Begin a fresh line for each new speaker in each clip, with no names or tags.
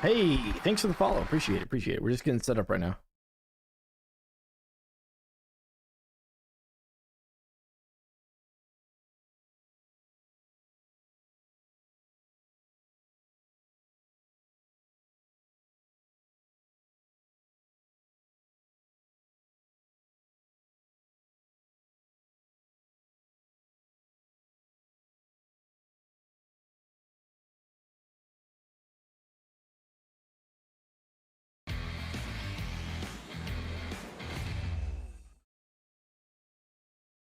Hey, thanks for the follow. Appreciate it. Appreciate it. We're just getting set up right now.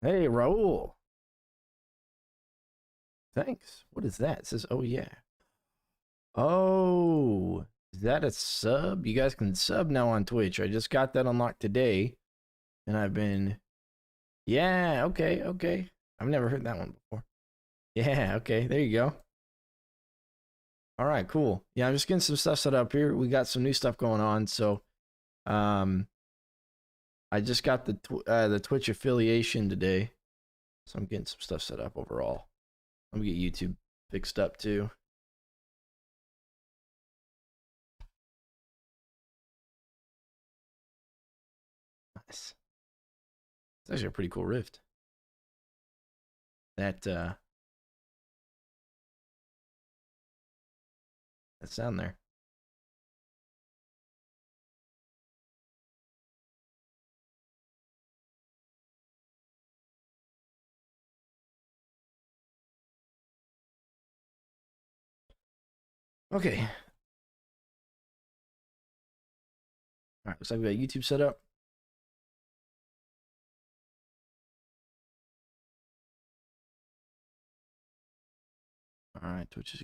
Hey, Raul. Thanks. What is that? It says, oh, yeah. Oh, is that a sub? You guys can sub now on Twitch. I just got that unlocked today. And I've been... Yeah, okay, okay. I've never heard that one before. Yeah, okay. There you go. All right, cool. Yeah, I'm just getting some stuff set up here. We got some new stuff going on. So, I just got the Twitch affiliation today. So I'm getting some stuff set up overall. Let me get YouTube fixed up too. Nice. It's actually a pretty cool rift. That sound there. Okay. All right, looks like we got YouTube set up. All right, Twitch is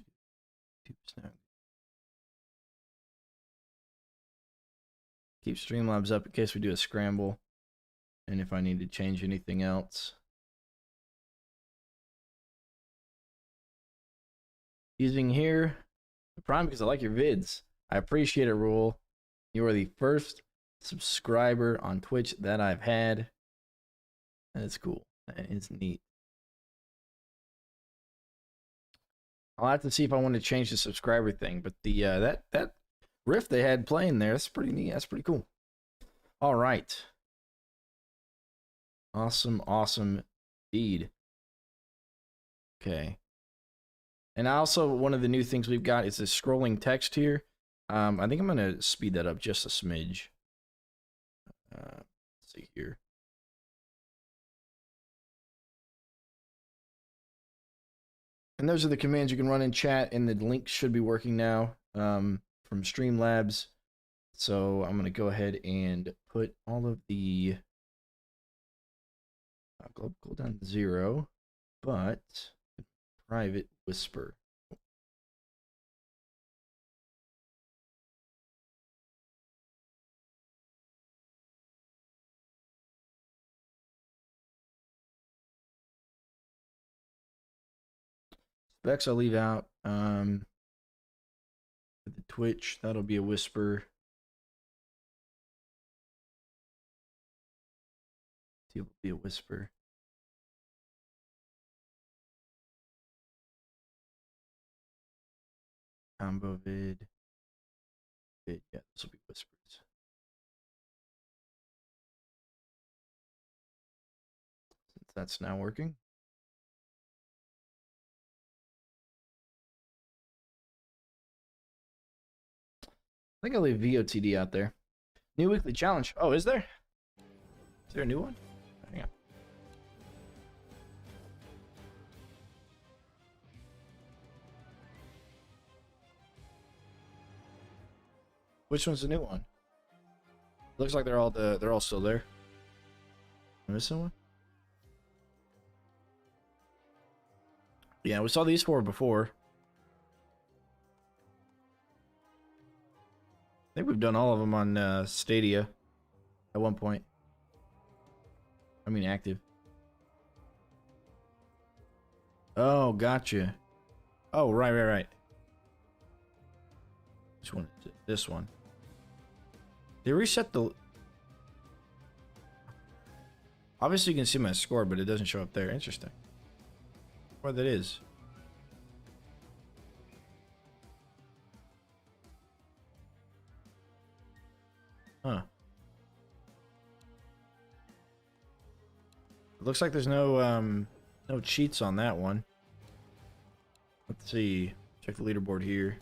now. Keep Streamlabs up in case we do a scramble, and if I need to change anything else. Using here, Prime, because I like your vids. I appreciate it, Rule. You are the first subscriber on Twitch that I've had. That's cool. That is neat. I'll have to see if I want to change the subscriber thing, but the that riff they had playing there, that's pretty neat. That's pretty cool. All right. Awesome, awesome indeed. Okay. And also, one of the new things we've got is the scrolling text here. I think I'm going to speed that up just a smidge. Let's see here. And those are the commands you can run in chat, and the link should be working now from Streamlabs. So I'm going to go ahead and put all of the... I'll go down to 0, but private whisper. Specs I'll leave out. The Twitch, that'll be a whisper. It will be a whisper. Combo vid. Yeah, this will be whispers. Since that's now working. I think I'll leave VOTD out there. New weekly challenge. Oh, is there? Is there a new one? Hang on. Which one's the new one? Looks like they're all still there. Am I missing one? Yeah, we saw these 4 before. I think we've done all of them on Stadia at one point. I mean, active. Oh, gotcha. Oh, right. Which one is it? This one. They reset the... Obviously, you can see my score, but it doesn't show up there. Interesting. What that is. Huh. It looks like there's no no cheats on that one. Let's see. Check the leaderboard here.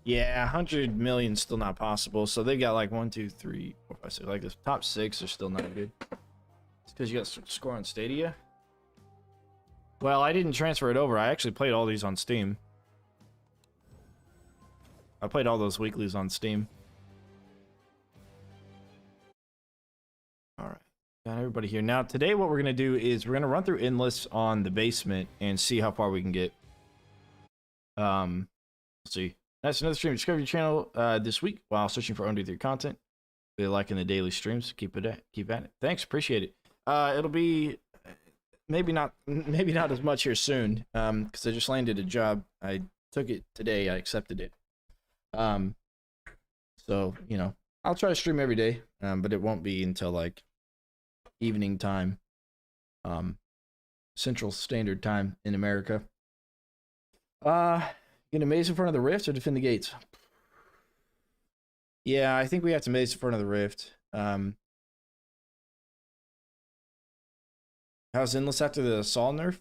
Yeah, 100 million still not possible. So they got like 1, 2, 3, 4, 5, 6. Like the top 6 are still not good. It's because you got score on Stadia. Well, I didn't transfer it over. I actually played all these on Steam. I played all those weeklies on Steam. All right, got everybody here. Now, today what we're going to do is we're going to run through Endless on the basement and see how far we can get. Let's see. That's another stream. Discover your channel this week while searching for OMD3 content. Really liking the daily streams. Keep at it. Thanks, appreciate it. It'll be maybe not as much here soon. Because I just landed a job. I took it today. I accepted it. So you know, I'll try to stream every day. But it won't be until like evening time. Central Standard Time in America. Get a maze in front of the rift or defend the gates? Yeah, I think we have to maze in front of the rift. How's Endless after the Saul nerf?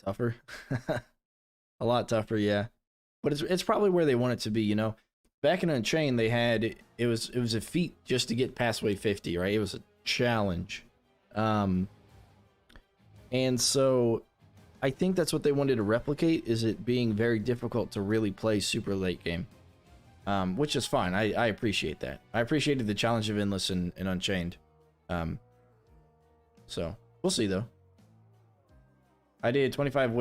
Tougher. A lot tougher, yeah. But it's probably where they want it to be, you know. Back in Unchained, they had it was a feat just to get past wave 50, right? It was a challenge. And so I think that's what they wanted to replicate, is it being very difficult to really play super late game. Which is fine. I appreciate that. I appreciated the challenge of Endless and Unchained. So, we'll see, though. I did 25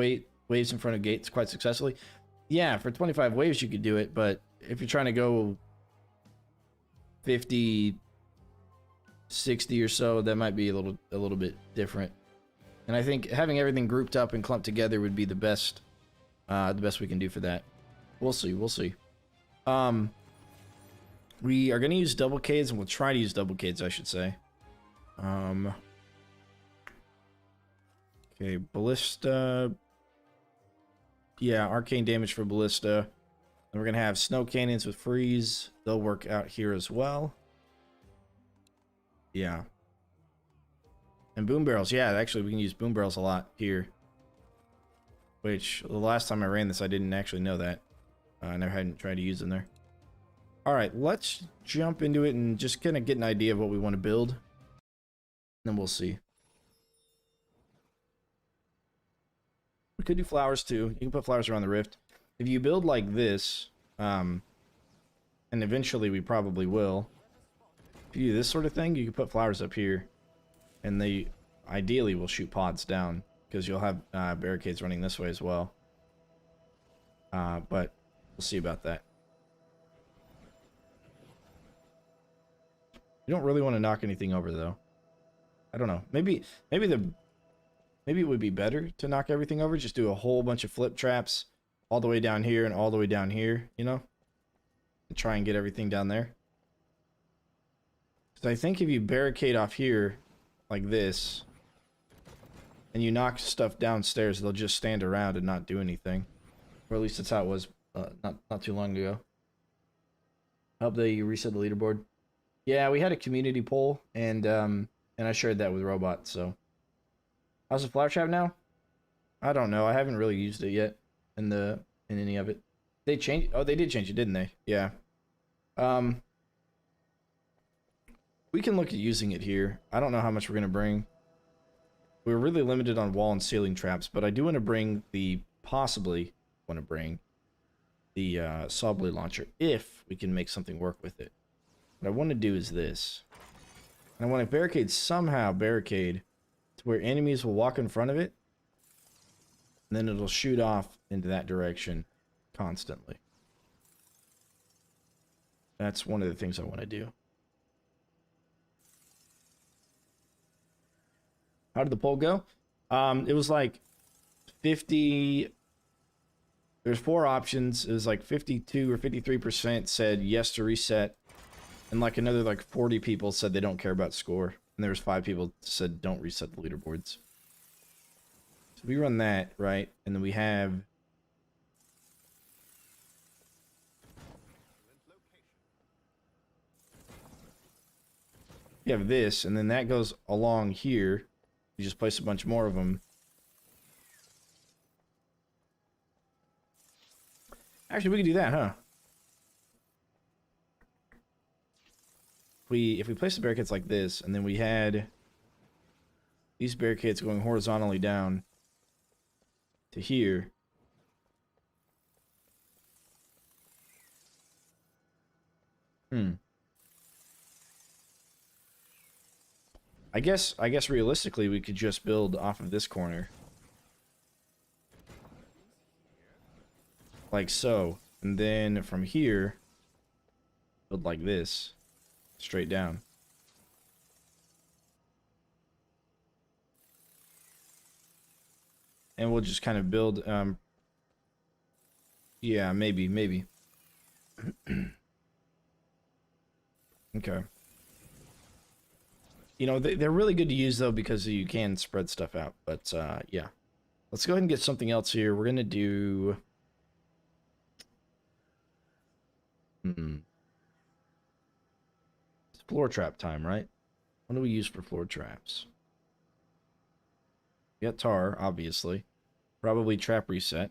waves in front of gates quite successfully. Yeah, for 25 waves you could do it, but if you're trying to go 50, 60 or so, that might be a little bit different. And I think having everything grouped up and clumped together would be the best we can do for that. We'll see. We are going to use double Ks, and we'll try to use double Ks, I should say. Okay, Ballista. Yeah, arcane damage for Ballista. And we're going to have snow cannons with freeze. They'll work out here as well. Yeah. And boom barrels. Yeah, actually, we can use boom barrels a lot here. Which, the last time I ran this, I didn't actually know that. I never hadn't tried to use them there. Alright, let's jump into it and just kind of get an idea of what we want to build. And then we'll see. We could do flowers too. You can put flowers around the rift. If you build like this, and eventually we probably will, if you do this sort of thing, you can put flowers up here. And they ideally will shoot pods down, because you'll have barricades running this way as well. But we'll see about that. You don't really want to knock anything over, though. I don't know. Maybe it would be better to knock everything over. Just do a whole bunch of flip traps all the way down here and all the way down here, you know? And try and get everything down there. Because I think if you barricade off here like this, and you knock stuff downstairs, they'll just stand around and not do anything. Or at least that's how it was not too long ago. I hope they reset the leaderboard. Yeah, we had a community poll, and I shared that with Robot, so. How's the flower trap now? I don't know. I haven't really used it yet in any of it. They changed. Oh, they did change it, didn't they? Yeah. We can look at using it here. I don't know how much we're gonna bring. We're really limited on wall and ceiling traps, but I do want to bring possibly want to bring the saw blade launcher if we can make something work with it. What I want to do is this. I want to somehow barricade to where enemies will walk in front of it, and then it'll shoot off into that direction constantly. That's one of the things I want to do. How did the poll go? It was like 50. There's 4 options. It was like 52 or 53% said yes to reset. And like another like 40 people said they don't care about score. And there was 5 people said don't reset the leaderboards. So we run that, right? And then we have... You have this, and then that goes along here. You just place a bunch more of them. Actually, we could do that, huh? If we place the barricades like this, and then we had these barricades going horizontally down to here. I guess realistically we could just build off of this corner. Like so. And then from here, build like this. Straight down. And we'll just kind of build, yeah, maybe. Okay. You know, they're really good to use, though, because you can spread stuff out. But, yeah. Let's go ahead and get something else here. We're going to do... It's floor trap time, right? What do we use for floor traps? We got tar, obviously. Probably trap reset.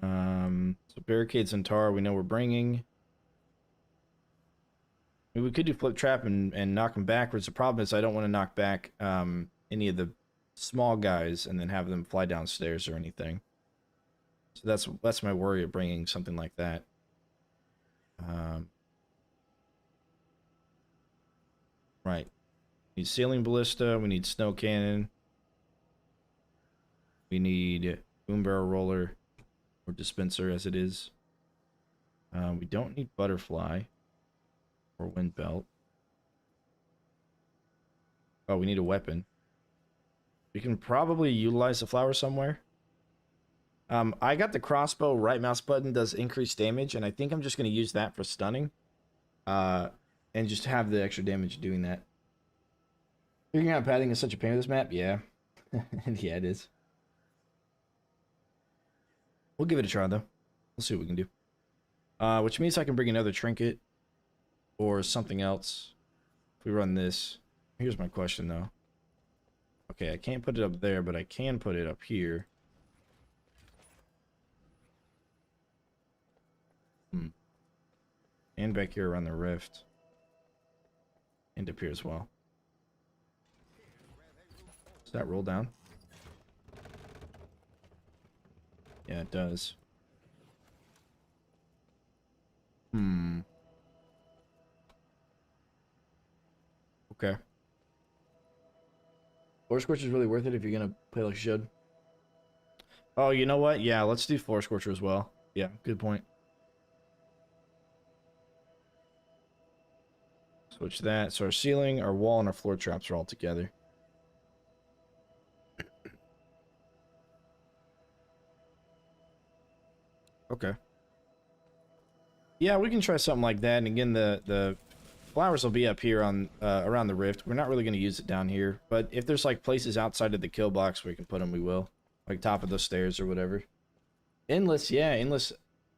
So barricades and tar we know we're bringing. I mean, we could do flip trap and knock them backwards. The problem is I don't want to knock back any of the small guys and then have them fly downstairs or anything. So that's my worry of bringing something like that. Right. We need ceiling ballista. We need snow cannon. We need boom barrel roller or dispenser as it is. We don't need butterfly or wind belt. Oh, we need a weapon. We can probably utilize the flower somewhere. I got the crossbow. Right mouse button does increased damage, and I think I'm just going to use that for stunning. And just have the extra damage doing that. Figuring out padding is such a pain with this map? Yeah. Yeah, it is. We'll give it a try, though. We'll see what we can do. Which means I can bring another trinket or something else. If we run this. Here's my question, though. Okay, I can't put it up there, but I can put it up here. And back here around the rift. And up here as well. Does that roll down? Yeah, it does. Okay. Floor Scorcher is really worth it if you're gonna play like you should. Oh, you know what? Yeah, let's do Floor Scorcher as well. Yeah, good point. Switch that. So our ceiling, our wall, and our floor traps are all together. Okay. Yeah, we can try something like that. And again, the flowers will be up here on around the rift. We're not really going to use it down here. But if there's like places outside of the kill box where we can put them, we will. Like top of the stairs or whatever. Endless, yeah, endless.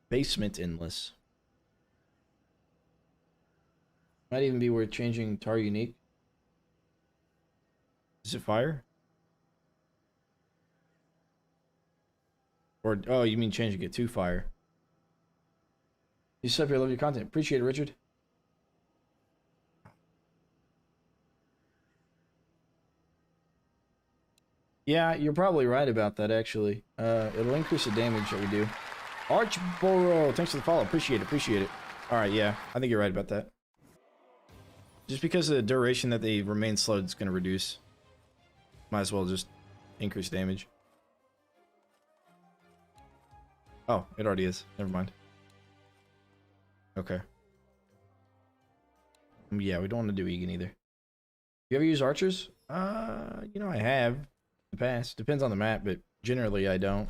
Basement endless. Might even be worth changing tar unique. Is it fire? Or, oh, you mean changing it to fire. You sub here, love your content. Appreciate it, Richard. Yeah, you're probably right about that, actually. It'll increase the damage that we do. Archboro, thanks for the follow. Appreciate it. Alright, yeah. I think you're right about that. Just because of the duration that they remain slowed, it's going to reduce. Might as well just increase damage. Oh, it already is. Never mind. Okay. Yeah, we don't want to do Egan either. You ever use archers? You know, I have in the past. Depends on the map, but generally I don't.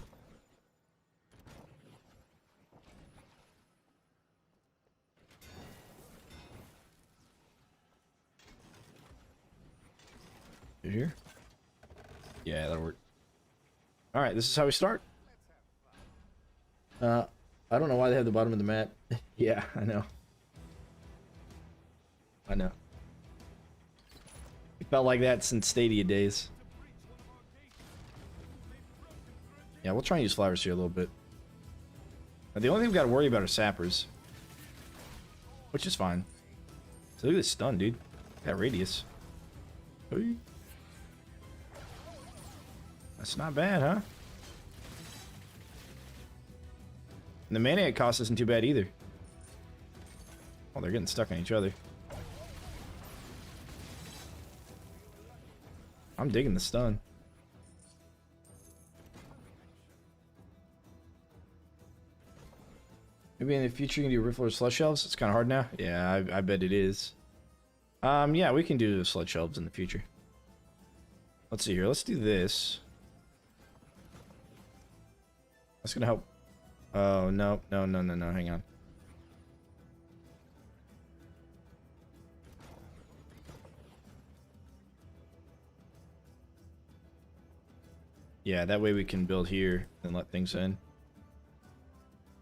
You here? Yeah, that'll work. All right, this is how we start. I don't know why they have the bottom of the map. Yeah, I know. I know. It felt like that since Stadia days. Yeah, we'll try and use flowers here a little bit. But the only thing we've got to worry about are sappers. Which is fine. So look at this stun, dude. Got radius. Hey. That's not bad, huh? And the mana it cost isn't too bad either. Oh, they're getting stuck on each other. I'm digging the stun. Maybe in the future you can do riffle or slush shelves. It's kind of hard now. Yeah, I bet it is. Yeah, we can do the sludge shelves in the future. Let's see here. Let's do this. That's gonna help. Oh no, no, no, no, no. Hang on. Yeah, that way we can build here and let things in.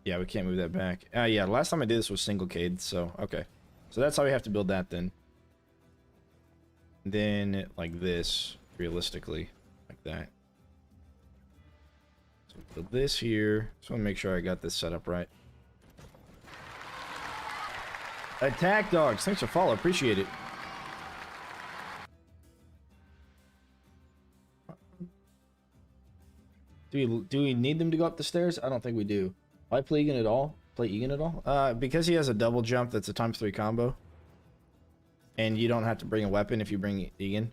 Yeah, we can't move that back. Yeah, last time I did this was single cade, so okay. So that's how we have to build that then. And then like this, realistically, like that. So build this here. Just want to make sure I got this set up right. Attack dogs, thanks for follow, appreciate it. Do we need them to go up the stairs? I don't think we do. Why play Egan at all? Play Egan at all? Because he has a double jump that's a ×3 combo. And you don't have to bring a weapon if you bring Egan.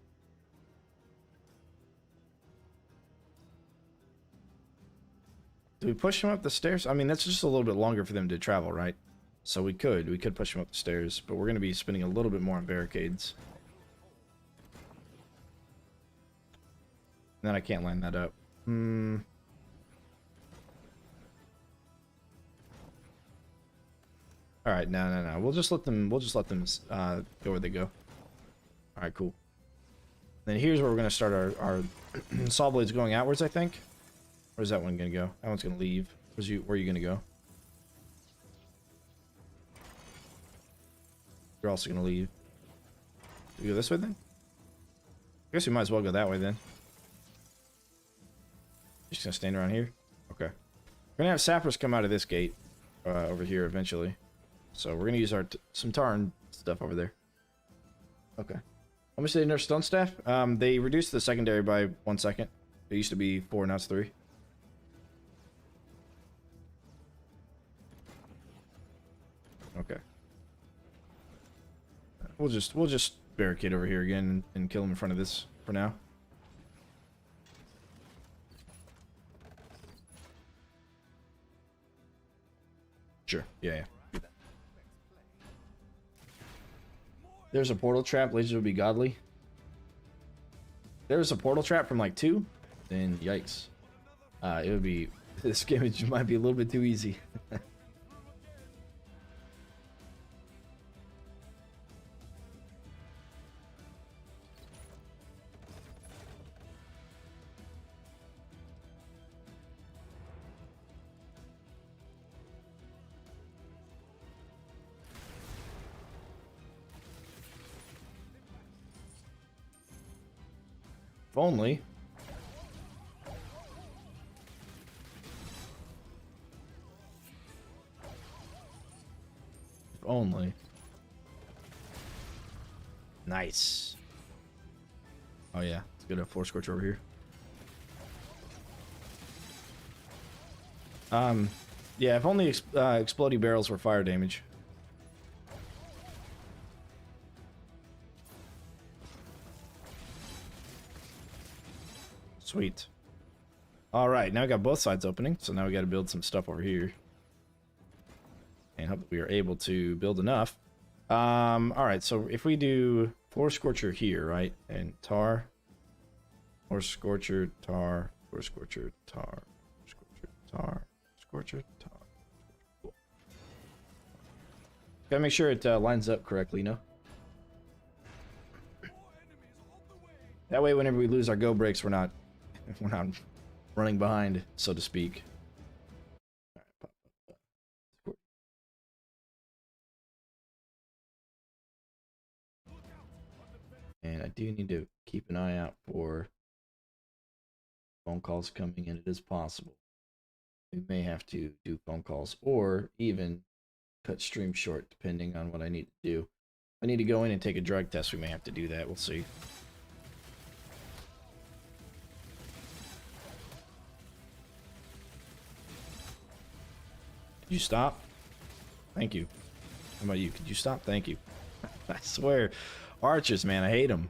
Do we push him up the stairs? I mean, that's just a little bit longer for them to travel, right? So we could push him up the stairs, but we're going to be spending a little bit more on barricades. And then I can't line that up. All right, no. We'll just let them go where they go. All right, cool. Then here's where we're gonna start our saw blades going outwards, I think. Where's that one gonna go? That one's gonna leave. Where are you gonna go? You're also gonna leave. We go this way then? I guess we might as well go that way then. Just gonna stand around here. Okay. We're gonna have sappers come out of this gate over here eventually. So we're gonna use our some tar and stuff over there. Okay. How much did they nerf stone staff? They reduced the secondary by 1 second. It used to be 4, now it's 3. Okay. We'll just barricade over here again and kill him in front of this for now. Sure. Yeah. There's a portal trap. Lasers would be godly. There's a portal trap from like 2. Then yikes. It would be. This game might be a little bit too easy. If only. If only. Nice. Oh yeah, let's get a Force Scorch over here. Yeah, if only exploding barrels were fire damage. Sweet. Alright, now we got both sides opening, so now we got to build some stuff over here. And hope that we are able to build enough. Alright, so if we do Force Scorcher here, right? And tar. Force Scorcher, tar. Force Scorcher, tar. Scorcher, tar. Scorcher, tar. Cool. Gotta make sure it lines up correctly, you know? That way, whenever we lose our go breaks, we're not We're not running behind, so to speak. And I do need to keep an eye out for phone calls coming in. It is possible. We may have to do phone calls or even cut stream short depending on what I need to do. If I need to go in and take a drug test, we may have to do that. We'll see. Could you stop? Thank you. How about you? Could you stop? Thank you. I swear. Archers, man, I hate them.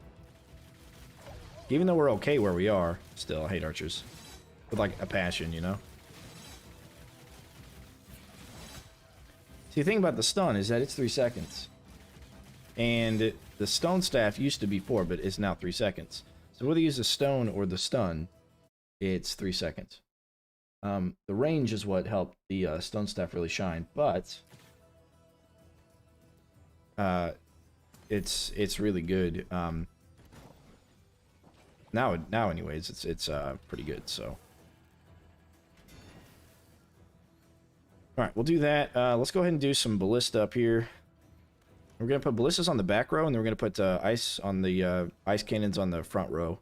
Even though we're okay where we are, still, I hate archers. With, like, a passion, you know? See, the thing about the stun is that it's 3 seconds. And the stone staff used to be 4, but it's now 3 seconds. So whether you use the stone or the stun, it's 3 seconds. The range is what helped the stone staff really shine, but it's really good. Now anyways, it's pretty good. So, all right, we'll do that. Let's go ahead and do some ballista up here. We're gonna put ballistas on the back row, and then we're gonna put ice on the ice cannons on the front row.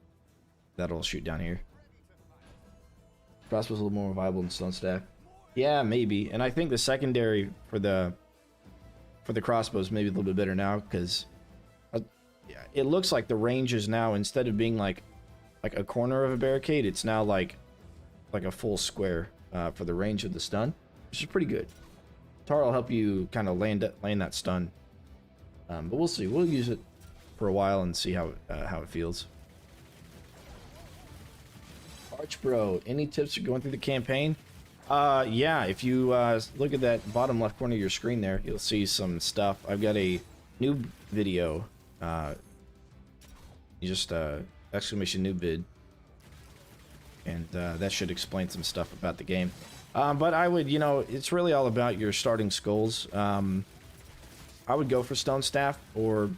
That'll shoot down here. Crossbow's a little more viable than stone staff. Yeah, maybe. And I think the secondary for the crossbows maybe a little bit better now, because it looks like the range is now, instead of being like a corner of a barricade, it's now like a full square for the range of the stun, which is pretty good. Tara will help you kind of land that stun, but we'll see. We'll use it for a while and see how it feels. Arch Bro, any tips for going through the campaign? Yeah, if you look at that bottom left corner of your screen there, you'll see some stuff. I've got a new video. You just exclamation new vid, and that should explain some stuff about the game. But I would, it's really all about your starting skulls. I would go for stone staff, or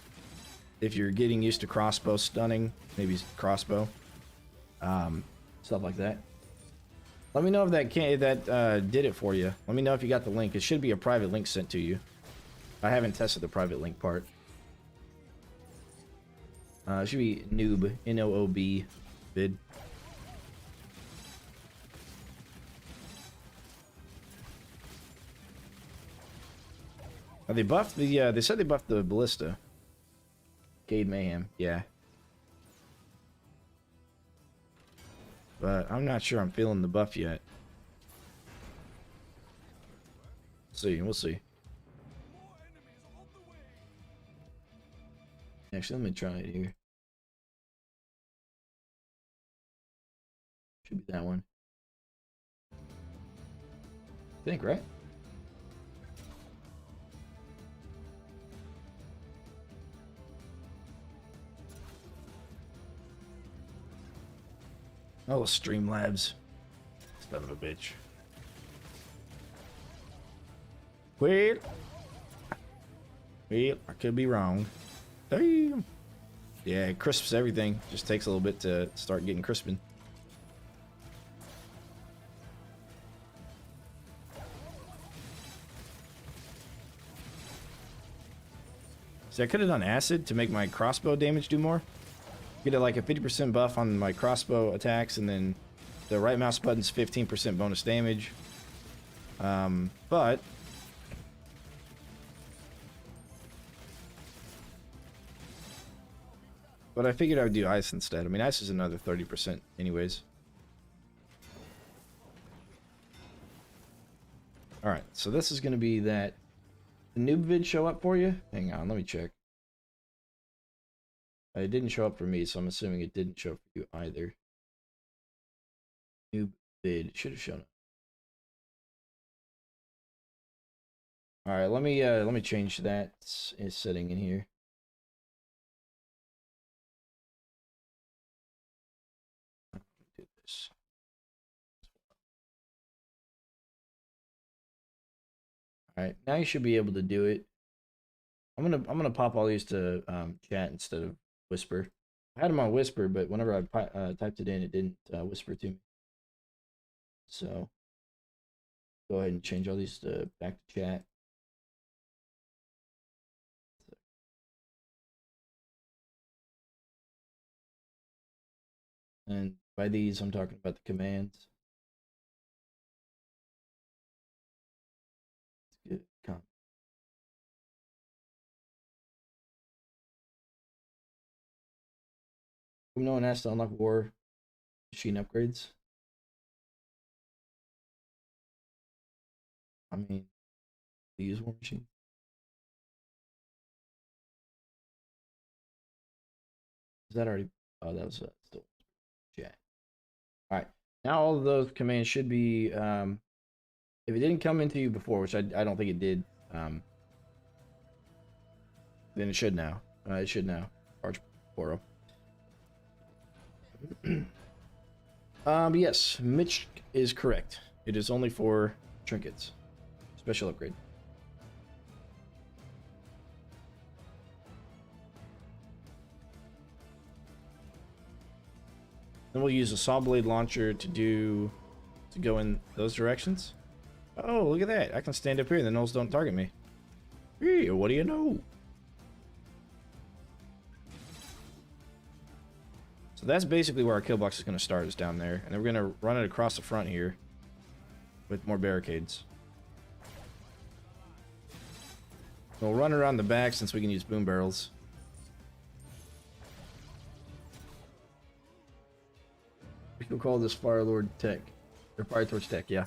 if you're getting used to crossbow stunning, maybe crossbow. Stuff like that. Let me know if that did it for you. Let me know if you got the link. It should be a private link sent to you. I haven't tested the private link part. It should be noob, N-O-O-B vid. They buffed the, they said they buffed the ballista. Cade Mayhem, yeah. But I'm not sure I'm feeling the buff yet. We'll see. Actually, let me try it here. Should be that one. I think, right? Oh, Streamlabs. Son of a bitch. Well, I could be wrong. Damn. Yeah, it crisps everything. Just takes a little bit to start getting crisping. See, I could have done acid to make my crossbow damage do more. Get like a 50% buff on my crossbow attacks, and then the right mouse button's 15% bonus damage. But I figured I would do ice instead. I mean, ice is another 30% anyways. Alright, so this is going to be that. The noob vid show up for you? Hang on, let me check. It didn't show up for me, so I'm assuming it didn't show up for you either. Noob vid should have shown up. Alright, let me change that setting in here. Do this. Alright, now you should be able to do it. I'm gonna pop all these to chat instead of whisper. I had him on whisper, but whenever I typed it in, it didn't whisper to me. So go ahead and change all these to back to chat. And by these, I'm talking about the commands. Let's get no one has to unlock war machine upgrades. I mean, we use war machine. Is that already? Oh, that was still chat. All right. Now all of those commands should be. If it didn't come into you before, which I don't think it did, then it should now. It should now. Arch Poro. Yes, Mitch is correct. It is only for trinkets. Special upgrade. Then we'll use a saw blade launcher to go in those directions. Oh, look at that. I can stand up here and the gnolls don't target me. Hey, what do you know? So that's basically where our kill box is going to start, is down there. And then we're going to run it across the front here with more barricades. We'll run around the back since we can use boom barrels. We can call this Fire Lord Tech. Or Fire Torch Tech, yeah.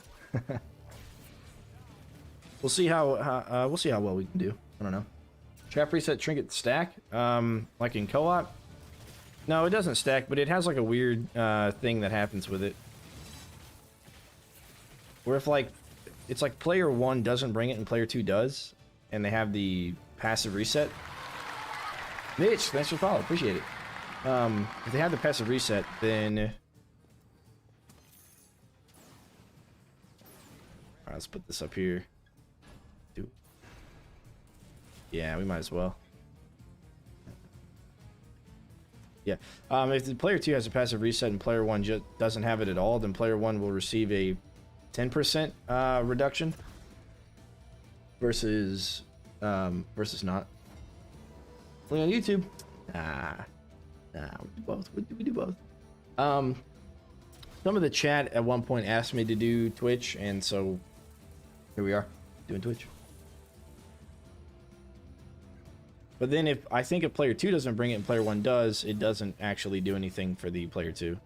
We'll see how well we can do. I don't know. Trap reset trinket stack. Like in co-op. No, it doesn't stack, but it has like a weird thing that happens with it. Where if like it's like player 1 doesn't bring it and player 2 does, and they have the passive reset. Mitch, thanks for the follow. Appreciate it. If they have the passive reset, then alright, let's put this up here. Yeah, we might as well. Yeah. If the player 2 has a passive reset and player 1 just doesn't have it at all, then player 1 will receive a 10% reduction versus not. Play on YouTube. Nah, we do both. We do both. Some of the chat at one point asked me to do Twitch, and so here we are doing Twitch. But then if player 2 doesn't bring it and player 1 does, it doesn't actually do anything for the player 2.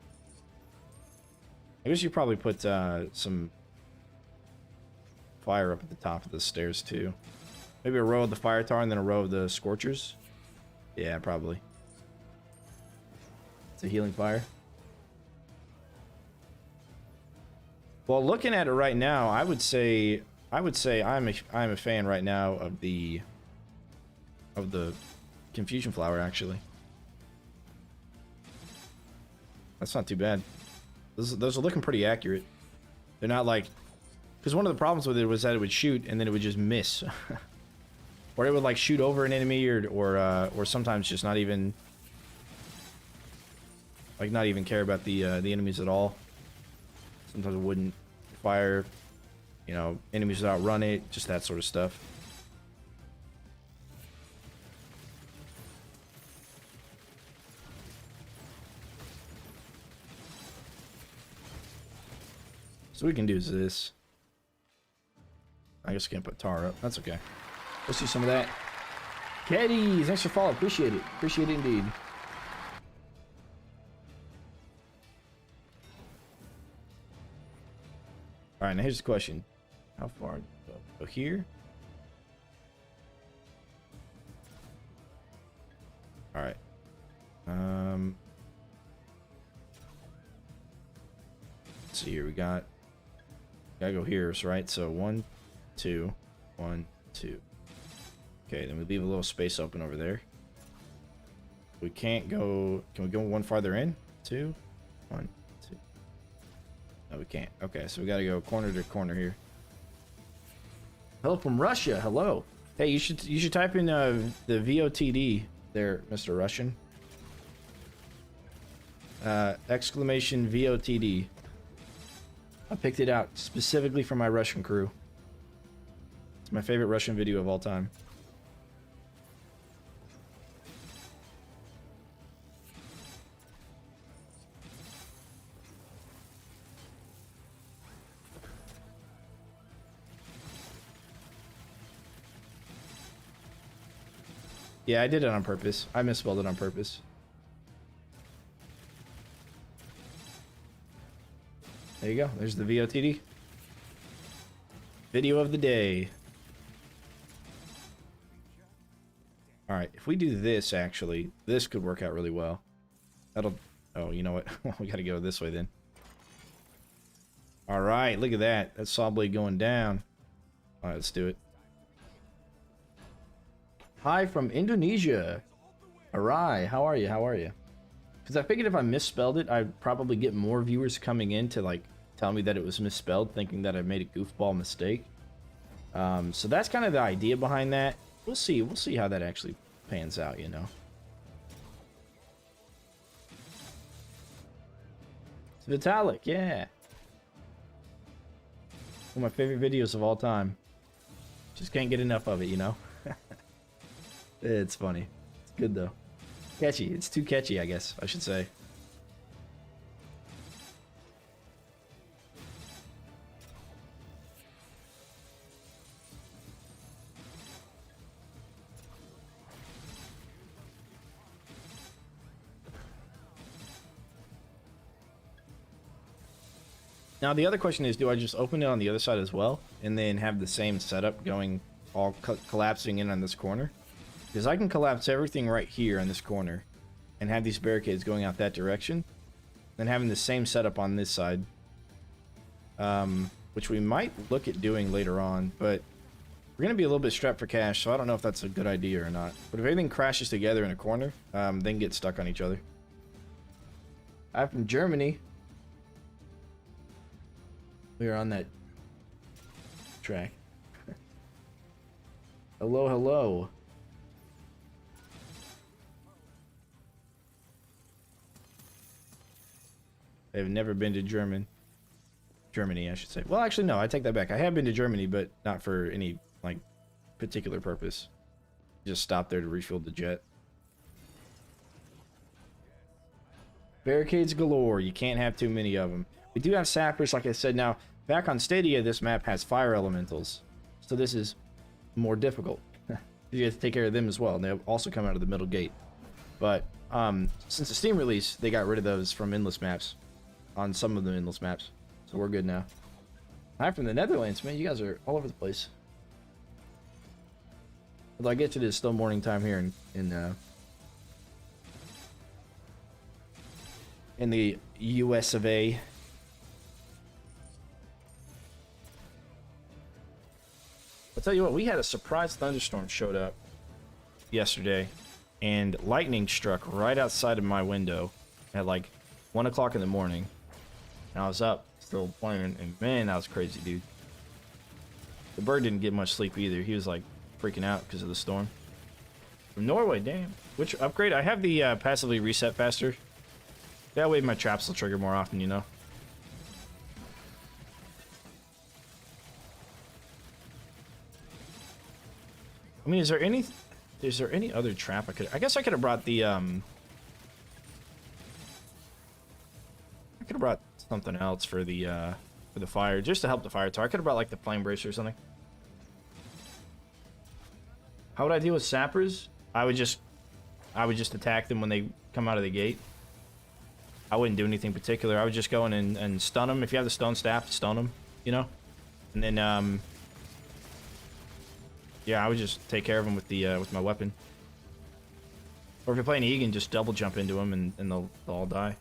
I guess you probably put some fire up at the top of the stairs too. Maybe a row of the fire tar and then a row of the scorchers. Yeah, probably. It's a healing fire. Well, looking at it right now, I would say I'm a fan right now of the confusion flower, actually. That's not too bad. Those are looking pretty accurate. They're not like, because one of the problems with it was that it would shoot and then it would just miss, or it would like shoot over an enemy, or sometimes just not even care about the enemies at all. Sometimes it wouldn't fire, enemies would outrun it, just that sort of stuff. So we can do this. I guess I can't put tar up. That's okay. Let's do some of that. Caddies, thanks for follow. Appreciate it. Appreciate it indeed. All right, now here's the question: how far? Go here. All right. Let's see here. We got. Gotta go here, right? So 1, 2, 1, 2. Okay, then we leave a little space open over there. We can't go. Can we go one farther in? 2, 1, 2. No, we can't. Okay, so we gotta go corner to corner here. Hello from Russia. Hello. Hey, you should type in the VOTD there, Mr. Russian. Exclamation VOTD. I picked it out specifically for my Russian crew. It's my favorite Russian video of all time. Yeah, I did it on purpose. I misspelled it on purpose. There you go. There's the VOTD. Video of the day. Alright, if we do this, actually, this could work out really well. That'll... Oh, you know what? We gotta go this way, then. Alright, look at that. That saw blade going down. Alright, let's do it. Hi from Indonesia. Alright, how are you? How are you? Because I figured if I misspelled it, I'd probably get more viewers coming in to, like, tell me that it was misspelled, thinking that I made a goofball mistake. So that's kind of the idea behind that. We'll see. We'll see how that actually pans out, you know. It's Vitalik, yeah. One of my favorite videos of all time. Just can't get enough of it, you know. It's funny. It's good though. Catchy. It's too catchy, I guess I should say. Now the other question is, do I just open it on the other side as well and then have the same setup going, all collapsing in on this corner? Because I can collapse everything right here in this corner and have these barricades going out that direction, then having the same setup on this side, which we might look at doing later on, but we're going to be a little bit strapped for cash, so I don't know if that's a good idea or not. But if everything crashes together in a corner, then get stuck on each other. I'm from Germany. We are on that track. Hello, hello. I've never been to Germany, I should say. Well, actually, no, I take that back. I have been to Germany, but not for any, like, particular purpose. Just stopped there to refuel the jet. Barricades galore. You can't have too many of them. We do have sappers, like I said. Now, back on Stadia, this map has fire elementals. So this is more difficult. You have to take care of them as well. And they also come out of the middle gate. But since the Steam release, they got rid of those from endless maps. On some of the endless maps. So we're good now. Hi from the Netherlands, man. You guys are all over the place. Although I get to this still morning time here in the US of A. I'll tell you what, we had a surprise thunderstorm showed up yesterday, and lightning struck right outside of my window at like 1 o'clock in the morning. And I was up still playing, and man, that was crazy, dude. The bird didn't get much sleep either. He was like freaking out because of the storm. From Norway, damn. Which upgrade? I have the passively reset faster. That way my traps will trigger more often, you know. I mean, is there any other trap I could... I guess I could have brought the, I could have brought something else for the fire, just to help the fire tower. I could have brought, like, the flame bracer or something. How would I deal with sappers? I would just attack them when they come out of the gate. I wouldn't do anything particular. I would just go in and stun them. If you have the stone staff, stun them, you know? And then, yeah, I would just take care of them with my weapon. Or if you're playing Egan, just double jump into them and they'll all die.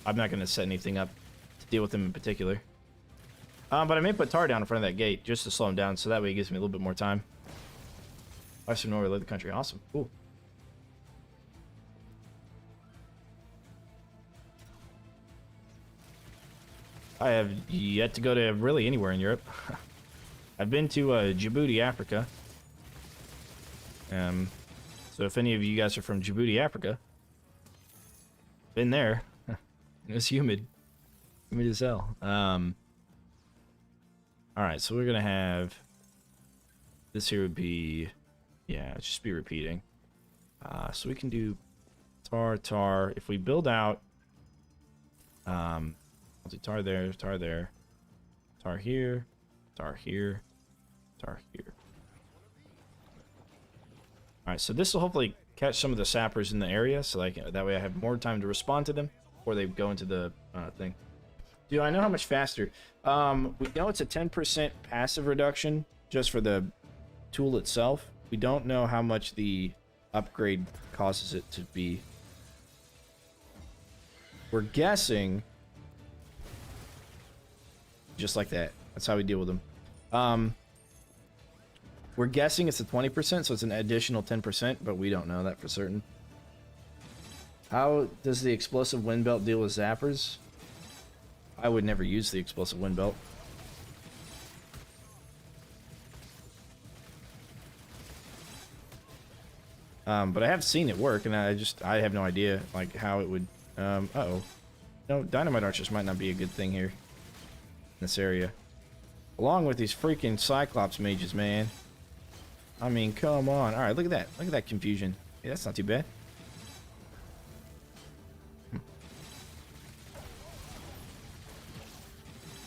I'm not going to set anything up to deal with them in particular. But I may put Tar down in front of that gate just to slow him down, so that way it gives me a little bit more time. Western Norway led the country. Awesome. Cool. I have yet to go to really anywhere in Europe. I've been to Djibouti, Africa. So if any of you guys are from Djibouti, Africa, Been there. It was humid. Humid as hell. Alright, so we're gonna have this here would be, yeah, it's just be repeating. So we can do tar. If we build out, I'll do tar there, tar here, tar here, tar here. Alright, so this will hopefully catch some of the sappers in the area, so like that way I have more time to respond to them before they go into the thing. Do I know how much faster? We know it's a 10% passive reduction just for the tool itself. We don't know how much the upgrade causes it to be. We're guessing just like that. That's how we deal with them. We're guessing it's a 20%, so it's an additional 10%, but we don't know that for certain. How does the explosive wind belt deal with zappers? I would never use the explosive wind belt. But I have seen it work, and I have no idea like how it would. Uh-oh. No, dynamite archers might not be a good thing here in this area. Along with these freaking Cyclops mages, man. I mean, come on. All right, look at that. Look at that confusion. Yeah, that's not too bad.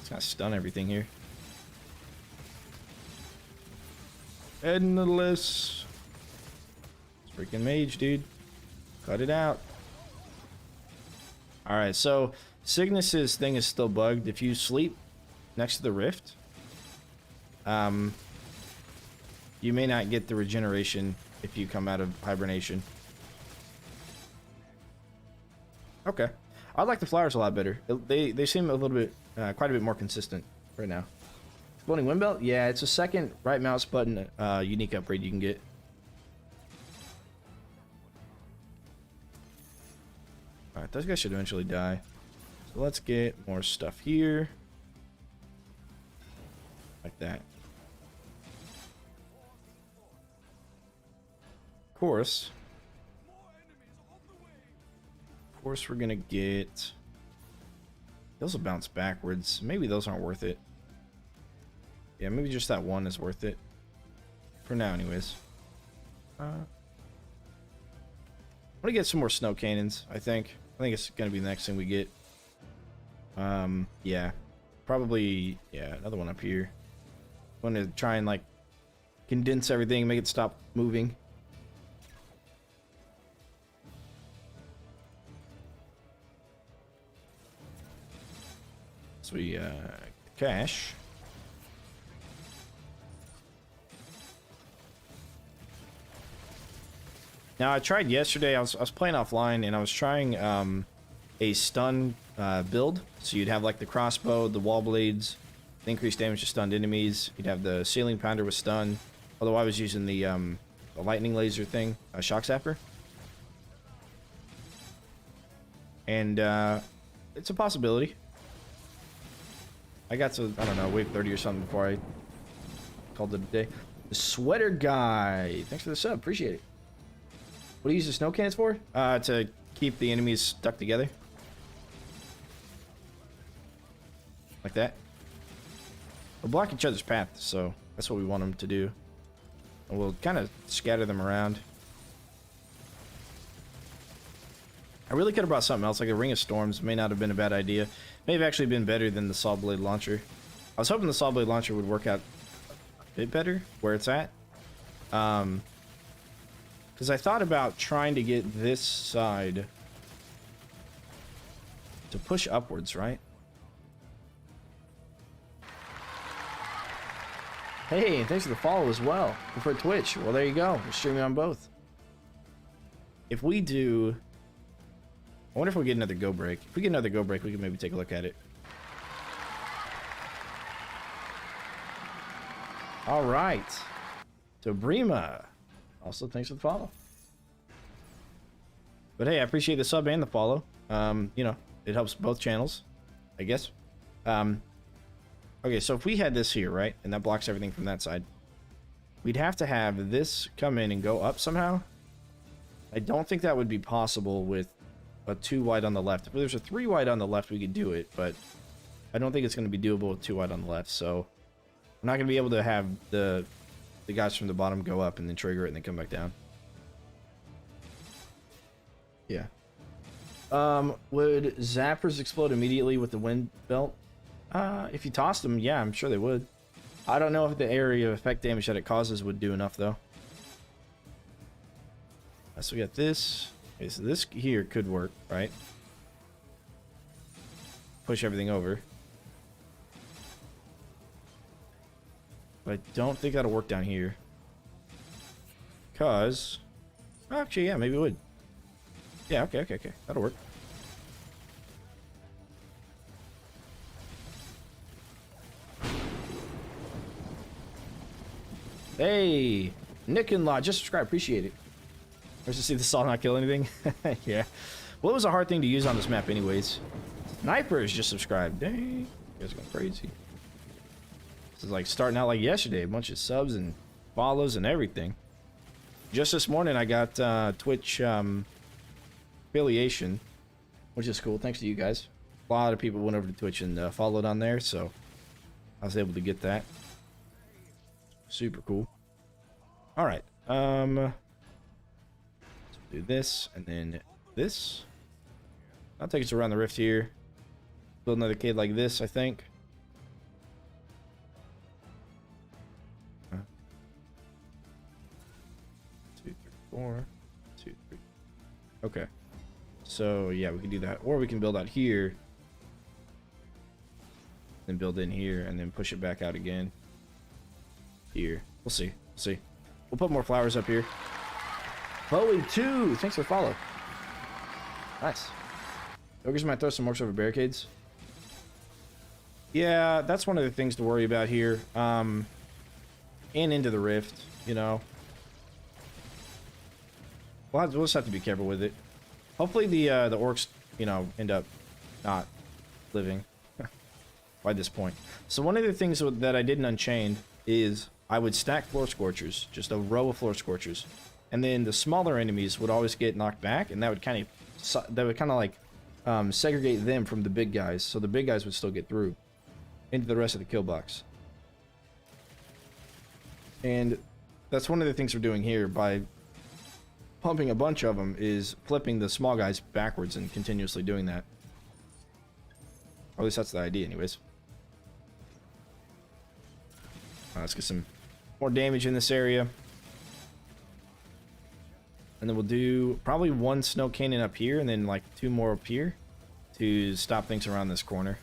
It's gonna stun everything here. Ednless. It's freaking mage, dude. Cut it out. All right, so Cygnus's thing is still bugged. If you sleep next to the rift, you may not get the regeneration if you come out of hibernation. Okay. I like the flowers a lot better. They seem a little bit, quite a bit more consistent right now. Exploding wind belt? Yeah, it's a second right mouse button unique upgrade you can get. Alright, those guys should eventually die. So let's get more stuff here. Like that. Of course, we're gonna get those will bounce backwards. Maybe those aren't worth it. Yeah, maybe just that one is worth it for now anyways. I'm gonna get some more snow cannons. I think it's gonna be the next thing we get. Yeah, probably, yeah, another one up here. I'm gonna try and like condense everything, make it stop moving. So we cache. Now I tried yesterday. I was playing offline and I was trying a stun build. So you'd have like the crossbow, the wall blades, the increased damage to stunned enemies. You'd have the ceiling pounder with stun. Although I was using the lightning laser thing, shock zapper. And it's a possibility. I got to, I don't know, wave 30 or something before I called it a day. The sweater guy. Thanks for the sub. Appreciate it. What do you use the snow cannons for? To keep the enemies stuck together. Like that. We'll block each other's path, so that's what we want them to do. And we'll kind of scatter them around. I really could have brought something else, like a Ring of Storms. May not have been a bad idea. May have actually been better than the Saw Blade Launcher. I was hoping the Saw Blade Launcher would work out a bit better where it's at. Because I thought about trying to get this side to push upwards, right? Hey, thanks for the follow as well. For Twitch. Well, there you go. We're streaming on both. If we do... I wonder if we get another go break. If we get another go break, we can maybe take a look at it. All right. So Brima, also thanks for the follow. But hey, I appreciate the sub and the follow. You know, it helps both channels, I guess. Okay, so if we had this here, right, and that blocks everything from that side, we'd have to have this come in and go up somehow. I don't think that would be possible with a 2 wide on the left. If there's a 3 wide on the left, we could do it, but I don't think it's going to be doable with 2 wide on the left, so we're not going to be able to have the guys from the bottom go up and then trigger it and then come back down. Yeah. Would zappers explode immediately with the wind belt? If you tossed them, yeah, I'm sure they would. I don't know if the area of effect damage that it causes would do enough, though. So we got this. Okay, so this here could work, right? Push everything over. But I don't think that'll work down here. Because... actually, yeah, maybe it would. Yeah, okay. That'll work. Hey! Nick and Law, just subscribe. Appreciate it. Nice to see the saw not kill anything. Yeah. Well, it was a hard thing to use on this map anyways. Snipers just subscribed. Dang. You guys are going crazy. This is like starting out like yesterday. A bunch of subs and follows and everything. Just this morning I got Twitch affiliation, which is cool. Thanks to you guys. A lot of people went over to Twitch and followed on there, so I was able to get that. Super cool. All right. Let's do this and then this. I'll take us around the rift here. Build another cave like this, I think. 2, 3, 4. 2, 3. Okay. So yeah, we can do that, or we can build out here, then build in here, and then push it back out again. Here, we'll see. We'll see. We'll put more flowers up here. Bowie 2, thanks for the follow. Nice. Ogres might throw some orcs over barricades. Yeah, that's one of the things to worry about here. And into the rift, you know. We'll just have to be careful with it. Hopefully the orcs, you know, end up not living by this point. So one of the things that I did in Unchained is I would stack floor scorchers, just a row of floor scorchers, and then the smaller enemies would always get knocked back, and that would kind of like segregate them from the big guys, so the big guys would still get through into the rest of the kill box. And that's one of the things we're doing here by pumping a bunch of them, is flipping the small guys backwards and continuously doing that. Or at least that's the idea anyways. Let's get some more damage in this area. And then we'll do probably 1 snow cannon up here and then like 2 more up here to stop things around this corner.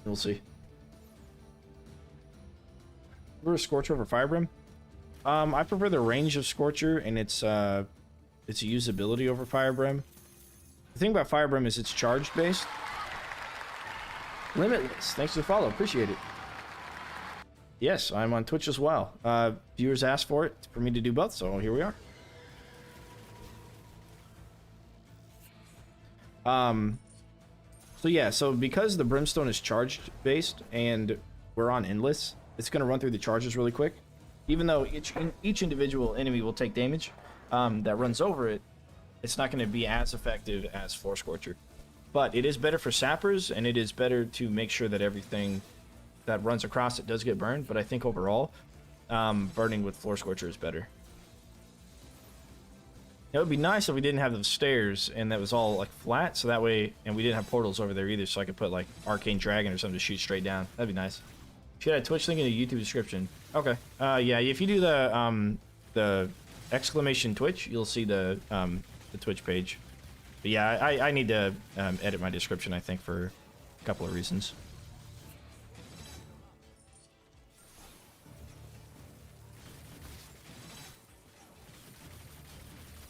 We'll see. Prefer Scorcher over Firebrim? I prefer the range of Scorcher and its usability over Firebrim. The thing about Firebrim is it's charged based. Limitless, thanks for the follow, appreciate it. Yes, I'm on Twitch as well. Viewers asked for it for me to do both, so here we are. So yeah, so because the Brimstone is charged based and we're on Endless, it's going to run through the charges really quick. Even though each individual enemy will take damage that runs over it, it's not going to be as effective as Floor Scorcher. But it is better for sappers, and it is better to make sure that everything that runs across it does get burned. But I think overall, burning with Floor Scorcher is better. It would be nice if we didn't have those stairs and that was all like flat, so that way, and we didn't have portals over there either, so I could put like Arcane Dragon or something to shoot straight down. That'd be nice. Should have a Twitch link in the YouTube description. Okay. Yeah, if you do the exclamation Twitch, you'll see the Twitch page. But yeah, I need to edit my description, I think, for a couple of reasons.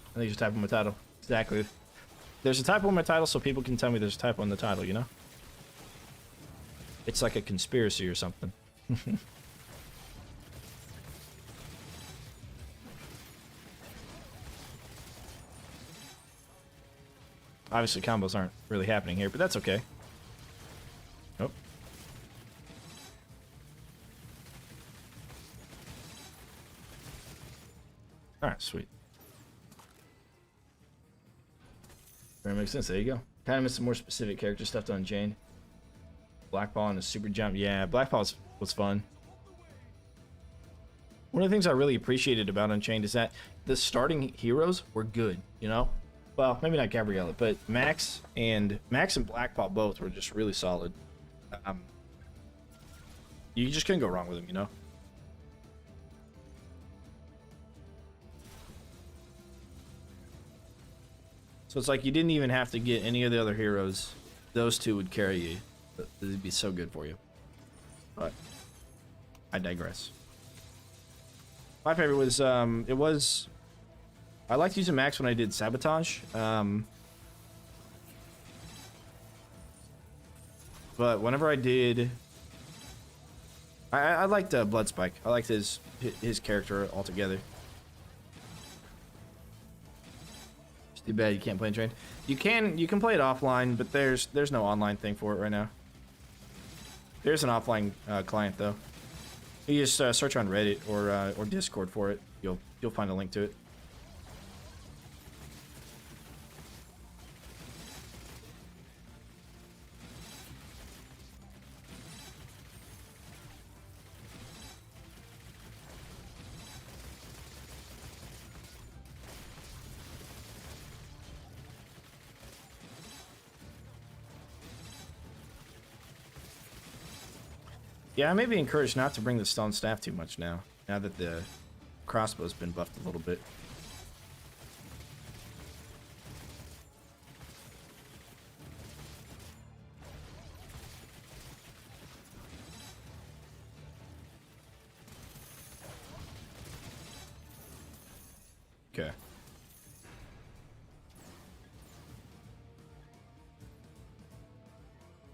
I think there's a typo in my title. Exactly. There's a typo in my title, so people can tell me there's a typo in the title, you know? It's like a conspiracy or something. Obviously, combos aren't really happening here, but that's okay. Oh. Alright, sweet. That makes sense. There you go. Kind of missed some more specific character stuff to Unchained. Black Ball and a super jump. Yeah, Black Ball was fun. One of the things I really appreciated about Unchained is that the starting heroes were good, you know? Well, maybe not Gabriella, but Max and Black Ball both were just really solid. You just couldn't go wrong with them, you know? So it's like you didn't even have to get any of the other heroes. Those two would carry you. It'd be so good for you. But I digress. My favorite was I liked using Max when I did Sabotage. But whenever I did, I liked Blood Spike. I liked his character altogether. It's too bad you can't play Unchained. You can play it offline, but there's no online thing for it right now. There's an offline client though. You just search on Reddit or Discord for it. You'll find a link to it. Yeah, I may be encouraged not to bring the stone staff too much now that the crossbow's been buffed a little bit. Okay.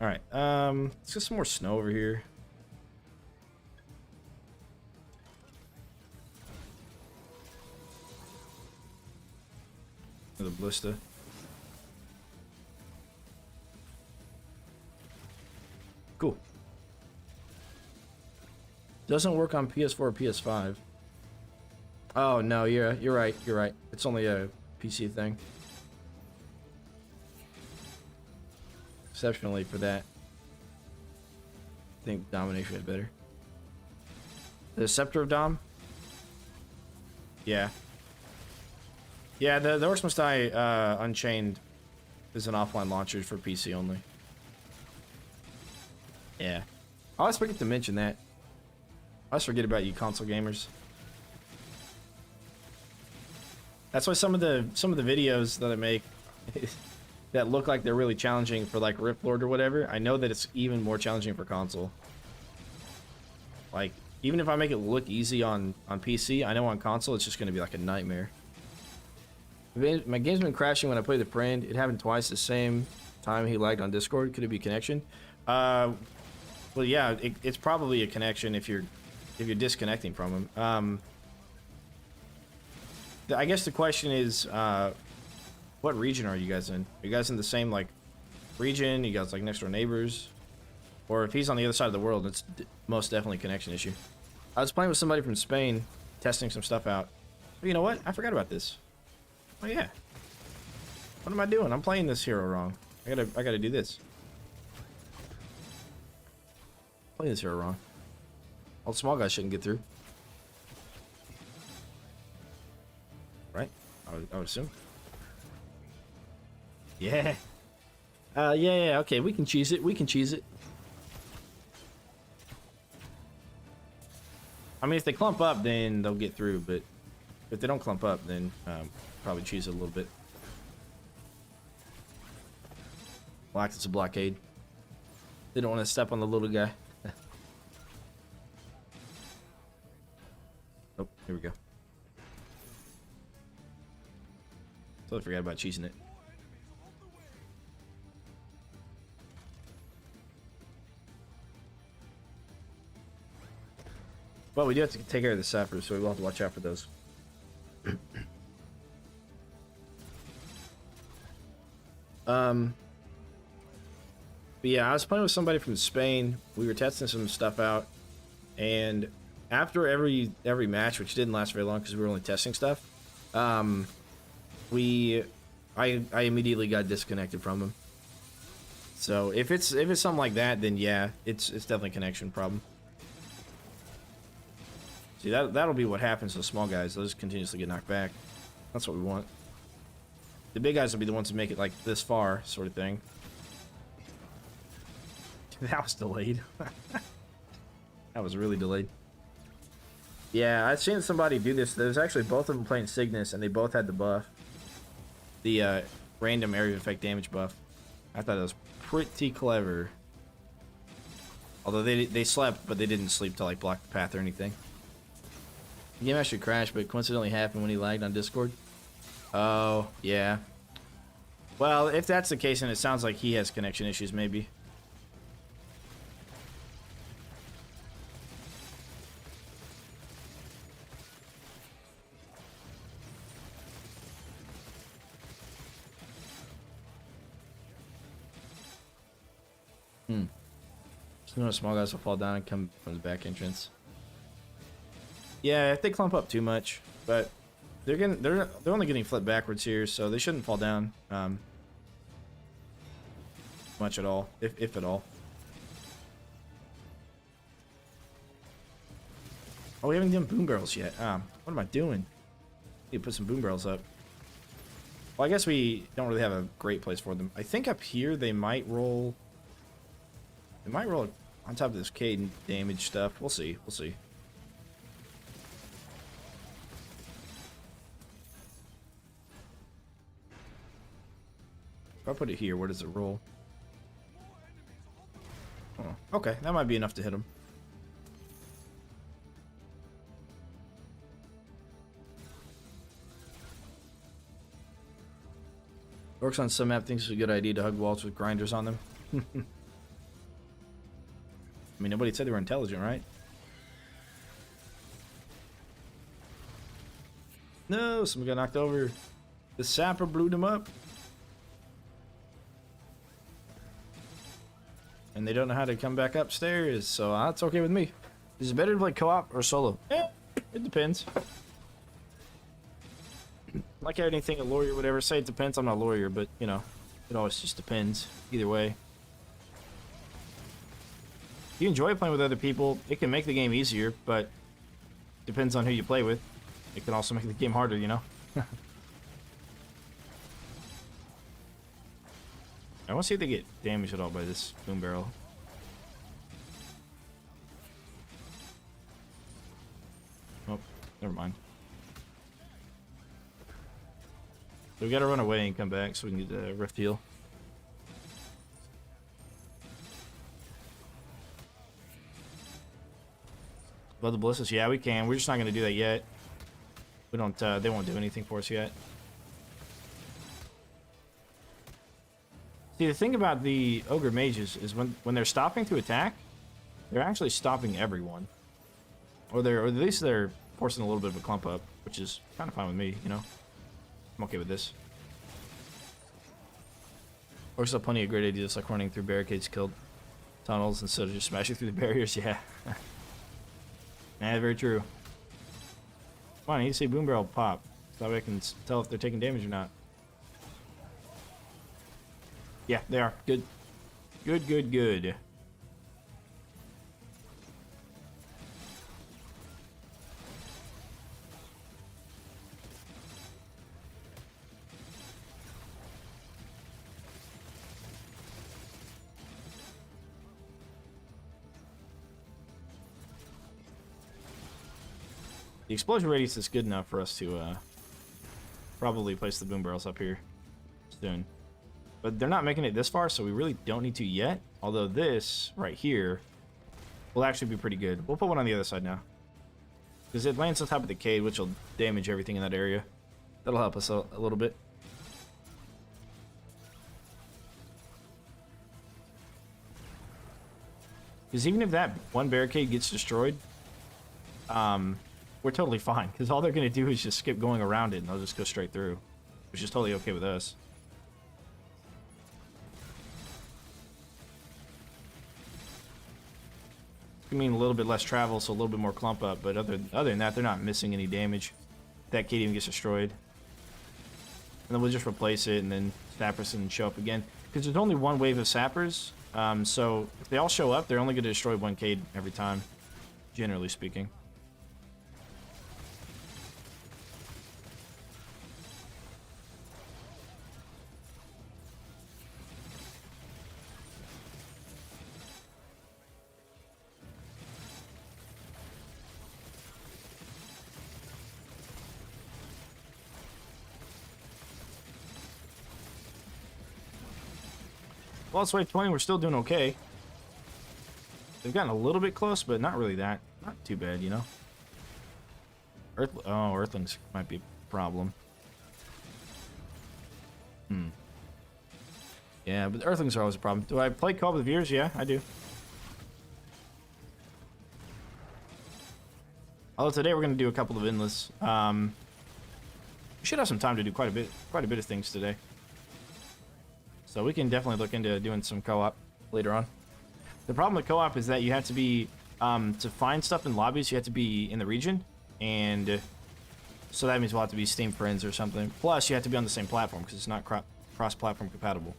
All right. Let's get some more snow over here. The ballista. Cool. Doesn't work on PS4 or PS5. Oh no, yeah, you're right. You're right. It's only a PC thing. Exceptionally for that. I think Domination is better. The Scepter of Dom? Yeah. Yeah, the Orcs Must Die Unchained is an offline launcher for PC only. Yeah. I always forget to mention that. I always forget about you console gamers. That's why some of the videos that I make that look like they're really challenging for like Rift Lord or whatever, I know that it's even more challenging for console. Like, even if I make it look easy on PC, I know on console it's just going to be like a nightmare. My game's been crashing when I play the friend. It happened twice the same time he lagged on Discord. Could it be connection? Well, yeah, it's probably a connection if you're disconnecting from him. I guess the question is, what region are you guys in? Are you guys in the same like region? You guys like next door neighbors? Or if he's on the other side of the world, it's most definitely a connection issue. I was playing with somebody from Spain, testing some stuff out. But you know what? I forgot about this. Oh yeah. What am I doing? I'm playing this hero wrong. I gotta do this. Playing this hero wrong. All the small guys shouldn't get through. Right? I would assume. Yeah. Yeah, okay, we can cheese it. We can cheese it. I mean, if they clump up, then they'll get through, but if they don't clump up, then probably cheese it a little bit. Like it's a blockade. They don't want to step on the little guy. Oh, here we go. Totally forgot about cheesing it. Well, we do have to take care of the sappers, so we will have to watch out for those. But yeah, I was playing with somebody from Spain. We were testing some stuff out, and after every match, which didn't last very long because we were only testing stuff, I immediately got disconnected from him. So if it's something like that, then yeah, it's definitely a connection problem. See, that'll be what happens to the small guys. They'll just continuously get knocked back. That's what we want. The big guys will be the ones who make it like this far, sort of thing. That was delayed. That was really delayed. Yeah, I've seen somebody do this. There's actually both of them playing Cygnus, and they both had the buff. The random area effect damage buff. I thought it was pretty clever. Although they slept, but they didn't sleep to like block the path or anything. The game actually crashed, but coincidentally happened when he lagged on Discord. Oh, yeah. Well, if that's the case, then it sounds like he has connection issues, maybe. Some of the small guys will fall down and come from the back entrance. Yeah, if they clump up too much, but they're only getting flipped backwards here, so they shouldn't fall down much at all, if at all. Oh, we haven't done boom barrels yet. What am I doing? Need to put some boom barrels up. Well, I guess we don't really have a great place for them. I think up here they might roll. They might roll on top of this Caden damage stuff. We'll see. We'll see. If I put it here, where does it roll? Oh, okay, that might be enough to hit him. Orcs on some map thinks it's a good idea to hug walls with grinders on them. I mean, nobody said they were intelligent, right? No, someone got knocked over. The sapper blew them up. And they don't know how to come back upstairs, so that's okay with me. Is it better to play co-op or solo? Eh, it depends. Like anything a lawyer would ever say, it depends. I'm not a lawyer, but, you know, it always just depends. Either way. If you enjoy playing with other people, it can make the game easier, but depends on who you play with. It can also make the game harder, you know? I want to see if they get damaged at all by this boom barrel. Oh, never mind. So we gotta run away and come back so we can get the rift heal. Blood the ballistas, yeah, we can. We're just not gonna do that yet. We don't. They won't do anything for us yet. See, the thing about the ogre mages is when they're stopping to attack, they're actually stopping everyone, or at least they're forcing a little bit of a clump up, which is kind of fine with me, you know. I'm okay with this. Or still plenty of great ideas like running through barricades, killed tunnels instead of just smashing through the barriers. Yeah. Yeah, very true. Come on, I need to see boom barrel pop. So that way I can tell if they're taking damage or not. Yeah, they are. Good. Good, good, good. The explosion radius is good enough for us to probably place the boom barrels up here soon. But they're not making it this far, so we really don't need to yet. Although this right here will actually be pretty good. We'll put one on the other side now. Because it lands on top of the cave, which will damage everything in that area. That'll help us a little bit. Because even if that one barricade gets destroyed, we're totally fine. Because all they're going to do is just skip going around it, and they'll just go straight through. Which is totally okay with us. I mean, a little bit less travel, so a little bit more clump up, but other than that, they're not missing any damage. that kid even gets destroyed. And then we'll just replace it, and then sappers can show up again. Because there's only one wave of sappers, so if they all show up, they're only going to destroy one Cade every time, generally speaking. Well, it's wave 20, we're still doing okay. They've gotten a little bit close, but not really that. Not too bad, you know? Earthlings might be a problem. Yeah, but Earthlings are always a problem. Do I play co-op with viewers? Yeah, I do. Although today we're going to do a couple of Endless. We should have some time to do quite a bit of things today. So we can definitely look into doing some co-op later on. The problem with co-op is that you have to be, to find stuff in lobbies, you have to be in the region. And so that means we'll have to be Steam friends or something. Plus, you have to be on the same platform because it's not cross-platform compatible.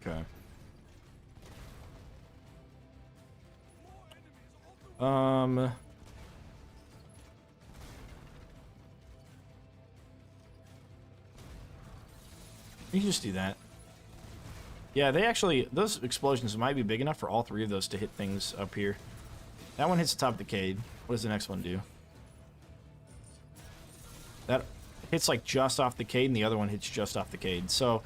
Okay. You can just do that. Yeah, they actually, those explosions might be big enough for all three of those to hit things up here. That one hits the top of the Cade. What does the next one do? That hits like just off the Cade, and the other one hits just off the Cade. So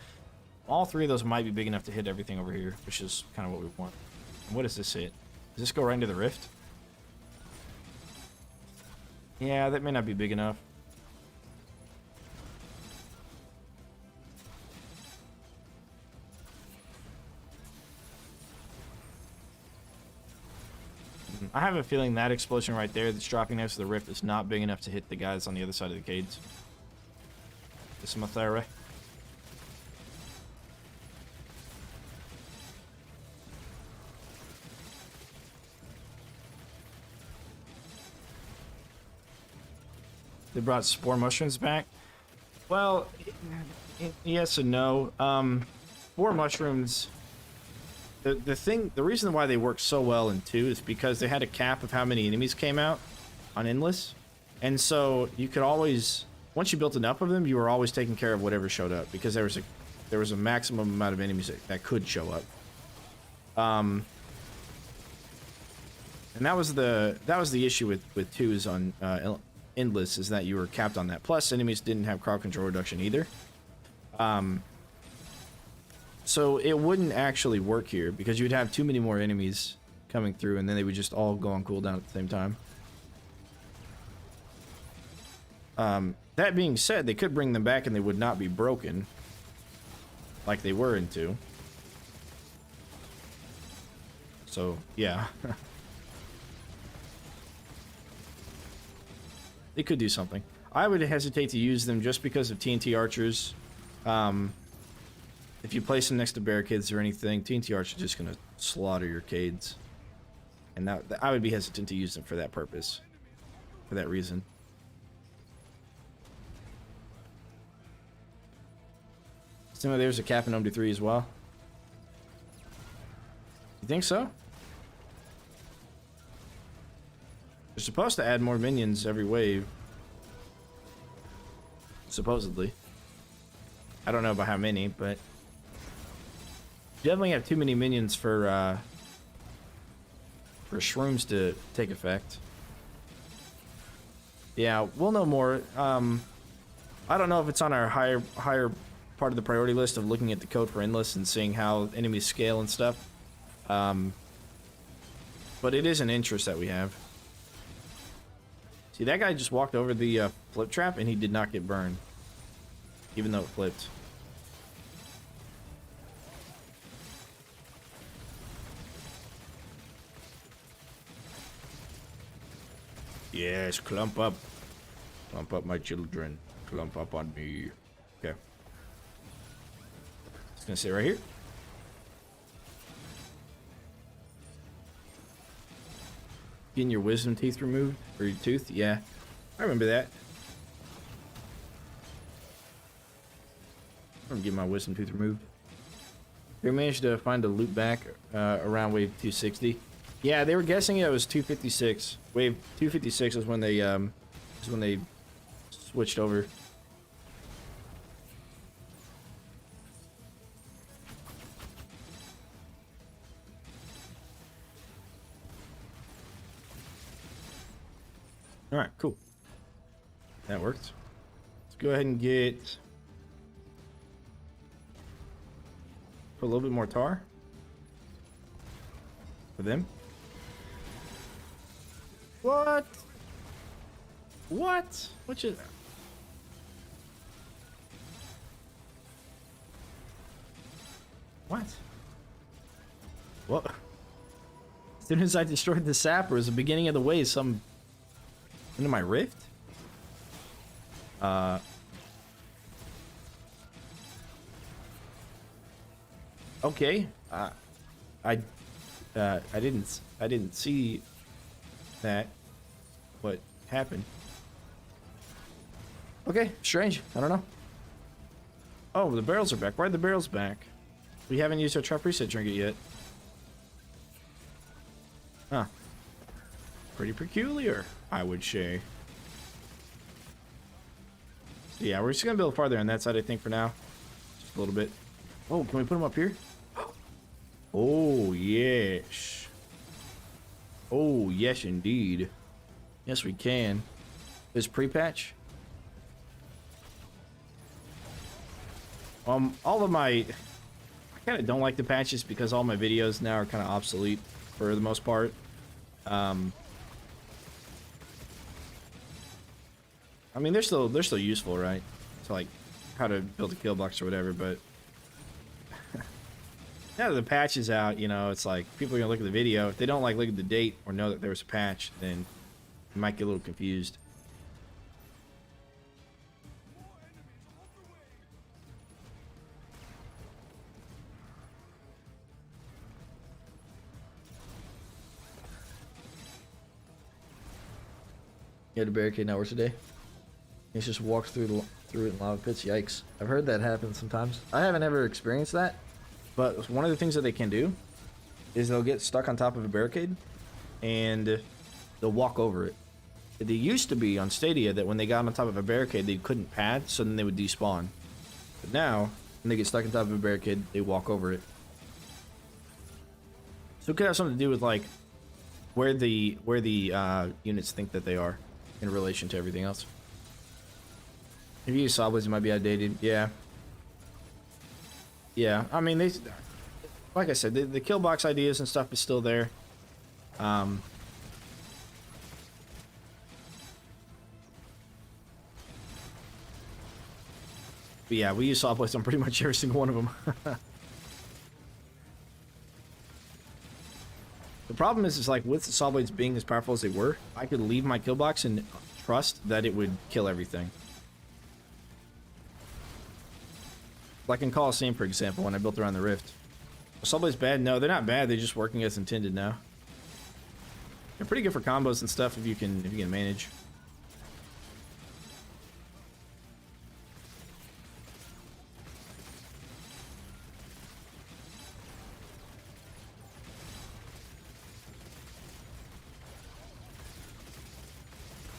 all three of those might be big enough to hit everything over here, which is kind of what we want. And what does this hit? Does this go right into the rift? Yeah, that may not be big enough. I have a feeling that explosion right there that's dropping next to the rift is not big enough to hit the guys on the other side of the Cades. This is my theory. They brought spore mushrooms back. Well, yes and no. Spore mushrooms. The reason why they work so well in 2 is because they had a cap of how many enemies came out on Endless, and so you could always, once you built enough of them, you were always taking care of whatever showed up because there was a maximum amount of enemies that could show up. And that was the issue with 2s on Endless, is that you were capped on that. Plus, enemies didn't have crowd control reduction either. So it wouldn't actually work here because you'd have too many more enemies coming through, and then they would just all go on cooldown at the same time. That being said, they could bring them back and they would not be broken like they were in 2. So, yeah. They could do something. I would hesitate to use them just because of TNT archers. If you place them next to barricades or anything, TNT archers are just going to slaughter your Cades. And I would be hesitant to use them for that purpose. For that reason. So there's a cap in OMD3 as well. You think so? They're supposed to add more minions every wave. Supposedly. I don't know about how many, but you definitely have too many minions for shrooms to take effect. Yeah, we'll know more. I don't know if it's on our higher part of the priority list of looking at the code for Endless and seeing how enemies scale and stuff. But it is an interest that we have. See, that guy just walked over the flip trap and he did not get burned, even though it flipped. Yes, clump up. Clump up, my children. Clump up on me. Okay. It's gonna sit right here. Getting your wisdom teeth removed, or your tooth? Yeah, I remember that. I'm gonna get my wisdom tooth removed. We managed to find a loop back around wave 260. Yeah, they were guessing it was 256. Wave 256 is when they switched over. All right, cool. That worked. Let's go ahead and get put a little bit more tar for them. What? What? What is that? What? What? As soon as I destroyed the sapper, it was the beginning of the wave. Some into my rift. Okay. I didn't see that. What happened? Okay, strange. I don't know. Oh, the barrels are back. Why are the barrels back? We haven't used our trap reset trinket yet. Huh. Pretty peculiar, I would say. So yeah, we're just gonna build farther on that side, I think, for now. Just a little bit. Oh, can we put them up here? Oh, yes. Oh, yes, indeed. Yes, we can. This pre-patch. All of my... I kind of don't like the patches because all my videos now are kind of obsolete for the most part. I mean, they're still useful, right? So like how to build a kill box or whatever, but now that the patch is out, you know, it's like people are gonna look at the video. If they don't like look at the date or know that there was a patch, then you might get a little confused. You had a barricade network today? He's just walked through it in lava pits. Yikes. I've heard that happen sometimes. I haven't ever experienced that, but one of the things that they can do is they'll get stuck on top of a barricade and they'll walk over it. It used to be on Stadia that when they got on top of a barricade, they couldn't pad, so then they would despawn. But now, when they get stuck on top of a barricade, they walk over it. So it could have something to do with like where the units think that they are in relation to everything else. If you use sawblades, it might be outdated. Yeah. Yeah, I mean, like I said, the kill box ideas and stuff is still there. But yeah, we use sawblades on pretty much every single one of them. The problem is like with the sawblades being as powerful as they were, I could leave my kill box and trust that it would kill everything. Like in Coliseum, for example, when I built around the rift. Are sawblades bad? No, they're not bad. They're just working as intended now. They're pretty good for combos and stuff if you can manage.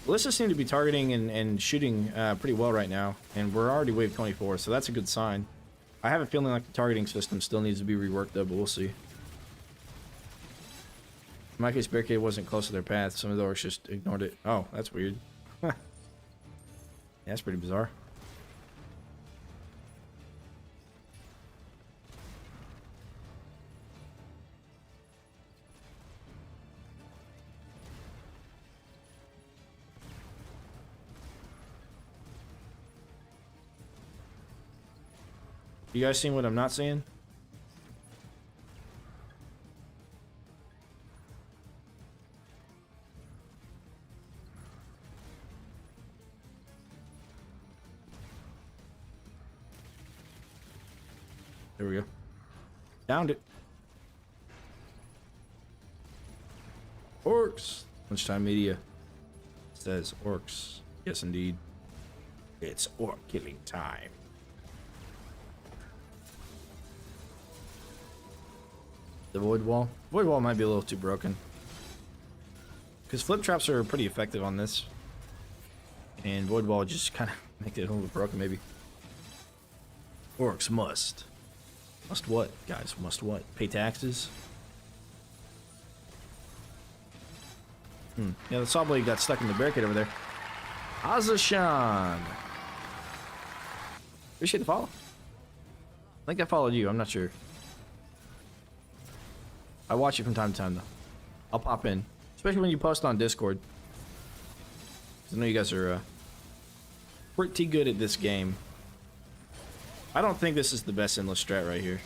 Ballistas seem to be targeting and shooting pretty well right now, and we're already wave 24, so that's a good sign. I have a feeling like the targeting system still needs to be reworked though, but we'll see. In my case, barricade wasn't close to their path. Some of the orcs just ignored it. Oh, that's weird. Yeah, that's pretty bizarre. You guys seeing what I'm not seeing? There we go. Found it. Orcs. Lunchtime media says orcs. Yes, indeed. It's orc killing time. The void wall. Void wall might be a little too broken. Because flip traps are pretty effective on this. And void wall just kind of make it a little bit broken, maybe. Orcs must. Must what, guys? Must what? Pay taxes? Yeah, the saw blade got stuck in the barricade over there. Azashan! Appreciate the follow. I think I followed you, I'm not sure. I watch you from time to time, though. I'll pop in. Especially when you post on Discord. Because I know you guys are pretty good at this game. I don't think this is the best endless strat right here.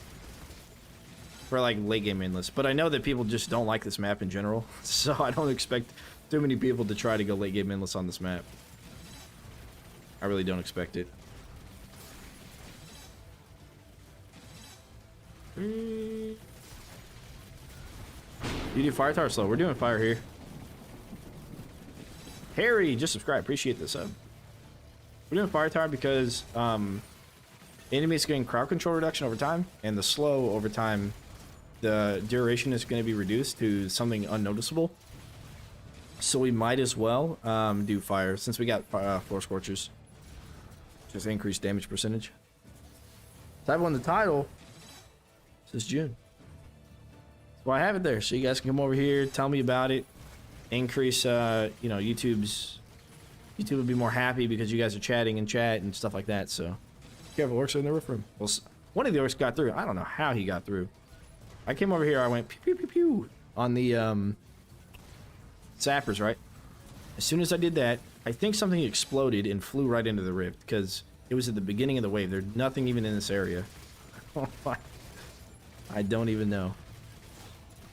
For like late game endless. But I know that people just don't like this map in general. So I don't expect too many people to try to go late game endless on this map. I really don't expect it. You do fire tower slow. We're doing fire here. Harry, just subscribe. Appreciate the sub. We're doing fire tower because enemies getting crowd control reduction over time, and the slow over time, the duration is going to be reduced to something unnoticeable. So we might as well do fire since we got floor scorchers. Just increased damage percentage. Type on the title says June. So I have it there, so you guys can come over here, tell me about it, increase, you know, YouTube would be more happy because you guys are chatting in chat and stuff like that. So careful, orcs are in the roof room. Well, one of the orcs got through. I don't know how he got through. I came over here, I went pew pew pew pew on the sappers, right? As soon as I did that, I think something exploded and flew right into the rift because it was at the beginning of the wave. There's nothing even in this area. I don't even know.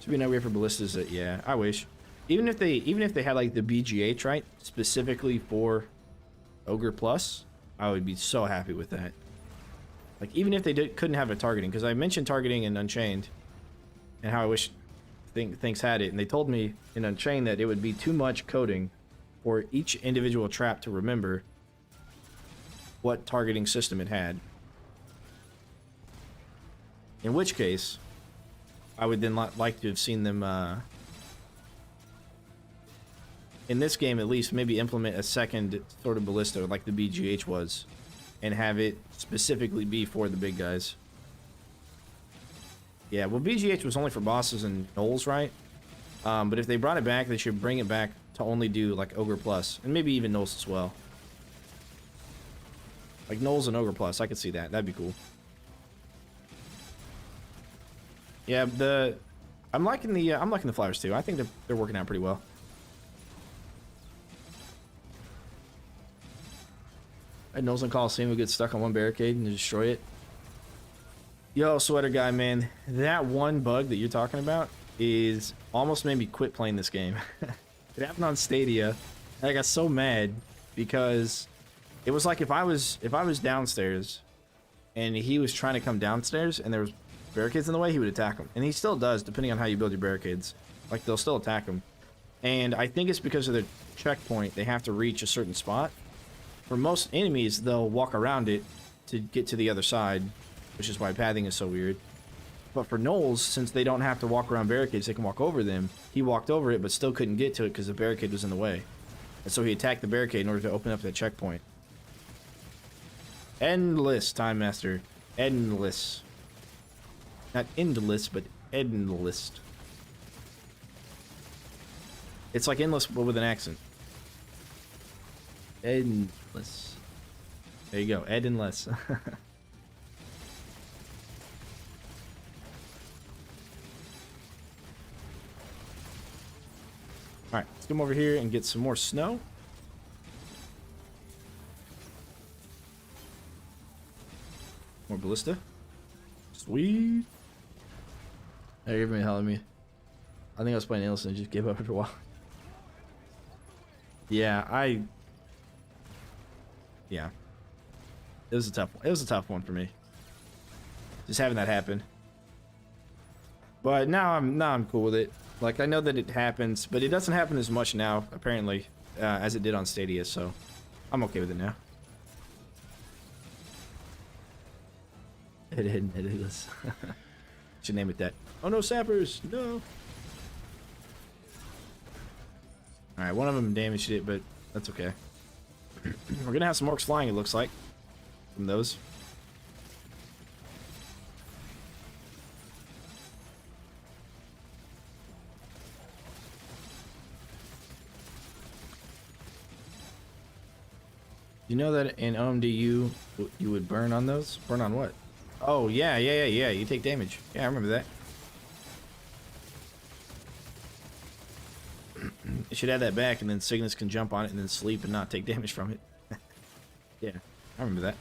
Should be no way for ballistas. Yeah, I wish. Even if they had like the BGH, right, specifically for Ogre Plus, I would be so happy with that. Like even if they couldn't have a targeting, because I mentioned targeting in Unchained, and how I wish things had it, and they told me in Unchained that it would be too much coding for each individual trap to remember what targeting system it had. In which case, I would then like to have seen them, in this game at least, maybe implement a second sort of ballista like the BGH was, and have it specifically be for the big guys. Yeah, well, BGH was only for bosses and gnolls, right? But if they brought it back, they should bring it back to only do like Ogre Plus, and maybe even gnolls as well. Like gnolls and Ogre Plus, I could see that. That'd be cool. Yeah, I'm liking the flyers too. I think they're working out pretty well. I know in Coliseum would get stuck on one barricade and destroy it. Yo, sweater guy, man, that one bug that you're talking about is almost made me quit playing this game. It happened on Stadia, and I got so mad because it was like if I was downstairs and he was trying to come downstairs and there was barricades in the way, he would attack him, and he still does depending on how you build your barricades. Like they'll still attack him, and I think it's because of the checkpoint. They have to reach a certain spot. For most enemies, they'll walk around it to get to the other side, which is why pathing is so weird. But for gnolls, since they don't have to walk around barricades, they can walk over them. He walked over it, but still couldn't get to it because the barricade was in the way. And so he attacked the barricade in order to open up that checkpoint. Endless, Time Master. Endless. Not endless, but endless. It's like endless, but with an accent. Ednless. There you go, Ednless. Alright, let's come over here and get some more snow. More ballista. Sweet. Hey, everybody hell at me. I think I was playing Innocent and just gave up after a while. Yeah, yeah. It was a tough one. It was a tough one for me. Just having that happen. But now I'm cool with it. Like, I know that it happens, but it doesn't happen as much now, apparently, as it did on Stadia, so I'm okay with it now. Ednless. Should name it that. Oh no, sappers! No! Alright, one of them damaged it, but that's okay. We're gonna have some orcs flying, it looks like, from those. You know that in OMD you would burn on those? Burn on what? Oh, yeah. You take damage. Yeah, I remember that. You should add that back, and then Cygnus can jump on it and then sleep and not take damage from it. Yeah, I remember that.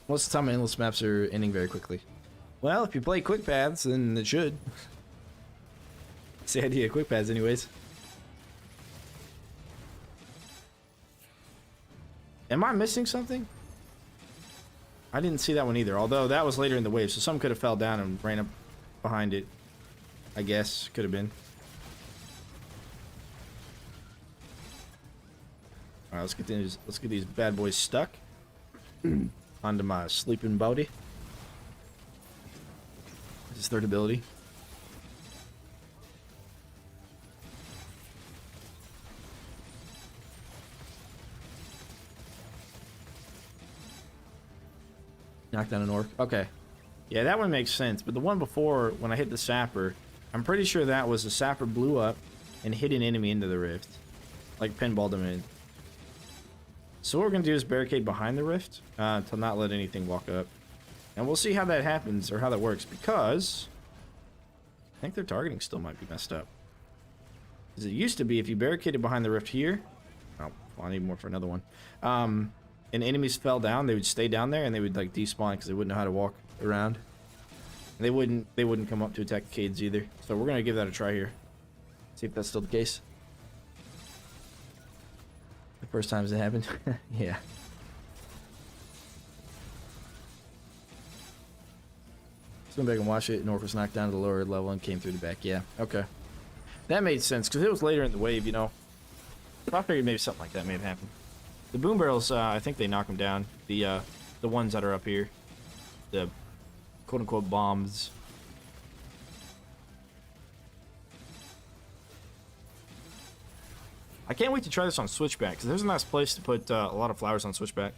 Most of the time, endless maps are ending very quickly. Well, if you play quick paths, then it should. It's the idea of quick paths, anyways. Am I missing something? I didn't see that one either, although that was later in the wave, so some could have fell down and ran up behind it. I guess. Could have been. Alright, let's get these bad boys stuck. Onto my sleeping body. This is third ability. Knock down an orc. Okay. Yeah, that one makes sense. But the one before, when I hit the sapper, I'm pretty sure that was the sapper blew up and hit an enemy into the rift. Like pinballed him in. So what we're going to do is barricade behind the rift to not let anything walk up. And we'll see how that happens, or how that works, because I think their targeting still might be messed up. Because it used to be if you barricaded behind the rift here... Oh, I need more for another one. And enemies fell down, they would stay down there and they would like despawn because they wouldn't know how to walk around. And they wouldn't come up to attack the Cades either. So we're gonna give that a try here. See if that's still the case. The first times it happened. Yeah. Just went back and watch it, and Orc was knocked down to the lower level and came through the back. Yeah, okay. That made sense, because it was later in the wave, you know. I figured maybe something like that may have happened. The boom barrels, I think they knock them down. The ones that are up here. The quote-unquote bombs. I can't wait to try this on Switchback, because there's a nice place to put a lot of flowers on Switchback.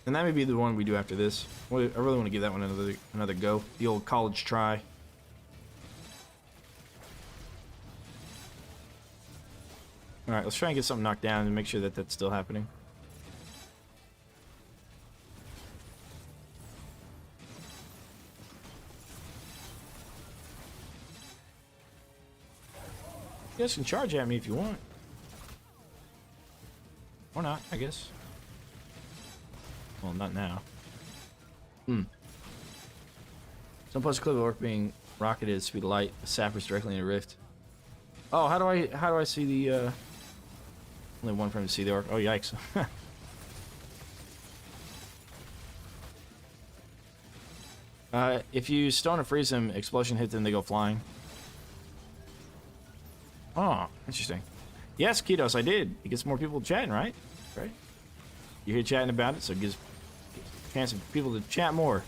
And that may be the one we do after this. I really want to give that one another go. The old college try. Alright, let's try and get something knocked down and make sure that that's still happening. You guys can charge at me if you want. Or not, I guess. Well, not now. Some post clip of orc being rocketed at speed of light. The sappers directly in a rift. Oh, how do I see the only one for him to see the orc? Oh, yikes. If you stone or freeze them, explosion hits them, they go flying. Oh, interesting. Yes, Kitos, I did. It gets more people chatting, right? Right? You're here chatting about it, so it gives a chance for people to chat more.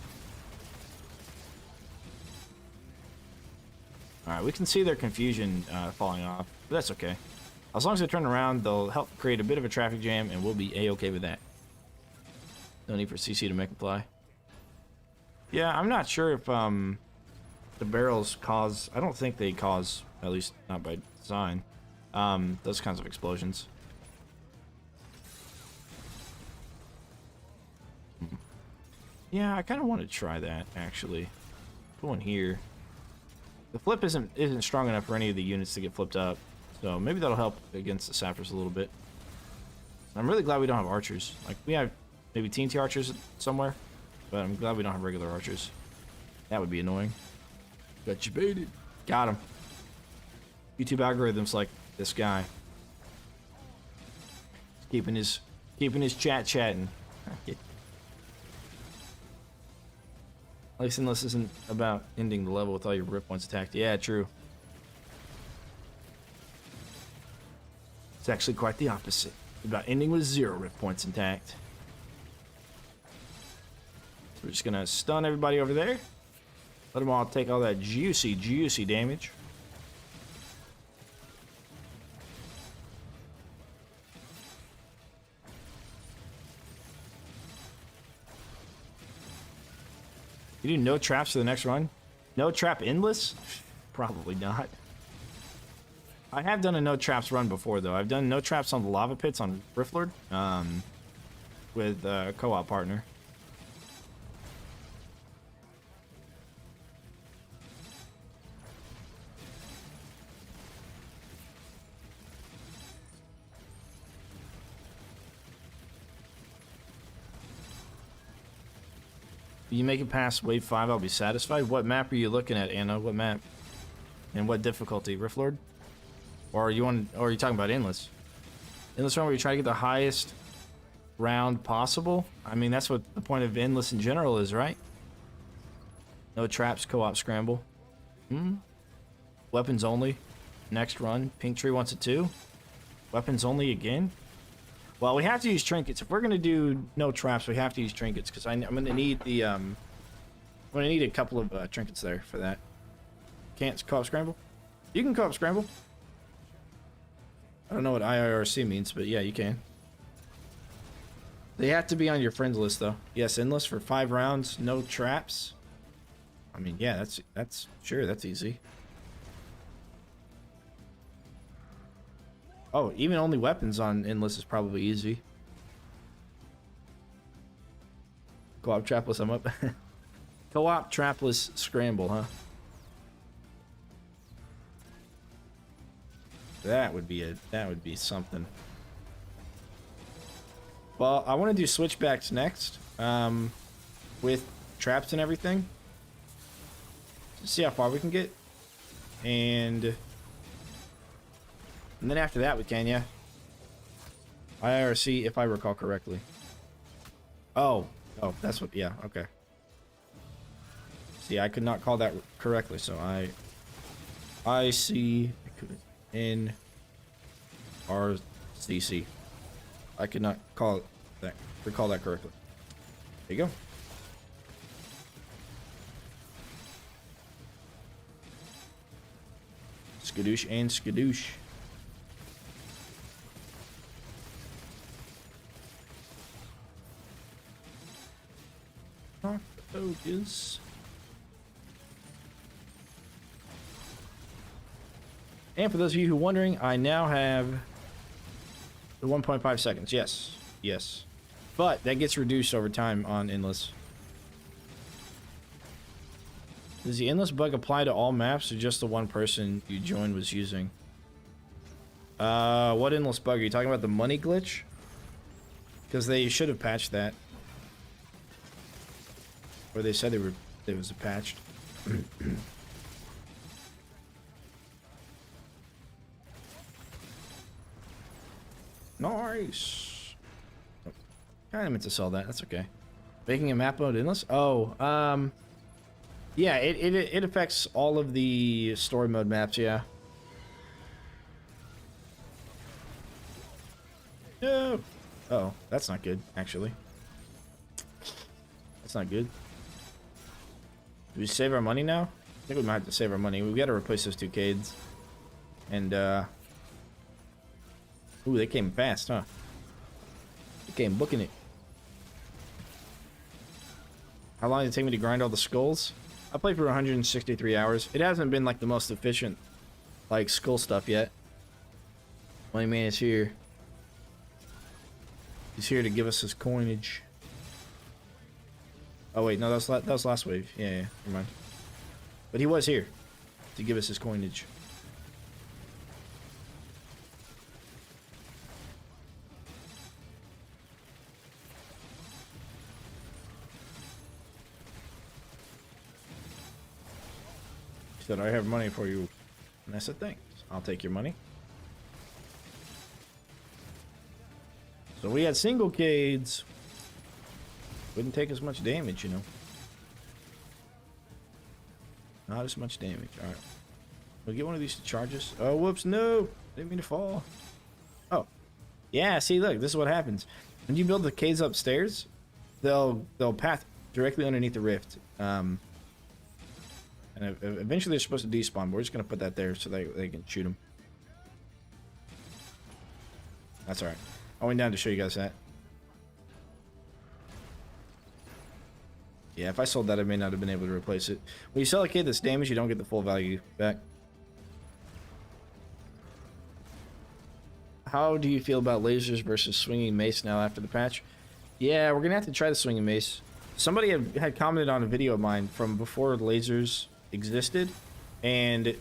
Alright, we can see their confusion falling off, but that's okay. As long as they turn around, they'll help create a bit of a traffic jam, and we'll be A-okay with that. No need for CC to make them fly. Yeah, I'm not sure if the barrels cause... I don't think they cause, at least not by design, those kinds of explosions. Yeah, I kind of want to try that, actually. Put one here. The flip isn't strong enough for any of the units to get flipped up, so maybe that'll help against the sappers a little bit. I'm really glad we don't have archers. Like, we have maybe TNT archers somewhere, but I'm glad we don't have regular archers. That would be annoying. Got you baited. Got him. YouTube algorithms like this guy. Keeping his chat chatting. At least Endless isn't about ending the level with all your rip once attacked. Yeah, true. It's actually quite the opposite. It's about ending with 0 rip points intact. So we're just gonna stun everybody over there. Let them all take all that juicy, juicy damage. You do no traps for the next run? No trap endless? Probably not. I have done a no traps run before though. I've done no traps on the lava pits on Riftlord, with a co-op partner. You make it past wave 5, I'll be satisfied. What map are you looking at, Anna? What map? And what difficulty? Riftlord? Or are you talking about Endless? Endless run where you try to get the highest round possible? I mean, that's what the point of Endless in general is, right? No traps, co-op scramble. Weapons only. Next run. Pink Tree wants it too. Weapons only again? Well, we have to use trinkets. If we're gonna do no traps, we have to use trinkets because I'm gonna need the I'm gonna need a couple of trinkets there for that. Can't co-op scramble? You can co-op scramble. I don't know what IRC means, but yeah, you can. They have to be on your friends list though. Yes, endless for 5 rounds, no traps. I mean, yeah, that's sure, that's easy. Oh, even only weapons on Endless is probably easy. Co-op trapless, I'm up. Co-op trapless scramble, huh? That would be something. Well, I want to do switchbacks next, with traps and everything. See how far we can get, and then after that we can, yeah. IRC, if I recall correctly. Oh, that's what, yeah, okay. See, I could not call that correctly, so I see in RCC. I could not recall that correctly. There you go. Skadoosh and skadoosh. Focus. And for those of you who are wondering, I now have the 1.5 seconds. Yes, yes, but that gets reduced over time on Endless. Does the Endless bug apply to all maps or just the one person you joined was using? What Endless bug? Are you talking about the money glitch? Because they should have patched that. Or they said it was patched. Nice. Oh, kind of meant to sell that. That's okay. Making a map mode Endless? Oh, yeah, it affects all of the story mode maps, yeah. No. Uh-oh, that's not good, actually. That's not good. Do we save our money now? I think we might have to save our money. We gotta replace those 2 Cades. And, ooh, they came fast, huh? They came booking it. How long did it take me to grind all the skulls? I played for 163 hours. It hasn't been, like, the most efficient, like, skull stuff yet. Money Man is here. He's here to give us his coinage. Oh wait, no, that was last wave. Yeah, never mind. But he was here to give us his coinage. He said, "I have money for you," and I said, "Thanks. I'll take your money." So we had single cades. Wouldn't take as much damage, you know. Not as much damage. Alright. We'll get one of these to charge us. Oh, whoops, no! Didn't mean to fall. Oh. Yeah, see, look, this is what happens. When you build the caves upstairs, they'll path directly underneath the rift. And eventually they're supposed to despawn, but we're just going to put that there so they can shoot them. That's alright. I went down to show you guys that. Yeah, if I sold that, I may not have been able to replace it. When you sell a kid that's damaged, you don't get the full value back. How do you feel about lasers versus swinging mace now after the patch? Yeah, we're going to have to try the swinging mace. Somebody had commented on a video of mine from before lasers existed, and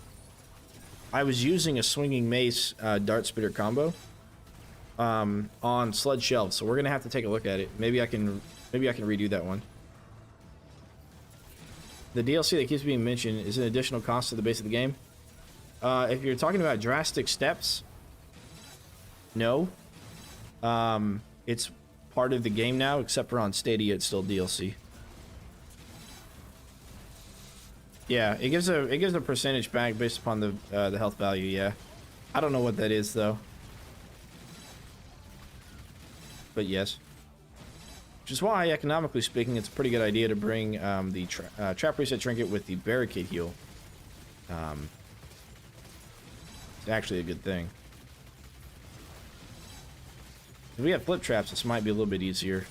I was using a swinging mace dart spitter combo on sludge shelves, so we're going to have to take a look at it. Maybe I can redo that one. The DLC that keeps being mentioned is an additional cost to the base of the game. If you're talking about drastic steps, no. It's part of the game now, except for on Stadia, it's still DLC. Yeah, it gives a percentage back based upon the health value. Yeah, I don't know what that is though, but yes. Which is why, economically speaking, it's a pretty good idea to bring the trap reset trinket with the barricade heal. It's actually a good thing. If we have flip traps, this might be a little bit easier.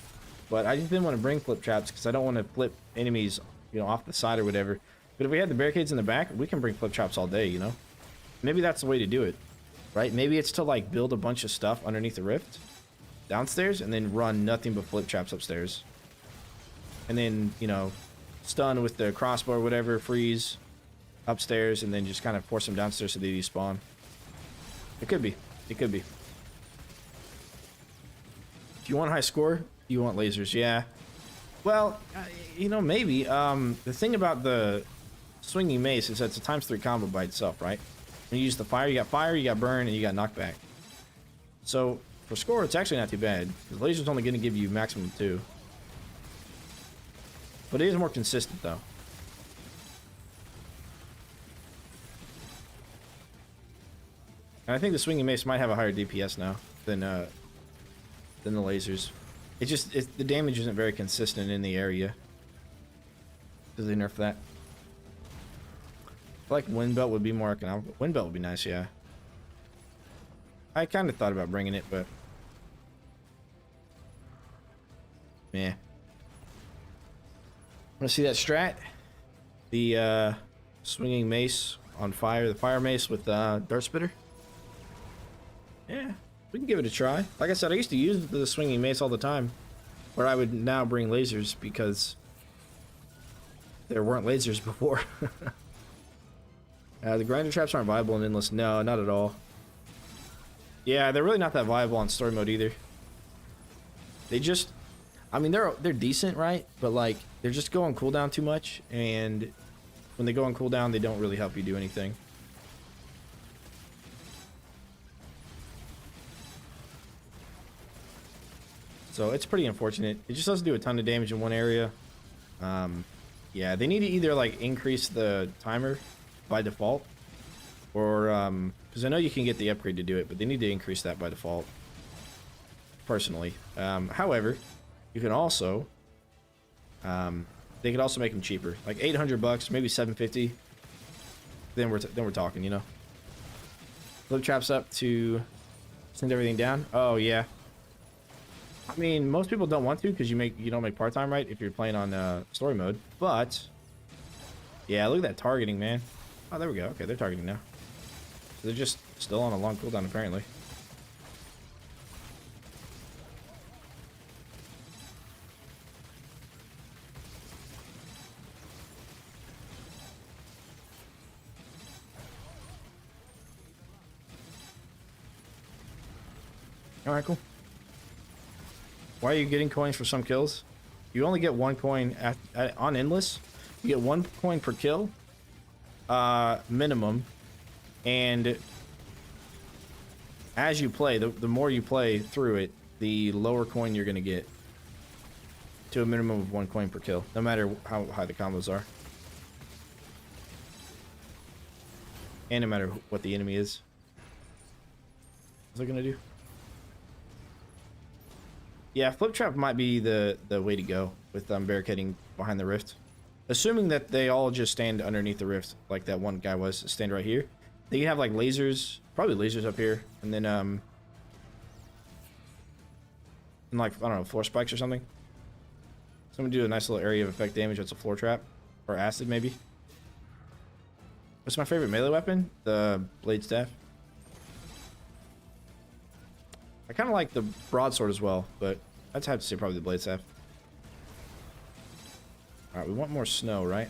But I just didn't want to bring flip traps because I don't want to flip enemies, you know, off the side or whatever. But if we had the barricades in the back, we can bring flip traps all day, you know? Maybe that's the way to do it, right? Maybe it's to, like, build a bunch of stuff underneath the rift downstairs and then run nothing but flip traps upstairs. And then, you know, stun with the crossbow or whatever, freeze upstairs, and then just kind of force them downstairs so they despawn. It could be. It could be. If you want high score, you want lasers, yeah. Well, you know, maybe. The thing about the swinging mace is that it's a ×3 combo by itself, right? When you use the fire, you got burn, and you got knockback. So for score, it's actually not too bad. The laser's only going to give you maximum 2. But it is more consistent, though. And I think the swinging mace might have a higher DPS now than the lasers. The damage isn't very consistent in the area. Does they nerf that? I feel like wind belt would be more economical. Wind belt would be nice, yeah. I kind of thought about bringing it, but yeah. Want to see that strat? The swinging mace on fire, the fire mace with dart spitter. Yeah, we can give it a try. Like I said, I used to use the swinging mace all the time, but I would now bring lasers because there weren't lasers before. The grinder traps aren't viable in Endless. No, not at all. Yeah, they're really not that viable on story mode either. They just, I mean, they're decent, right? But like, they're just go on cooldown too much, and when they go on cooldown, they don't really help you do anything. So it's pretty unfortunate. It just doesn't do a ton of damage in one area. Yeah, they need to either like increase the timer by default, or because I know you can get the upgrade to do it, but they need to increase that by default. Personally, however, you can also they could also make them cheaper, like $800, maybe $750. Then we're talking, you know. Flip traps up to send everything down. Oh yeah. I mean, most people don't want to because you don't make part-time, right, if you're playing on story mode. But yeah, look at that targeting, man. Oh, there we go. Okay, they're targeting now. So they're just still on a long cooldown, apparently. Alright, cool. Why are you getting coins for some kills? You only get 1 coin on Endless. You get 1 coin per kill, minimum. And as you play, the more you play through it, the lower coin you're gonna get. To a minimum of 1 coin per kill, no matter how high the combos are. And no matter what the enemy is. What's it gonna do? Yeah, flip trap might be the way to go with barricading behind the rift. Assuming that they all just stand underneath the rift, like that one guy was, stand right here. They have like lasers, probably lasers up here, and then and like, I don't know, floor spikes or something. Someone do a nice little area of effect damage. That's a floor trap. Or acid, maybe. What's my favorite melee weapon? The blade staff. I kind of like the broadsword as well, but I'd have to say probably the blade staff. Alright, we want more snow, right?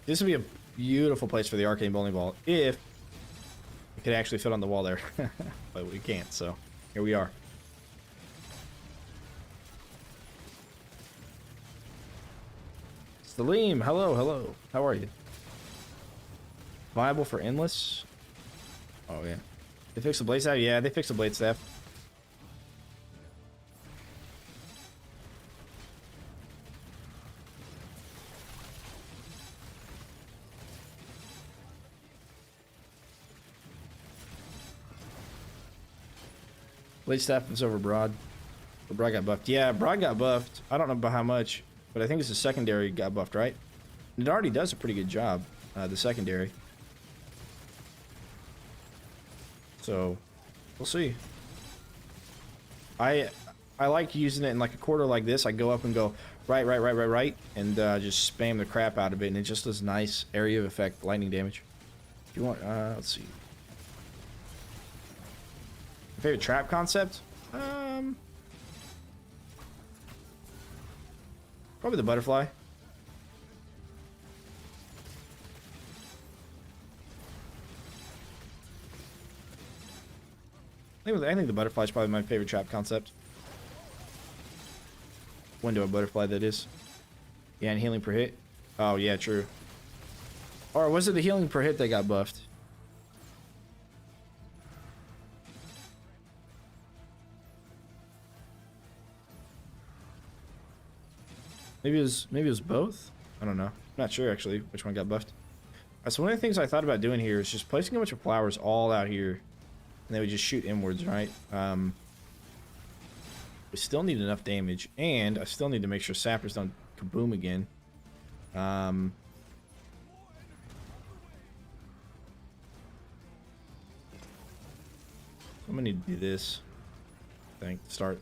This would be a beautiful place for the arcane bowling ball if it could actually fit on the wall there. But we can't, so here we are. Salim, hello, hello. How are you? Viable for Endless? Oh, yeah. They fixed the blade staff? Yeah, they fixed the blade staff. Blade staff is over Broad. But Broad got buffed. Yeah, Broad got buffed. I don't know by how much, but I think it's the secondary got buffed, right? And it already does a pretty good job, the secondary. So, we'll see. I like using it in like a quarter like this. I go up and go right, and just spam the crap out of it, and it just does nice area of effect lightning damage. If you want, let's see. Favorite trap concept? Probably the butterfly. I think the butterfly is probably my favorite trap concept. Window of butterfly, that is. Yeah, and healing per hit. Oh, yeah, true. Or was it the healing per hit that got buffed? Maybe it was both? I don't know. I'm not sure, actually, which one got buffed. So one of the things I thought about doing here is just placing a bunch of flowers all out here. And they would just shoot inwards, right? We still need enough damage. And I still need to make sure sappers don't kaboom again. I'm gonna need to do this. I think. Start.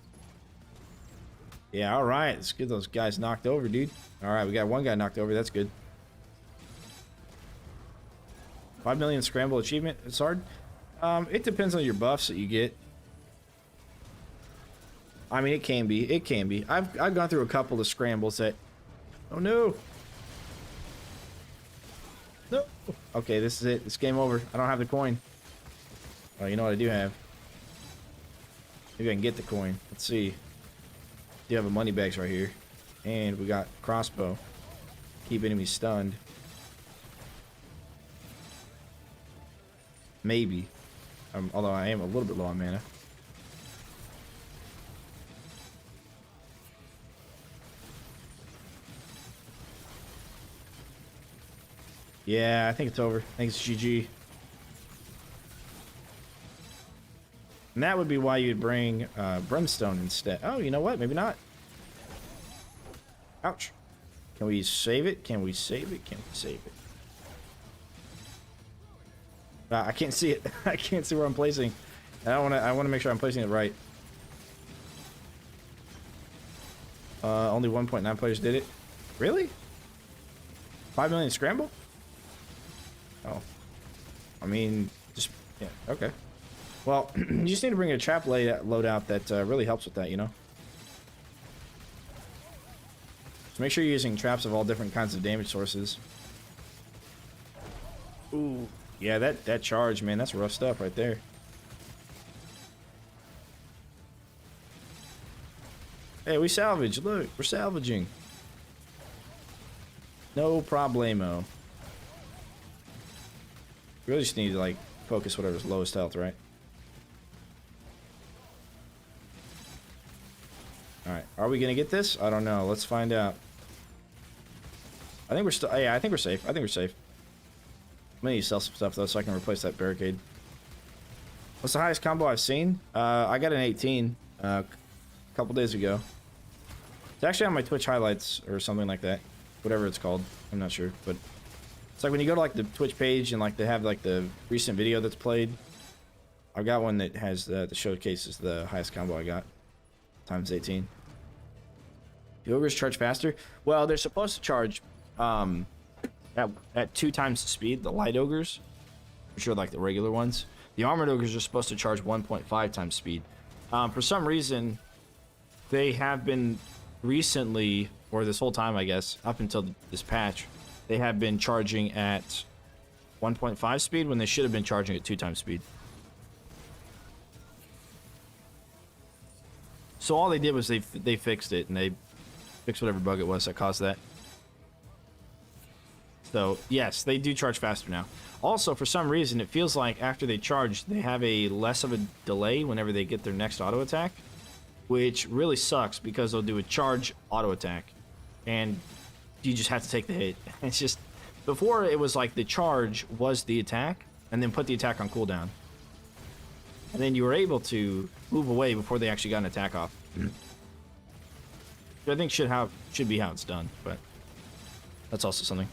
Yeah, alright. Let's get those guys knocked over, dude. Alright, we got one guy knocked over. That's good. 5 million Scramble achievement. It's hard. It depends on your buffs that you get. I mean, it can be. It can be. I've gone through a couple of scrambles that... Oh, no. No. Okay, this is it. It's game over. I don't have the coin. Oh, you know what I do have? Maybe I can get the coin. Let's see. Do have a money bags right here. And we got crossbow. Keep enemies stunned. Maybe. Although I am a little bit low on mana. Yeah, I think it's over. I think it's GG. And that would be why you'd bring Brimstone instead. Oh, you know what? Maybe not. Ouch. Can we save it? Can we save it? Can we save it? I can't see it. I can't see where I'm placing. I want to make sure I'm placing it right. Only 1.9 players did it. Really? 5 million Scramble? Oh. I mean, just... Yeah, okay. Well, you just need to bring a trap loadout that really helps with that, you know? So make sure you're using traps of all different kinds of damage sources. Ooh. Yeah, that charge, man, that's rough stuff right there. Hey, we salvage. Look, we're salvaging. No problemo. Really just need to, like, focus whatever's lowest health, right? Alright, are we gonna get this? I don't know. Let's find out. I think we're still... Yeah, I think we're safe. I think we're safe. I'm gonna need to sell some stuff, though, so I can replace that barricade. What's the highest combo I've seen? I got an 18 a couple days ago. It's actually on my Twitch highlights or something like that. Whatever it's called. I'm not sure, but... It's like when you go to, like, the Twitch page and, like, they have, like, the recent video that's played. I've got one that has the showcases the highest combo I got. Times 18. The ogres charge faster? Well, they're supposed to charge at 2 times the speed, the light ogres. For sure, like the regular ones. The armored ogres are supposed to charge 1.5 times speed. For some reason, they have been recently, or this whole time, I guess, up until this patch, they have been charging at 1.5 speed when they should have been charging at 2 times speed. So all they did was they fixed it, and they fixed whatever bug it was that caused that. So, yes, they do charge faster now. Also, for some reason, it feels like after they charge, they have a less of a delay whenever they get their next auto attack, which really sucks because they'll do a charge auto attack, and you just have to take the hit. It's just, before it was like the charge was the attack, and then put the attack on cooldown. And then you were able to move away before they actually got an attack off. I think should be how it's done, but that's also something.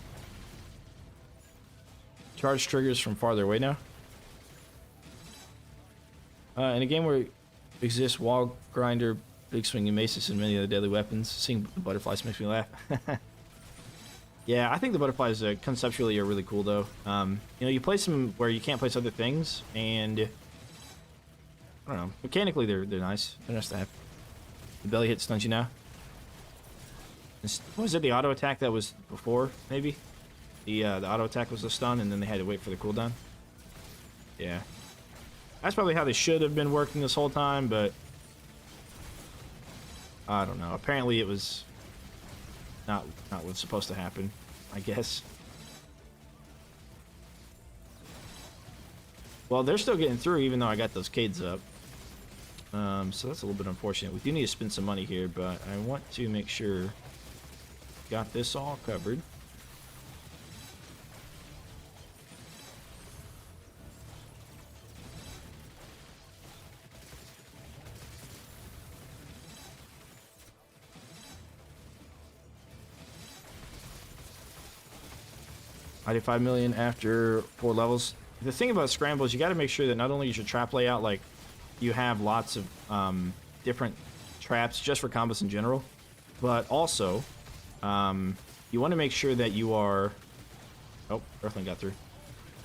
Charge triggers from farther away now. In a game where exists wall grinder, big swinging maces, and many other deadly weapons, seeing the butterflies makes me laugh. Yeah, I think the butterflies conceptually are really cool, though. You know, you place them where you can't place other things, and I don't know. Mechanically, they're nice. They're nice to have. The belly hit stuns you now. Was it the auto attack that was before? Maybe the auto attack was the stun, and then they had to wait for the cooldown. Yeah, that's probably how they should have been working this whole time, but I don't know. Apparently, it was not what's supposed to happen, I guess. Well, they're still getting through, even though I got those Cades up. So that's a little bit unfortunate. We do need to spend some money here, but I want to make sure got this all covered. I did 5 million after 4 levels. The thing about Scramble is you got to make sure that not only is your trap layout, like, you have lots of different traps just for combos in general, but also you want to make sure that you are... Oh, Earthling got through.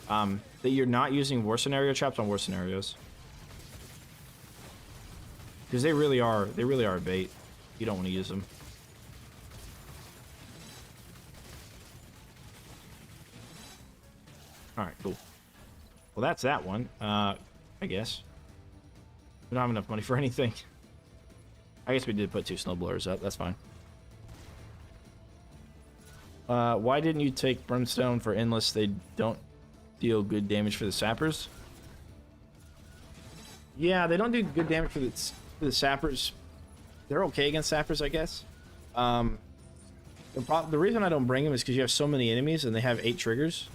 That you're not using war scenario traps on war scenarios. Because they really are a bait. You don't want to use them. Alright, cool. Well, that's that one, I guess. We don't have enough money for anything. I guess we did put 2 snowblowers up. That's fine. Why didn't you take Brimstone for Endless? They don't deal good damage for the sappers. Yeah, they don't do good damage for the sappers. They're okay against sappers, I guess. The reason I don't bring them is because you have so many enemies and they have 8 triggers.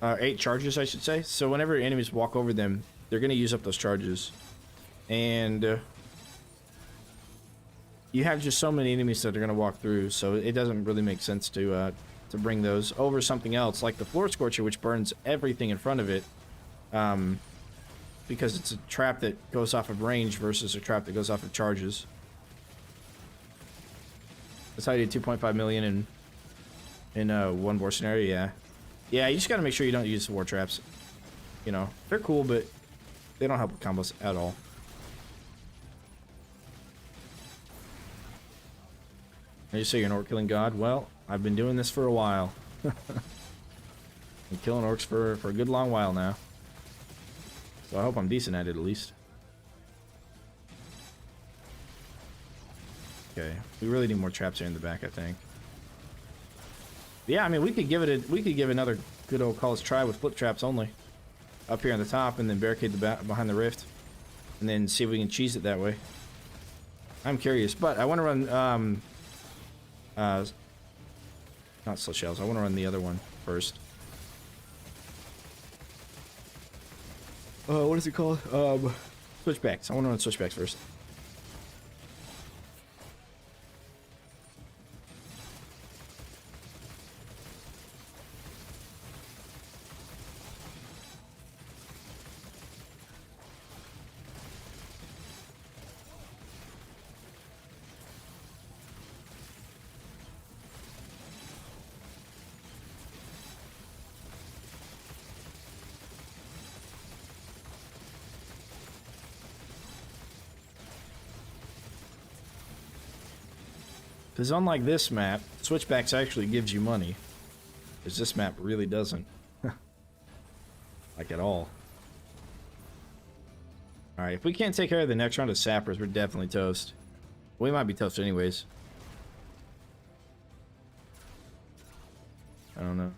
8 charges, I should say. So whenever enemies walk over them, they're going to use up those charges. And you have just so many enemies that are going to walk through, so it doesn't really make sense to bring those over something else, like the Floor Scorcher, which burns everything in front of it, because it's a trap that goes off of range versus a trap that goes off of charges. That's how you did 2.5 million in one war scenario, yeah. Yeah, you just got to make sure you don't use war traps. You know, they're cool, but they don't help with combos at all. And you say you're an orc killing god? Well, I've been doing this for a while. Been killing orcs for a good long while now. So I hope I'm decent at it at least. Okay, we really need more traps here in the back, I think. Yeah, I mean, we could give another good old college try with flip traps only. Up here on the top, and then barricade the behind the rift. And then see if we can cheese it that way. I'm curious, but I want to run, not slit shells. I want to run the other one first. What is it called? Switchbacks. I want to run switchbacks first. Because unlike this map, switchbacks actually gives you money. Because this map really doesn't. Like at all. Alright, if we can't take care of the next round of sappers, we're definitely toast. We might be toast anyways. I don't know.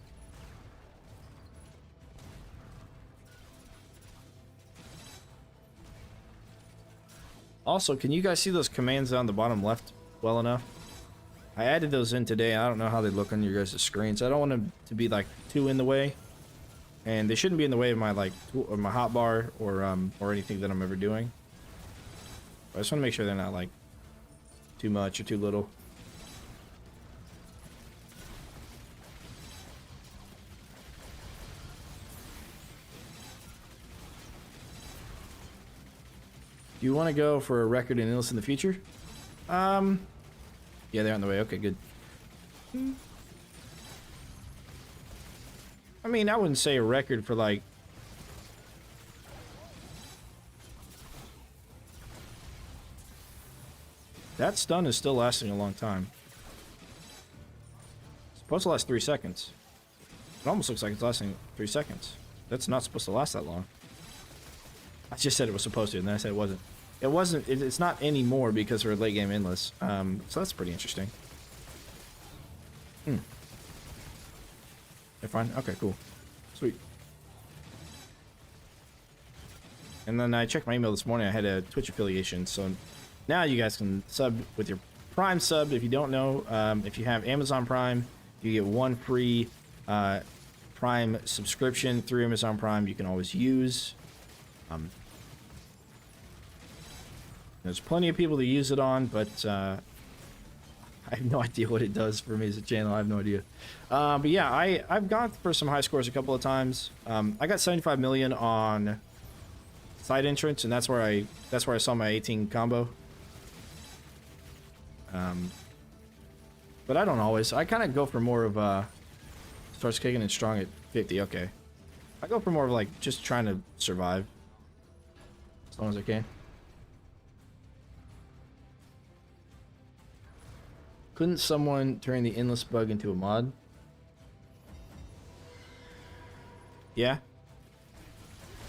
Also, can you guys see those commands on the bottom left well enough? I added those in today. I don't know how they look on your guys' screens. I don't want them to be like too in the way, and they shouldn't be in the way of my my hotbar or anything that I'm ever doing. I just want to make sure they're not like too much or too little. Do you want to go for a record in Endless in the future? Yeah, they're on the way. Okay, good. I mean, I wouldn't say a record for like... That stun is still lasting a long time. It's supposed to last 3 seconds. It almost looks like it's lasting 3 seconds. That's not supposed to last that long. I just said it was supposed to, and then I said it wasn't. It wasn't. It's not anymore because we're late game endless. So that's pretty interesting. They're fine. Okay, cool, sweet. And then I checked my email this morning. I had a Twitch affiliation, so now you guys can sub with your Prime sub. If you don't know, if you have Amazon Prime, you get 1 free Prime subscription through Amazon Prime. You can always use. There's plenty of people to use it on, but I have no idea what it does for me as a channel. I have no idea. But yeah, I've gone for some high scores a couple of times. I got 75 million on side entrance, and that's where I saw my 18 combo. But I don't always. I kind of go for more of starts kicking and strong at 50. Okay, I go for more of like just trying to survive as long as I can. Couldn't someone turn the endless bug into a mod? Yeah.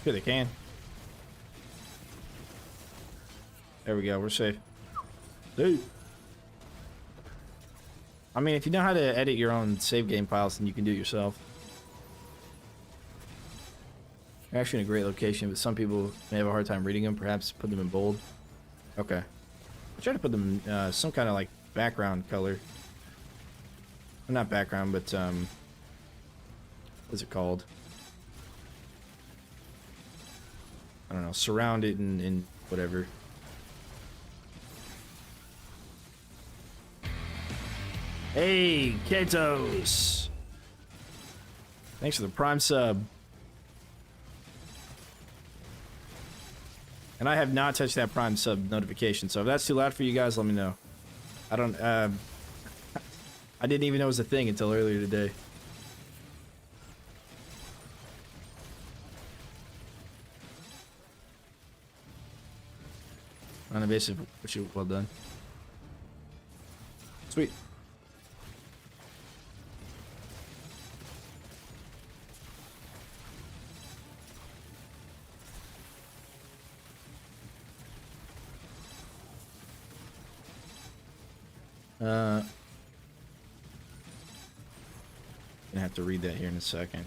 Sure they can. There we go, we're safe. Dude. I mean, if you know how to edit your own save game files, then you can do it yourself. You're actually in a great location, but some people may have a hard time reading them. Perhaps put them in bold. Okay. I try to put them in some kind of like background color. Well, not background, but what's it called? I don't know. Surround it in whatever. Hey, Ketos! Thanks for the Prime sub. And I have not touched that Prime sub notification, so if that's too loud for you guys, let me know. I don't, I didn't even know it was a thing until earlier today. Uninvasive, which you well done. Sweet. Gonna have to read that here in a second.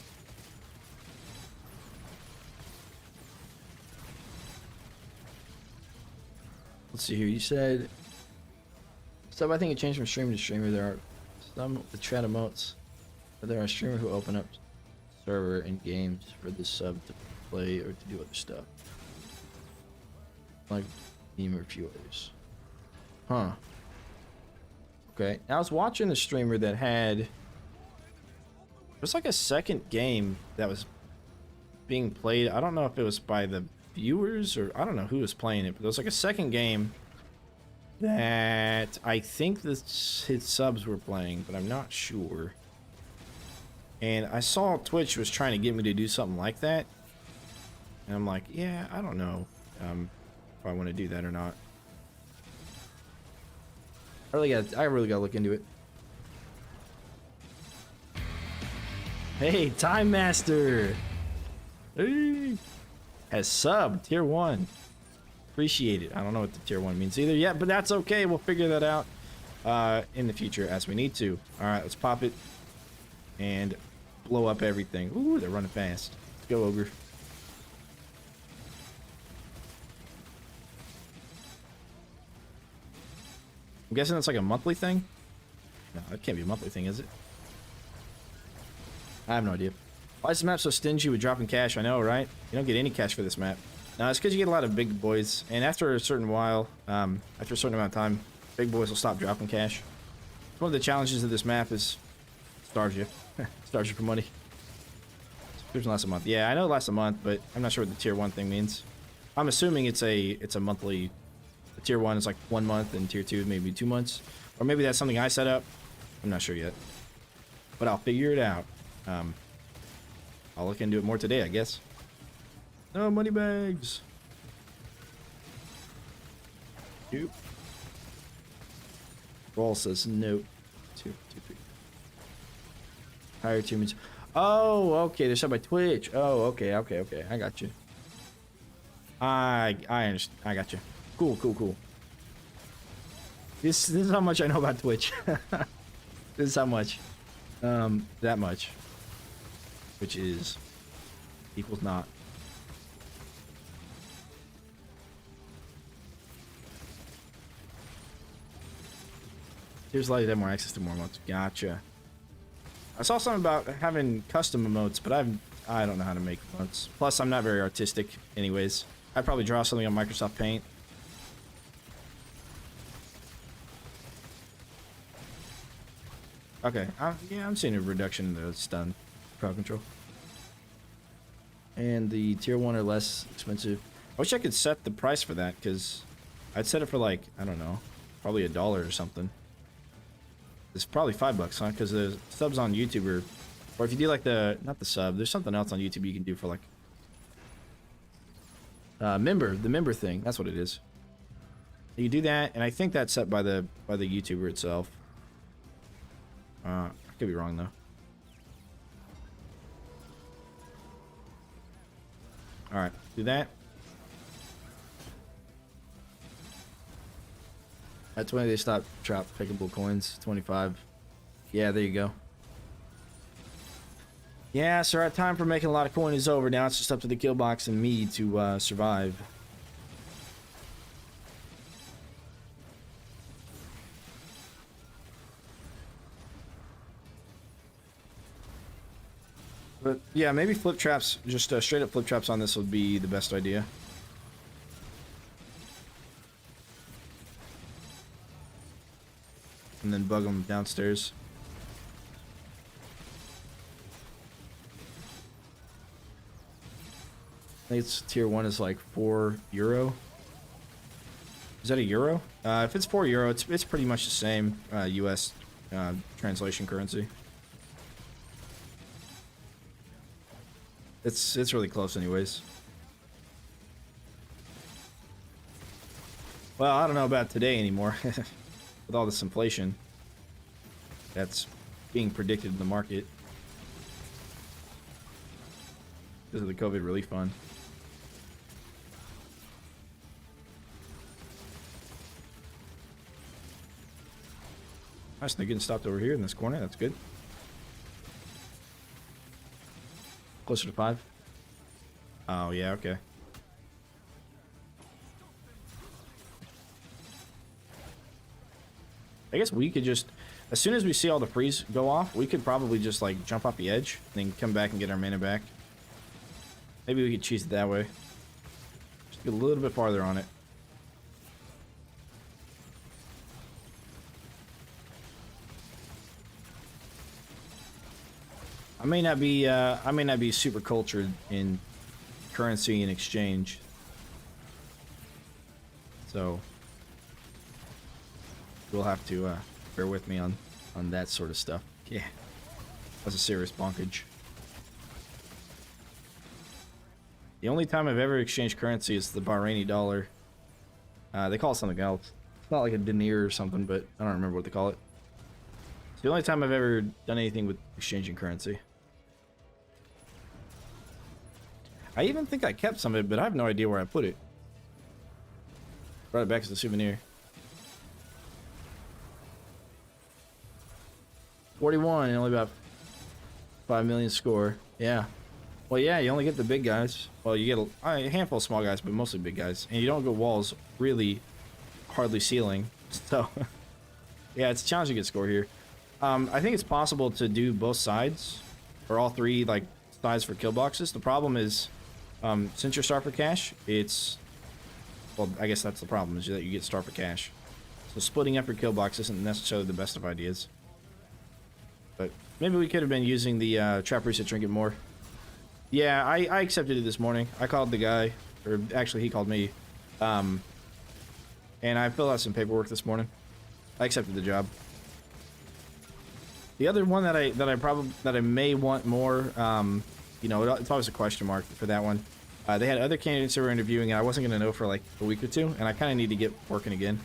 Let's see here. You said sub. I think it changed from streamer to streamer. There are some with the chat emotes, but there are streamers who open up server in games for the sub to play or to do other stuff, like meme or a few others. Huh. Okay. I was watching a streamer that had. It was like a second game that was being played. I don't know if it was by the viewers or I don't know who was playing it, but it was like a second game that I think his subs were playing, but I'm not sure. And I saw Twitch was trying to get me to do something like that, and I'm like, yeah, I don't know if I want to do that or not. I really gotta look into it. Hey, Time Master! Hey! Has sub, tier 1. Appreciate it. I don't know what the tier 1 means either yet, but that's okay. We'll figure that out in the future as we need to. Alright, let's pop it and blow up everything. Ooh, they're running fast. Let's go, Ogre. I'm guessing that's like a monthly thing? No, that can't be a monthly thing, is it? I have no idea. Why is this map so stingy with dropping cash? I know, right? You don't get any cash for this map. No, it's because you get a lot of big boys, and after a certain while, after a certain amount of time, big boys will stop dropping cash. One of the challenges of this map is starves you. Starves you for money. Subscription lasts a month. Yeah, I know it lasts a month, but I'm not sure what the tier 1 thing means. I'm assuming it's a monthly. Tier 1 is like 1 month, and tier 2 maybe 2 months, or maybe that's something I set up. I'm not sure yet, but I'll figure it out. I'll look into it more today, I guess. No money bags. Nope. Roll says nope. 2, 2, 3. Higher tier means. Oh, okay. They're set by Twitch. Oh, okay. I got you. I understand. I got you. Cool. This is how much I know about Twitch. This is how much. That much. Which is equals not. Here's likely to have more access to more emotes. Gotcha. I saw something about having custom emotes, but I don't know how to make emotes. Plus, I'm not very artistic anyways. I'd probably draw something on Microsoft Paint. Okay, yeah, I'm seeing a reduction in the stun crowd control. And the tier 1 are less expensive. I wish I could set the price for that, because I'd set it for like, I don't know, probably $1 or something. It's probably $5, huh? Because the subs on YouTube are, or if you do like not the sub, there's something else on YouTube you can do for like, the member thing, that's what it is. You do that, and I think that's set by the YouTuber itself. I could be wrong though. Alright, do that. At 20 they stop drop pickable coins. 25. Yeah, there you go. Yeah, so our time for making a lot of coin is over. Now it's just up to the kill box and me to survive. But yeah, maybe flip traps, just straight up flip traps on this would be the best idea. And then bug them downstairs. I think it's tier 1 is like €4. Is that a euro? If it's €4, it's pretty much the same US translation currency. It's really close anyways. Well, I don't know about today anymore. With all this inflation that's being predicted in the market because of the COVID relief fund. Nice, they're getting stopped over here in this corner. That's good. Closer to 5? Oh, yeah, okay. I guess we could just, as soon as we see all the freeze go off, we could probably just, like, jump off the edge, and then come back and get our mana back. Maybe we could cheese it that way. Just get a little bit farther on it. I may not be super cultured in currency and exchange. So you'll have to bear with me on that sort of stuff. Yeah, that's a serious bonkage. The only time I've ever exchanged currency is the Bahraini dollar. They call it something else. It's not like a denier or something, but I don't remember what they call it. It's the only time I've ever done anything with exchanging currency. I even think I kept some of it, but I have no idea where I put it. Brought it back as a souvenir. 41 and only about 5 million score. Yeah. Well, yeah, you only get the big guys. Well, you get a handful of small guys, but mostly big guys. And you don't go walls really hardly ceiling. So, yeah, it's challenging to get score here. I think it's possible to do both sides, or all three, like, sides for kill boxes. The problem is, since you're star for cash, it's... Well, I guess that's the problem, is that you get star for cash. So splitting up your kill box isn't necessarily the best of ideas. But maybe we could have been using the trap reset trinket more. Yeah, I accepted it this morning. I called the guy, or actually he called me. And I filled out some paperwork this morning. I accepted the job. The other one that I may want more, you know, it's always a question mark for that one. They had other candidates who were interviewing, and I wasn't going to know for like a week or two, and I kind of need to get working again.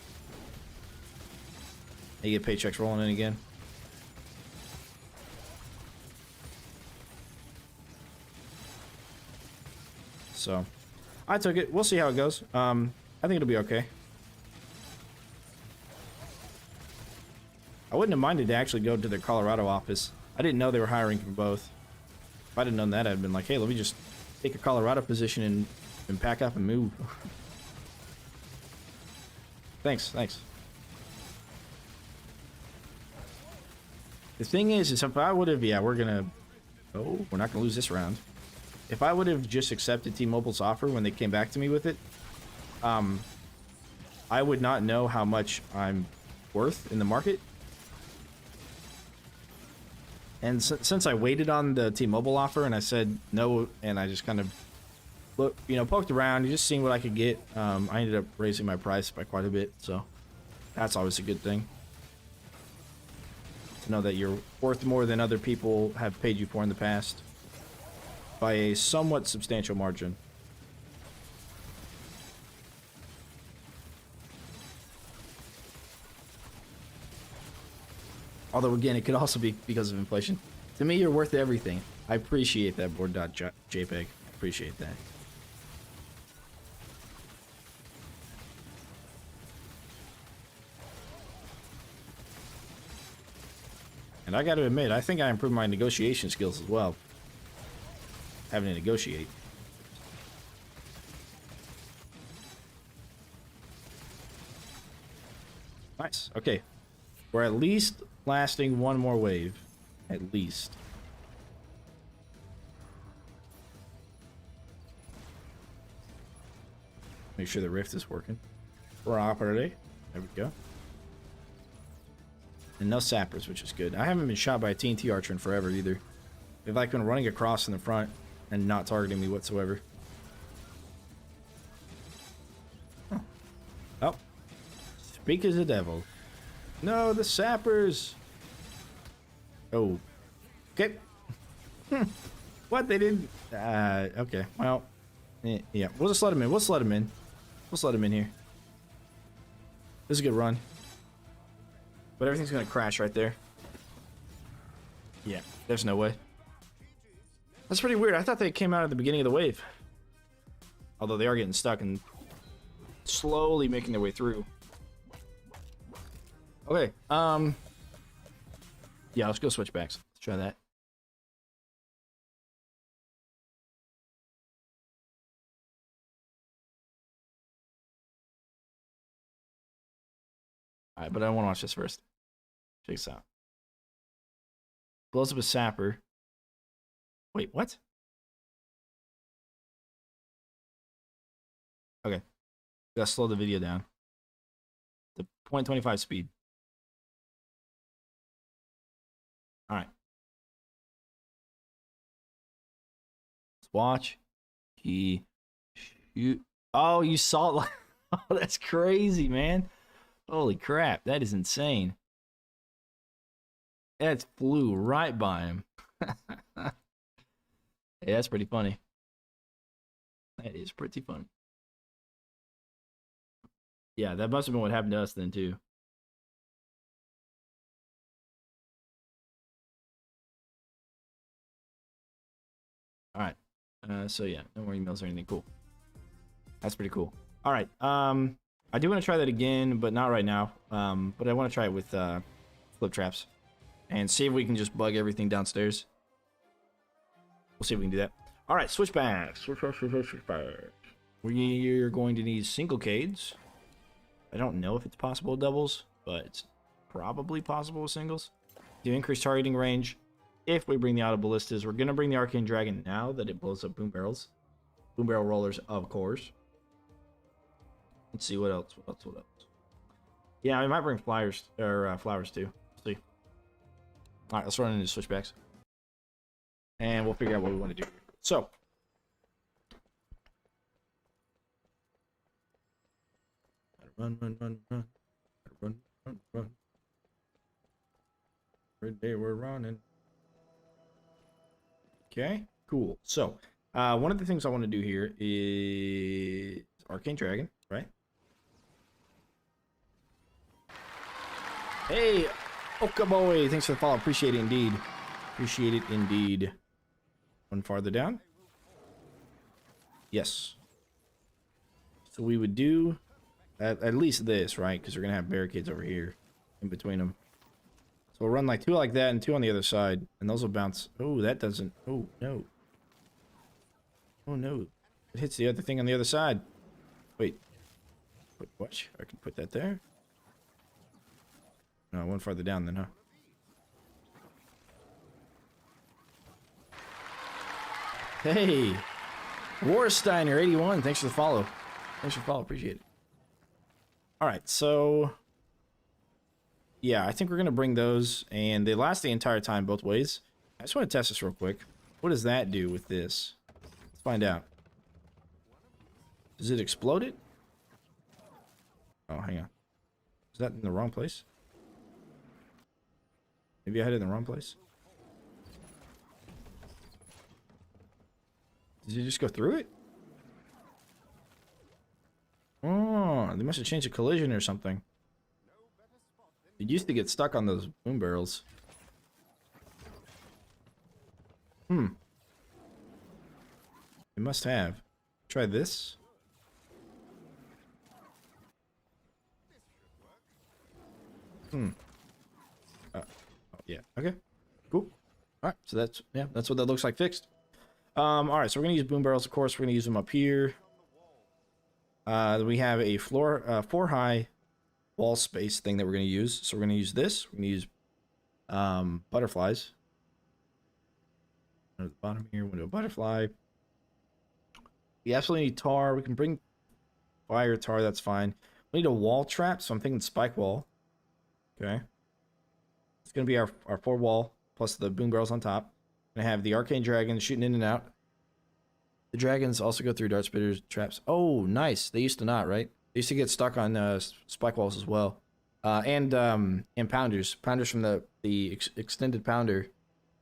I get paychecks rolling in again. So, I took it. We'll see how it goes. I think it'll be okay. I wouldn't have minded to actually go to their Colorado office. I didn't know they were hiring for both. If I'd have known that, I'd been like, hey, let me just take a Colorado position and pack up and move. Thanks. The thing is if I would have, yeah, we're not gonna lose this round. If I would have just accepted T-Mobile's offer when they came back to me with it, I would not know how much I'm worth in the market. And since I waited on the T-Mobile offer and I said no, and I just kind of poked around, just seeing what I could get, I ended up raising my price by quite a bit. So that's always a good thing to know that you're worth more than other people have paid you for in the past by a somewhat substantial margin. Although, again, it could also be because of inflation. To me, you're worth everything. I appreciate that board.jpg. Appreciate that. And I got to admit, I think I improved my negotiation skills as well. Having to negotiate. Nice. Okay. We're at least lasting one more wave. At least. Make sure the rift is working properly. There we go. And no sappers, which is good. I haven't been shot by a TNT archer in forever either. They've like been running across in the front and not targeting me whatsoever. Oh. Speak as the devil. No, the sappers. Oh. Okay. What? They didn't... okay. Well. Yeah. We'll just let him in. Let's let him in. Let's let him in here. This is a good run. But everything's going to crash right there. Yeah. There's no way. That's pretty weird. I thought they came out at the beginning of the wave. Although they are getting stuck and slowly making their way through. Okay. Yeah, let's go switch backs. Let's try that. Alright, but I want to watch this first. Check this out. Blows up a sapper. Wait, what? Okay. Gotta slow the video down. The 0.25 speed. Alright. Let's watch. He shoot. Oh, you saw it. Oh, that's crazy, man. Holy crap. That is insane. That flew right by him. Yeah, that's pretty funny. That is pretty funny. Yeah, that must have been what happened to us then, too. Alright. So, yeah, no more emails or anything. Cool. That's pretty cool. Alright. I do want to try that again, but not right now. But I want to try it with flip traps. And see if we can just bug everything downstairs. We'll see if we can do that. Alright, switchbacks. Switchbacks. We're going to need single cades. I don't know if it's possible with doubles, but it's probably possible with singles. To increase targeting range, if we bring the auto ballistas, we're going to bring the arcane dragon now that it blows up boom barrels. Boom barrel rollers, of course. Let's see what else. What else? Yeah, I might bring flowers too. See. All right, let's run into switchbacks, and we'll figure out what we want to do. So, run. Every day we're running. Okay, cool. So, one of the things I want to do here is arcane dragon, right? Hey, Oka boy, thanks for the follow. Appreciate it indeed. Appreciate it indeed. One farther down. Yes. So we would do at least this, right? Because we're gonna have barricades over here in between them. So we'll run like 2 like that and 2 on the other side, and those will bounce. Oh, that doesn't. Oh no. Oh no. It hits the other thing on the other side. Wait. What? I can put that there. No, one farther down then, huh? Hey! Warsteiner 81, thanks for the follow. Thanks for the follow, appreciate it. Alright, so... yeah, I think we're going to bring those, and they last the entire time both ways. I just want to test this real quick. What does that do with this? Let's find out. Does it explode it? Oh, hang on. Is that in the wrong place? Maybe I had it in the wrong place. Did you just go through it? Oh, they must have changed the collision or something. It used to get stuck on those boom barrels. They must have. Try this. Yeah, okay. Cool. Alright, so that's what that looks like fixed. Alright, so we're gonna use boom barrels, of course. We're gonna use them up here. We have a 4 high wall space thing that we're gonna use. So we're gonna use this. We're gonna use butterflies. At the bottom here, we'll do a butterfly. We absolutely need tar. We can bring fire tar, that's fine. We need a wall trap, so I'm thinking spike wall. Okay. It's going to be our 4 wall, plus the boom barrels on top. Gonna have the arcane dragon shooting in and out. The dragons also go through dart spitters, traps. Oh, nice. They used to not, right? They used to get stuck on spike walls as well. And pounders. Pounders from the extended pounder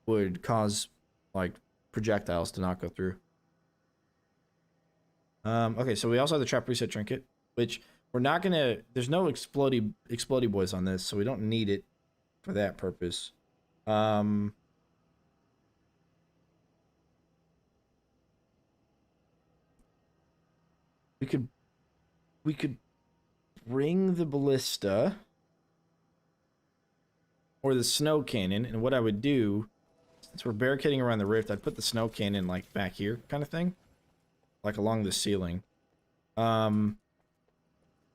would cause, like, projectiles to not go through. Okay, so we also have the trap reset trinket, which we're not gonna... there's no explodey boys on this, so we don't need it for that purpose. We could bring the ballista or the snow cannon, and what I would do, since we're barricading around the rift, I'd put the snow cannon like back here, kind of thing, like along the ceiling.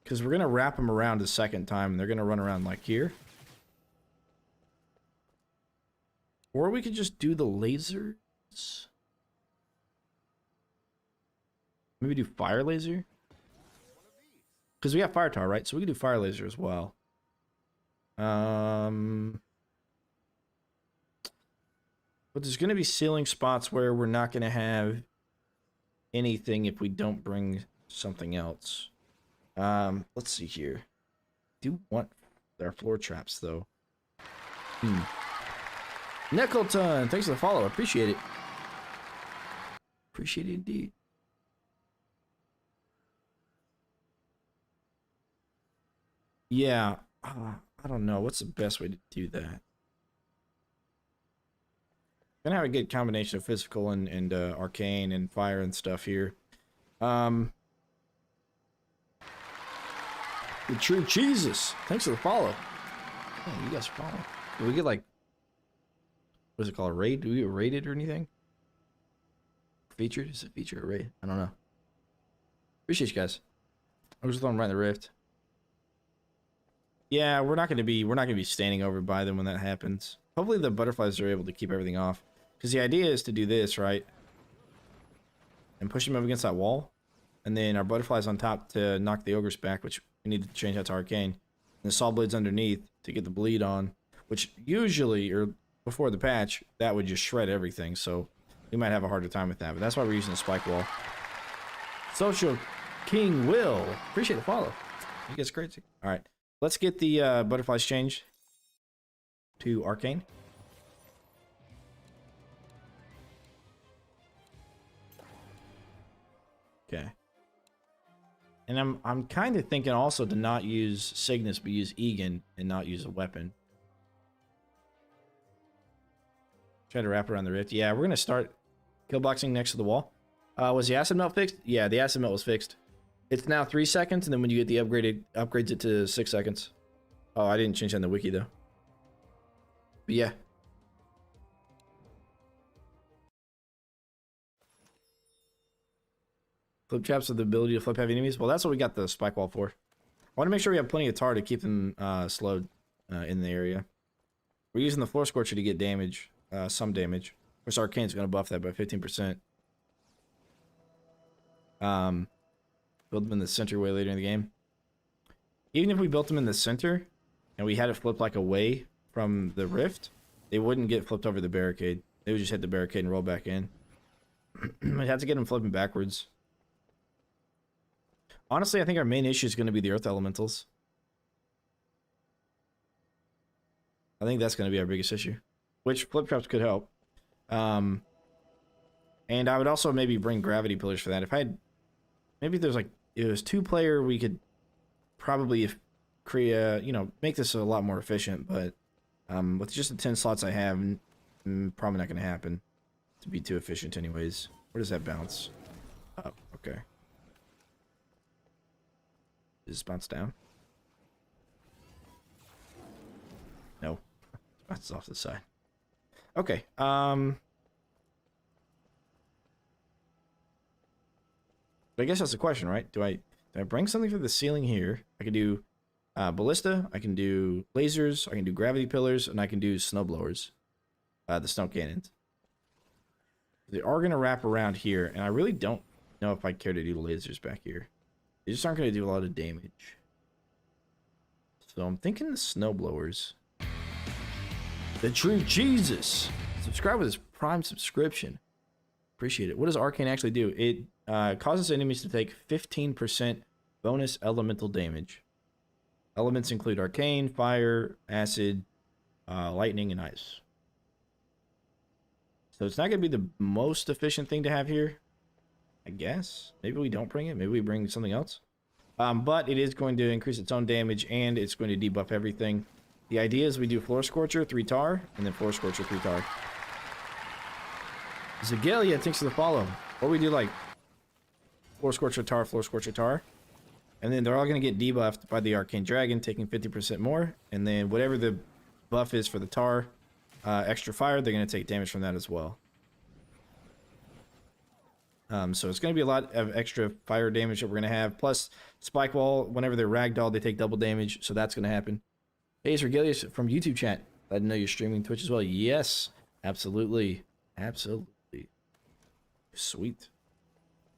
Because we're going to wrap them around a second time, and they're going to run around like here. Or we could just do the lasers. Maybe do fire laser? Because we have fire tar, right? So we can do fire laser as well. But there's going to be ceiling spots where we're not going to have anything if we don't bring something else. Let's see here. Do want our floor traps, though. Neckleton, thanks for the follow. Appreciate it. Appreciate it indeed. Yeah, I don't know. What's the best way to do that? Gonna have a good combination of physical and arcane and fire and stuff here. The true Jesus. Thanks for the follow. Yeah, you guys are following. Do we get like, what is it called? A raid? Do we get raided or anything? Featured? Is it featured or raid? I don't know. Appreciate you guys. I was throwing right in the rift. Yeah, we're not gonna be standing over by them when that happens. Hopefully the butterflies are able to keep everything off. Because the idea is to do this, right? And push them up against that wall. And then our butterflies on top to knock the ogres back, which we need to change that to arcane. And the saw blades underneath to get the bleed on. Which usually, or before the patch, that would just shred everything. So we might have a harder time with that. But that's why we're using the spike wall. Social King Will. Appreciate the follow. You guys crazy. Alright. Let's get the butterflies changed to arcane. Okay. And I'm kind of thinking also to not use Cygnus, but use Egan and not use a weapon. Try to wrap around the rift. Yeah, we're gonna start kill boxing next to the wall. Was the acid melt fixed? Yeah, the acid melt was fixed. It's now 3 seconds, and then when you get the upgrades it to 6 seconds. Oh, I didn't change that in the wiki though. But yeah. Flip traps with the ability to flip heavy enemies. Well, that's what we got the spike wall for. I want to make sure we have plenty of tar to keep them slowed in the area. We're using the floor scorcher to get damage, some damage. Of course, arcane's going to buff that by 15%. Build them in the center way later in the game. Even if we built them in the center and we had it flipped like away from the rift, they wouldn't get flipped over the barricade. They would just hit the barricade and roll back in. I'd have to get them flipping backwards. Honestly, I think our main issue is going to be the earth elementals. I think that's going to be our biggest issue. Which flip traps could help. And I would also maybe bring gravity pillars for that. If I had... Maybe there's like... If it was 2-player, we could probably create... you know, make this a lot more efficient. But with just the 10 slots I have, probably not going to happen. To be too efficient anyways. Where does that bounce? Up. Okay. Does it bounce down? No. It bounces off to the side. Okay. I guess that's the question, right? Do I bring something for the ceiling here? I can do ballista, I can do lasers, I can do gravity pillars, and I can do snowblowers. The snow cannons. They are going to wrap around here, and I really don't know if I care to do the lasers back here. They just aren't going to do a lot of damage. So I'm thinking the snowblowers. The true Jesus! Subscribe with his Prime subscription. Appreciate it. What does Arcane actually do? It causes enemies to take 15% bonus elemental damage. Elements include Arcane, Fire, Acid, Lightning, and Ice. So it's not going to be the most efficient thing to have here. I guess. Maybe we don't bring it. Maybe we bring something else. But it is going to increase its own damage, and it's going to debuff everything. The idea is we do Floor Scorcher, 3 tar, and then Floor Scorcher, 3 tar. Zagalia, thanks for the follow. Or we do like Floor Scorcher, tar. And then they're all going to get debuffed by the Arcane Dragon, taking 50% more. And then whatever the buff is for the tar, extra fire, they're going to take damage from that as well. So it's going to be a lot of extra fire damage that we're going to have. Plus, Spike Wall, whenever they're ragdolled, they take double damage. So that's going to happen. Hey, it's Regilius from YouTube chat. I didn't know you're streaming Twitch as well. Yes, absolutely. Absolutely. Sweet.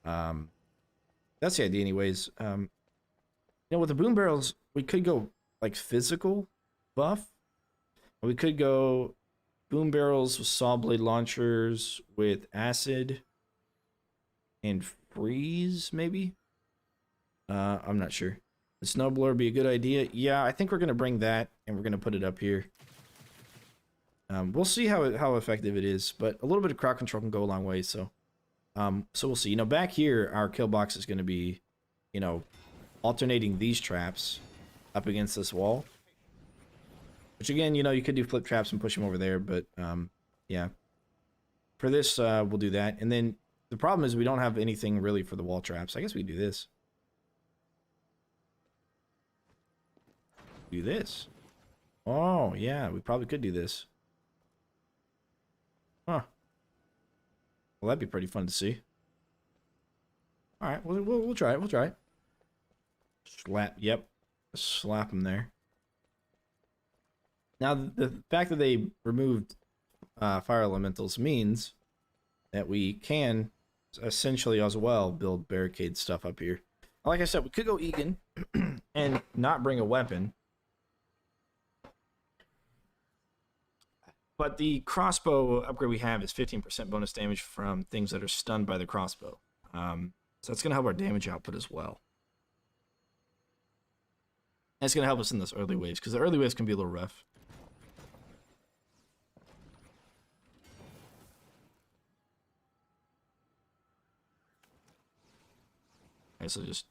That's the idea anyways. You know, with the boom barrels, we could go like physical buff. We could go boom barrels with saw blade launchers with acid and freeze, maybe. I'm not sure. The snowblower would be a good idea. Yeah, I think we're gonna bring that and we're gonna put it up here. We'll see how effective it is, but a little bit of crowd control can go a long way. So we'll see. You know, back here, our kill box is gonna be, you know, alternating these traps up against this wall. Which again, you know, you could do flip traps and push them over there, but yeah. For this, we'll do that. And then the problem is we don't have anything really for the wall traps. I guess we can do this. Do this. Oh, yeah, we probably could do this. Huh. Well, that'd be pretty fun to see. All right, we'll try it. We'll try it. Slap. Yep. Slap them there. Now, the fact that they removed fire elementals means that we can essentially as well build barricade stuff up here. Like I said, we could go Egan and not bring a weapon. But the crossbow upgrade we have is 15% bonus damage from things that are stunned by the crossbow. So that's going to help our damage output as well. And it's going to help us in those early waves, because the early waves can be a little rough. I guess I'll just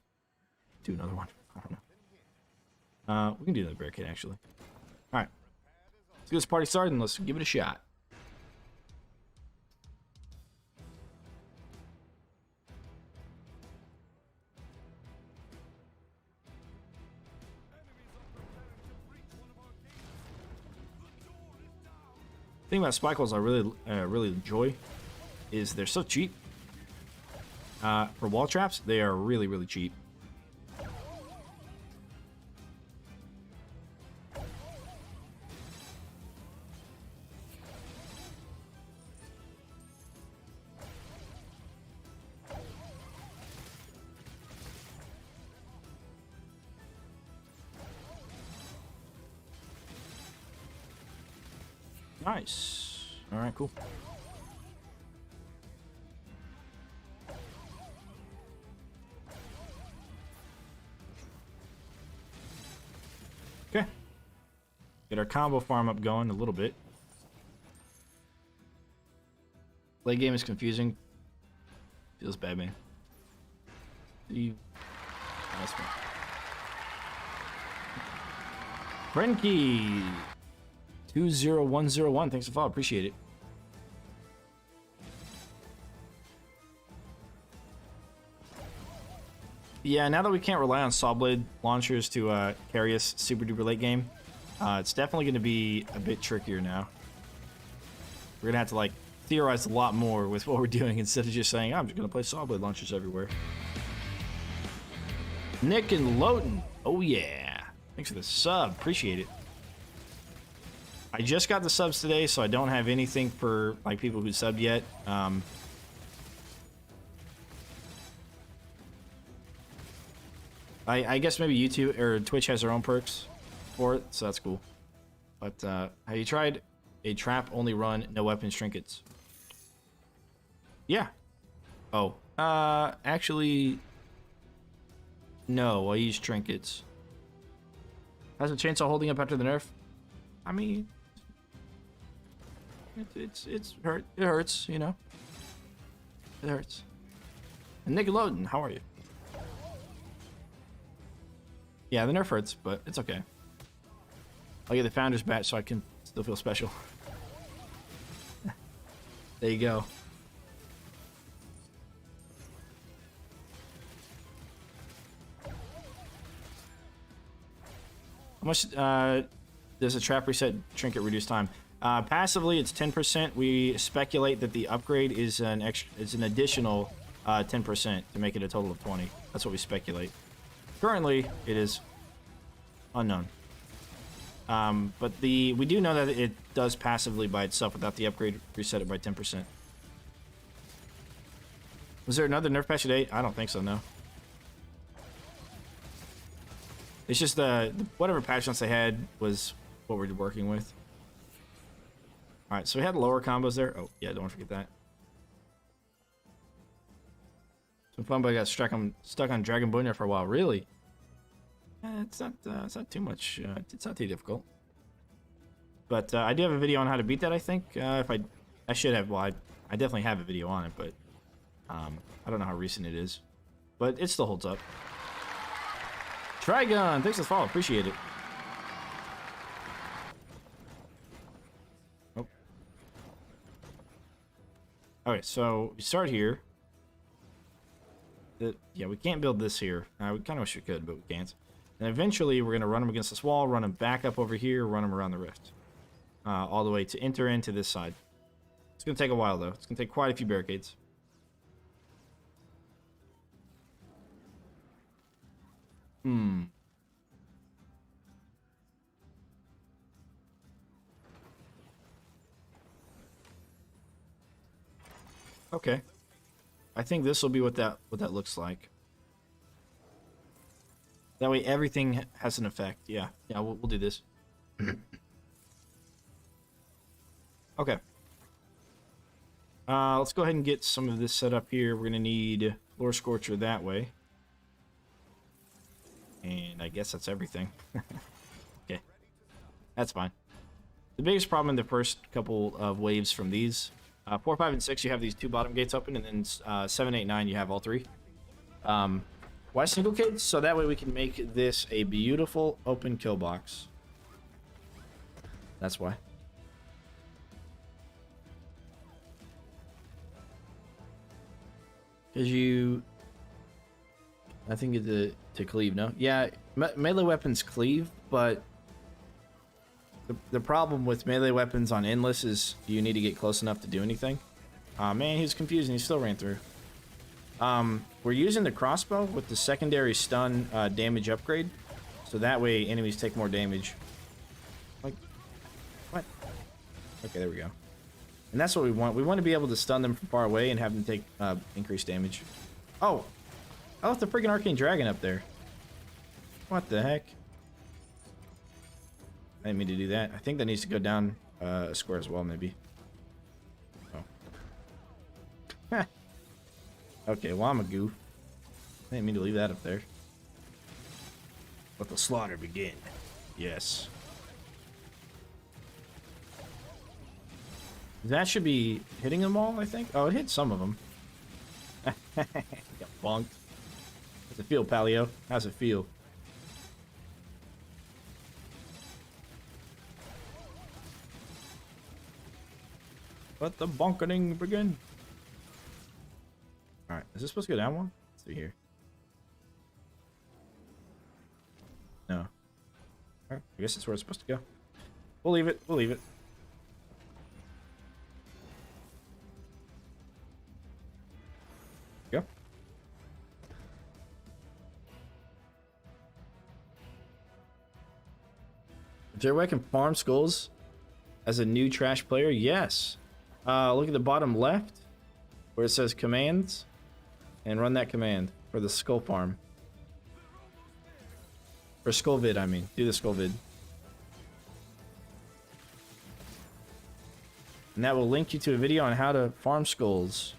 do another one. I don't know. We can do another barricade, actually. Alright. Let's get this party started and let's give it a shot. The thing about spike walls I really enjoy is they're so cheap. For wall traps, they are really cheap. Nice. All right, cool. Okay. Get our combo farm up going a little bit. Late game is confusing. Feels bad, man. Nice one. Frenky 20101. Thanks for the follow. Appreciate it. Yeah, now that we can't rely on saw blade launchers to carry us super duper late game, it's definitely going to be a bit trickier now. We're going to have to like theorize a lot more with what we're doing instead of just saying, oh, I'm just going to play saw blade launchers everywhere. Nick and Lowton. Oh yeah. Thanks for the sub. Appreciate it. I just got the subs today, so I don't have anything for like people who subbed yet. I guess maybe YouTube or Twitch has their own perks for it, so that's cool. But have you tried a trap only run, no weapons, trinkets? Yeah. Oh, actually, no. I use trinkets. How's the chainsaw holding up after the nerf? I mean, it's hurt. It hurts, you know. It hurts. And Nickelodeon, how are you? Yeah, the nerf hurts, but it's okay. I'll get the founder's badge so I can still feel special. There you go. How much does a trap reset trinket reduce time? Passively, it's 10%. We speculate that the upgrade is an additional 10% to make it a total of 20. That's what we speculate. Currently, it is unknown. But we do know that it does passively by itself without the upgrade. Reset it by 10%. Was there another nerf patch today? I don't think so, no. It's just whatever patch notes they had was what we're working with. Alright, so we had lower combos there. Oh, yeah, don't forget that. Some fun, but I got stuck on Dragon Boneyard for a while. Really? It's not too much. It's not too difficult. But I do have a video on how to beat that, I think. I should have. Well, I definitely have a video on it, but I don't know how recent it is. But it still holds up. Trigun, thanks for the follow. Appreciate it. Oh. Okay, so we start here. Yeah, we can't build this here. We kind of wish we could, but we can't. And eventually, we're going to run them against this wall, run them back up over here, run them around the rift. All the way to enter into this side. It's going to take a while, though. It's going to take quite a few barricades. Okay. I think this will be what that looks like. That way everything has an effect. Yeah, we'll do this. Okay. Let's go ahead and get some of this set up here. We're gonna need Floor Scorcher that way. And I guess that's everything. Okay. That's fine. The biggest problem in the first couple of waves from these 4, 5, and 6, you have these 2 bottom gates open, and then 7, 8, 9, you have all 3. Why single gates? So that way we can make this a beautiful open kill box. That's why. Because I think it's to cleave, no? Yeah, melee weapons cleave, but the problem with melee weapons on Endless is you need to get close enough to do anything. Man, he's confused and he still ran through. We're using the crossbow with the secondary stun damage upgrade, so that way enemies take more damage. Like, what? Okay, there we go. And that's what we want. We want to be able to stun them from far away and have them take increased damage. Oh! I left the freaking Arcane Dragon up there. What the heck? I didn't mean to do that. I think that needs to go down a square as well, maybe. Oh. Okay, well, I'm a goof. I didn't mean to leave that up there. Let the slaughter begin. Yes. That should be hitting them all, I think. Oh, it hit some of them. Got bonked. How's it feel, Palio? How's it feel? Let the bonketing begin. Alright, is this supposed to go down one? Let's see here. No. Alright, I guess that's where it's supposed to go. We'll leave it. We'll leave it. Go. Is there a way I can farm skulls as a new trash player? Yes. Look at the bottom left where it says commands and run that command for the skull farm. For skull vid, I mean. Do the skull vid. And that will link you to a video on how to farm skulls.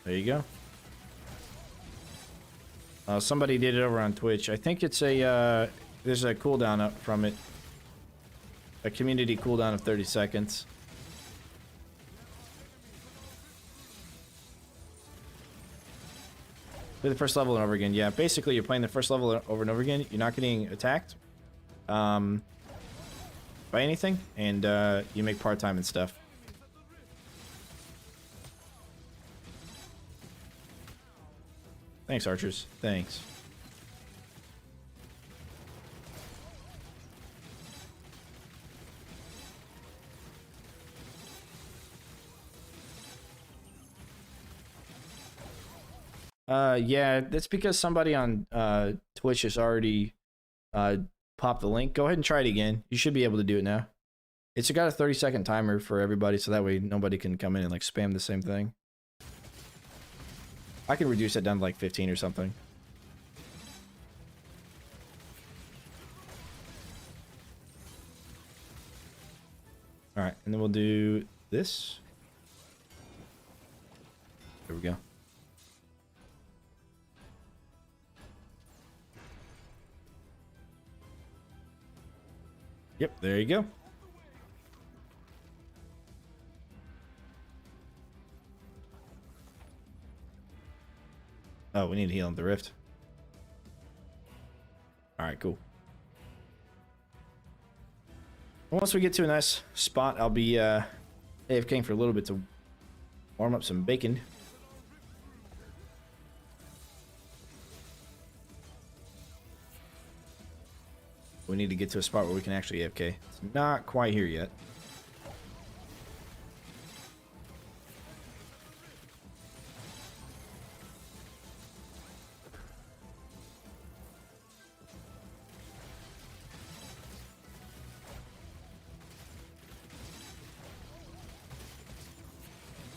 There you go. Somebody did it over on Twitch. I think it's a, there's a cooldown up from it. A community cooldown of 30 seconds. Play the first level over again. Yeah, basically you're playing the first level over and over again. You're not getting attacked by anything, and you make part-time and stuff. Thanks, archers. Thanks. Yeah, that's because somebody on Twitch has already popped the link. Go ahead and try it again. You should be able to do it now. It's got a 30-second timer for everybody, so that way nobody can come in and like spam the same thing. I can reduce it down to like 15 or something. All right, and then we'll do this. There we go. Yep, there you go. Oh, we need to heal on the rift. All right, cool. Once we get to a nice spot, I'll be AFKing for a little bit to warm up some bacon. We need to get to a spot where we can actually AFK. It's not quite here yet.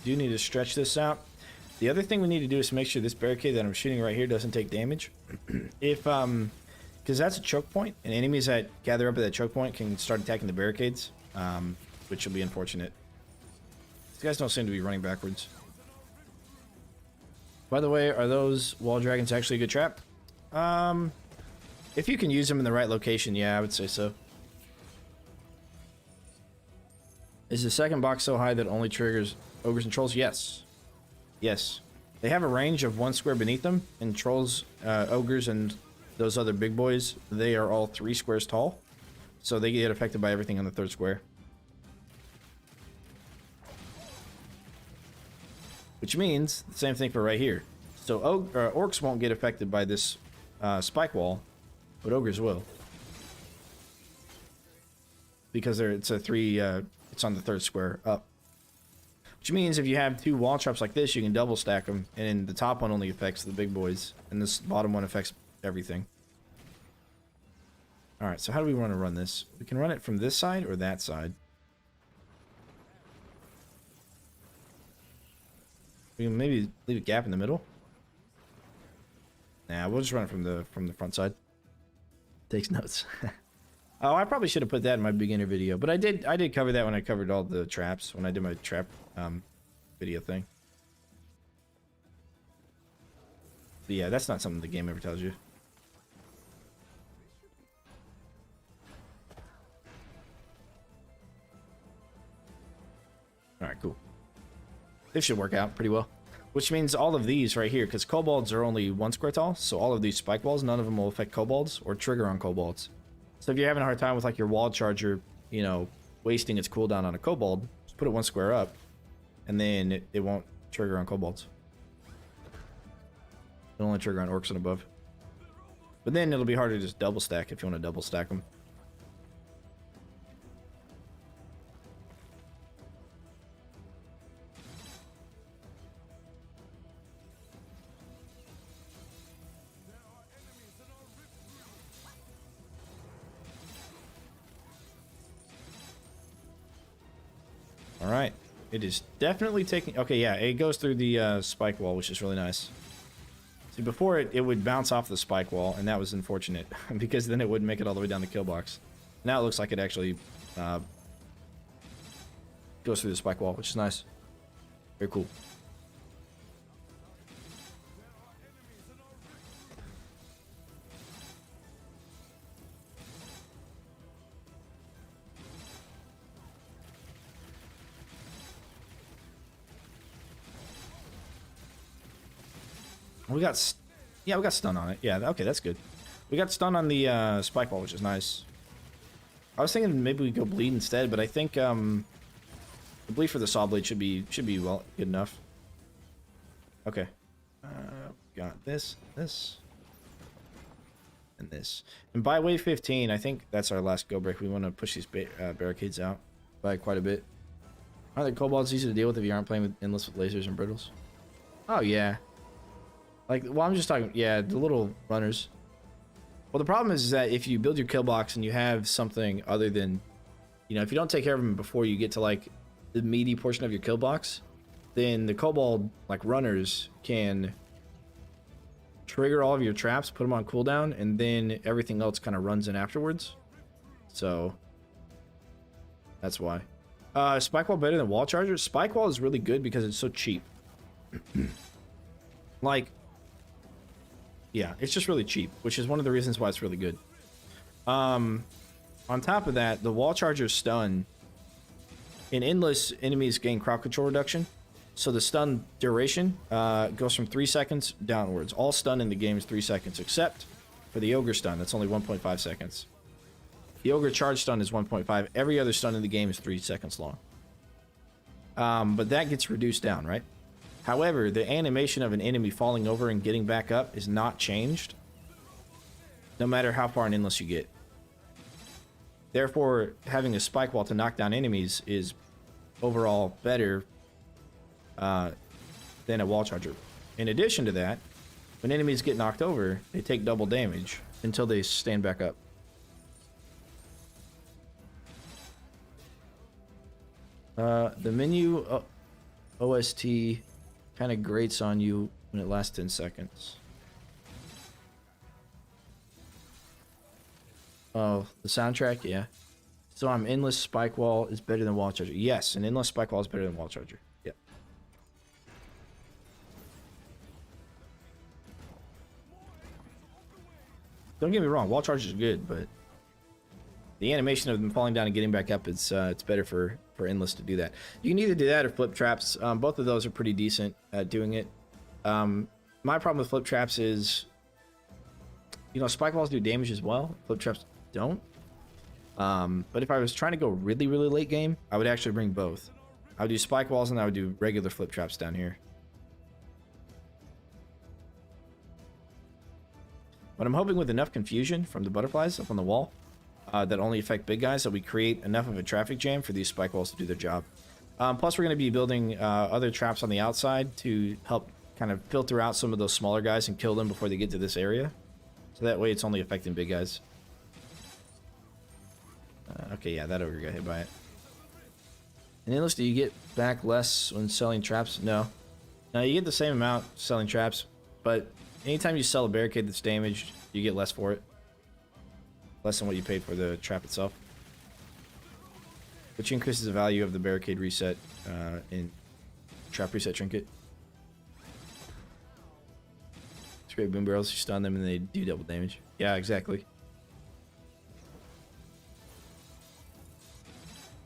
Do need to stretch this out. The other thing we need to do is make sure this barricade that I'm shooting right here doesn't take damage. If because that's a choke point, and enemies that gather up at that choke point can start attacking the barricades, which will be unfortunate. These guys don't seem to be running backwards. By the way, are those wall dragons actually a good trap? If you can use them in the right location, yeah, I would say so. Is the second box so high that it only triggers ogres and trolls? Yes. Yes. They have a range of 1 square beneath them, and trolls, ogres, and those other big boys, they are all 3 squares tall. So they get affected by everything on the 3rd square. Which means, the same thing for right here. So orcs won't get affected by this spike wall, but ogres will. Because it's a 3, it's on the 3rd square up. Which means if you have 2 wall traps like this, you can double stack them, and the top one only affects the big boys, and this bottom one affects everything. Alright, so how do we want to run this? We can run it from this side or that side. We can maybe leave a gap in the middle. Nah, we'll just run it from the front side. Takes notes. Oh, I probably should have put that in my beginner video, but I did cover that when I covered all the traps, when I did my trap video thing. But yeah, that's not something the game ever tells you. Alright, cool. This should work out pretty well. Which means all of these right here, because kobolds are only 1 square tall, so all of these spike walls, none of them will affect kobolds or trigger on kobolds. So if you're having a hard time with like your wall charger, you know, wasting its cooldown on a kobold, just put it 1 square up, and then it won't trigger on kobolds. It'll only trigger on orcs and above. But then it'll be harder to just double stack if you want to double stack them. Alright, it is definitely taking... Okay, yeah, it goes through the spike wall, which is really nice. See, before it would bounce off the spike wall, and that was unfortunate, because then it wouldn't make it all the way down the kill box. Now it looks like it actually goes through the spike wall, which is nice. Very cool. We got, yeah, we got stun on it. Yeah, okay, that's good. We got stun on the spike wall, which is nice. I was thinking maybe we go bleed instead, but I think the bleed for the saw blade should be well good enough. Okay, got this, and this. And by wave 15, I think that's our last go break. We want to push these barricades out by quite a bit. Aren't the kobolds easy to deal with if you aren't playing with endless with lasers and brittles? Oh yeah. Like, well, I'm just talking, yeah, the little runners. Well, the problem is that if you build your kill box and you have something other than, you know, if you don't take care of them before you get to, like, the meaty portion of your kill box, then the kobold, like, runners can trigger all of your traps, put them on cooldown, and then everything else kind of runs in afterwards. So, that's why. Spike wall better than wall charger? Spike wall is really good because it's so cheap. Like, yeah, it's just really cheap, which is one of the reasons why it's really good. On top of that, the wall charger stun in Endless, enemies gain crowd control reduction, so the stun duration goes from 3 seconds downwards. All stun in the game is 3 seconds, except for the ogre stun. That's only 1.5 seconds. The ogre charge stun is 1.5. Every other stun in the game is 3 seconds long. But that gets reduced down, right? However, the animation of an enemy falling over and getting back up is not changed, no matter how far in Endless you get. Therefore, having a spike wall to knock down enemies is overall better than a wall charger. In addition to that, when enemies get knocked over, they take double damage until they stand back up. The menu OST kind of grates on you when it lasts 10 seconds. Oh, the soundtrack, yeah. So I'm Endless Spike Wall is better than Wall Charger. Yes, an Endless Spike Wall is better than Wall Charger. Yeah. Don't get me wrong, Wall Charger is good, but the animation of them falling down and getting back up, it's better for Endless to do that. You can either do that or flip traps. Both of those are pretty decent at doing it. My problem with flip traps is, you know, spike walls do damage as well. Flip traps don't. But if I was trying to go really, really late game, I would actually bring both. I would do spike walls and I would do regular flip traps down here. But I'm hoping with enough confusion from the butterflies up on the wall that only affect big guys, that we create enough of a traffic jam for these spike walls to do their job. Plus, we're going to be building other traps on the outside to help kind of filter out some of those smaller guys and kill them before they get to this area. So that way it's only affecting big guys. Okay, yeah, that ogre got hit by it. And Endless, do you get back less when selling traps? No. No, you get the same amount selling traps, but anytime you sell a barricade that's damaged, you get less for it. Less than what you paid for the trap itself. Which increases the value of the barricade reset in trap reset trinket. It's great boom barrels, you stun them and they do double damage. Yeah, exactly.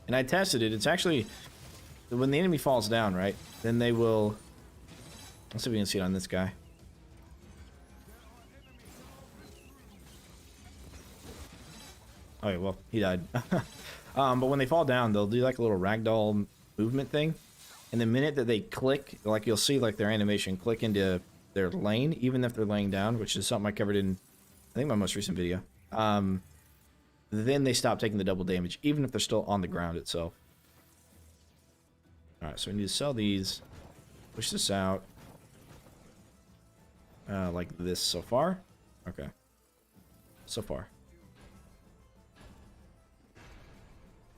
And I tested it. It's actually, when the enemy falls down, right, then they will, let's see if we can see it on this guy. Oh yeah, well, he died. But when they fall down, they'll do like a little ragdoll movement thing. And the minute that they click, like you'll see like their animation click into their lane, even if they're laying down, which is something I covered in, I think, my most recent video. Then they stop taking the double damage, even if they're still on the ground itself. Alright, so we need to sell these. Push this out. Like this so far. Okay. So far.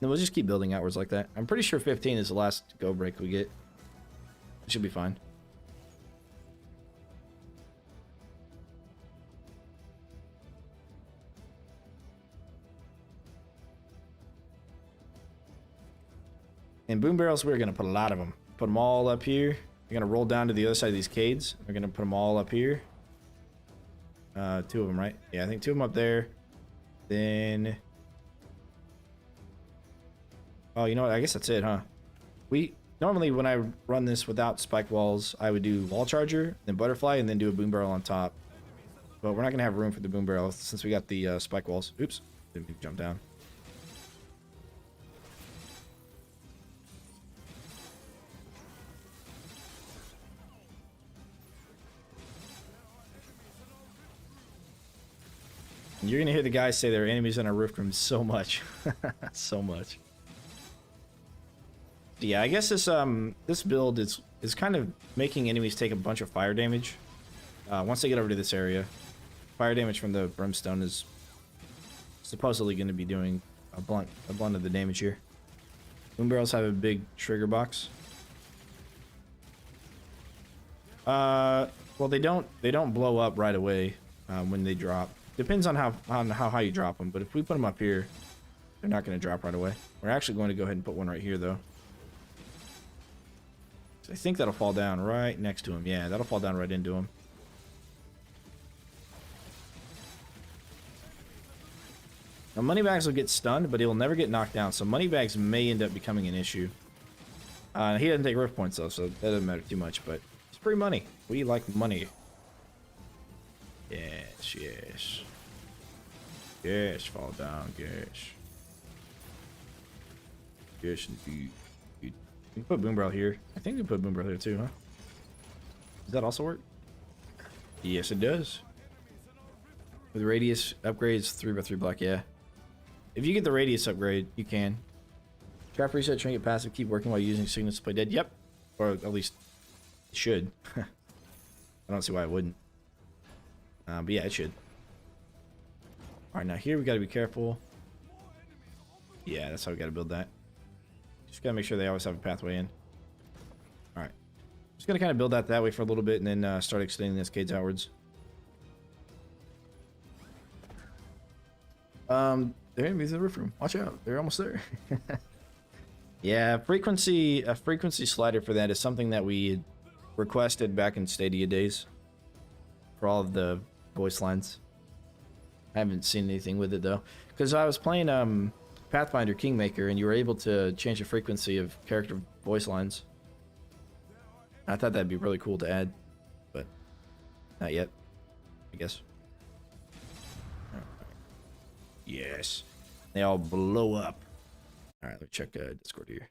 Then we'll just keep building outwards like that. I'm pretty sure 15 is the last go break we get. It should be fine. And boom barrels, we're going to put a lot of them. Put them all up here. We're going to roll down to the other side of these cades. We're going to put them all up here. 2 of them, right? Yeah, I think 2 of them up there. Then... oh, you know what? I guess that's it, huh? We normally, when I run this without spike walls, I would do wall charger, then butterfly, and then do a boom barrel on top. But we're not going to have room for the boom barrel since we got the spike walls. Oops. Didn't mean to jump down. And you're going to hear the guys say there are enemies on our roof room so much. So much. Yeah, I guess this this build is kind of making enemies take a bunch of fire damage. once they get over to this area, fire damage from the brimstone is supposedly going to be doing a blunt of the damage here. Boom barrels have a big trigger box. Well, they don't blow up right away when they drop. Depends on how high you drop them. But if we put them up here, they're not going to drop right away. We're actually going to go ahead and put one right here, though. So I think that'll fall down right next to him. Yeah, that'll fall down right into him. Now, Moneybags will get stunned, but he will never get knocked down. So Moneybags may end up becoming an issue. He doesn't take rift points, though, so that doesn't matter too much. But it's free money. We like money. Yes, yes. Yes, fall down, yes. Yes, indeed. You can put Boom Barrel here. I think we can put Boom Barrel here too, huh? Does that also work? Yes, it does. With radius upgrades, 3x3 block, yeah. If you get the radius upgrade, you can. Trap reset, trinket passive, keep working while using signals to play dead. Yep. Or at least it should. I don't see why it wouldn't. But yeah, it should. Alright, now here we gotta be careful. Yeah, that's how we gotta build that. Just gotta make sure they always have a pathway in. Alright. Just gonna kind of build that way for a little bit and then start extending this cage outwards. They're enemies in the roof room. Watch out. They're almost there. Yeah, a frequency slider for that is something that we requested back in Stadia days. For all of the voice lines. I haven't seen anything with it though. Because I was playing Pathfinder Kingmaker and you were able to change the frequency of character voice lines. I thought that'd be really cool to add. But not yet, I guess. Yes. They all blow up. Alright, let's check Discord here.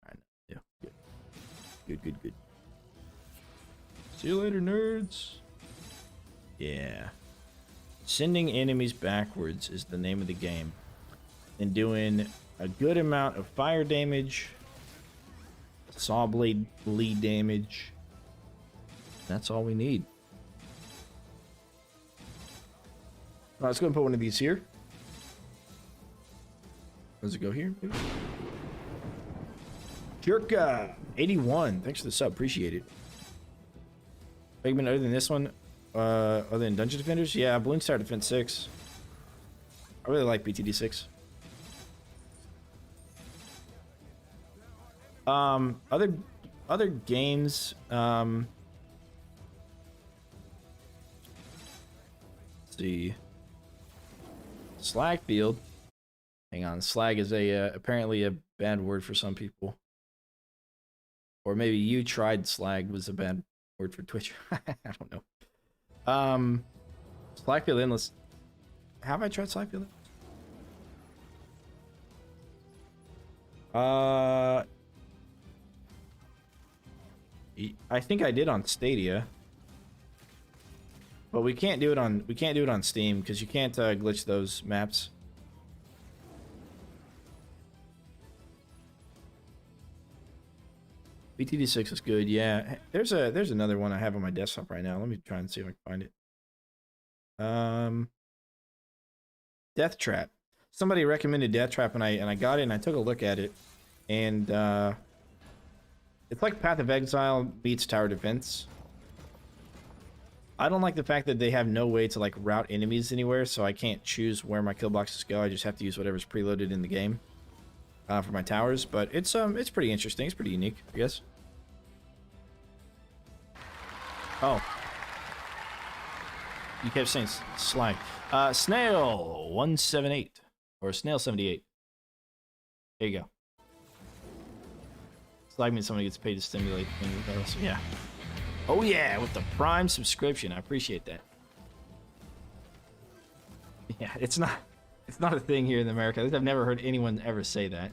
Alright, yeah, good. Good. See you later, nerds. Yeah. Sending enemies backwards is the name of the game. And doing a good amount of fire damage, saw blade bleed damage. That's all we need. All right, let's go and put one of these here. Does it go here? Kirka 81. Thanks for the sub. Appreciate it. Segment other than this one, other than Dungeon Defenders, yeah, Balloon Star Defense 6. I really like BTD 6. Other games. Let's see. Slag Field. Hang on, slag is apparently a bad word for some people. Or maybe you tried slag was a bad word for Twitch. I don't know. Slag Field Endless. Have I tried Slag Field? I think I did on Stadia. But we can't do it on Steam because you can't glitch those maps. BTD6 is good, yeah. There's another one I have on my desktop right now. Let me try and see if I can find it. Death Trap. Somebody recommended Death Trap and I got it and I took a look at it. And it's like Path of Exile beats Tower Defense. I don't like the fact that they have no way to like route enemies anywhere, so I can't choose where my kill boxes go. I just have to use whatever's preloaded in the game for my towers. But it's pretty interesting. It's pretty unique, I guess. Oh, you kept saying slag. Snail 178 or Snail 78. There you go. Slag means somebody gets paid to stimulate things. Yeah. Oh yeah, with the Prime subscription. I appreciate that. Yeah, it's not a thing here in America. I've never heard anyone ever say that.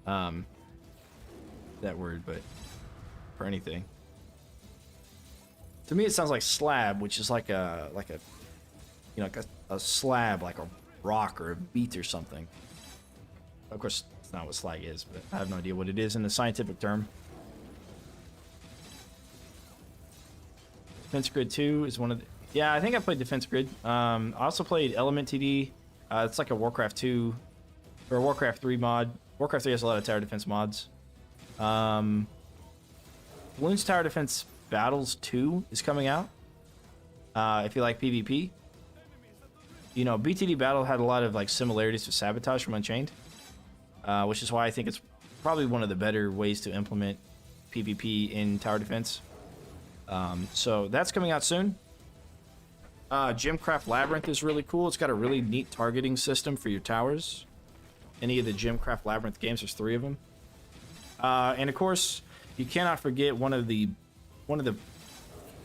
That word, but for anything. To me it sounds like slab, which is like a you know, like a slab, like a rock or a beat or something. Of course, it's not what slag is, but I have no idea what it is in the scientific term. Defense Grid 2 is one of the... Yeah, I think I played Defense Grid. I also played Element TD. It's like a Warcraft 2 or a Warcraft 3 mod. Warcraft 3 has a lot of tower defense mods. Bloons Tower Defense Battles 2 is coming out. If you like PvP. You know, BTD Battle had a lot of like similarities to Sabotage from Unchained. Which is why I think it's probably one of the better ways to implement PvP in tower defense. So that's coming out soon. Gemcraft Labyrinth is really cool. It's got a really neat targeting system for your towers. Any of the Gemcraft Labyrinth games, there's 3 of them. And of course, you cannot forget one of the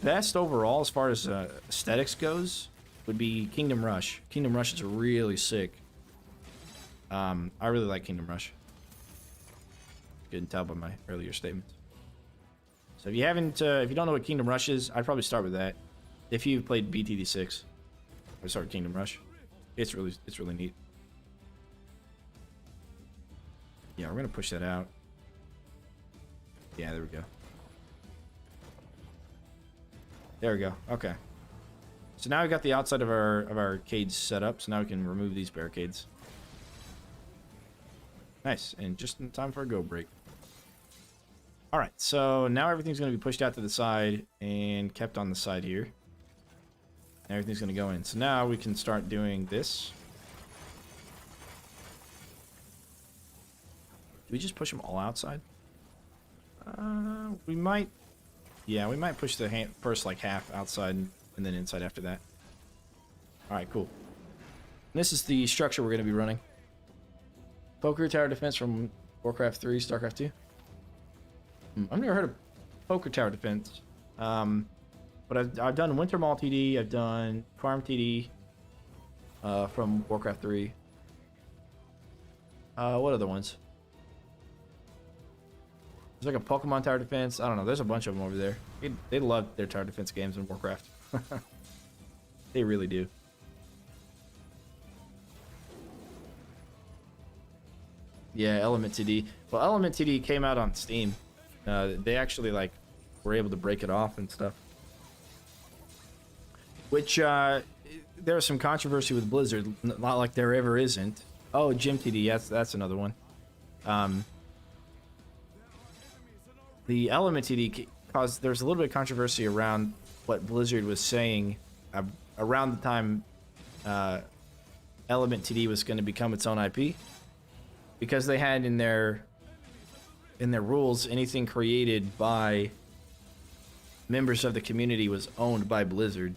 best overall as far as aesthetics goes would be Kingdom Rush. Kingdom Rush is really sick. I really like Kingdom Rush. You can tell by my earlier statements. So if you haven't, if you don't know what Kingdom Rush is, I'd probably start with that. If you've played BTD6, I start with Kingdom Rush. It's really neat. Yeah, we're gonna push that out. Yeah, there we go. There we go. Okay. So now we got the outside of our cage set up. So now we can remove these barricades. Nice, and just in time for a go break. All right, so now everything's going to be pushed out to the side and kept on the side here. And everything's going to go in. So now we can start doing this. Do we just push them all outside? We might. Yeah, we might push the first like half outside and then inside after that. All right, cool. And this is the structure we're going to be running. Poker Tower Defense from Warcraft 3, StarCraft 2. I've never heard of Poker Tower Defense. But I've done Winter Mall TD, I've done Farm TD from Warcraft 3. What other ones? There's like a Pokemon Tower Defense. I don't know, there's a bunch of them over there. They love their Tower Defense games in Warcraft. They really do. Yeah, Element TD. Well, Element TD came out on Steam. They actually like were able to break it off and stuff. Which there was some controversy with Blizzard, not like there ever isn't. Oh, Gym TD, that's another one. The Element TD caused there's a little bit of controversy around what Blizzard was saying around the time Element TD was going to become its own IP. Because they had in their rules, anything created by members of the community was owned by Blizzard.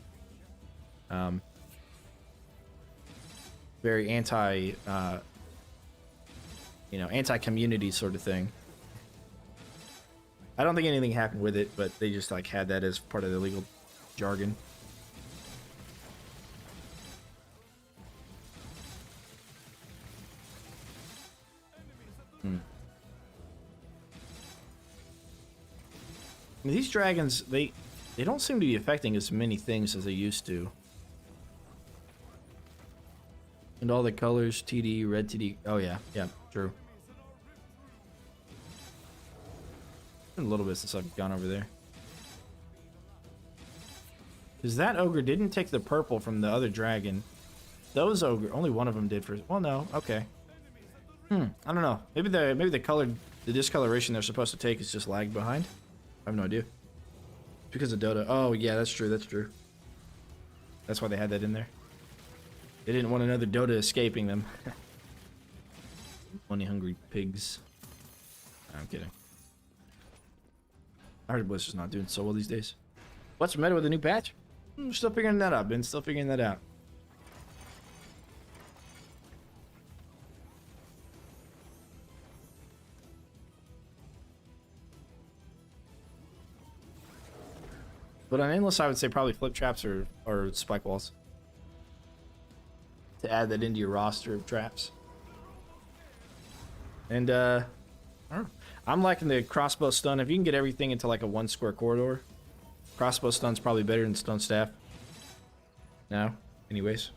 Very anti-community sort of thing. I don't think anything happened with it, but they just like had that as part of the legal jargon. These dragons, they don't seem to be affecting as many things as they used to. And all the colors, TD, red TD. Oh yeah, true. Been a little bit since I've gone over there. Because that ogre didn't take the purple from the other dragon. Those ogre, only one of them did for. Well, no, okay. I don't know. Maybe the discoloration they're supposed to take is just lagged behind. I have no idea. Because of Dota. Oh yeah, that's true. That's why they had that in there. They didn't want another Dota escaping them. Money hungry pigs. I'm kidding. I heard Blizzard's not doing so well these days. What's the matter with the new patch? Still figuring that out, Ben. Still figuring that out. But on Endless, I would say probably flip traps or spike walls. To add that into your roster of traps. And, I don't know. I'm liking the crossbow stun. If you can get everything into like a 1 square corridor, crossbow stun's probably better than stun staff. Now, anyways.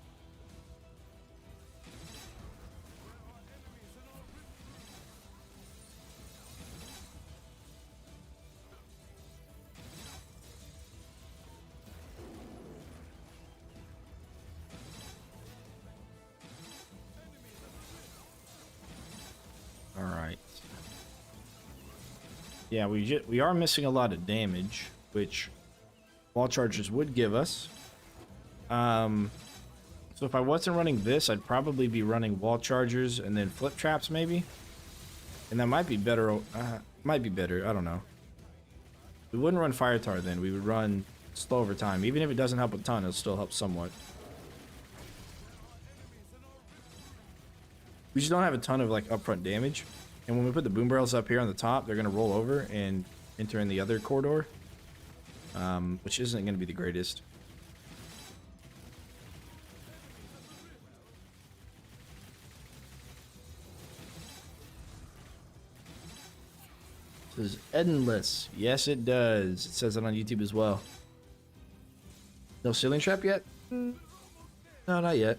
Yeah, we are missing a lot of damage, which wall charges would give us. So if I wasn't running this, I'd probably be running wall chargers and then flip traps maybe. And that might be better. Might be better. I don't know. We wouldn't run fire tar then. We would run slow over time. Even if it doesn't help a ton, it'll still help somewhat. We just don't have a ton of like upfront damage. And when we put the boom barrels up here on the top, they're going to roll over and enter in the other corridor. Which isn't going to be the greatest. This is Ednless. Yes, it does. It says it on YouTube as well. No ceiling trap yet? No, not yet.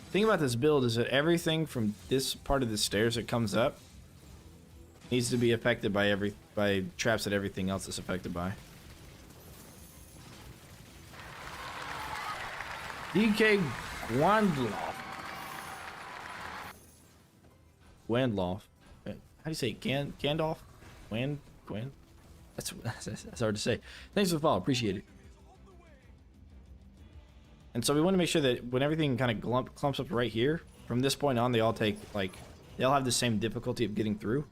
The thing about this build is that everything from this part of the stairs that comes up needs to be affected by traps that everything else is affected by. DK Gwandloff. Gwandloff. How do you say it? Gandalf? Gwen? That's hard to say. Thanks for the follow. Appreciate it. And so we want to make sure that when everything kind of clumps up right here, from this point on, they all take, like, they all have the same difficulty of getting through.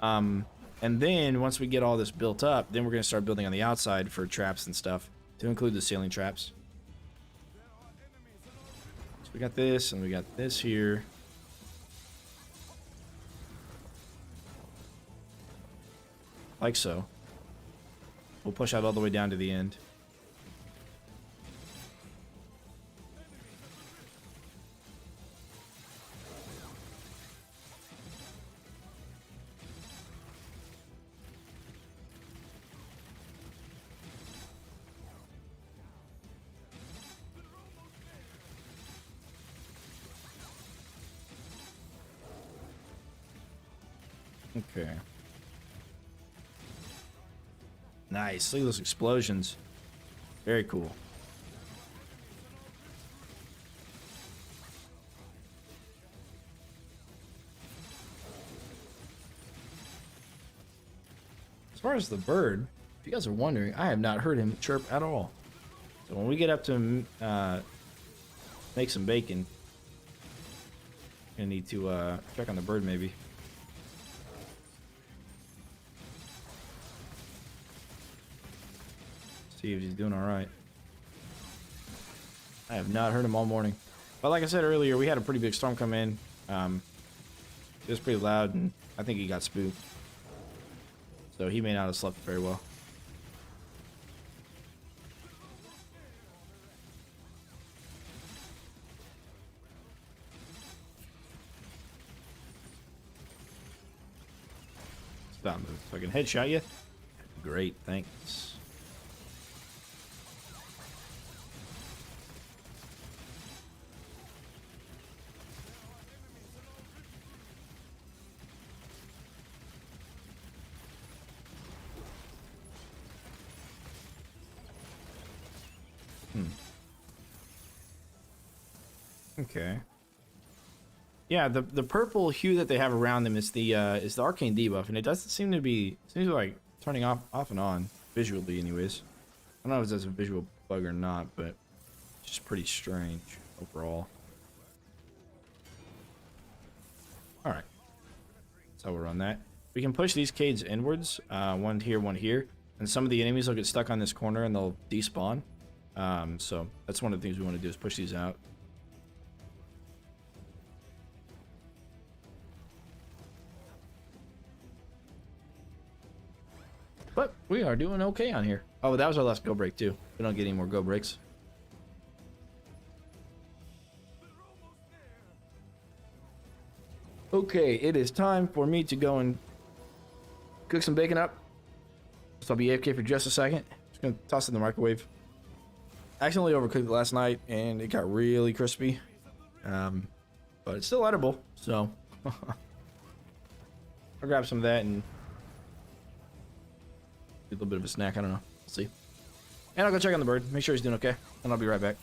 And then once we get all this built up, then we're going to start building on the outside for traps and stuff, to include the ceiling traps. So we got this, and we got this here. Like so. We'll push out all the way down to the end. Okay. Nice. Look at those explosions. Very cool. As far as the bird, if you guys are wondering, I have not heard him chirp at all. So when we get up to make some bacon, I'm gonna need to check on the bird maybe. See if he's doing all right. I have not heard him all morning. But like I said earlier, we had a pretty big storm come in. It was pretty loud, and I think he got spooked. So he may not have slept very well. Stop moving. So I can headshot you. Great, thanks. Okay. Yeah, the purple hue that they have around them is the arcane debuff, and it doesn't seem to be like turning off and on visually, anyways. I don't know if that's a visual bug or not, but it's just pretty strange overall. All right, that's how we'll run that. We can push these cades inwards, one here, and some of the enemies will get stuck on this corner and they'll despawn. So that's one of the things we want to do is push these out. But we are doing okay on here. Oh, that was our last go break too. We don't get any more go breaks. Okay, it is time for me to go and cook some bacon up. So I'll be AFK for just a second. Just gonna toss it in the microwave. I accidentally overcooked it last night and it got really crispy. But it's still edible, so I'll grab some of that and a little bit of a snack. I don't know. We'll see. And I'll go check on the bird. Make sure he's doing okay. And I'll be right back.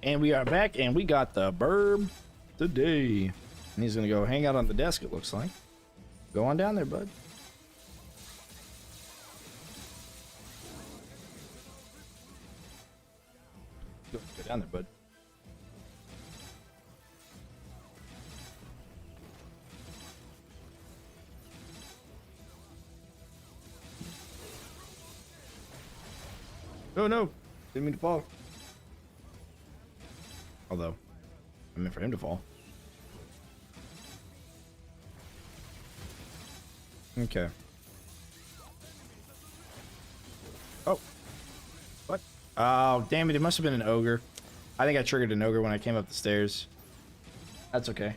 And we are back, and we got the burb today. And he's gonna go hang out on the desk, it looks like. Go on down there, bud. Go down there, bud. Oh no! Didn't mean to fall. Although, I meant for him to fall. Okay. Oh. What? Oh, damn it. It must have been an ogre. I think I triggered an ogre when I came up the stairs. That's okay.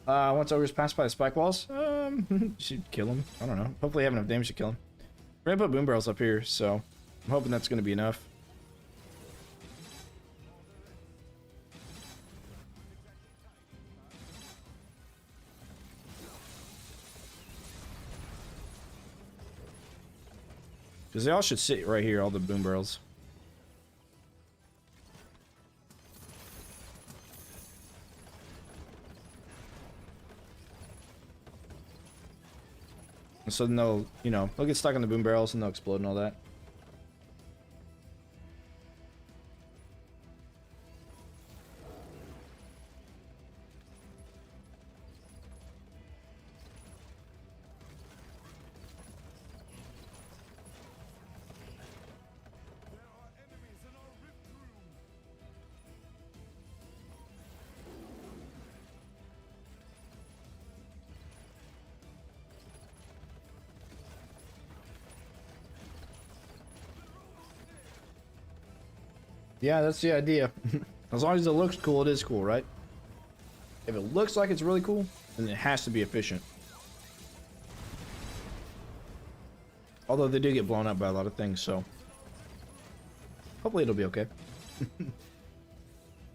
Once ogres pass by the spike walls, should kill him. I don't know. Hopefully I have enough damage to kill him. We're gonna put boom barrels up here, so I'm hoping that's gonna be enough. Because they all should sit right here, all the boom barrels. And so then they'll, you know, they'll get stuck in the boom barrels and they'll explode and all that. Yeah, that's the idea. As long as it looks cool, it is cool, right? If it looks like it's really cool, then it has to be efficient. Although they do get blown up by a lot of things, so hopefully it'll be okay. Alright,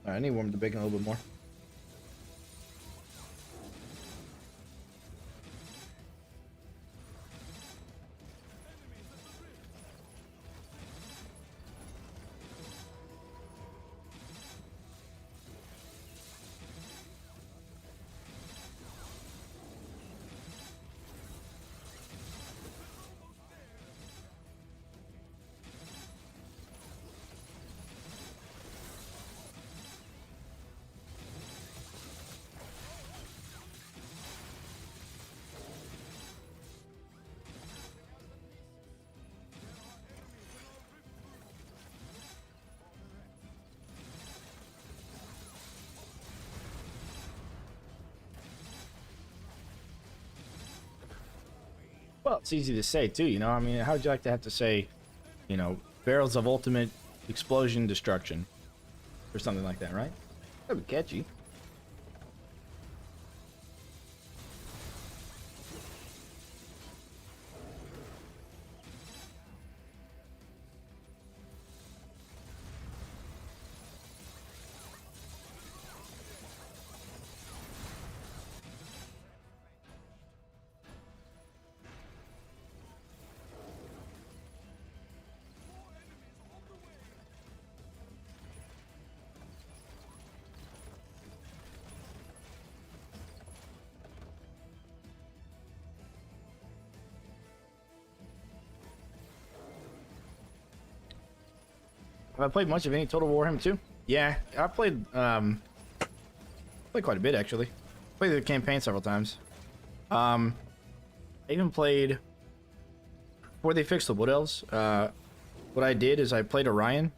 I need to warm the bacon a little bit more. Well, it's easy to say too, you know. I mean, how would you like to have to say, you know, barrels of ultimate explosion destruction or something like that, right? That'd be catchy. Have I played much of any Total War Warhammer 2? Yeah, I played quite a bit actually. Played the campaign several times. I even played before they fixed the Wood Elves. What I did is I played Orion,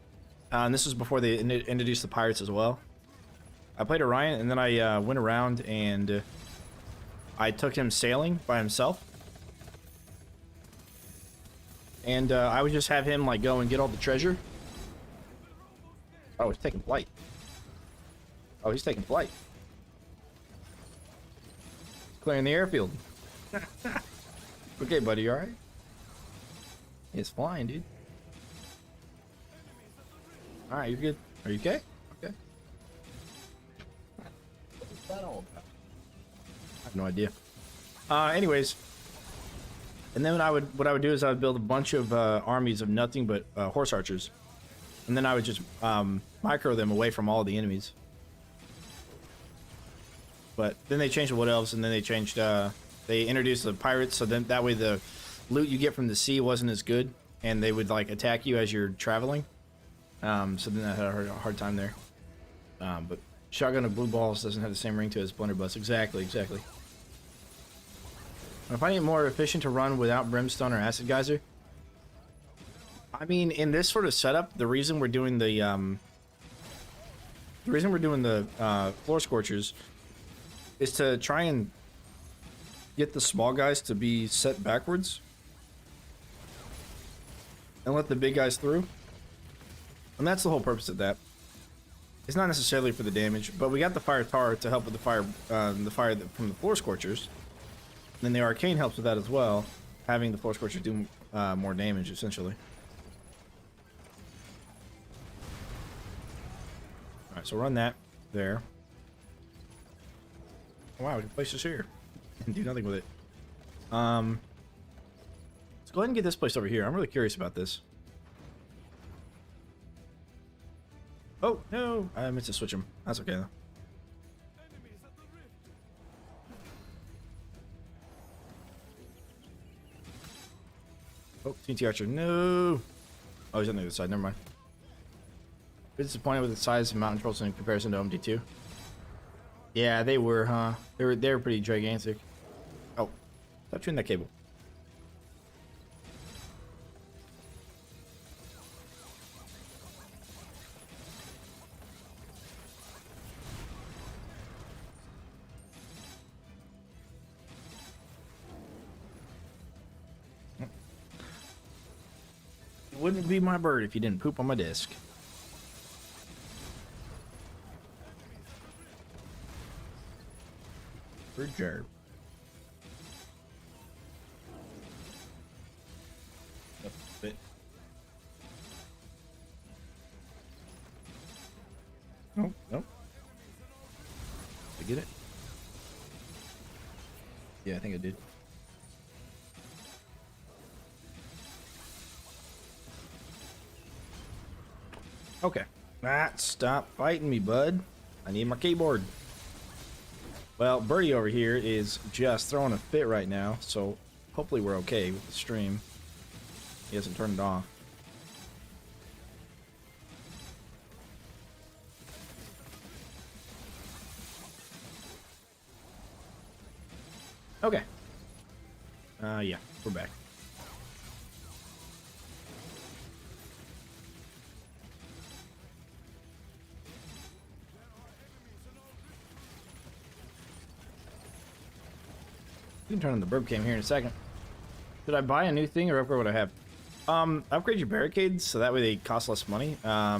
and this was before they introduced the pirates as well. I played Orion, and then I went around and I took him sailing by himself, and I would just have him like go and get all the treasure. Oh, he's taking flight. Oh, he's taking flight. Clearing the airfield. Okay, buddy, you alright? He's flying, dude. Alright, you're good. Are you okay? Okay. What's that all about? I have no idea. Anyways. And then what I would do is I would build a bunch of armies of nothing but horse archers. and then I would just micro them away from all the enemies. But then they changed the wood elves, and then they changed they introduced the pirates, so then that way the loot you get from the sea wasn't as good, and they would like attack you as you're traveling. So then I had a hard time there. But shotgun of blue balls doesn't have the same ring to it as blunderbuss. Exactly. I'm finding it more efficient to run without brimstone or acid geyser. I mean, in this sort of setup, the reason we're doing the floor scorchers is to try and get the small guys to be set backwards and let the big guys through. And that's the whole purpose of that. It's not necessarily for the damage, but we got the fire tar to help with the fire from the floor scorchers. And then the arcane helps with that as well, having the floor scorchers do more damage essentially. All right, so run that there. Wow, we can place this here and do nothing with it. Let's go ahead and get this placed over here. I'm really curious about this. Oh, no. I meant to switch them. That's okay, though. Oh, TNT Archer. No. Oh, he's on the other side. Never mind. Bit disappointed with the size of mountain trolls in comparison to OMD2. Yeah, they were, huh? They were pretty gigantic. Oh, stop chewing that cable. It wouldn't be my bird if you didn't poop on my disc. Bird jar. Up a bit. Oh, no. Did I get it? Yeah, I think I did. Okay. Stop fighting me, bud. I need my keyboard. Well, Birdie over here is just throwing a fit right now, so hopefully we're okay with the stream. He hasn't turned it off. Okay. Yeah, we're back. You can turn on the burp cam here in a second. Should I buy a new thing or upgrade what I have? Upgrade your barricades so that way they cost less money. I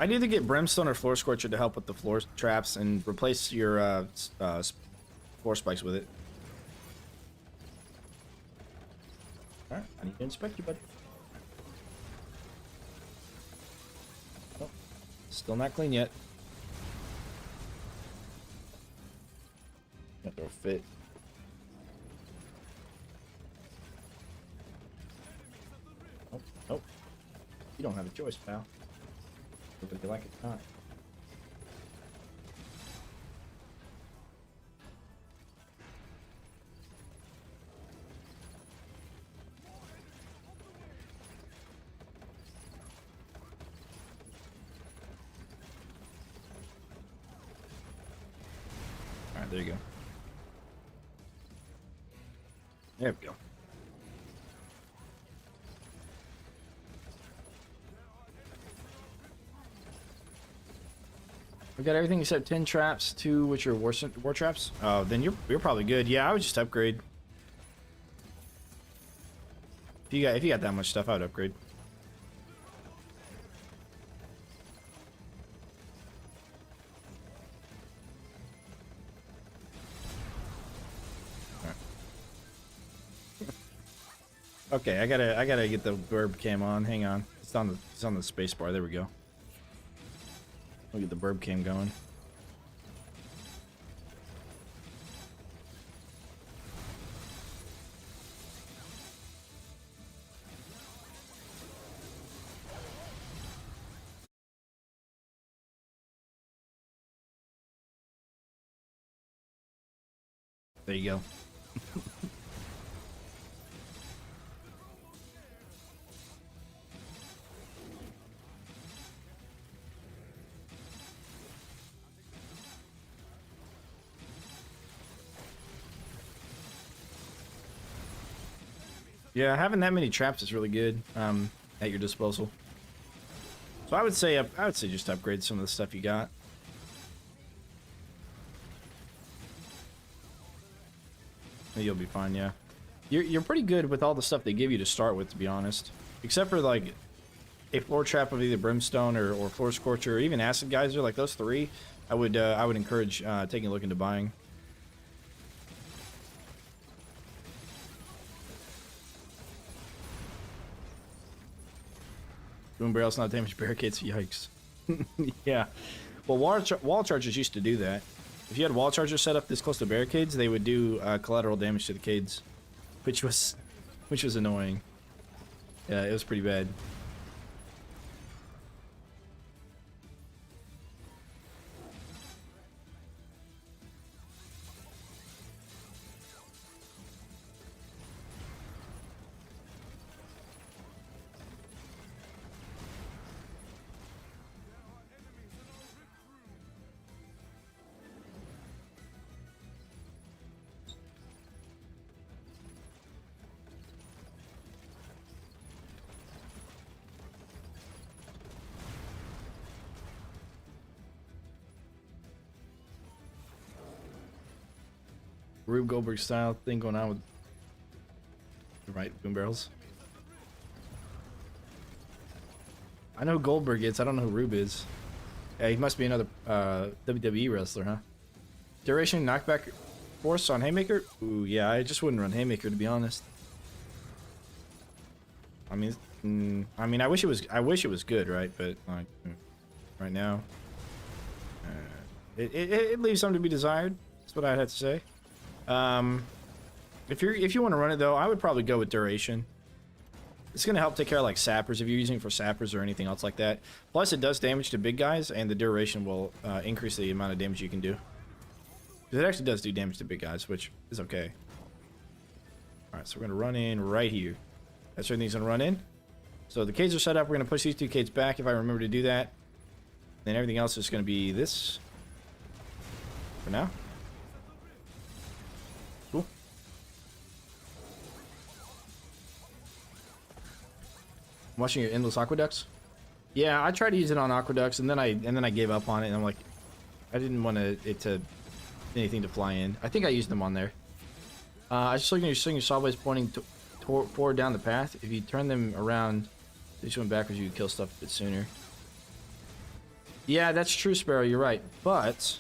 need to get brimstone or floor scorcher to help with the floor traps and replace your floor spikes with it. Alright, I need to inspect you, buddy. Still not clean yet. Got to fit. Oh, oh. You don't have a choice, pal. Whether you like it or not. Alright, there you go. There we go. We got everything except 10 traps, 2 which are war traps. Oh, then you're probably good. Yeah, I would just upgrade. If you got that much stuff, I would upgrade. Okay, I gotta get the burb cam on. Hang on, it's on the space bar. There we go. We'll get the burb cam going. There you go. Yeah, having that many traps is really good at your disposal. So I would say just upgrade some of the stuff you got. You'll be fine, yeah. You're pretty good with all the stuff they give you to start with, to be honest. Except for like a floor trap of either brimstone or floor scorcher or even acid geyser, like those three. I would encourage taking a look into buying. Boom barrels not damage barricades. Yikes. Yeah. Well, wall chargers used to do that. If you had wall chargers set up this close to barricades, they would do collateral damage to the cades, which was annoying. Yeah, it was pretty bad. Rube Goldberg style thing going on with the right boom barrels. I know who Goldberg is. I don't know who Rube is. Yeah, he must be another WWE wrestler, huh? Duration knockback force on Haymaker? Ooh, yeah, I just wouldn't run Haymaker, to be honest. I mean, I wish it was good, right? But like, right now, it leaves something to be desired. That's what I'd have to say. If you want to run it though, I would probably go with duration. It's gonna help take care of like sappers if you're using it for sappers or anything else like that. Plus, it does damage to big guys, and the duration will increase the amount of damage you can do. It actually does do damage to big guys, which is okay. All right, so we're gonna run in right here. That's where everything's gonna run in. So the cades are set up. We're gonna push these two cades back if I remember to do that. Then everything else is gonna be this for now. Cool. Watching your endless aqueducts. Yeah, I tried to use it on aqueducts, and then I gave up on it. And I'm like, I didn't want anything to fly in. I think I used them on there. I just looking at your saw blades pointing forward down the path. If you turn them around, they just went backwards. You could kill stuff a bit sooner. Yeah, that's true, Sparrow. You're right, but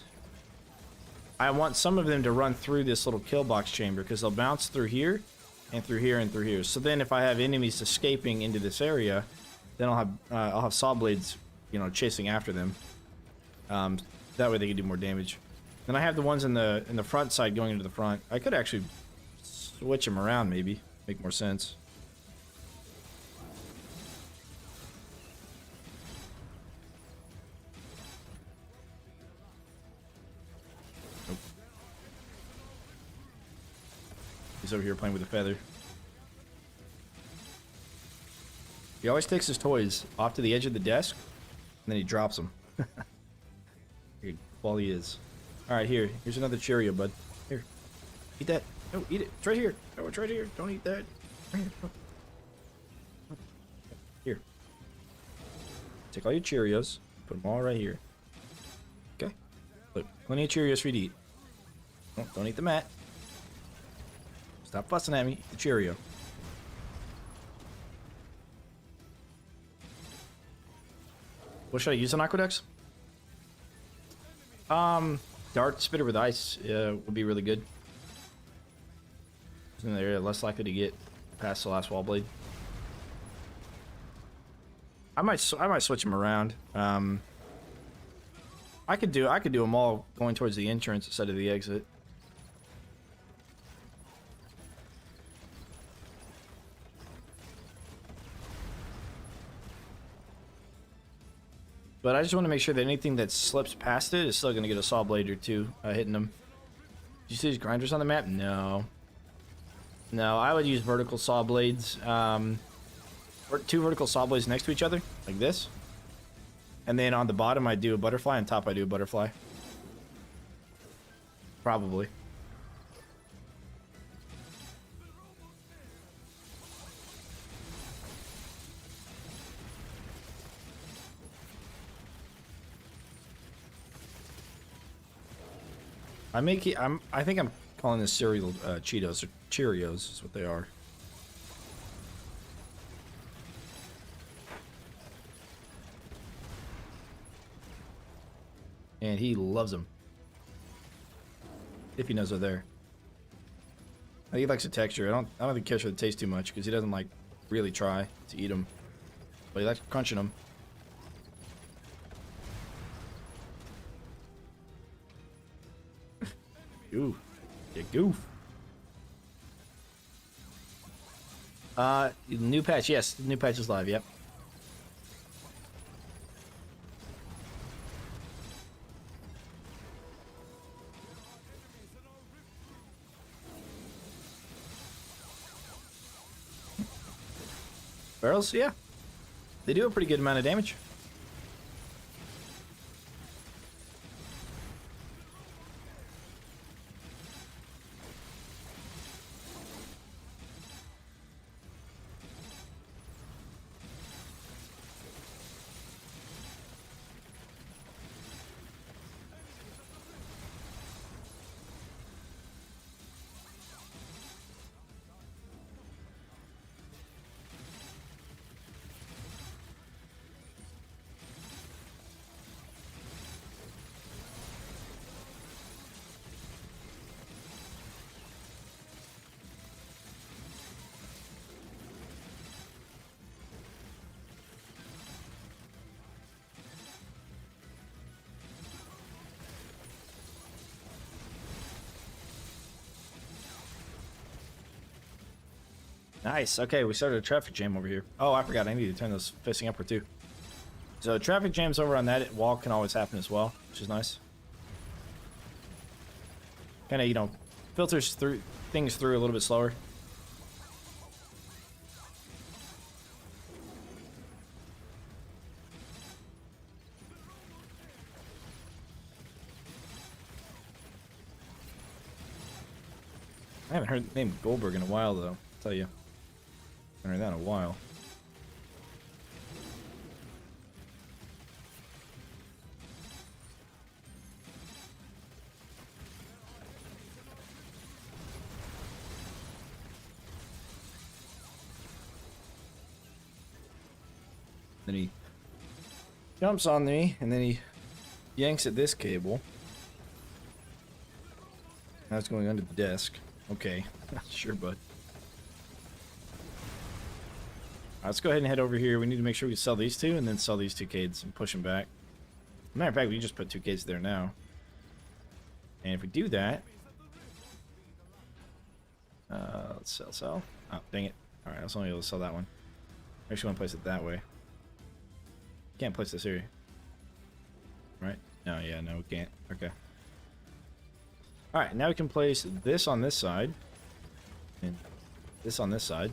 I want some of them to run through this little kill box chamber because they'll bounce through here and through here and through here. So then if I have enemies escaping into this area, then I'll have saw blades, chasing after them. That way they can do more damage. Then I have the ones in the front side going into the front. I could actually switch them around, maybe make more sense. He's over here playing with a feather. He always takes his toys off to the edge of the desk, and then he drops them. While he is. Alright, here's another Cheerio, bud. Here. Eat that. No, eat it. It's right here. No, it's right here. Don't eat that. Right here. Here. Take all your Cheerios. Put them all right here. Okay. Look, plenty of Cheerios for you to eat. Oh, don't eat the mat. Stop fussing at me. Eat the Cheerio. What should I use on aqueducts? Dart spitter with ice would be really good. In the area, less likely to get past the last wall blade. I might switch them around. I could do them all going towards the entrance instead of the exit. But I just want to make sure that anything that slips past it is still going to get a saw blade or two hitting them. you see these grinders on the map? No. No, I would use vertical saw blades. Or 2 vertical saw blades next to each other, like this. And then on the bottom, I do a butterfly. On top, I do a butterfly. Probably. I think I'm calling this cereal Cheetos or Cheerios is what they are. And he loves them. If he knows they're there. I think he likes the texture. I don't think he cares for the taste too much because he doesn't like really try to eat them. But he likes crunching them. Ooh, you goof. New patch, yes, new patch is live, yep. Barrels, yeah. They do a pretty good amount of damage. Nice. Okay, we started a traffic jam over here. Oh, I forgot. I need to turn those facing upward too. So traffic jams over on that wall can always happen as well, which is nice. Kind of, you know, filters through things through a little bit slower. I haven't heard the name Goldberg in a while, though. I'll tell you. I haven't heard that in a while. Then he jumps on me, and then he yanks at this cable. Now it's going under the desk. Okay, sure, bud. Let's go ahead and head over here. We need to make sure we sell these two, and then sell these 2 Cades and push them back. Matter of fact, we can just put 2 Cades there now. And if we do that... let's sell. Oh, dang it. Alright, I was only able to sell that one. I actually want to place it that way. Can't place this here. Right? No, yeah, no, we can't. Okay. Alright, now we can place this on this side. And this on this side.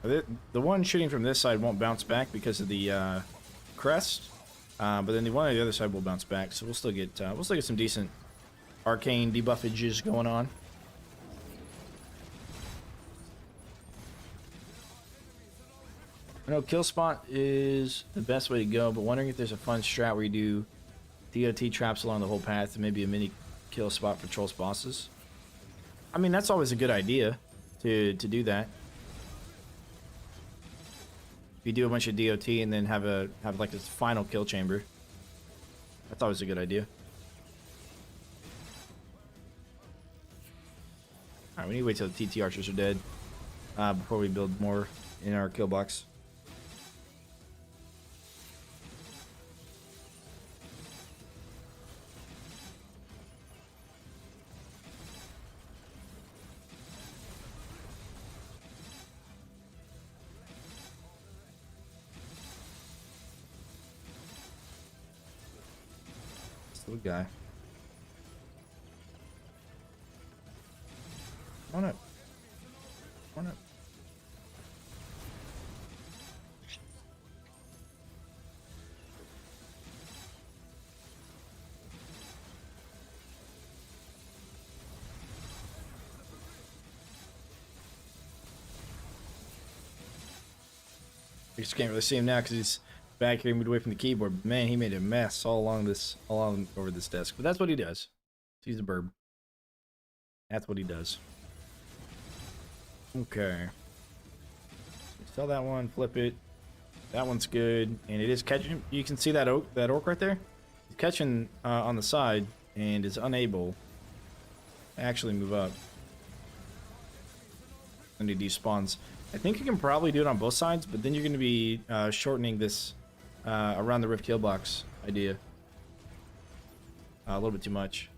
The one shooting from this side won't bounce back because of the crest, but then the one on the other side will bounce back. So we'll still get some decent arcane debuffages going on. I know kill spot is the best way to go, but wondering if there's a fun strat where you do DOT traps along the whole path and maybe a mini kill spot for trolls bosses. I mean, that's always a good idea to do that. If you do a bunch of DOT and then have like this final kill chamber, that's always a good idea. Alright, we need to wait till the TT archers are dead before we build more in our kill box. Good guy. Come on up. Come on up. You just can't really see him now because he's back here, moved away from the keyboard. But man, he made a mess all along over this desk. But that's what he does. He's a burb. That's what he does. Okay. Sell that one, flip it. That one's good, and it is catching. You can see that orc right there. He's catching on the side and is unable to actually move up. And he despawns. I think you can probably do it on both sides, but then you're going to be shortening this around the rift kill box idea a little bit too much.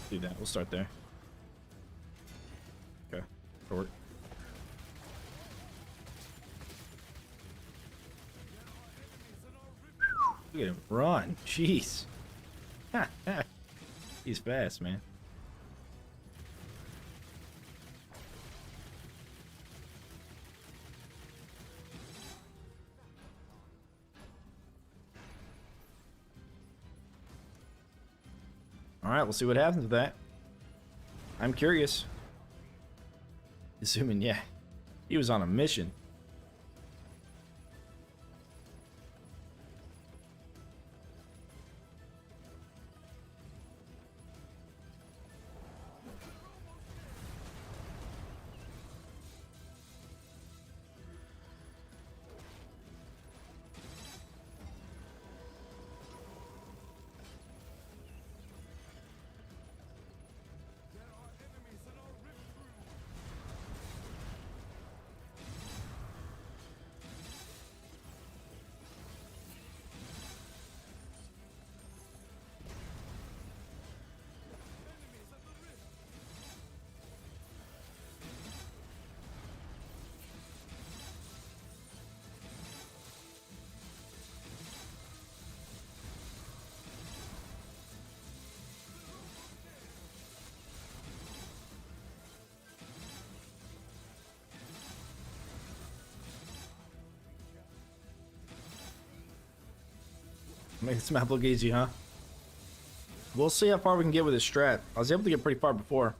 Do that. We'll start there. Okay. Short. Look at him run. Jeez. He's fast, man. Alright, we'll see what happens with that. I'm curious. Assuming, yeah. He was on a mission. Make this map look easy, huh? We'll see how far we can get with this strat. I was able to get pretty far before,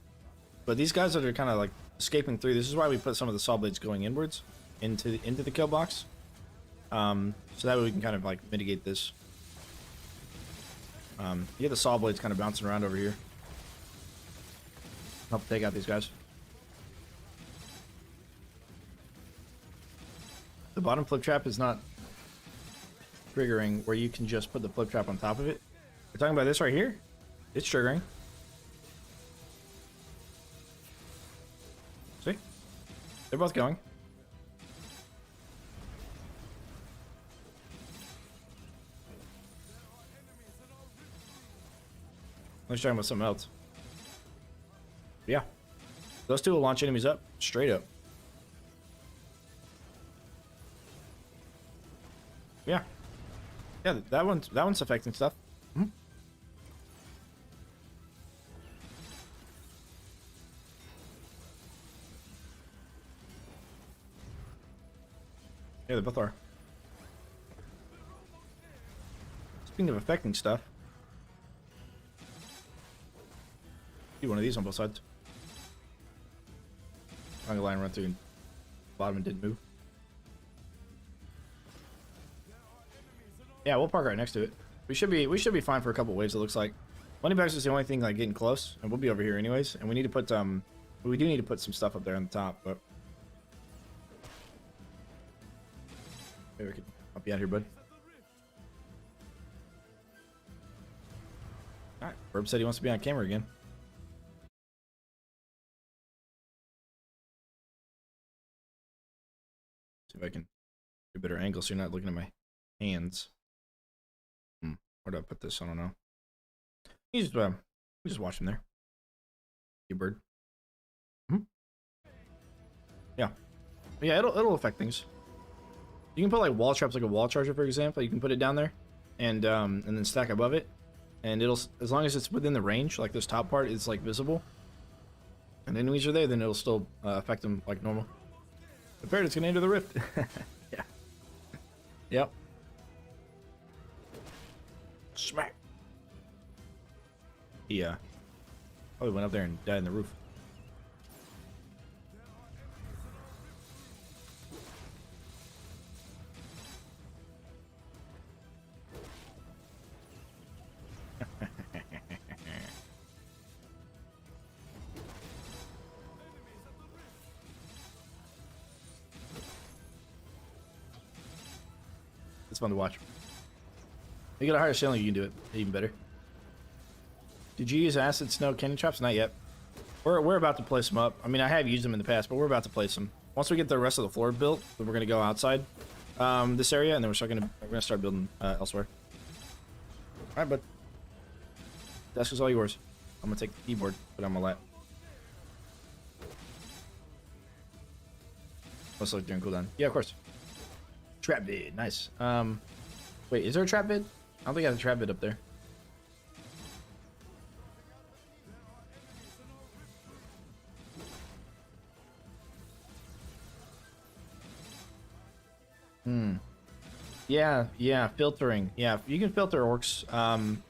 but these guys that are kind of like escaping through. This is why we put some of the saw blades going inwards into the kill box, so that way we can kind of like mitigate this. You get the saw blades kind of bouncing around over here. Help take out these guys. The bottom flip trap is not triggering where you can just put the flip trap on top of it. We're talking about this right here. It's triggering. See? They're both going. Let's talking about something else. Yeah. Those two will launch enemies up, straight up. Yeah. Yeah, that one's affecting stuff. Hmm? Yeah, they both are. Speaking of affecting stuff, do one of these on both sides. I'm gonna line run through and bottom and didn't move. Yeah, we'll park right next to it. We should be fine for a couple waves. It looks like money bags is the only thing like getting close, and we'll be over here anyways. And we need to put we do need to put some stuff up there on the top, but maybe we could help you out here, bud. All right, Herb said he wants to be on camera again. See if I can do a better angle so you're not looking at my hands. Where do I put this? I don't know. You just watch him there. You bird. Hmm? Yeah. Yeah, it'll affect things. You can put like wall traps, like a wall charger, for example. You can put it down there, and then stack above it, and it'll, as long as it's within the range, like this top part is like visible, and enemies are there, then it'll still affect them like normal. The parrot is gonna enter the rift. Yeah. Yep. Smack. He probably went up there and died in the roof. It's fun to watch. You got a higher ceiling, you can do it even better. Did you use acid snow candy traps? Not yet. We're about to place them up. I mean, I have used them in the past, but we're about to place them. Once we get the rest of the floor built, then we're gonna go outside this area, and then we're gonna start building elsewhere. All right, bud. Desk is all yours. I'm gonna take the keyboard, put it on my lap. Most likely during cooldown. Yeah, of course. Trap vid, nice. Wait, is there a trap vid? I don't think I have a trap vid up there. Yeah, filtering. Yeah, you can filter orcs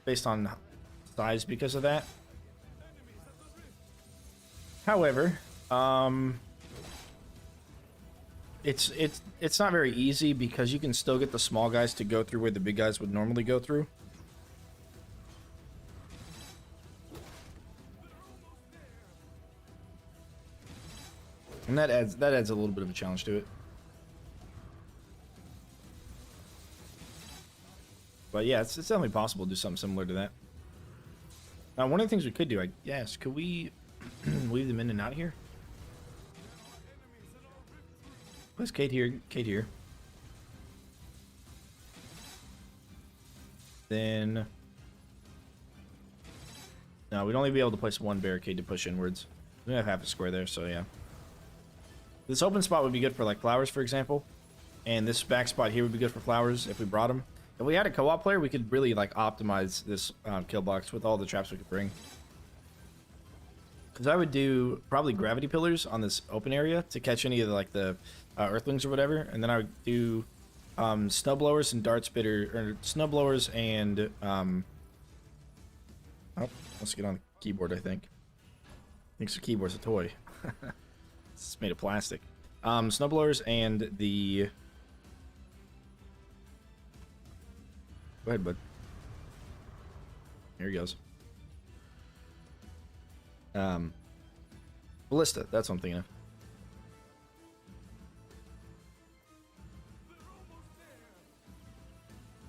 based on size because of that. However, it's not very easy because you can still get the small guys to go through where the big guys would normally go through. And that adds a little bit of a challenge to it. But yeah, it's definitely possible to do something similar to that. Now, one of the things we could do, I guess, could we weave them in and out here? Place Kate here, Kate here. Then... No, we'd only be able to place one barricade to push inwards. We have half a square there, so yeah. This open spot would be good for, like, flowers, for example. And this back spot here would be good for flowers if we brought them. If we had a co-op player, we could really, like, optimize this kill box with all the traps we could bring. Because I would do probably gravity pillars on this open area to catch any of the, like, the earthlings or whatever. And then I would do snow blowers and dart spitter, or snow blowers and... oh, let's get on the keyboard, I think. Thinks the keyboard's a toy. It's made of plastic. Snow blowers and the... Go ahead, bud. Here he goes. Ballista, that's what I'm thinking of.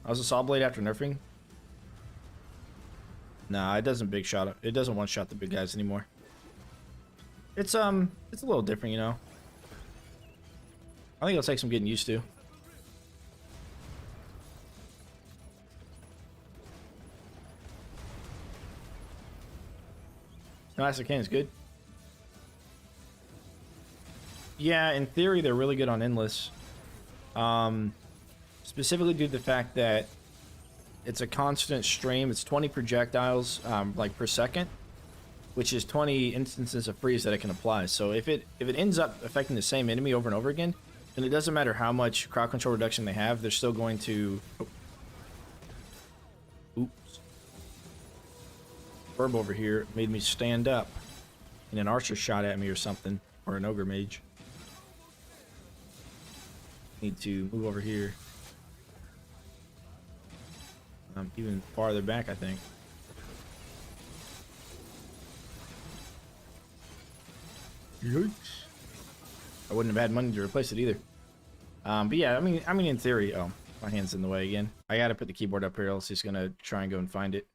How's the saw blade after nerfing? Nah, it doesn't big shot. It doesn't one shot the big guys anymore. It's a little different, you know. I think it'll take some getting used to. Classic Cannon is good. Yeah, in theory, they're really good on Endless. Specifically due to the fact that it's a constant stream. It's 20 projectiles, like, per second, which is 20 instances of freeze that it can apply. So if it ends up affecting the same enemy over and over again, then it doesn't matter how much crowd control reduction they have, they're still going to... Oops. Burb over here made me stand up, and an archer shot at me or something, or an ogre mage. Need to move over here. Even farther back, I think. Yikes! I wouldn't have had money to replace it either. But yeah, I mean, in theory, oh, my hand's in the way again. I gotta put the keyboard up here, else he's gonna try and go and find it.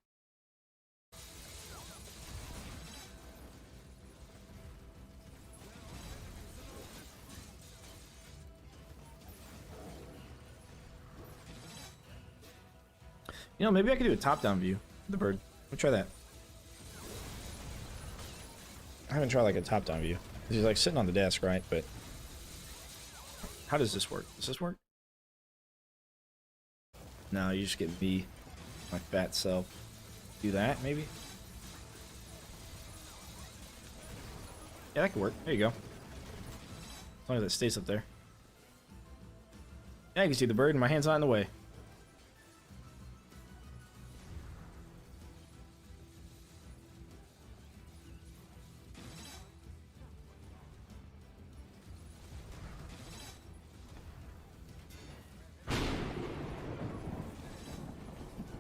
You know, maybe I could do a top-down view of the bird. Let me try that. I haven't tried like a top-down view. He's like sitting on the desk, right? But how does this work? Does this work? No, you just get me, my fat self. Do that, maybe? Yeah, that could work. There you go. As long as it stays up there. Yeah, you can see the bird and my hand's not in the way.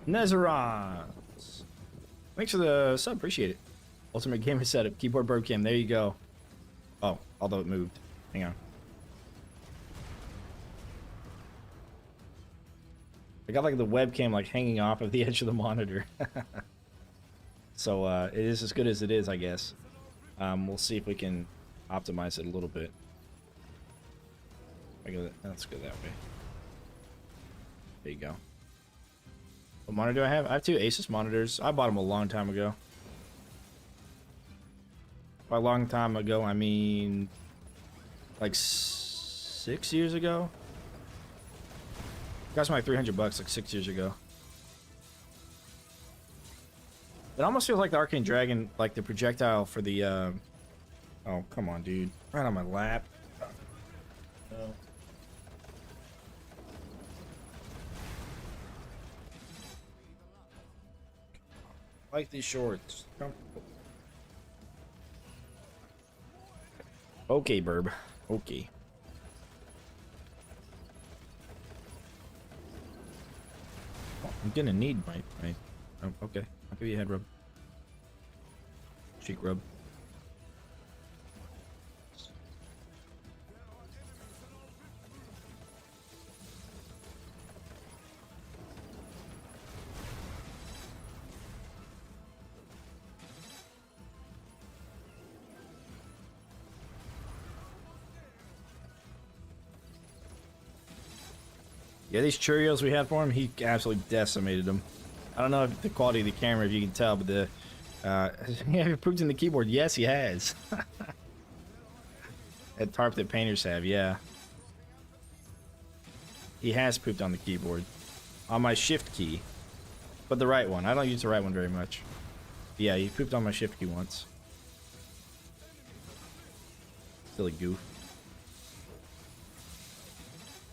Nezerons! Thanks for the sub, appreciate it. Ultimate gamer setup, keyboard burp cam, there you go. Oh, although it moved. Hang on. I got like the webcam like hanging off of the edge of the monitor. So it is as good as it is, I guess. We'll see if we can optimize it a little bit. Let's go that way. There you go. What monitor do I have? I have 2 Asus monitors. I bought them a long time ago. By a long time ago, I mean like 6 years ago. Cost me like $300 like 6 years ago. It almost feels like the Arcane Dragon, like the projectile for the oh, come on, dude. Right on my lap. No. I like these shorts. Comfortable. Okay, Burb. Okay. Oh, I'm gonna need my oh, okay. I'll give you a head rub. Cheek rub. Yeah, these Cheerios we had for him, he absolutely decimated them. I don't know if the quality of the camera, if you can tell, but the yeah, he pooped in the keyboard. Yes, he has. That tarp that painters have, yeah. He has pooped on the keyboard. On my shift key. But the right one. I don't use the right one very much. Yeah, he pooped on my shift key once. Silly goof.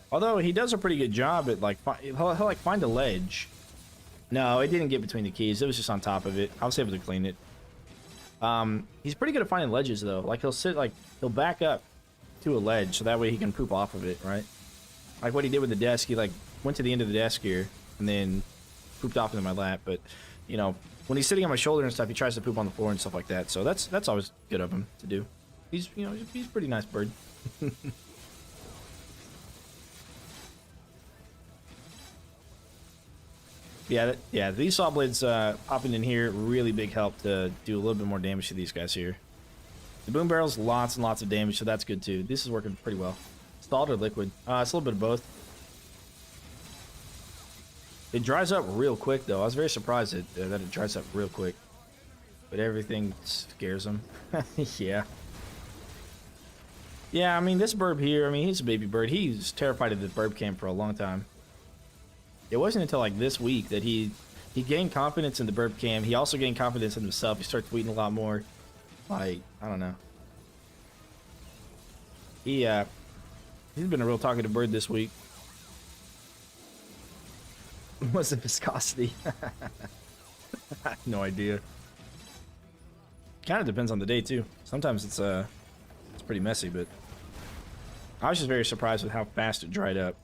Although he does a pretty good job at like he'll like find a ledge. No, it didn't get between the keys. It was just on top of it. I was able to clean it. He's pretty good at finding ledges though. Like he'll back up to a ledge so that way he can poop off of it, right? Like what he did with the desk. He like went to the end of the desk here and then pooped off into my lap. But you know, when he's sitting on my shoulder and stuff, he tries to poop on the floor and stuff like that. So that's always good of him to do. He's he's a pretty nice bird. Yeah, these saw blades popping in here, really big help to do a little bit more damage to these guys here. The boom barrel's lots and lots of damage, so that's good too. This is working pretty well. Stalled or liquid? It's a little bit of both. It dries up real quick though. I was very surprised that it dries up real quick. But everything scares him. Yeah. Yeah, I mean, this burb here, I mean, he's a baby bird. He's terrified of the burb cam for a long time. It wasn't until like this week that he gained confidence in the burp cam. He also gained confidence in himself. He started tweeting a lot more. Like, I don't know. He's been a real talkative bird this week. What's the viscosity? I have no idea. Kind of depends on the day too. Sometimes it's pretty messy, but I was just very surprised with how fast it dried up.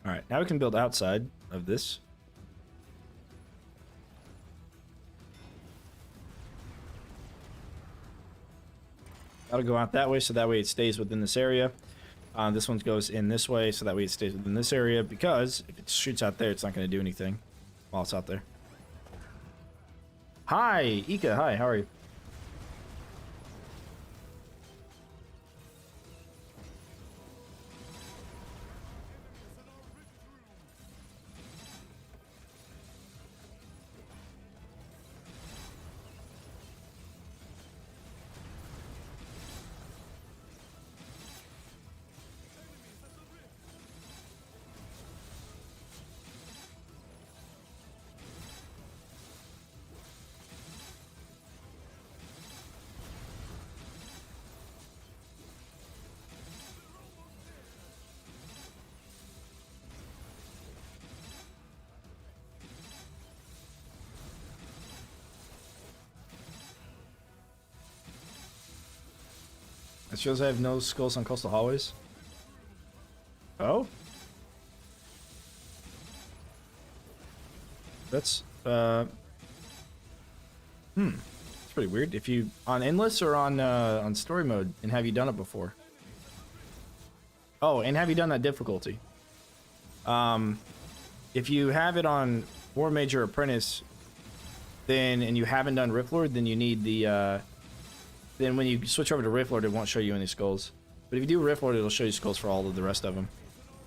Alright, now we can build outside of this. That'll go out that way, so that way it stays within this area. This one goes in this way, so that way it stays within this area, because if it shoots out there, it's not going to do anything while it's out there. Hi, Ika, hi, how are you? It shows I have no skulls on coastal hallways. Oh? That's, it's pretty weird. If you, on Endless or on story mode, and have you done it before? Oh, and have you done that difficulty? If you have it on War Major Apprentice, then, and you haven't done Rift Lord, then you need the, then when you switch over to Rift Lord, it won't show you any skulls. But if you do Rift Lord, it'll show you skulls for all of the rest of them,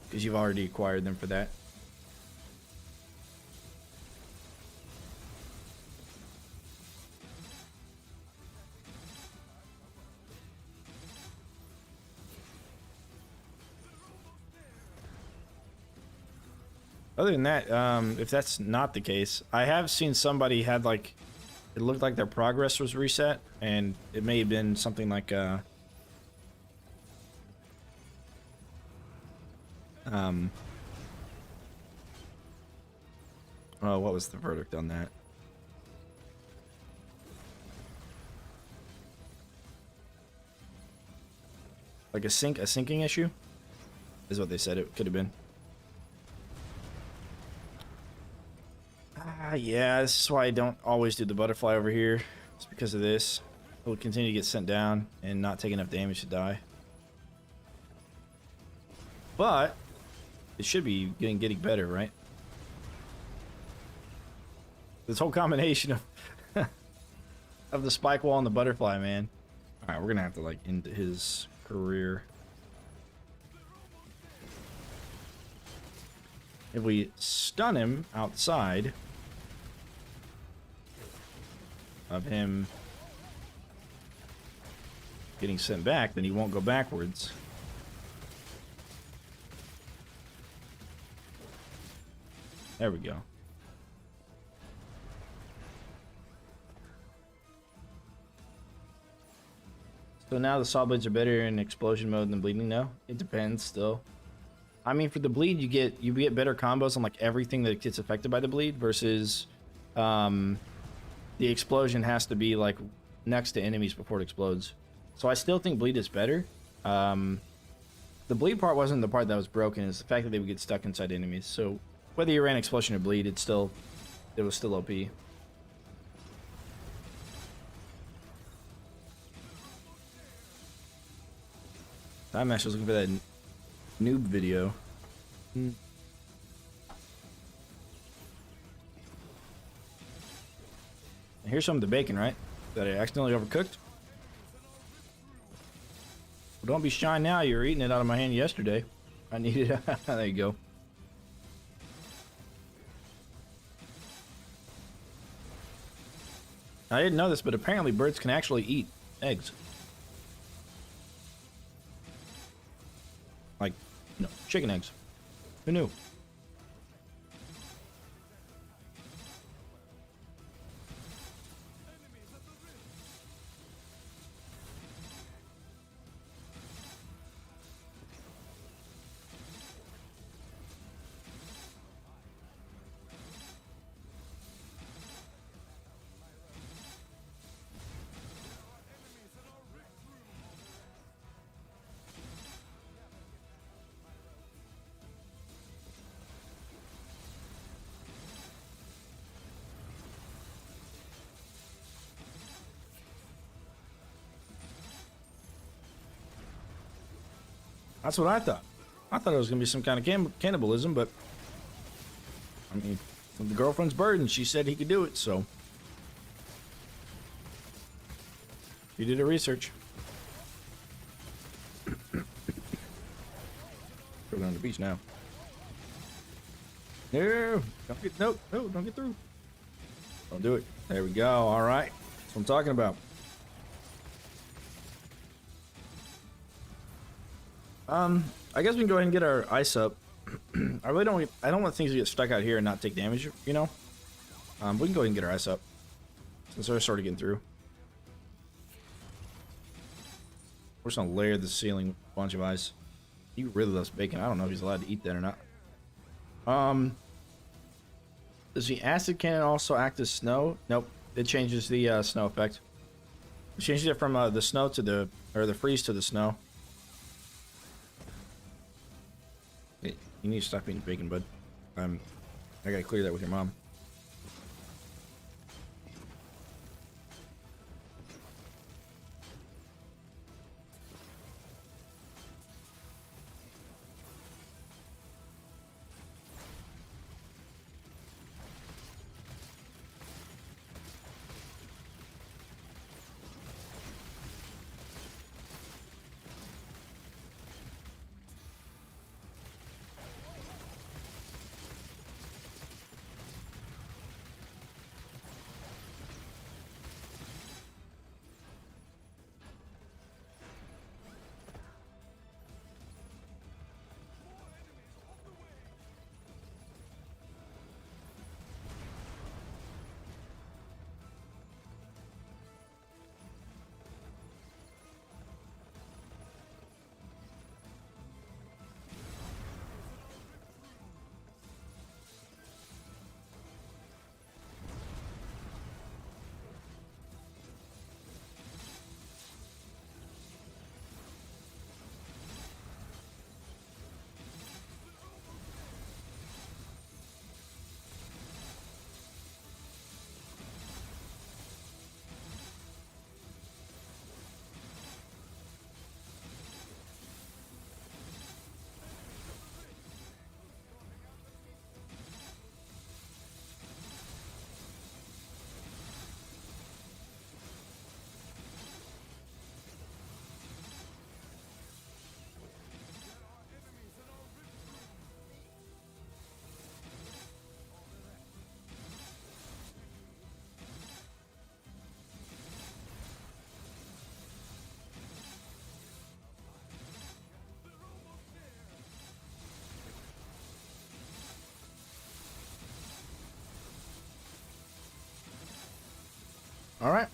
because you've already acquired them for that. Other than that, if that's not the case, I have seen somebody had like, it looked like their progress was reset, and it may have been something like oh, what was the verdict on that? Like a syncing issue is what they said it could have been. Yeah, this is why I don't always do the butterfly over here. It's because of this. It will continue to get sent down and not take enough damage to die. But it should be getting better, right? This whole combination of of the spike wall and the butterfly, man. All right, we're gonna have to like end his career. If we stun him outside of him getting sent back, then he won't go backwards. There we go. So now the saw blades are better in explosion mode than bleeding? No, it depends still. I mean, for the bleed, you get better combos on like everything that gets affected by the bleed versus the explosion has to be like next to enemies before it explodes. So I still think bleed is better. The bleed part wasn't the part that was broken, it's the fact that they would get stuck inside enemies. So whether you ran explosion or bleed, it was still OP. Time Master was looking for that noob video. Here's some of the bacon, right? That I accidentally overcooked. Well, don't be shy now. You were eating it out of my hand yesterday. I need it. There you go. I didn't know this, but apparently birds can actually eat eggs. Like, no, chicken eggs. Who knew? That's what I thought. I thought it was going to be some kind of cannibalism, but I mean, the girlfriend's bird, and she said he could do it, so she did her research. Go down the beach now. No, don't get no, don't get through. Don't do it. There we go. All right, that's what I'm talking about. I guess we can go ahead and get our ice up. I don't want things to get stuck out here and not take damage, you know? We can go ahead and get our ice up, since they're sort of getting through. We're just gonna layer the ceiling with a bunch of ice. You really loves bacon. I don't know if he's allowed to eat that or not. Does the acid cannon also act as snow? Nope. It changes the snow effect. Changed it from the snow to the, or the freeze to the snow. Hey, you need to stop eating bacon, bud. I gotta clear that with your mom. All right,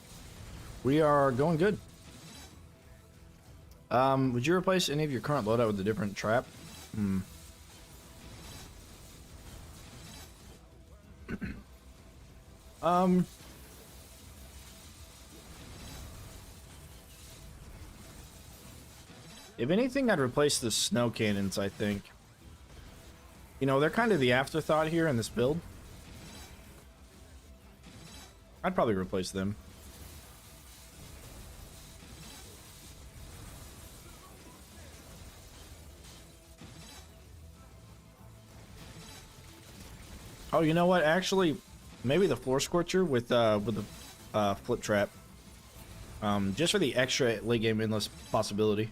we are going good. Would you replace any of your current loadout with a different trap? If anything, I'd replace the snow cannons, I think. You know, they're kind of the afterthought here in this build. I'd probably replace them. Oh, you know what? Actually, maybe the floor scorcher with the flip trap, just for the extra late game endless possibility.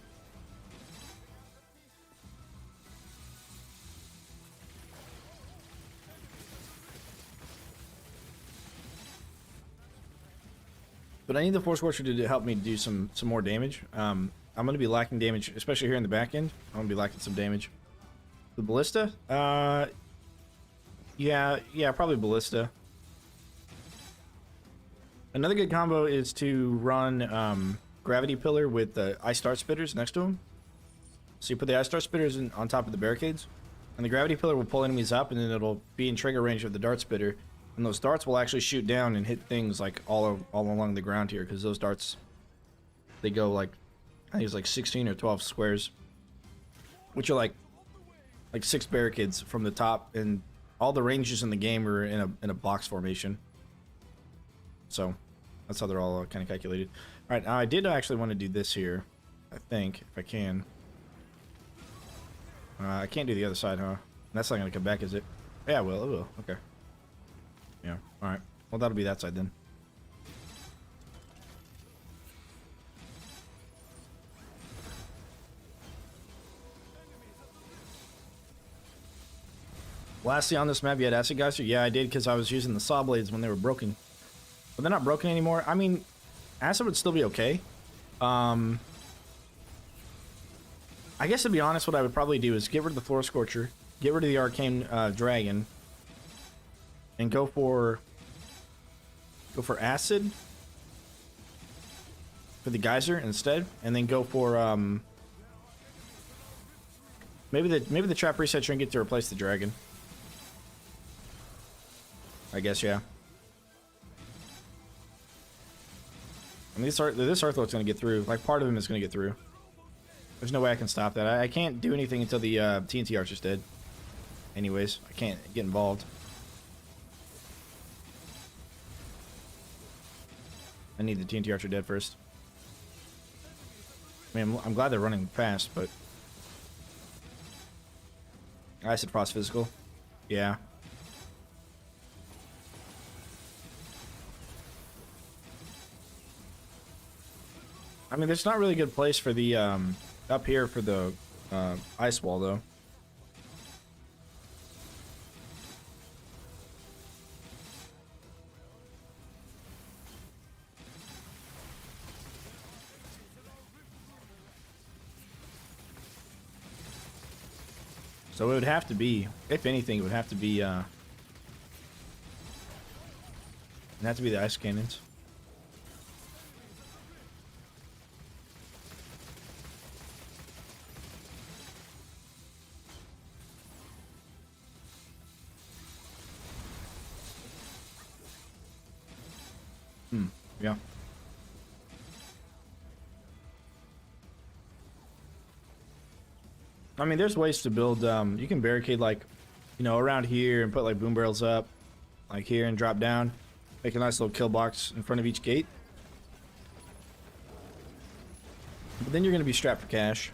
But I need the Force Scorcher to help me do some more damage. I'm going to be lacking damage, especially here in the back end. I'm going to be lacking some damage. The Ballista? Yeah, probably Ballista. Another good combo is to run Gravity Pillar with the Ice Dart Spitters next to him. So you put the Ice Dart Spitters on top of the barricades, and the Gravity Pillar will pull enemies up, and then it'll be in trigger range of the Dart Spitter. And those darts will actually shoot down and hit things like all along the ground here, because those darts, they go like, I think it's like 16 or 12 squares, which are like 6 barricades from the top, and all the ranges in the game are in a box formation. So that's how they're all kind of calculated. All right, now I did actually want to do this here, I think, if I can. I can't do the other side, huh? That's not going to come back, is it? Yeah, it will. Okay. Yeah, alright. Well, that'll be that side then. Lastly, on this map, you had Acid Geyser? Yeah, I did, because I was using the Saw Blades when they were broken. But they're not broken anymore. I mean, Acid would still be okay. I guess, to be honest, what I would probably do is get rid of the Floor Scorcher, get rid of the Arcane Dragon, and go for Acid for the Geyser instead, and then go for maybe the Trap Reset Trinket to replace the Dragon. I guess, yeah. I mean, this Earthlock's gonna get through. Like, part of him is gonna get through. There's no way I can stop that. I can't do anything until the TNT Archer's dead. Anyways, I can't get involved. I need the TNT Archer dead first. I mean, I'm glad they're running fast, but... Acid Frost physical. Yeah. I mean, there's not really a good place for the, up here for the, ice wall, though. So it would have to be, if anything, it would have to be, it'd have to be the ice cannons. Yeah. I mean, there's ways to build, you can barricade, like, you know, around here and put, like, boom barrels up, like here, and drop down. Make a nice little kill box in front of each gate. But then you're going to be strapped for cash,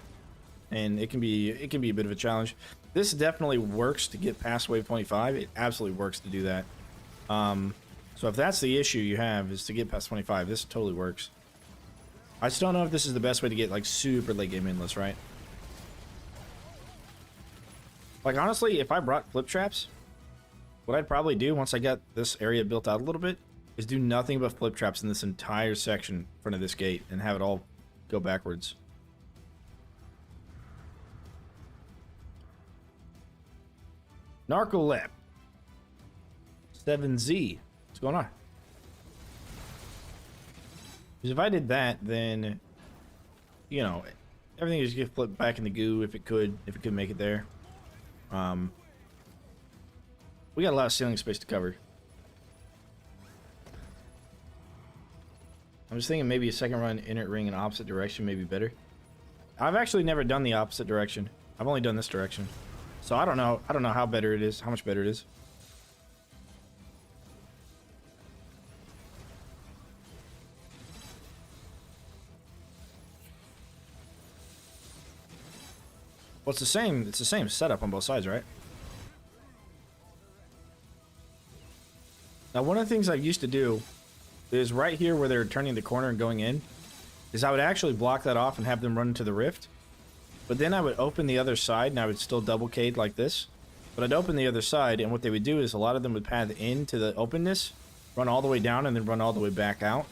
and it can be a bit of a challenge. This definitely works to get past wave 25. It absolutely works to do that. So if that's the issue you have, is to get past 25, this totally works. I just don't know if this is the best way to get, like, super late game endless, right? Like, honestly, if I brought flip traps, what I'd probably do once I got this area built out a little bit is do nothing but flip traps in this entire section in front of this gate and have it all go backwards. Narcolep 7Z. What's going on? Because if I did that, then, you know, everything just get flipped back in the goo if it could make it there. We got a lot of ceiling space to cover. I'm just thinking maybe a second run inner ring in opposite direction may be better. I've actually never done the opposite direction. I've only done this direction. So I don't know how better it is, how much better it is. Well, it's the same setup on both sides, right? Now, one of the things I used to do is right here where they're turning the corner and going in, is I would actually block that off and have them run into the rift. But then I would open the other side and I would still double cade like this. But I'd open the other side, and what they would do is a lot of them would path into the openness, run all the way down, and then run all the way back out.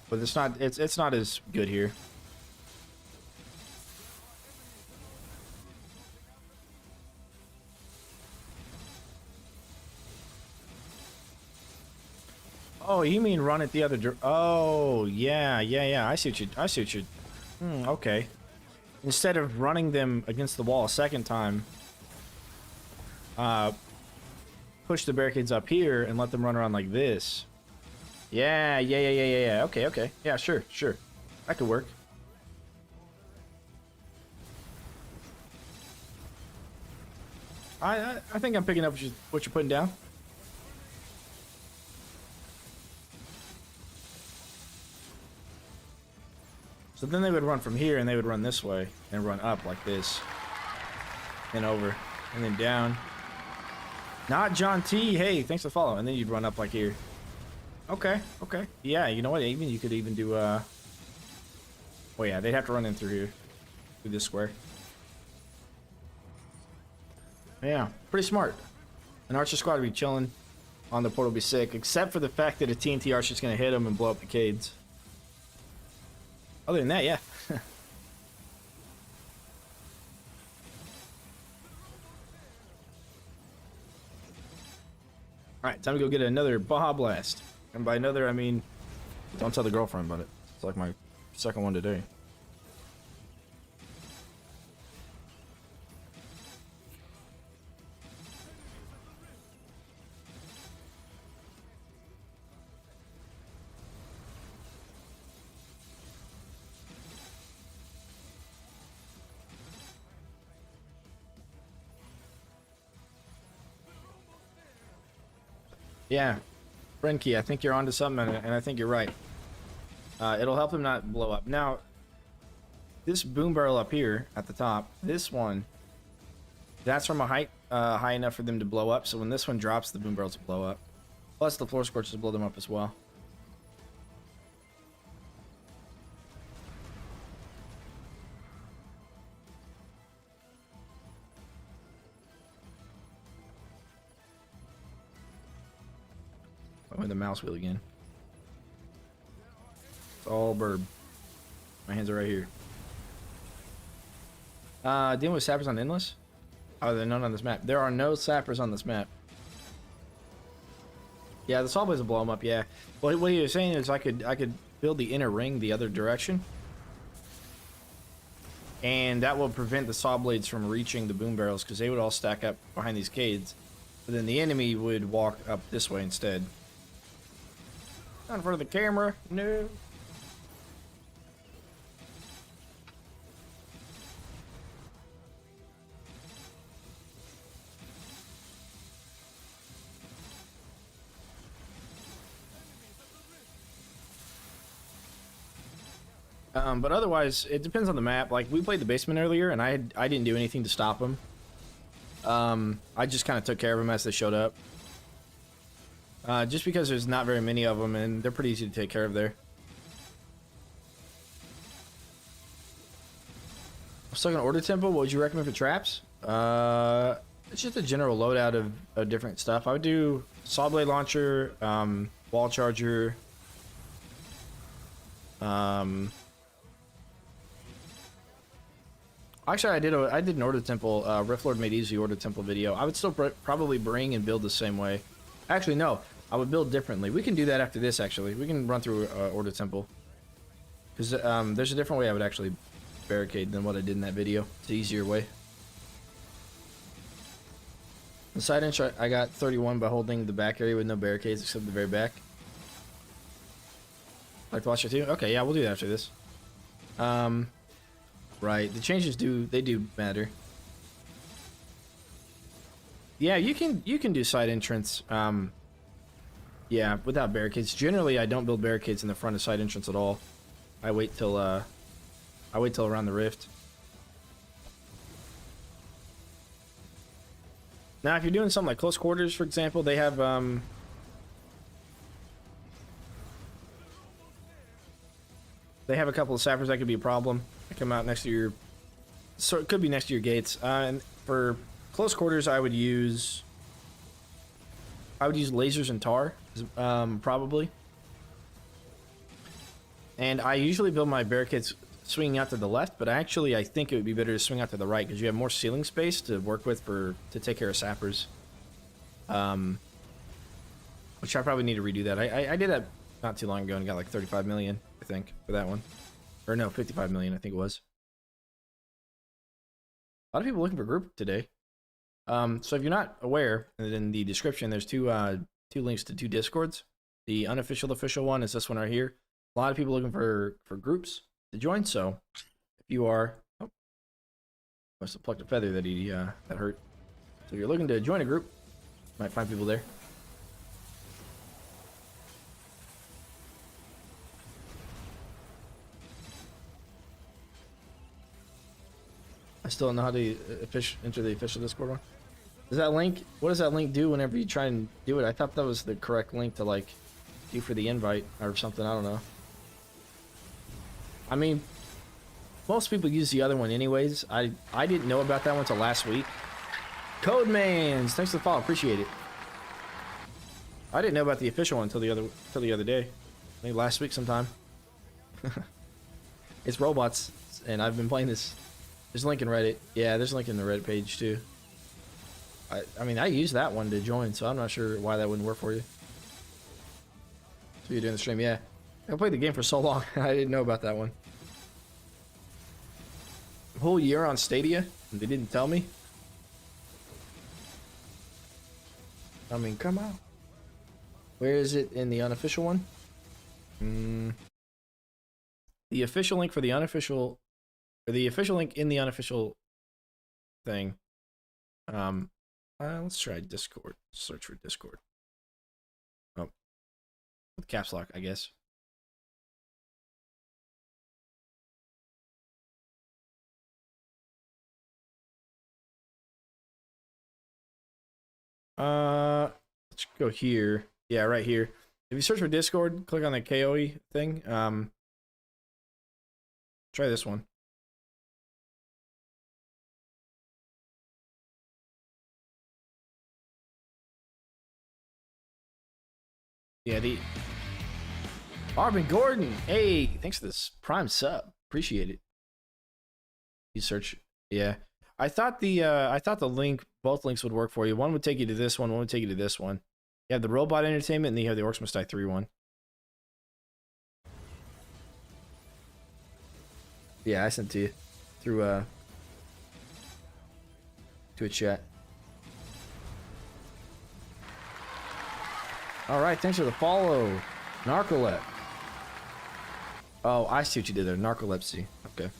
But it's not as good here. Oh, you mean run it the other oh, yeah. I see what you. Okay. Instead of running them against the wall a second time, push the barricades up here and let them run around like this. Yeah. Okay. Yeah, sure. That could work. I think I'm picking up what you're putting down. So then they would run from here, and they would run this way, and run up like this. And over, and then down. Not John T. Hey, thanks for the follow. And then you'd run up like here. Okay. Yeah, you know what? You could even do, oh yeah, they'd have to run in through here. Through this square. Yeah, pretty smart. An Archer squad would be chilling on the portal, would be sick, except for the fact that a TNT Archer's gonna hit them and blow up the Cades. Other than that, yeah. Alright, time to go get another Baja Blast. And by another, I mean, don't tell the girlfriend about it. It's like my second one today. Yeah, friend key. I think you're onto something, and I think you're right. It'll help him not blow up. Now, this boom barrel up here at the top, this one, that's from a height high enough for them to blow up. So when this one drops, the boom barrels will blow up. Plus, the floor scorches blow them up as well. I went the mouse wheel again. It's all burb. My hands are right here. Dealing with sappers on Endless? Are there none on this map? There are no sappers on this map. Yeah, the saw blades will blow them up, yeah. Well, what he was saying is I could build the inner ring the other direction. And that will prevent the saw blades from reaching the boom barrels because they would all stack up behind these cades. But then the enemy would walk up this way instead. Not in front of the camera. No. But otherwise, it depends on the map. Like, we played the basement earlier, and I didn't do anything to stop them. I just kind of took care of them as they showed up. Just because there's not very many of them, and they're pretty easy to take care of there. I'm still gonna order tempo. What would you recommend for traps? It's just a general loadout of different stuff. I would do saw blade launcher, wall charger, actually, I did an order temple. Rift made easy order temple video. I would still probably bring and build the same way. Actually, no, I would build differently. We can do that after this. Actually, we can run through order temple because there's a different way I would actually barricade than what I did in that video. It's the easier way. The side inch, I got 31 by holding the back area with no barricades except the very back. Like to watch it too? Okay, yeah, we'll do that after this. Right, the changes do matter. Yeah, you can do side entrance. Yeah, without barricades. Generally, I don't build barricades in the front of side entrance at all. I wait till around the rift. Now, if you're doing something like close quarters, for example, they have a couple of sappers that could be a problem. They come out next to your, so it could be next to your gates. And for close quarters, I would use lasers and tar, probably. And I usually build my barricades swinging out to the left, but I think it would be better to swing out to the right because you have more ceiling space to work with to take care of sappers. Which I probably need to redo that. I did that not too long ago and got like 35 million, I think, for that one. Or no, 55 million, I think it was. A lot of people looking for group today. So if you're not aware, in the description, there's two links to two Discords. The unofficial official one is this one right here. A lot of people looking for groups to join. So if you are, oh, must have plucked a feather that that hurt. So if you're looking to join a group, you might find people there. I still don't know how to enter the official Discord one. Does that link? What does that link do whenever you try and do it? I thought that was the correct link to like do for the invite or something. I don't know. I mean, most people use the other one anyways. I didn't know about that one until last week. Codemans, thanks for the follow. Appreciate it. I didn't know about the official one until the other day. Maybe last week sometime. It's robots, and I've been playing this. There's a link in Reddit. Yeah, there's a link in the Reddit page too. I mean, I used that one to join, so I'm not sure why that wouldn't work for you. So you're doing the stream, yeah. I played the game for so long, I didn't know about that one. A whole year on Stadia, and they didn't tell me. I mean, come on. Where is it in the unofficial one? The official link for the unofficial, or the official link in the unofficial thing. Let's try Discord. Search for Discord. with caps lock, I guess. Let's go here. Yeah, right here. If you search for Discord, click on the KOE thing. Try this one. Yeah, the Marvin Gordon. Hey, thanks for this prime sub. Appreciate it. You search. Yeah, I thought the link, both links would work for you. One would take you to this one. One would take you to this one. You have the Robot Entertainment, and then you have the Orcs Must Die 3 one. Yeah, I sent to you through to a chat. All right, thanks for the follow, Narcolep. Oh, I see what you did there, narcolepsy. Okay,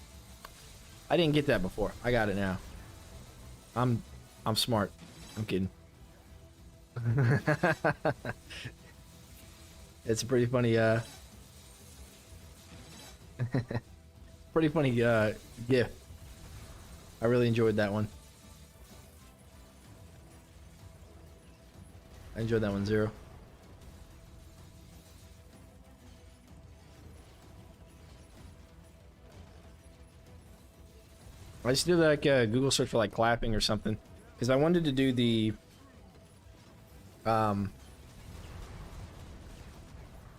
I didn't get that before. I got it now. I'm smart. I'm kidding. It's a pretty funny pretty funny gif. I really enjoyed that one. I enjoyed that one, Zero. I just did like a Google search for like clapping or something, because I wanted to do the my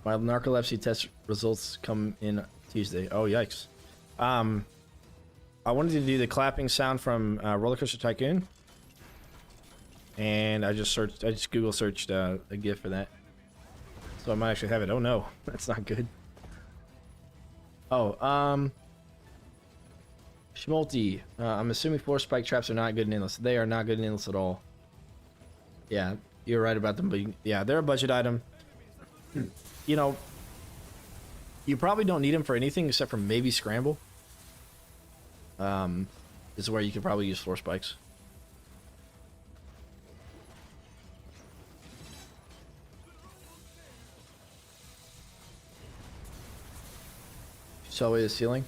narcolepsy test results come in Tuesday. Oh yikes. I wanted to do the clapping sound from Roller Coaster Tycoon, and I just Google searched a GIF for that, so I might actually have it. Oh no, that's not good. Oh, Schmolty, I'm assuming floor spike traps are not good in Endless. They are not good in Endless at all. Yeah, you're right about them being... Yeah, they're a budget item. You know, you probably don't need them for anything except for maybe Scramble. This is where you could probably use floor spikes. So is ceiling.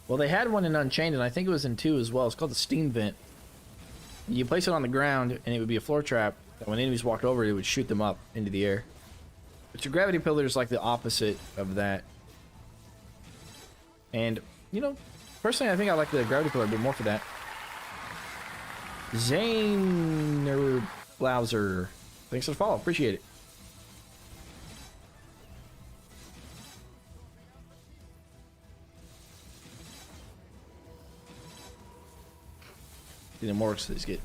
Well, they had one in Unchained, and I think it was in 2 as well. It's called the Steam Vent. You place it on the ground, and it would be a floor trap that when enemies walked over it would shoot them up into the air. But your gravity pillar is like the opposite of that. And, you know, personally, I think I like the gravity pillar a bit more for that. Zaner Blouser. Thanks for the follow. Appreciate it. The more orcs these get.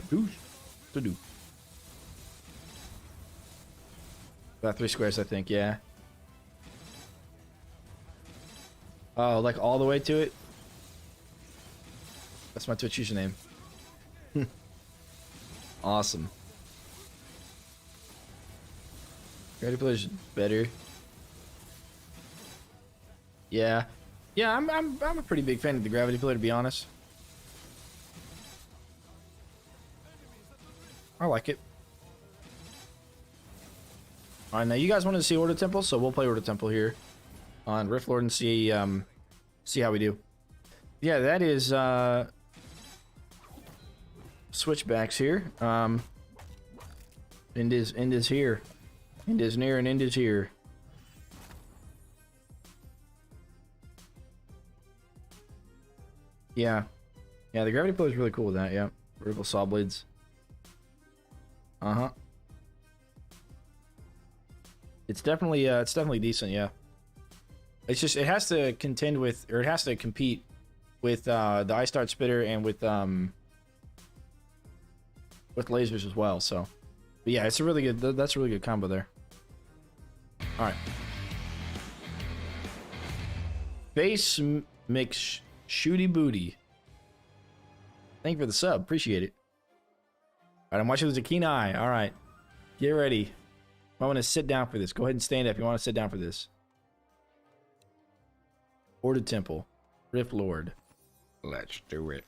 To do. About 3 squares, I think, yeah. Oh, like all the way to it? That's my Twitch username. Awesome. Gravity pillar's better. Yeah. Yeah, I'm a pretty big fan of the gravity pillar, to be honest. I like it. Alright, now you guys wanted to see Order Temple, so we'll play Order Temple here on Rift Lord and see how we do. Yeah, that is switchbacks here. End is here. End is near and end is here. Yeah. Yeah, the gravity pillar is really cool with that, yeah. Vertical saw blades. Uh-huh. It's definitely decent, yeah. It's just, it has to contend with, or it has to compete with the Ice Dart Spitter and with lasers as well, so. But yeah, it's a really good, that's a really good combo there. Alright. Base mix shooty booty. Thank you for the sub, appreciate it. Alright, I'm watching with a keen eye. Alright. Get ready. I want to sit down for this. Go ahead and stand up if you want to sit down for this. Order Temple. Rift Lord. Let's do it.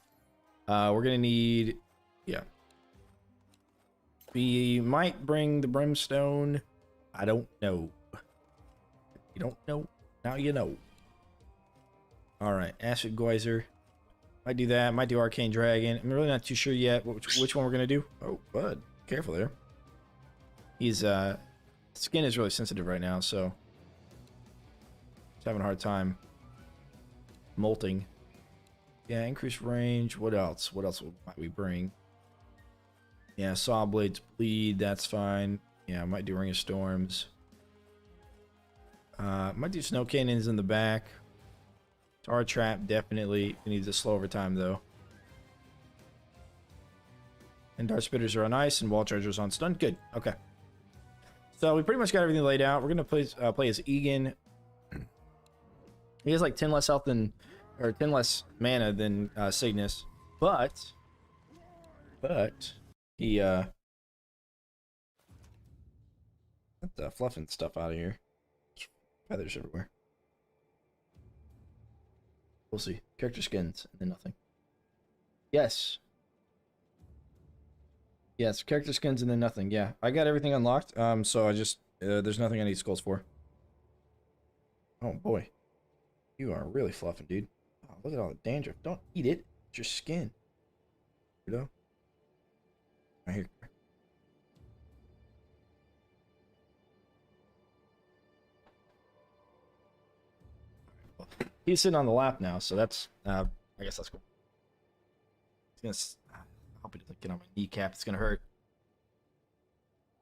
We're gonna need... Yeah. We might bring the brimstone. I don't know. You don't know. Now you know. All right, acid geyser. Might do that. Might do arcane dragon. I'm really not too sure yet which one we're gonna do. Oh, bud, careful there. He's skin is really sensitive right now, so he's having a hard time molting. Yeah, increased range. What else? What else might we bring? Yeah, saw blades bleed. That's fine. Yeah, I might do ring of storms. Might do snow cannons in the back. Tar trap definitely needs to slow over time though. And dart spitters are on ice and wall chargers on stun. Good. Okay. So we pretty much got everything laid out. We're gonna play as Egan. He has like 10 less health than, or 10 less mana than Cygnus, but he get the fluffing stuff out of here. Feathers everywhere. We'll see. Character skins and then nothing. Yes. Yes, character skins and then nothing. Yeah, I got everything unlocked. So I just there's nothing I need skulls for. Oh boy, you are really fluffing, dude. Oh, look at all the dandruff. Don't eat it. It's your skin. Weirdo. Right here. He's sitting on the lap now, so that's I guess that's cool. He's gonna. I hope he doesn't get on my kneecap. It's gonna hurt.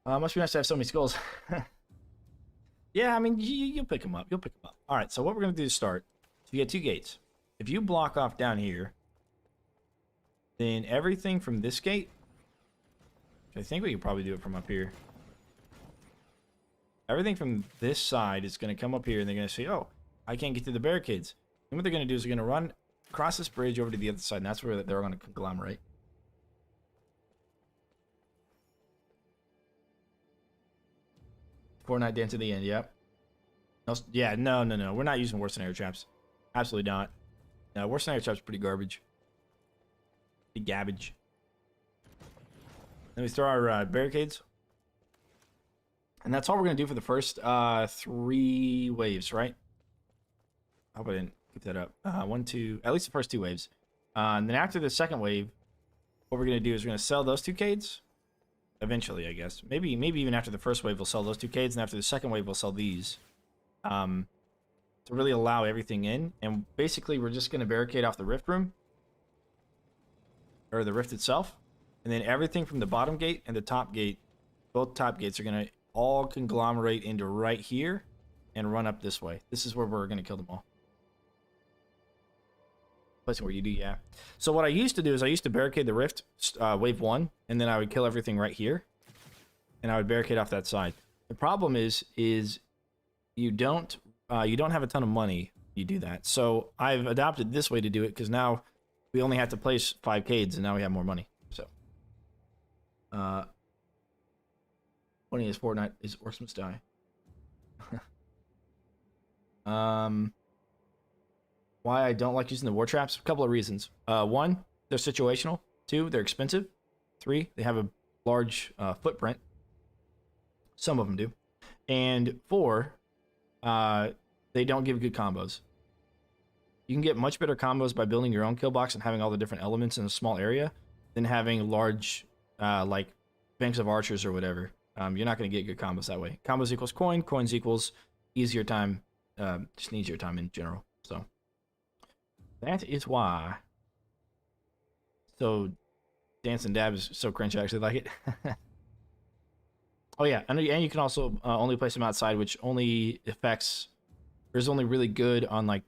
Must be nice to have so many skulls. Yeah, I mean, you'll pick them up. You'll pick them up. All right, so what we're going to do to start, so you get 2 gates. If you block off down here, then everything from this gate, I think we could probably do it from up here. Everything from this side is going to come up here, and they're going to say, oh, I can't get to the barricades. And what they're going to do is they're going to run across this bridge over to the other side, and that's where they're going to conglomerate. Fortnite dance to the end, yep. No, yeah, no. We're not using worse than air traps. Absolutely not. No, worse than air traps pretty garbage. Pretty garbage. Then we throw our barricades. And that's all we're going to do for the first 3 waves, right? I hope I didn't keep that up. 1, 2, at least the first 2 waves. And then after the second wave, what we're going to do is we're going to sell those 2 cades. Eventually, I guess. Maybe even after the first wave, we'll sell those 2 cades, and after the second wave, we'll sell these. To really allow everything in. And basically, we're just going to barricade off the rift room. Or the rift itself. And then everything from the bottom gate and the top gate, both top gates are going to all conglomerate into right here and run up this way. This is where we're going to kill them all. Place where you do, yeah. So what I used to do is I used to barricade the rift, wave 1, and then I would kill everything right here, and I would barricade off that side. The problem is you don't have a ton of money. You do that. So I've adopted this way to do it because now we only have to place 5 cades, and now we have more money. So, funny is Fortnite is Orcs Must Die. Why I don't like using the war traps? A couple of reasons. 1, they're situational. 2, they're expensive. 3, they have a large footprint. Some of them do. And 4, they don't give good combos. You can get much better combos by building your own kill box and having all the different elements in a small area than having large, like, banks of archers or whatever. You're not going to get good combos that way. Combos equals coin. Coins equals easier time. Just an easier time in general. So that is why. So Dance and Dab is so cringe. I actually like it. Oh yeah, and you can also only place them outside, which only affects, or is only really good on like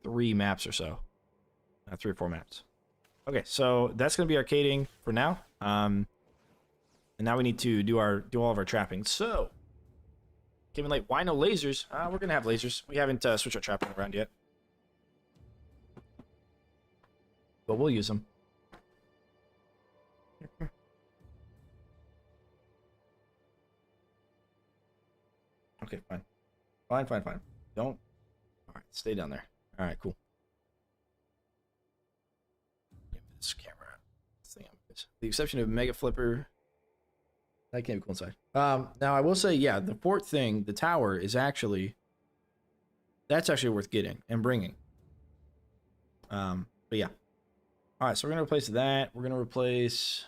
3 maps or so. 3 or 4 maps. Okay, so that's gonna be arcading for now. And now we need to do all of our trapping. So came in late. Why no lasers? We're gonna have lasers. We haven't switched our trapping around yet, but we'll use them. Okay, fine. Fine. Don't. Alright, stay down there. Alright, cool. Give me this camera. This thing. The exception of Mega Flipper. That can't be cool inside. Now I will say, yeah, the fort thing, the tower is actually, that's actually worth getting and bringing. But yeah. All right, so we're gonna replace that. We're gonna replace.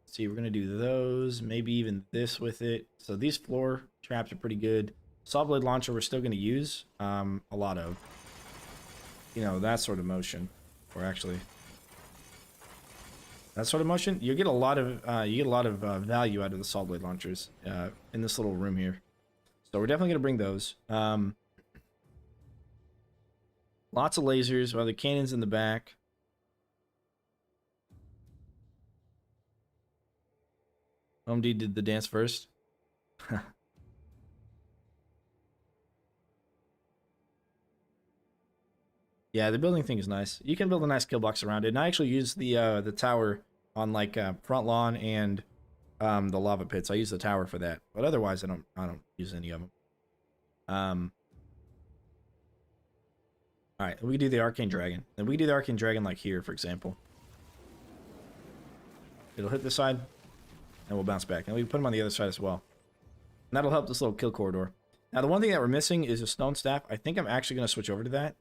Let's see, we're gonna do those. Maybe even this with it. So these floor traps are pretty good. Saw blade launcher we're still gonna use a lot of. You know, that sort of motion, or actually that sort of motion. You get a lot of value out of the saw blade launchers in this little room here. So we're definitely gonna bring those. Lots of lasers. Well, the cannons in the back. OMD did the dance first. Yeah, the building thing is nice. You can build a nice kill box around it. And I actually use the tower on like front lawn and the lava pits. I use the tower for that, but otherwise I don't use any of them. All right, we can do the arcane dragon. And we can do the arcane dragon like here, for example. It'll hit this side, and we'll bounce back. And we can put them on the other side as well. And that'll help this little kill corridor. Now, the one thing that we're missing is a stone staff. I think I'm actually going to switch over to that.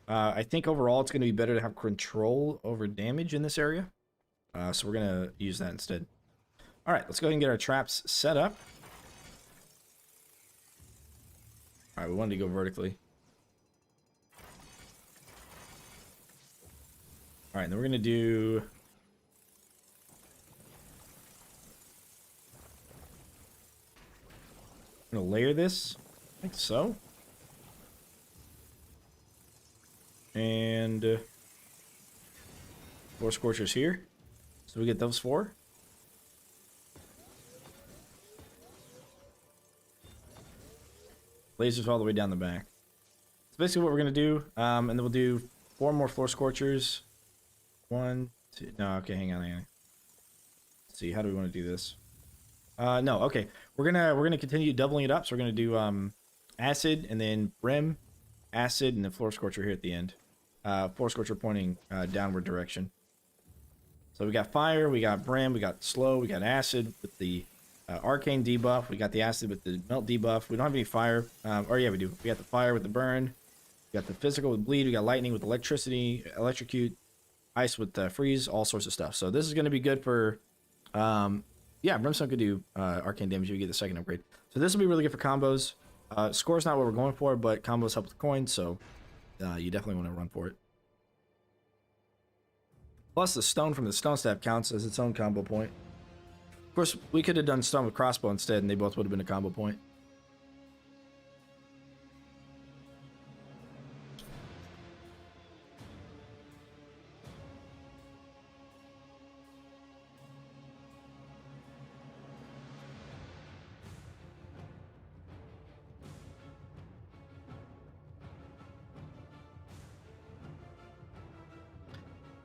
I think overall it's going to be better to have control over damage in this area. So we're going to use that instead. All right, let's go ahead and get our traps set up. All right, we wanted to go vertically. All right, then we're going to do... I'm going to layer this. I think so. And floor scorchers here. So we get those 4. Lasers all the way down the back. That's basically what we're going to do. And then we'll do 4 more floor scorchers. 1, 2. No, okay, hang on. Let's see, how do we want to do this? No, okay. We're gonna continue doubling it up. So we're gonna do acid and then brim, acid, and then floor scorcher here at the end. Floor scorcher pointing downward direction. So we got fire, we got brim, we got slow, we got acid with the arcane debuff. We got the acid with the melt debuff. We don't have any fire. Or yeah, we do. We got the fire with the burn. We got the physical with bleed. We got lightning with electricity, electrocute, ice with freeze, all sorts of stuff. So this is gonna be good for. Yeah, Brimstone could do arcane damage if you get the second upgrade. So this will be really good for combos. Score's not what we're going for, but combos help with coins, so you definitely want to run for it. Plus, the stone from the stone staff counts as its own combo point. Of course, we could have done stone with crossbow instead, and they both would have been a combo point.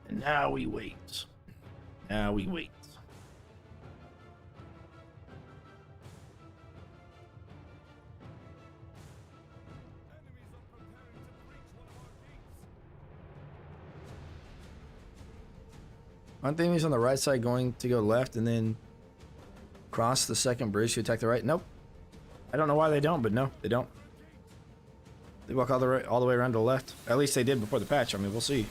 And now we wait. Now we wait. Aren't the enemies on the right side going to go left and then cross the second bridge to attack the right? Nope. I don't know why they don't, but no, they don't. They walk all the way around to the left. At least they did before the patch. I mean, we'll see.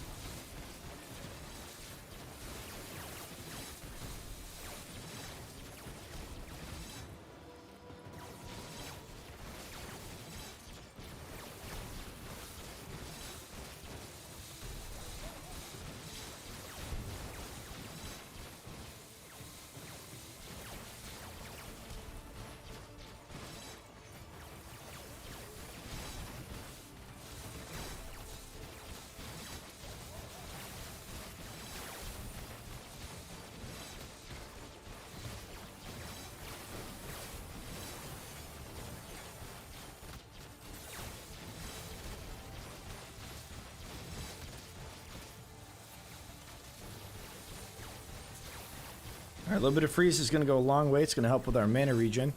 All right, a little bit of freeze is going to go a long way. It's going to help with our mana regen.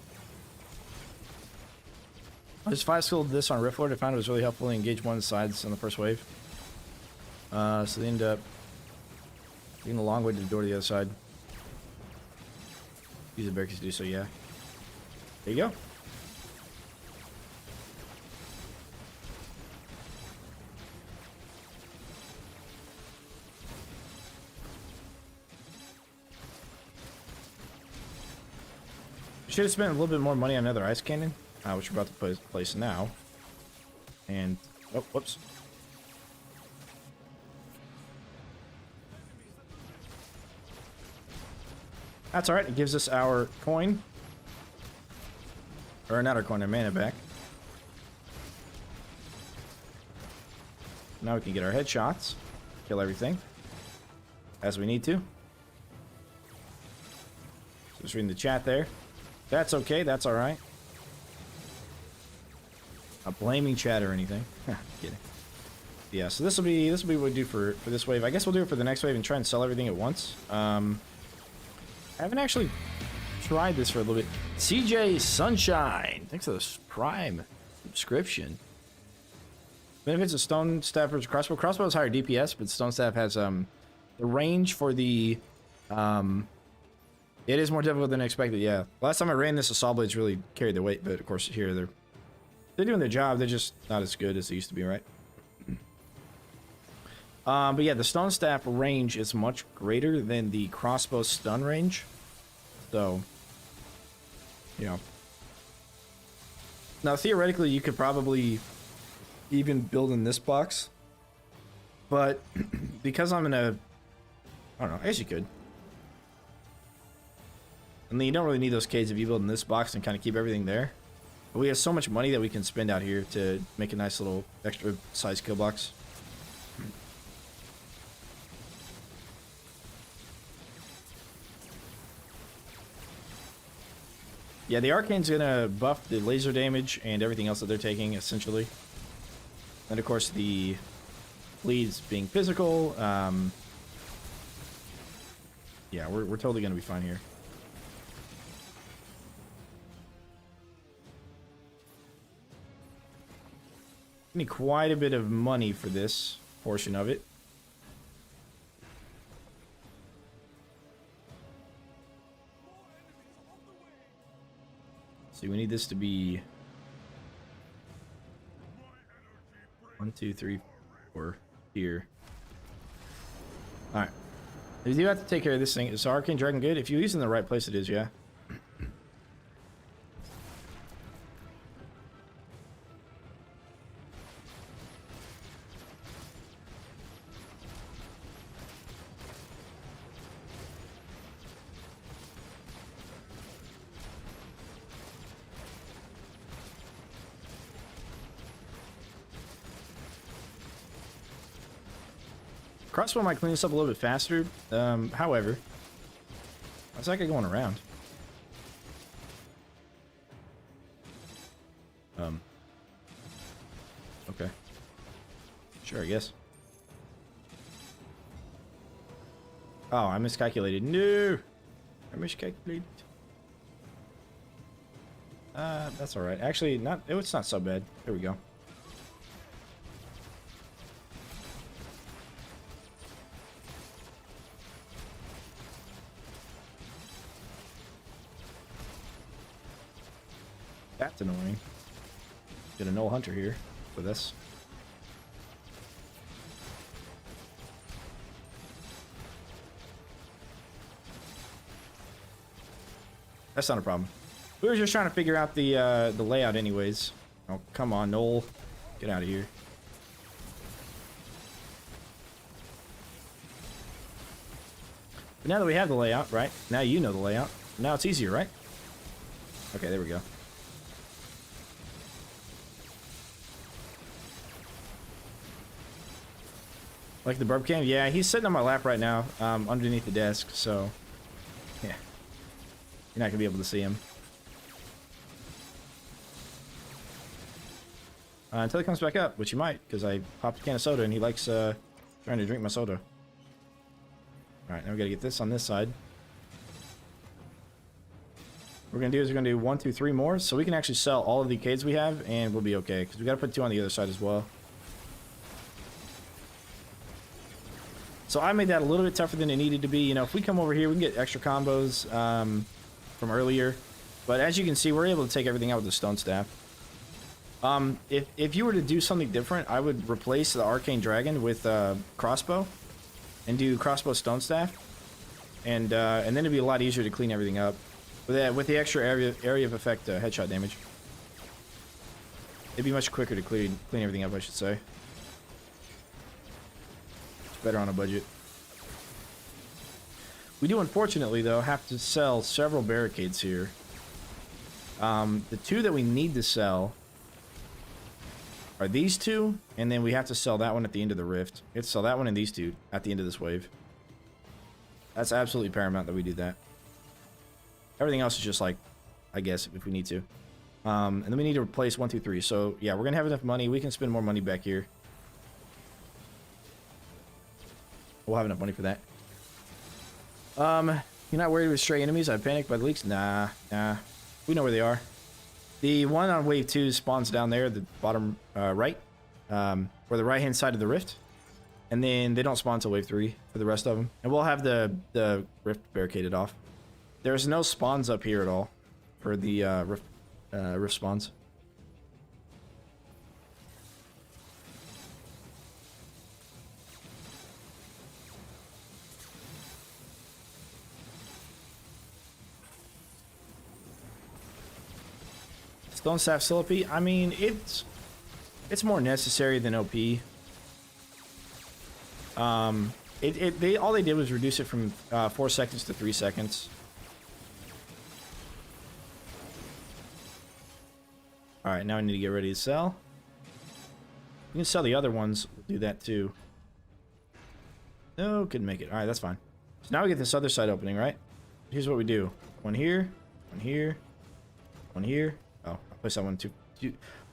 I just 5-skilled this on Rift Lord. I found it was really helpful to engage one of the sides on the first wave. So they end up getting a long way to the door to the other side. Use the barricades to do so, yeah. There you go. Should have spent a little bit more money on another ice cannon, which we're about to place now. And, oh, whoops. That's alright, it gives us our coin. Or not our coin, our mana back. Now we can get our headshots. Kill everything. As we need to. Just reading the chat there. That's okay, that's alright. Not blaming chat or anything. Kidding. Yeah, so this will be what we do for this wave. I guess we'll do it for the next wave and try and sell everything at once. I haven't actually tried this for a little bit. CJ Sunshine, thanks for the Prime subscription. Benefits of Stone Staff versus Crossbow. Crossbow has higher DPS, but Stone Staff has the range for the it is more difficult than expected. Yeah, last time I ran this, the saw blades really carried the weight, but of course here they're doing their job. They're just not as good as they used to be, right? But yeah, the Stone Staff range is much greater than the crossbow stun range. So, you know. Now, theoretically, you could probably even build in this box. But because I'm in a... I don't know, I guess you could. And then you don't really need those Ks if you build in this box and kind of keep everything there. But we have so much money that we can spend out here to make a nice little extra size kill box. Yeah, the Arcane's gonna buff the laser damage and everything else that they're taking, essentially. And of course, the bleeds being physical. Yeah, we're totally gonna be fine here. Need quite a bit of money for this portion of it. See, we need this to be 1, 2, 3, 4 here. All right, we do have to take care of this thing. Is Arcane Dragon good? If you use it in the right place, it is. Yeah. Crossbow might clean this up a little bit faster. However, it's like going around. Okay. Sure, I guess. Oh, I miscalculated. No! I miscalculated. That's alright. Actually, it's not so bad. There we go. That's annoying. Get a null hunter here with us. That's not a problem. We were just trying to figure out the layout anyways. Oh, come on, Noel. Get out of here. But now that we have the layout, right? Now you know the layout. Now it's easier, right? Okay, there we go. Like the burp cam? Yeah, he's sitting on my lap right now, underneath the desk, so... Yeah. You're not gonna be able to see him. Until he comes back up, which he might, because I popped a can of soda and he likes trying to drink my soda. Alright, now we gotta get this on this side. What we're gonna do is we're gonna do 1, 2, 3 more, so we can actually sell all of the arcades we have, and we'll be okay, because we gotta put 2 on the other side as well. So I made that a little bit tougher than it needed to be. You know, if we come over here, we can get extra combos. from earlier. But as you can see, we're able to take everything out with the stone staff. If you were to do something different, I would replace the arcane dragon with crossbow and do crossbow stone staff, and then it'd be a lot easier to clean everything up with the extra area of effect headshot damage. It'd be much quicker to clean everything up, I should say. It's better on a budget. We do, unfortunately, though, have to sell several barricades here. The two that we need to sell are these two, and then we have to sell that one at the end of the rift. We have to sell that one and these two at the end of this wave. That's absolutely paramount that we do that. Everything else is just like, I guess, if we need to. And then we need to replace 1, 2, 3. So, yeah, we're going to have enough money. We can spend more money back here. We'll have enough money for that. You're not worried with stray enemies? I panicked by the leaks? Nah. We know where they are. The one on wave 2 spawns down there, the bottom right, or the right-hand side of the rift. And then they don't spawn until wave 3 for the rest of them. And we'll have the rift barricaded off. There's no spawns up here at all for the rift spawns. Stone staff still OP? I mean, it's more necessary than OP. All they did was reduce it from 4 seconds to 3 seconds. Alright, now I need to get ready to sell. You can sell the other ones. We'll do that too. No, couldn't make it. Alright, that's fine. So now we get this other side opening, right? Here's what we do. One here, one here, one here. Oh, I'll place that one two,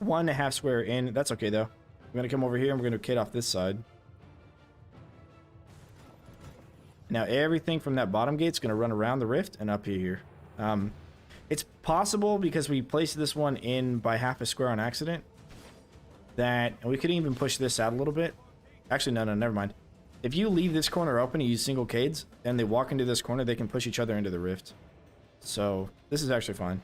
1.5 square in. That's okay though. We're gonna come over here and we're gonna kit off this side. Now everything from that bottom gate's gonna run around the rift and up here. It's possible, because we placed this one in by 1/2 square on accident, that we could even push this out a little bit. Actually, no, never mind. If you leave this corner open and use single cades, and they walk into this corner, they can push each other into the rift. So, this is actually fine.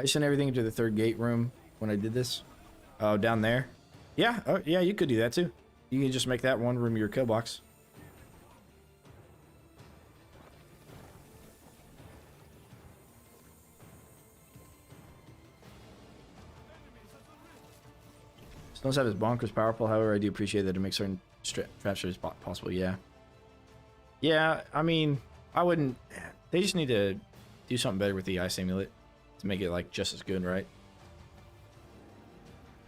I sent everything into the 3rd gate room when I did this. Oh, down there? Yeah, oh, yeah, you could do that too. You can just make that one room your kill box. Stones have is bonkers powerful, however, I do appreciate that it makes certain trap strategies possible, yeah. Yeah, I mean, I wouldn't... They just need to do something better with the ice amulet to make it, like, just as good, right?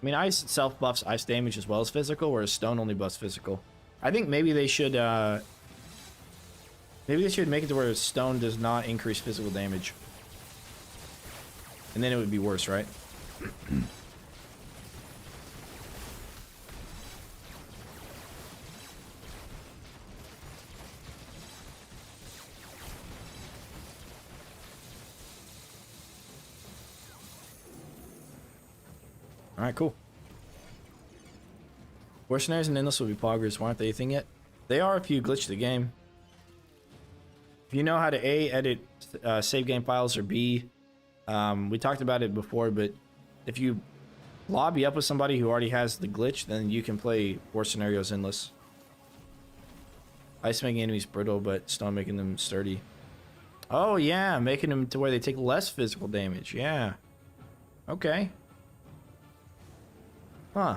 I mean, ice itself buffs ice damage as well as physical, whereas stone only buffs physical. I think maybe they should, maybe they should make it to where stone does not increase physical damage. And then it would be worse, right? Alright, cool. Mercenaries and Ednless will be poggers. Why aren't they a thing yet? They are if you glitch the game. If you know how to A, edit save game files, or B, we talked about it before, but if you lobby up with somebody who already has the glitch, then you can play War Scenarios Ednless. Ice making enemies brittle, but stone making them sturdy. Oh yeah, making them to where they take less physical damage. Yeah. Okay. Huh.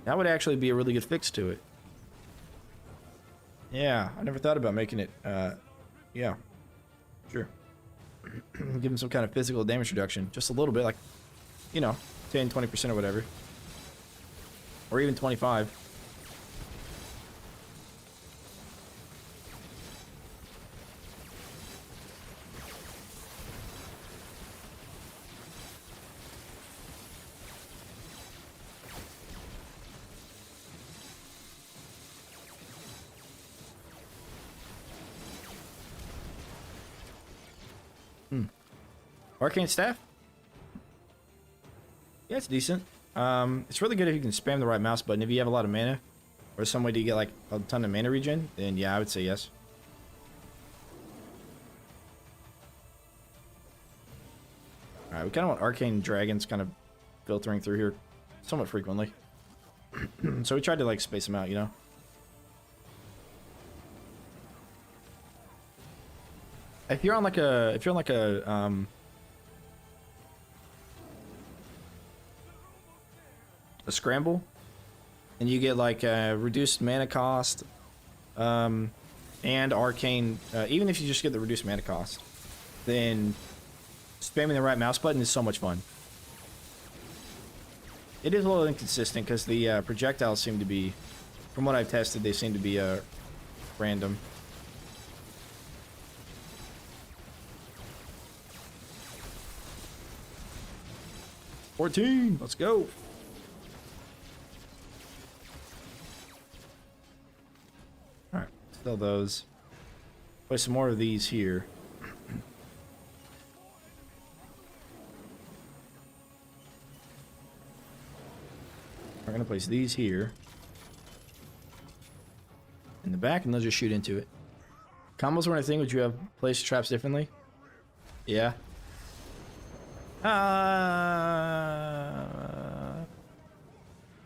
That would actually be a really good fix to it. Yeah, I never thought about making it, yeah. Sure. Give them some kind of physical damage reduction. Just a little bit, like, you know, 10, 20% or whatever. Or even 25. Arcane staff? Yeah, it's decent. It's really good if you can spam the right mouse button if you have a lot of mana. or some way to get like a ton of mana regen, then yeah, I would say yes. Alright, we kind of want arcane dragons kind of filtering through here somewhat frequently. So we tried to like space them out, you know? If you're on like a scramble and you get like a reduced mana cost and arcane, even if you just get the reduced mana cost, then spamming the right mouse button is so much fun. It is a little inconsistent because the projectiles seem to be, from what I've tested, they seem to be random. $14, let's go. All right, sell those. Place some more of these here. We're gonna place these here in the back, and they'll just shoot into it. Combos weren't a thing. Would you have placed traps differently? Yeah.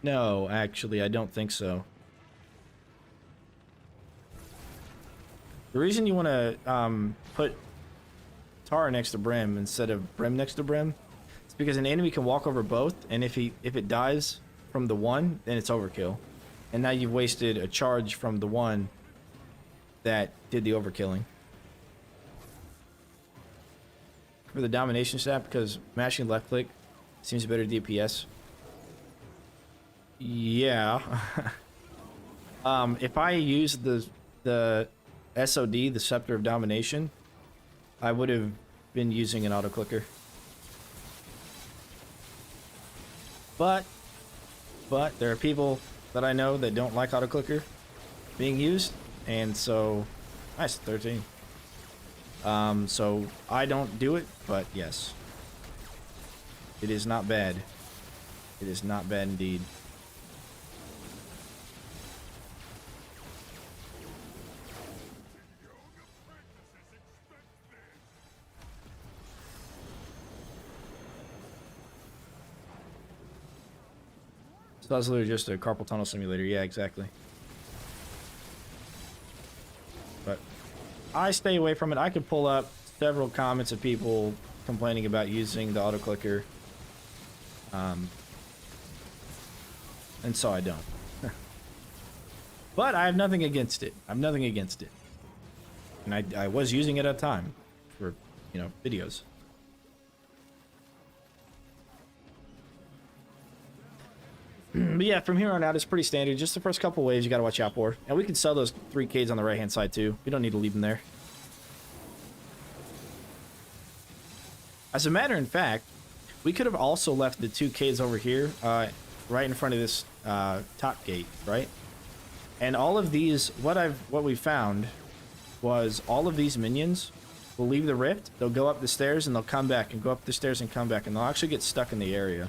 No, actually, I don't think so. The reason you want to put Tar next to Brim instead of Brim next to Brim is because an enemy can walk over both, and if it dies from the one, then it's overkill. And now you've wasted a charge from the one that did the overkilling. For the domination stat, because mashing left click seems better DPS. Yeah. If I used the SOD, the Scepter of Domination, I would have been using an auto clicker. But there are people that I know that don't like auto clicker being used, and so nice 13. So I don't do it, but yes, it is not bad. It is not bad indeed. So that's literally just a carpal tunnel simulator. Yeah, exactly. But I stay away from it. I could pull up several comments of people complaining about using the auto clicker. And so I don't. But I have nothing against it. I have nothing against it. And I was using it at a time for, you know, videos. But yeah, from here on out, it's pretty standard. Just the first couple waves you gotta watch out for. And we can sell those 3 Ks on the right-hand side too. We don't need to leave them there. As a matter of fact, we could have also left the 2 Ks over here, right in front of this top gate, right? And all of these, what we found was all of these minions will leave the rift, they'll go up the stairs, and they'll come back, and go up the stairs and come back, and they'll actually get stuck in the area.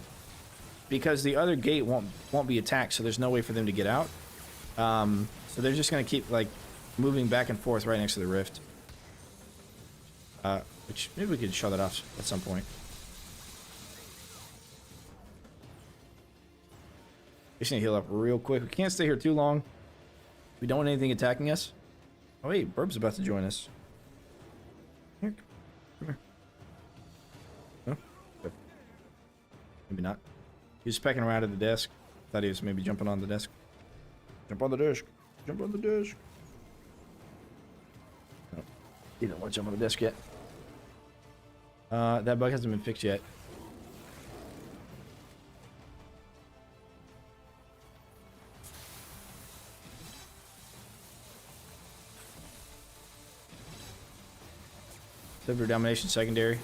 Because the other gate won't be attacked, so there's no way for them to get out. So they're just gonna keep like moving back and forth right next to the rift. Which maybe we could show that off at some point. Just need to heal up real quick. We can't stay here too long. We don't want anything attacking us. Oh wait, Burb's about to join us. Here, come here. No? Good. Maybe not. He was pecking around at the desk. Thought he was maybe jumping on the desk. Jump on the desk. Jump on the desk. No, he didn't want to jump on the desk yet. That bug hasn't been fixed yet. Silver domination secondary.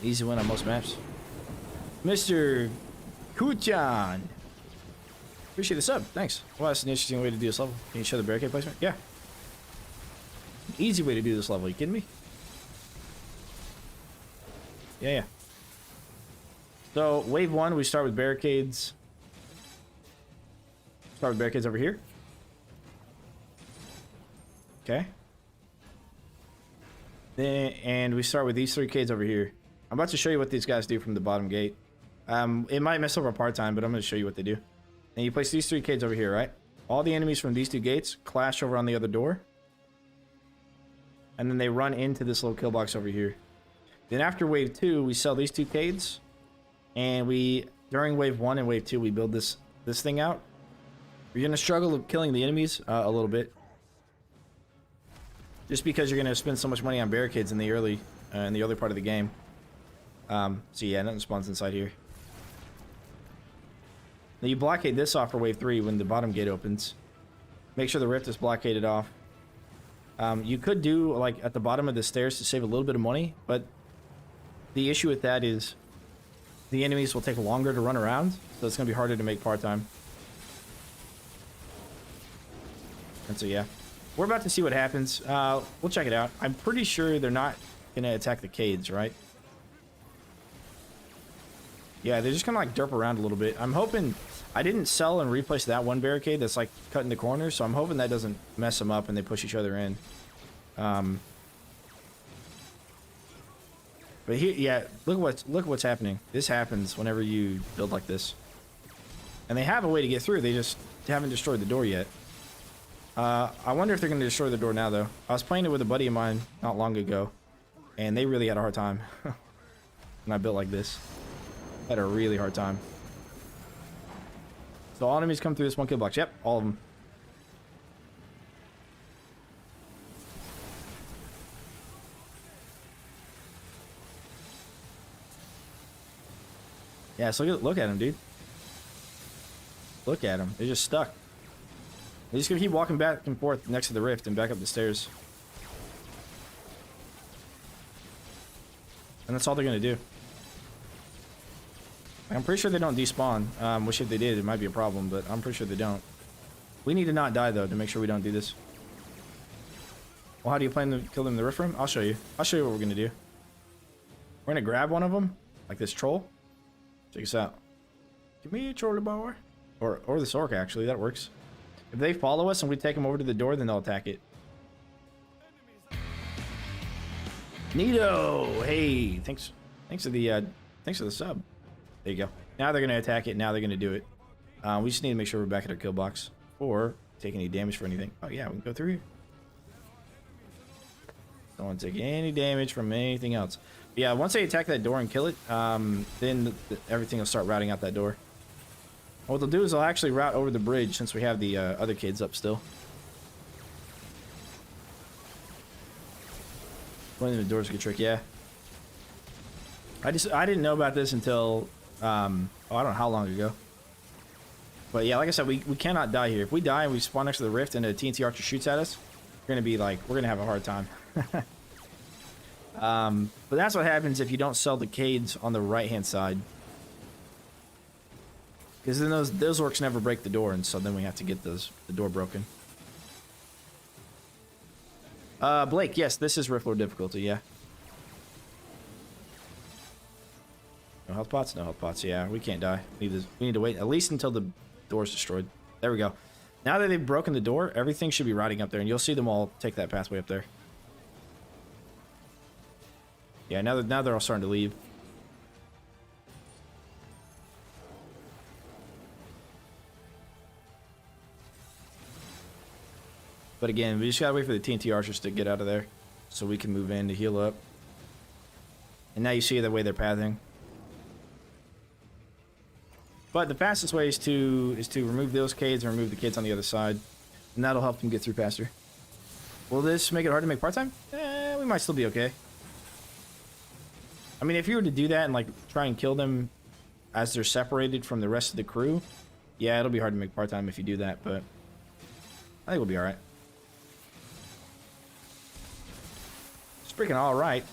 Easy win on most maps. Mr. Kuchan. Appreciate the sub. Thanks. Well, that's an interesting way to do this level. Can you show the barricade placement? Yeah. Easy way to do this level. You kidding me? Yeah. So, wave 1, we start with barricades. Start with barricades over here. Okay. Then, and we start with these 3 cades over here. I'm about to show you what these guys do from the bottom gate. It might mess up our part time, but I'm going to show you what they do. And you place these 3 cades over here, right? All the enemies from these 2 gates clash over on the other door. And then they run into this little kill box over here. Then after wave 2, we sell these 2 cades. And during wave 1 and wave 2, we build this thing out. You're going to struggle with killing the enemies a little bit. Just because you're going to spend so much money on barricades in the early part of the game. So yeah, nothing spawns inside here. Now you blockade this off for wave 3 when the bottom gate opens. Make sure the rift is blockaded off. You could do like at the bottom of the stairs to save a little bit of money, but the issue with that is the enemies will take longer to run around, so it's going to be harder to make part-time. And so yeah, we're about to see what happens. We'll check it out. I'm pretty sure they're not going to attack the cades, right? Yeah, they're just gonna like derp around a little bit. I'm hoping I didn't sell and replace that one barricade that's like cut in the corner, so I'm hoping that doesn't mess them up and they push each other in. But here, yeah, look what's happening. This happens whenever you build like this, and they have a way to get through. They just haven't destroyed the door yet. I wonder if they're gonna destroy the door now, though. I was playing it with a buddy of mine not long ago, and they really had a hard time when I built like this. Had a really hard time. So all enemies come through this one kill box. Yep, all of them. Yeah, so look at them, dude. Look at them. They're just stuck. They're just gonna keep walking back and forth next to the rift and back up the stairs. And that's all they're gonna do. I'm pretty sure they don't despawn. Wish if they did, it might be a problem, but I'm pretty sure they don't. We need to not die, though, to make sure we don't do this. Well, how do you plan to kill them in the rift room? I'll show you. I'll show you what we're going to do. We're going to grab one of them, like this troll. Check this out. Give me a trolley bar. Or this orc, actually. That works. If they follow us and we take them over to the door, then they'll attack it. Neato! Hey, thanks for the sub. There you go. Now they're going to attack it. Now they're going to do it. We just need to make sure we're back at our kill box. Or take any damage for anything. Oh, yeah. We can go through here. Don't want to take any damage from anything else. But yeah, once they attack that door and kill it, then everything will start routing out that door. And what they'll do is they'll actually route over the bridge since we have the other kids up still. One of the doors is a good trick, yeah. I didn't know about this until I don't know how long ago. But yeah, like I said, we cannot die here. If we die and we spawn next to the rift and a TNT archer shoots at us, we're gonna have a hard time. But that's what happens if you don't sell the cades on the right hand side, because then those orcs never break the door, and so then we have to get the door broken. Blake, yes, this is Rift Lord difficulty, yeah. No health pots? No health pots. Yeah, we can't die. We need to wait at least until the door's destroyed. There we go. Now that they've broken the door, everything should be riding up there, and you'll see them all take that pathway up there. Yeah, now they're all starting to leave. But again, we just gotta wait for the TNT archers to get out of there so we can move in to heal up. And now you see the way they're pathing. But the fastest way is to remove those cades and remove the kids on the other side. And that'll help them get through faster. Will this make it hard to make part-time? We might still be okay. I mean, if you were to do that and like try and kill them as they're separated from the rest of the crew, yeah, it'll be hard to make part-time if you do that, but I think we'll be alright. It's freaking alright.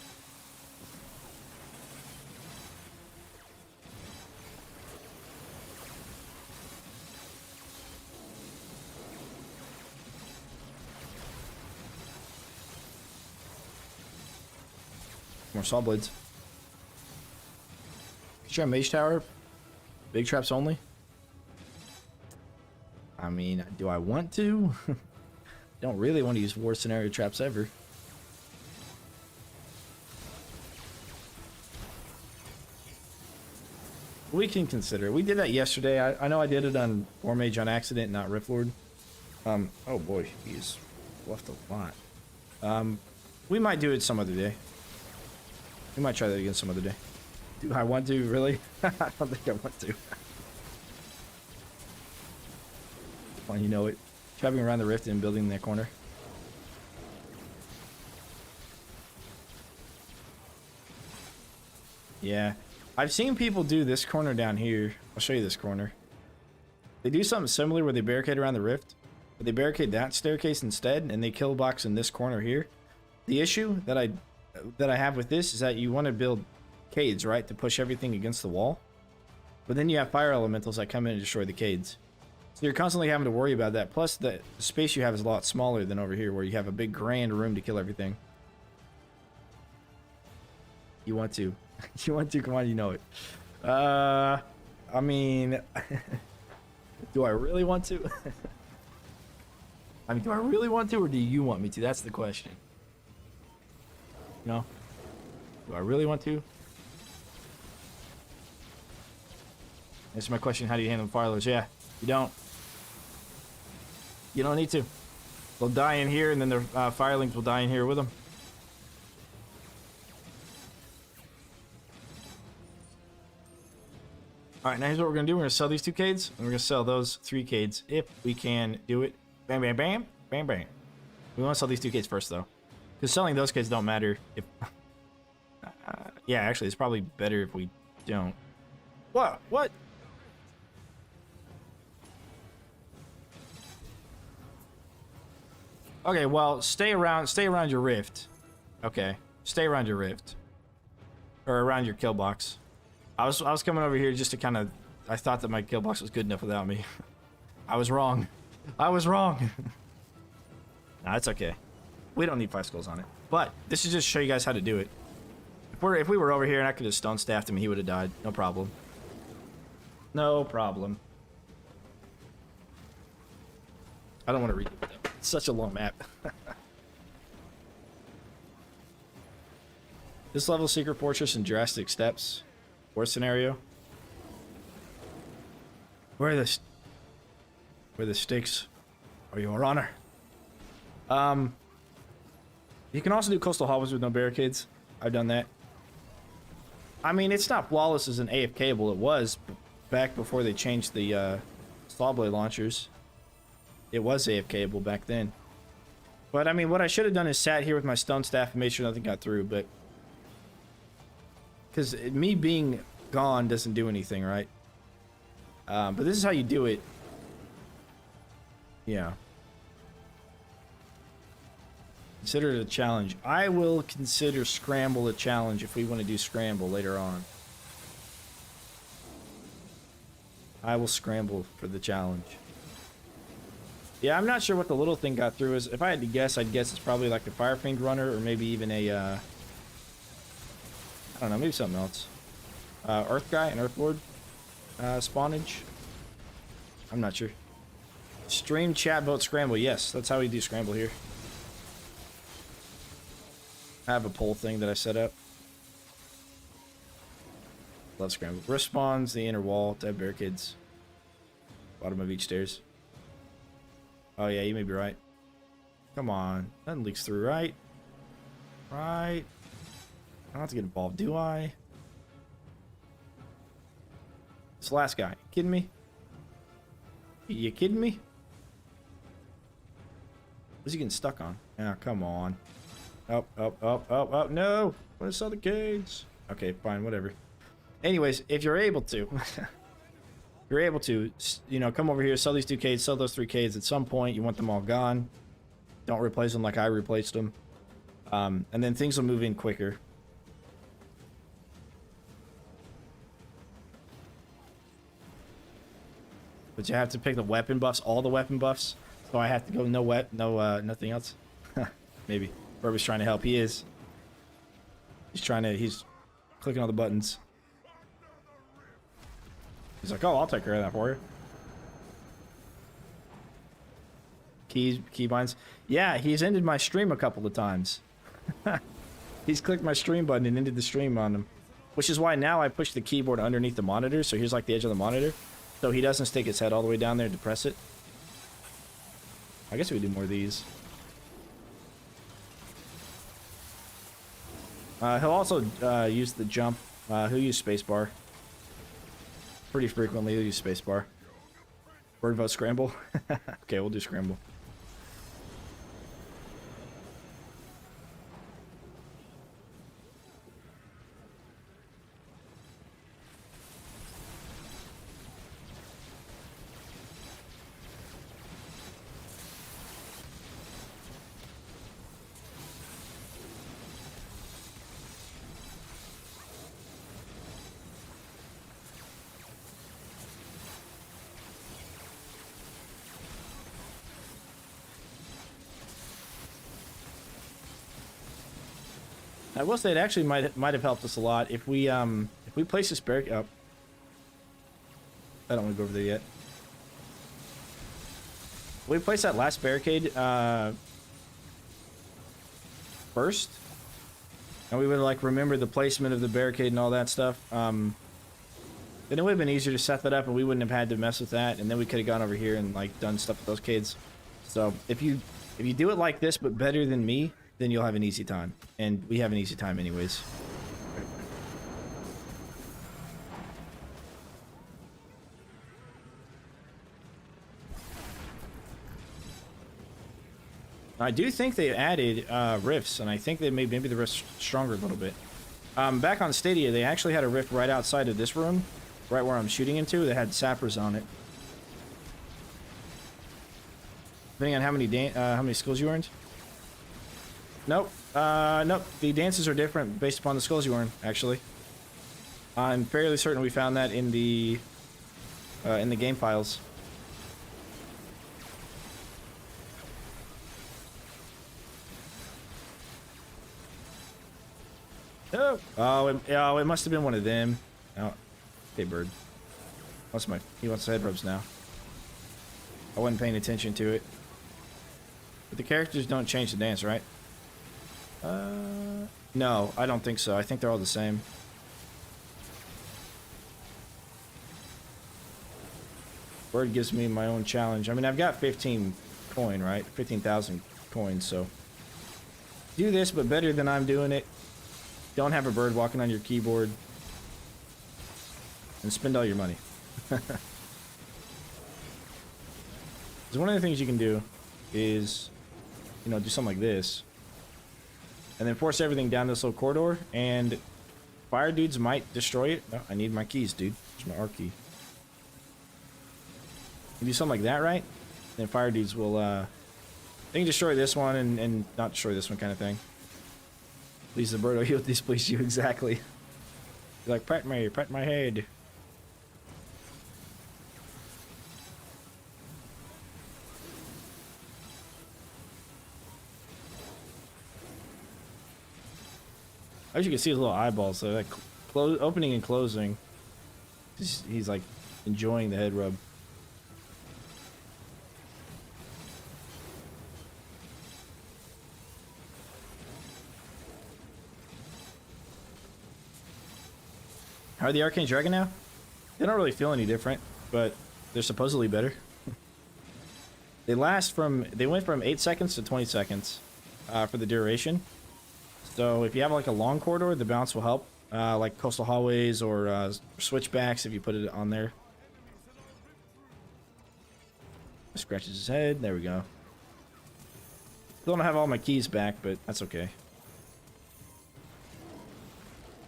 More saw blades. Could you try Mage Tower? Big traps only? I I mean, do I want to? Don't really want to use war scenario traps ever. We can consider it. We did that yesterday. I know I did it on War Mage on accident, not Rift Lord. Oh boy, he's left a lot. We might do it some other day. We might try that again some other day. Do I want to? Really? I don't think I want to. Fun, you know it. Traveling around the rift and building in that corner. Yeah. I've seen people do this corner down here. I'll show you this corner. They do something similar where they barricade around the rift, but they barricade that staircase instead, and they kill box in this corner here. The issue that I have with this is that you want to build cades, right, to push everything against the wall. But then you have fire elementals that come in and destroy the cades. So you're constantly having to worry about that. Plus, the space you have is a lot smaller than over here, where you have a big grand room to kill everything. You want to. You want to, come on, you know it. I mean, do I really want to? I mean, do I really want to, or do you want me to? That's the question. No? Do I really want to? That's my question. How do you handle firelords? Yeah, you don't. You don't need to. They'll die in here, and then their firelings will die in here with them. Alright, now here's what we're going to do. We're going to sell these 2 cades, and we're going to sell those 3 cades if we can do it. Bam, bam, bam, bam, bam. We want to sell these 2 cades first, though. Because selling those cades don't matter if... yeah, actually, it's probably better if we don't. What? What? Okay, well, stay around your rift. Okay, stay around your rift. Or around your kill box. I was coming over here just to kind of... I thought that my kill box was good enough without me. I was wrong. I was wrong. Nah, it's okay. We don't need 5 skulls on it. But this is just show you guys how to do it. If we were over here and I could have stone staffed him, he would have died. No problem. No problem. I don't want to read it. It's such a long map. This level, Secret Fortress and Drastic Steps. Worst scenario. Where are the stakes are, Your Honor? You can also do coastal hallways with no barricades. I've done that. I mean, it's not flawless as an AFK-able. It was back before they changed the saw blade launchers. It was AFK-able back then. But I mean, what I should have done is sat here with my stone staff and made sure nothing got through, but because me being gone doesn't do anything, right? But this is how you do it. Yeah. Consider it a challenge. I will consider Scramble a challenge if we want to do Scramble later on. I will scramble for the challenge. Yeah, I'm not sure what the little thing got through is. If I had to guess, I'd guess it's probably like a Fire Fiend runner, or maybe even a, I don't know, maybe something else. Earth guy and Earth Lord spawnage. I'm not sure. Stream chat vote Scramble. Yes, that's how we do Scramble here. I have a poll thing that I set up. Love Scramble. Respawns the inner wall to have barricades. Bottom of each stairs. Oh yeah, you may be right. Come on. Nothing leaks through, right? Right. I don't have to get involved, do I? This last guy. Kidding me? You kidding me? What's he getting stuck on? Ah, come on. Oh, no! I want to sell the cage. Okay, fine, whatever. Anyways, if you're able to, you're able to, you know, come over here, sell these 2 cages, sell those 3 cages. At some point, you want them all gone. Don't replace them like I replaced them. And then things will move in quicker. But you have to pick the weapon buffs, all the weapon buffs. So I have to go nothing else. Maybe. Burby's trying to help. He is. He's clicking all the buttons. He's like, oh, I'll take care of that for you. keybinds. Yeah, he's ended my stream a couple of times. He's clicked my stream button and ended the stream on him. Which is why now I push the keyboard underneath the monitor, so here's like the edge of the monitor. So he doesn't stick his head all the way down there to press it. I guess we could do more of these. He'll also use the jump. He'll use spacebar. Pretty frequently he'll use spacebar. Word vote Scramble? Okay, we'll do Scramble. I will say it actually might have helped us a lot if we place this barricade up. I don't want to go over there yet. We place that last barricade first, and we would like remember the placement of the barricade and all that stuff. Then it would have been easier to set that up, and we wouldn't have had to mess with that. And then we could have gone over here and like done stuff with those kids. So if you do it like this, but better than me, then you'll have an easy time. And we have an easy time anyways. I do think they added rifts, and I think they made maybe the rifts stronger a little bit. Back on Stadia, they actually had a rift right outside of this room, right where I'm shooting into. They had sappers on it. Depending on how many skills you earned. Nope. Nope. The dances are different based upon the skulls you earn, actually. I'm fairly certain we found that in the game files. Oh, it must have been one of them. Oh, hey, bird. He wants the head rubs now. I wasn't paying attention to it. But the characters don't change the dance, right? No, I don't think so. I think they're all the same. Bird gives me my own challenge. I mean, I've got 15 coin, right? 15,000 coins, so do this, but better than I'm doing it. Don't have a bird walking on your keyboard. And spend all your money. Because one of the things you can do is, you know, do something like this. And then force everything down this little corridor, and fire dudes might destroy it. Oh, I need my keys, dude. There's my R key. You do something like that, right? Then fire dudes will, they can destroy this one and not destroy this one kind of thing. Please, the bird will heal displease you, exactly. You're like, pet my head. As you can see his little eyeballs, so like opening and closing. He's like enjoying the head rub. How are the Arcane Dragon now? They don't really feel any different, but they're supposedly better. They went from 8 seconds to 20 seconds for the duration. So if you have like a long corridor, the bounce will help. Like coastal hallways or switchbacks if you put it on there. Scratches his head. There we go. Still don't have all my keys back, but that's okay.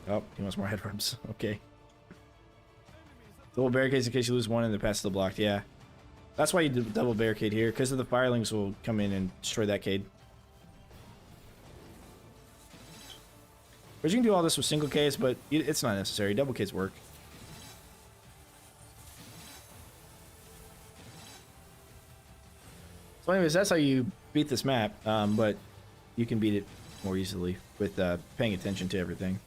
Oh, he wants more head rubs. Okay. Double barricades in case you lose one and the path's still blocked. Yeah. That's why you do double barricade here, because of the firelings will come in and destroy that cade. But you can do all this with single Ks, but it's not necessary. Double Ks work. So anyways, that's how you beat this map, but you can beat it more easily with paying attention to everything.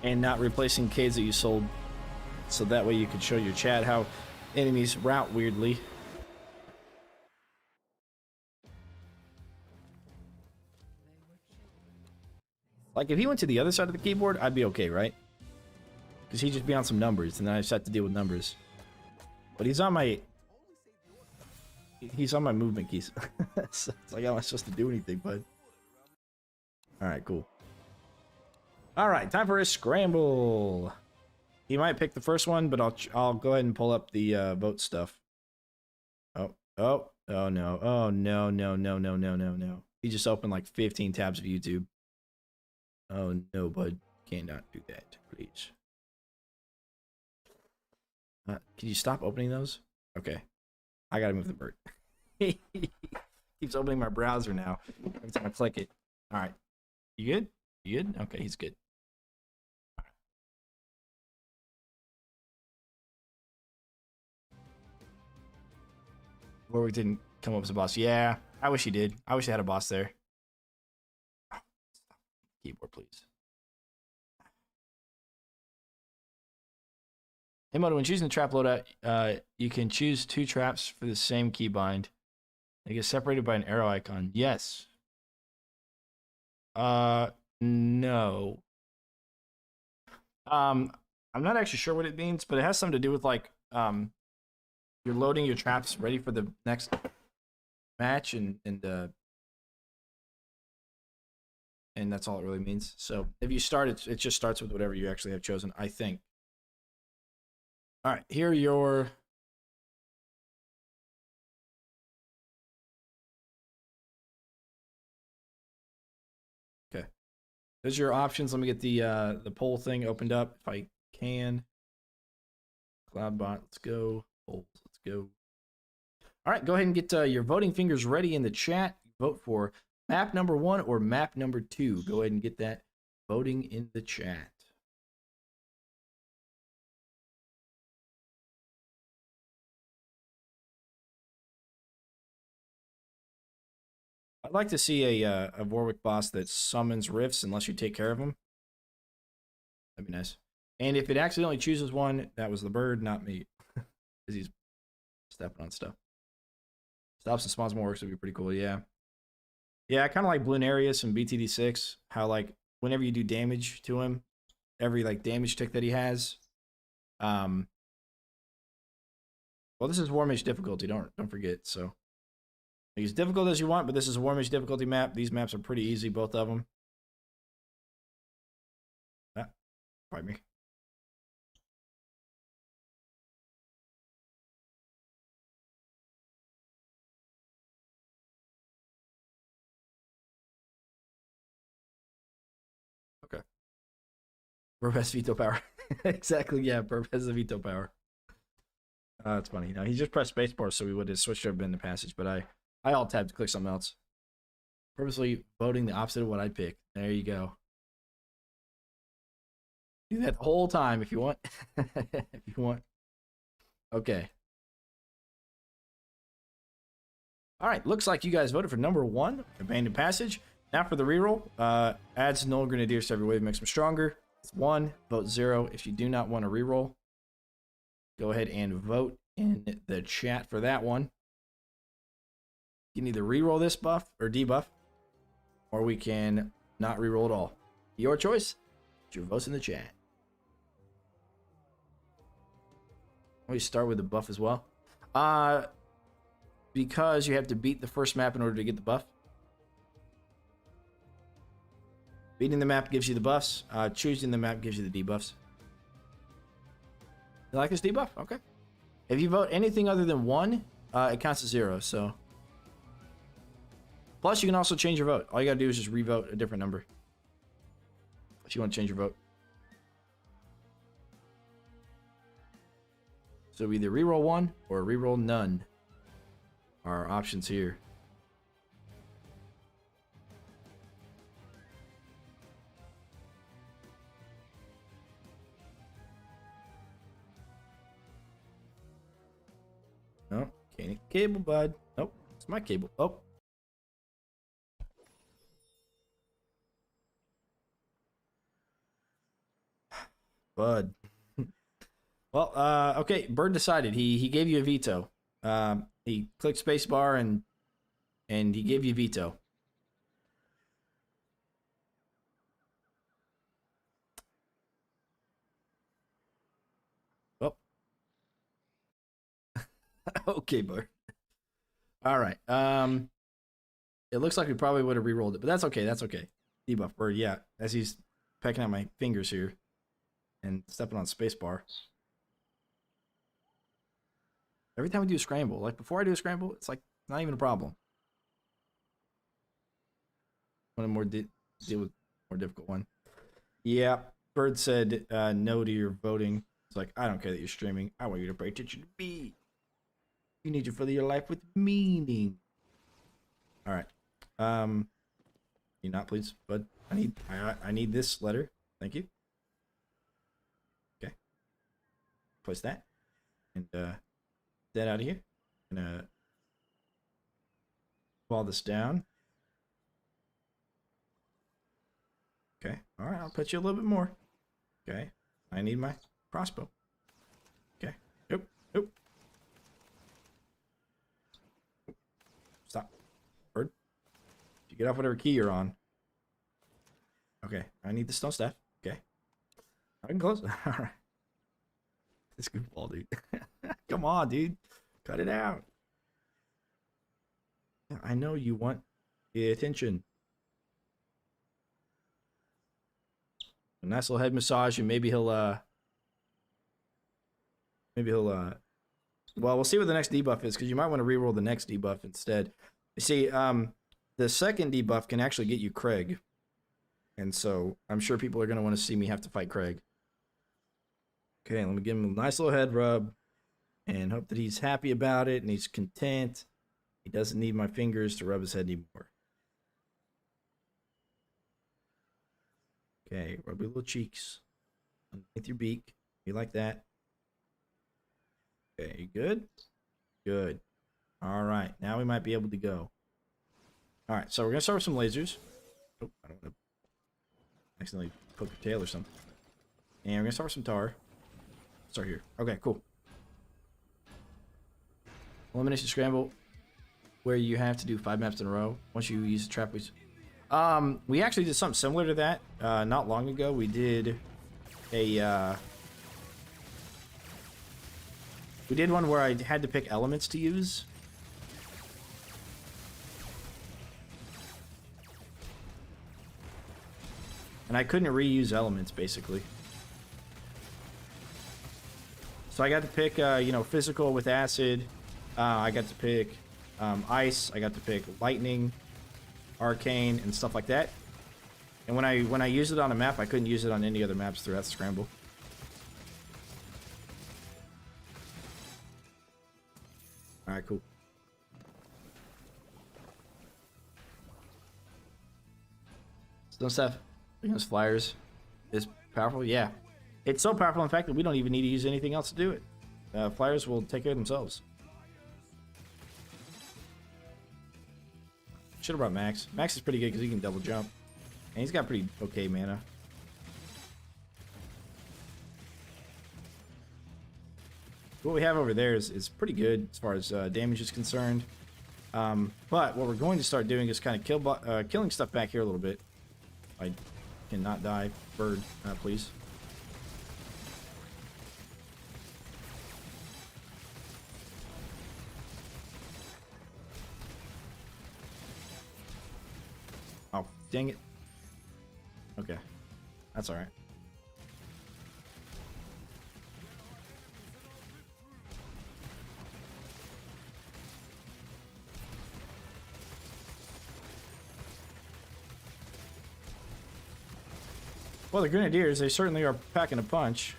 and not replacing K's that you sold, so that way you can show your chat how enemies route weirdly. Like, if he went to the other side of the keyboard, I'd be okay, right? Because he'd just be on some numbers, and then I just have to deal with numbers. But he's on my... He's on my movement keys. So it's like, how am I supposed to do anything, bud? Alright, cool. Alright, time for a scramble. He might pick the first one, but I'll go ahead and pull up the vote stuff. Oh no. Oh, no, no. He just opened like 15 tabs of YouTube. Oh, no, bud. Cannot do that, please. Can you stop opening those? Okay. I gotta move the bird. Keeps opening my browser now. Every time I click it. Alright. You good? You good? Okay, he's good. Warwick didn't come up as a boss. Yeah, I wish he did. I wish I had a boss there. Keyboard, please. Hey, Moto, when choosing the trap loadout, you can choose 2 traps for the same keybind. They get separated by an arrow icon. Yes. No. I'm not actually sure what it means, but it has something to do with, like, you're loading your traps ready for the next match, and that's all it really means. So if you start, it just starts with whatever you actually have chosen, I think. All right, here are your... Okay. There's your options. Let me get the poll thing opened up if I can. Cloudbot, let's go. Polls, let's go. All right, go ahead and get your voting fingers ready in the chat. Vote for map number 1 or map number 2. Go ahead and get that voting in the chat. I'd like to see a Warwick boss that summons rifts unless you take care of them. That'd be nice. And if it accidentally chooses one, that was the bird, not me. Because he's stepping on stuff. Stops and spawns more orcs would be pretty cool, yeah. Yeah, I kind of like Bloonarius and BTD6. How, like, whenever you do damage to him, every, like, damage tick that he has. Well, this is Warmage difficulty, don't forget, so. Make as difficult as you want, but this is a Warmage difficulty map. These maps are pretty easy, both of them. Ah, pardon me. Okay. Burp has veto power. Exactly, yeah, Burp has the veto power. That's funny. No, he just pressed spacebar, so we would have switched over in the passage, but I alt-tabbed to click something else. Purposely voting the opposite of what I picked. There you go. Do that the whole time if you want. If you want. Okay. All right, looks like you guys voted for number 1, Abandoned Passage. Now for the reroll. Adds Null Grenadiers to every wave, makes them stronger. It's 1, vote 0 if you do not want to reroll. Go ahead and vote in the chat for that one. You can either reroll this buff or debuff, or we can not reroll at all. Your choice. Put your votes in the chat. We start with the buff as well. Because you have to beat the first map in order to get the buff. Beating the map gives you the buffs. Choosing the map gives you the debuffs. You like this debuff? Okay. If you vote anything other than 1, it counts as 0, so. Plus, you can also change your vote. All you gotta do is just revote a different number. If you want to change your vote. So either reroll 1 or reroll none are our options here. No, can't cable, bud. Nope, it's my cable. Oh. bud. Well, okay. Bird decided. He gave you a veto. He clicked spacebar and he gave you veto. Well, okay, Bird. All right. It looks like we probably would have re-rolled it, but that's okay. That's okay. Debuff Bird, yeah. As he's pecking at my fingers here and stepping on spacebar. Every time we do a scramble, like before I do a scramble, it's like not even a problem. One more deal with more difficult one. Yeah, Bird said no to your voting. It's like, I don't care that you're streaming. I want you to pay attention to me. You need to fill your life with meaning. All right. You not, please, bud. I need this letter. Thank you. Okay. Place that. And that out of here. Gonna fall this down. Okay. All right. I'll put you a little bit more. Okay. I need my crossbow. Okay. Nope. Nope. Stop. Bird. You get off whatever key you're on. Okay. I need the stone staff. Okay. I can close. All right. This goofball, dude. Come on, dude. Cut it out. Yeah, I know you want the attention. A nice little head massage, and maybe he'll well, we'll see what the next debuff is, because you might want to reroll the next debuff instead. You see, the second debuff can actually get you Craig. And so I'm sure people are going to want to see me have to fight Craig. Okay, let me give him a nice little head rub and hope that he's happy about it and he's content. He doesn't need my fingers to rub his head anymore. Okay, rub your little cheeks underneath your beak. You like that? Okay, you good? Good. All right, now we might be able to go. All right, so we're going to start with some lasers. Oh, I don't want to accidentally poke your tail or something. And we're going to start with some tar. Start here. Okay, cool. Elimination Scramble, where you have to do 5 maps in a row. Once you use the trap, we actually did something similar to that not long ago. We did a we did one where I had to pick elements to use. And I couldn't reuse elements, basically. So I got to pick, you know, physical with acid. I got to pick ice. I got to pick lightning, arcane, and stuff like that. And when I used it on a map, I couldn't use it on any other maps throughout Scramble. All right, cool. Stone staff against flyers is powerful. Yeah, it's so powerful, in fact, that we don't even need to use anything else to do it. Flyers will take care of themselves. Should have brought Max. Max is pretty good because he can double jump. And he's got pretty okay mana. What we have over there is pretty good as far as damage is concerned. But what we're going to start doing is kind of killing stuff back here a little bit. I cannot die. Bird, please. Oh, dang it. Okay. That's alright. Well, the Grenadiers, they certainly are packing a punch.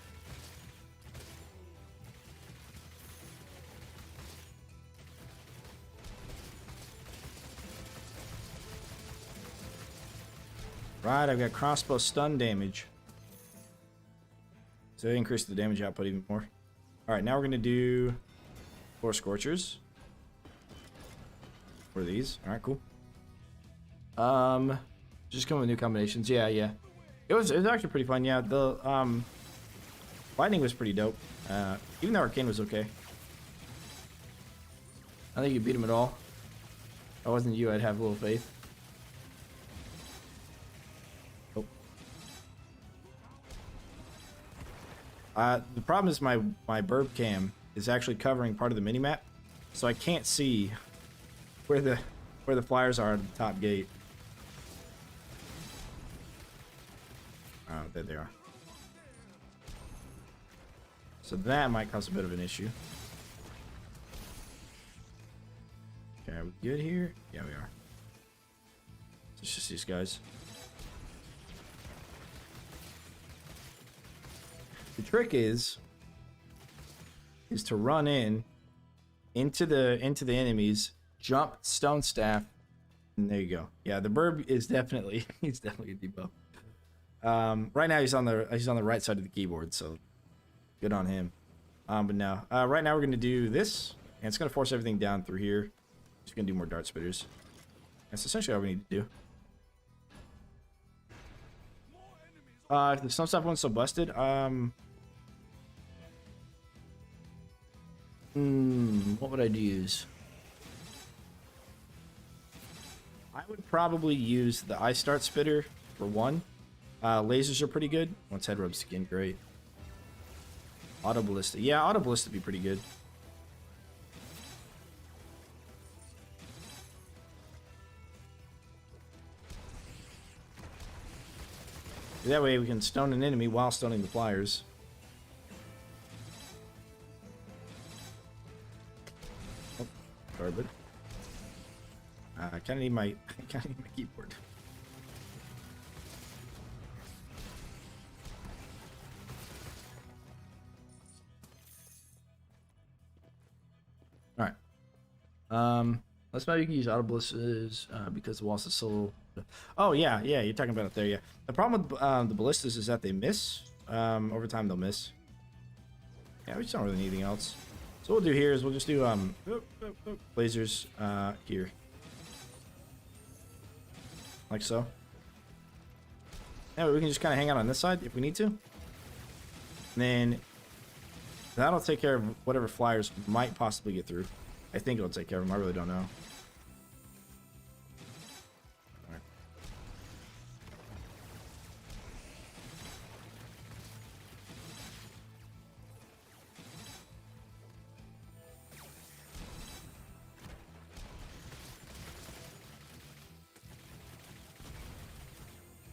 Right, I've got crossbow stun damage. So they increase the damage output even more. Alright, now we're going to do 4 Scorchers. What are these? Alright, cool. Just come with new combinations. Yeah. It was actually pretty fun. Yeah, Lightning was pretty dope. Even though Arcane was okay. I think you beat him at all. If I wasn't you, I'd have a little faith. Oh. The problem is my burb cam is actually covering part of the minimap, so I can't see where the flyers are at the top gate. Oh, there they are. So that might cause a bit of an issue. Okay, are we good here? Yeah, we are. It's just these guys. The trick is to run into the enemies, jump, stone staff, and there you go. Yeah, the burb is definitely he's definitely a debuff. Right now he's on the right side of the keyboard, so good on him. But no, right now we're gonna do this, and it's gonna force everything down through here. Just gonna do more dart spitters. That's essentially all we need to do. If the stone staff one's so busted, what would I use? I would probably use the Ice Dart Spitter for one. Lasers are pretty good. Once head rubs skin, great. Auto Ballista. Yeah, Auto Ballista would be pretty good. That way we can stone an enemy while stoning the flyers. Oh, sorry, bud. I kind of need my keyboard. All right. Let's maybe you can use auto ballistas because the walls is so. Oh yeah, you're talking about it there. Yeah. The problem with the ballistas is that they miss. Over time they'll miss. Yeah, we just don't really need anything else. So what we'll do here is we'll just do lasers here, like so. Yeah, we can just kind of hang out on this side if we need to. And then that'll take care of whatever flyers might possibly get through. I think it'll take care of them. I really don't know. All right.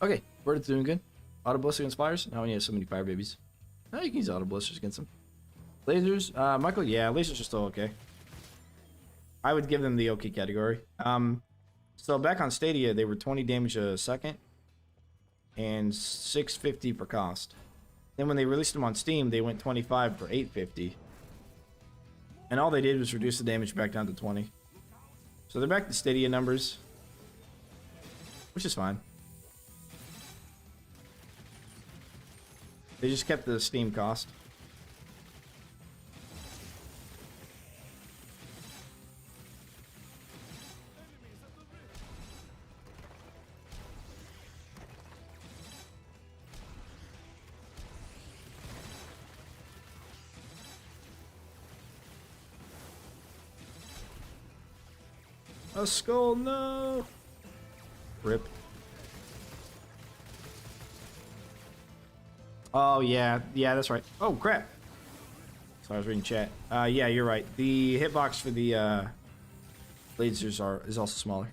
Okay, Bird's doing good. Auto Ballista against flyers. Now we have so many fire babies. Now you can use Auto Ballisters against them. Lasers, Michael, yeah, lasers are still okay. I would give them the okay category. So back on Stadia, they were 20 damage a second and 650 per cost. Then when they released them on Steam, they went 25 for 850. And all they did was reduce the damage back down to 20. So they're back to Stadia numbers, which is fine. They just kept the Steam cost. A skull, no! Rip. Oh, yeah, that's right. Oh, crap. So I was reading chat. Yeah, you're right. The hitbox for the lasers is also smaller.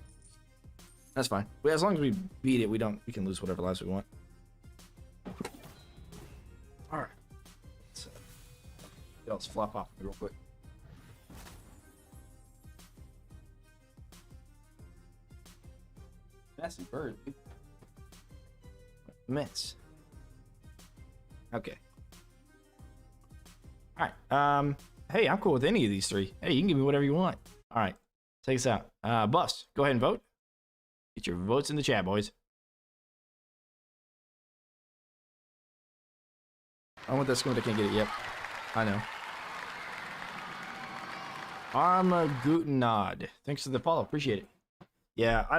That's fine. But as long as we beat it, we can lose whatever lives we want. All right. Let's flop off real quick. Messy bird, dude. Mess. Okay. Alright. Hey, I'm cool with any of these three. Hey, you can give me whatever you want. Alright. Take us out. Bust, go ahead and vote. Get your votes in the chat, boys. I want that skin, but I can't get it yet. I know. Armagutenod. Thanks for the follow. Appreciate it. Yeah, I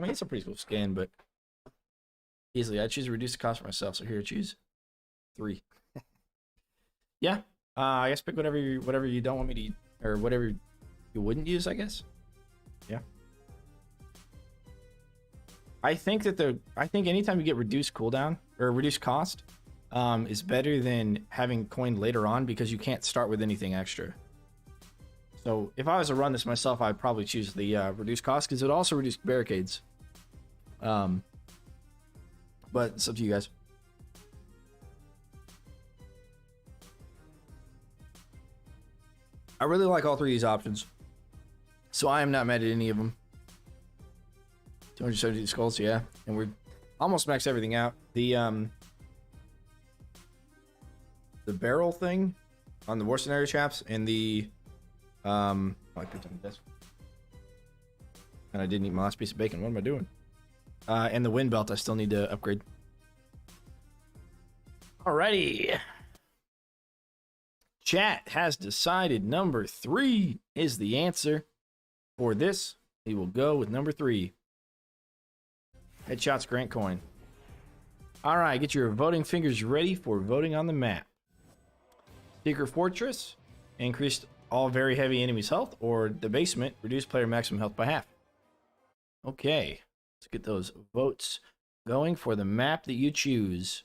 mean, it's a pretty cool skin, but easily I choose to reduce the cost for myself. So here, choose 3. Yeah. I guess pick whatever you don't want me to eat, or whatever you wouldn't use, I guess. Yeah. I think anytime you get reduced cooldown or reduced cost is better than having coin later on, because you can't start with anything extra. So if I was to run this myself, I'd probably choose the reduced cost, because it would also reduce barricades. But it's up to you guys. I really like all three of these options, so I am not mad at any of them. 270 skulls, yeah, and we're almost maxed everything out. The barrel thing on the war scenario traps and the I picked up this, and I didn't eat my last piece of bacon. What am I doing? And the wind belt I still need to upgrade. Alrighty. Chat has decided number 3 is the answer. For this, we will go with number 3. Headshots grant coin. Alright, get your voting fingers ready for voting on the map. Secret Fortress, increased all very heavy enemies' health, or the basement, reduced player maximum health by half. Okay, let's get those votes going for the map that you choose.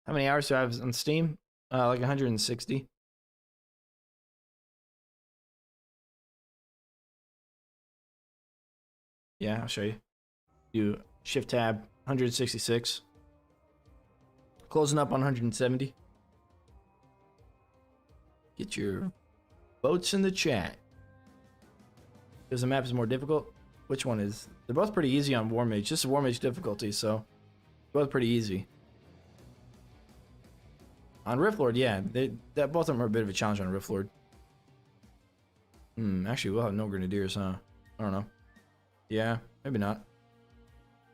How many hours do I have on Steam? Like 160. Yeah, I'll show you. Do shift tab, 166. Closing up on 170. Get your votes in the chat. Because the map is more difficult. Which one is? They're both pretty easy on War Mage. This is War Mage difficulty, so both pretty easy. On Rift Lord, yeah, both of them are a bit of a challenge on Rift Lord. Actually, we'll have no Grenadiers, huh? I don't know. Yeah, maybe not.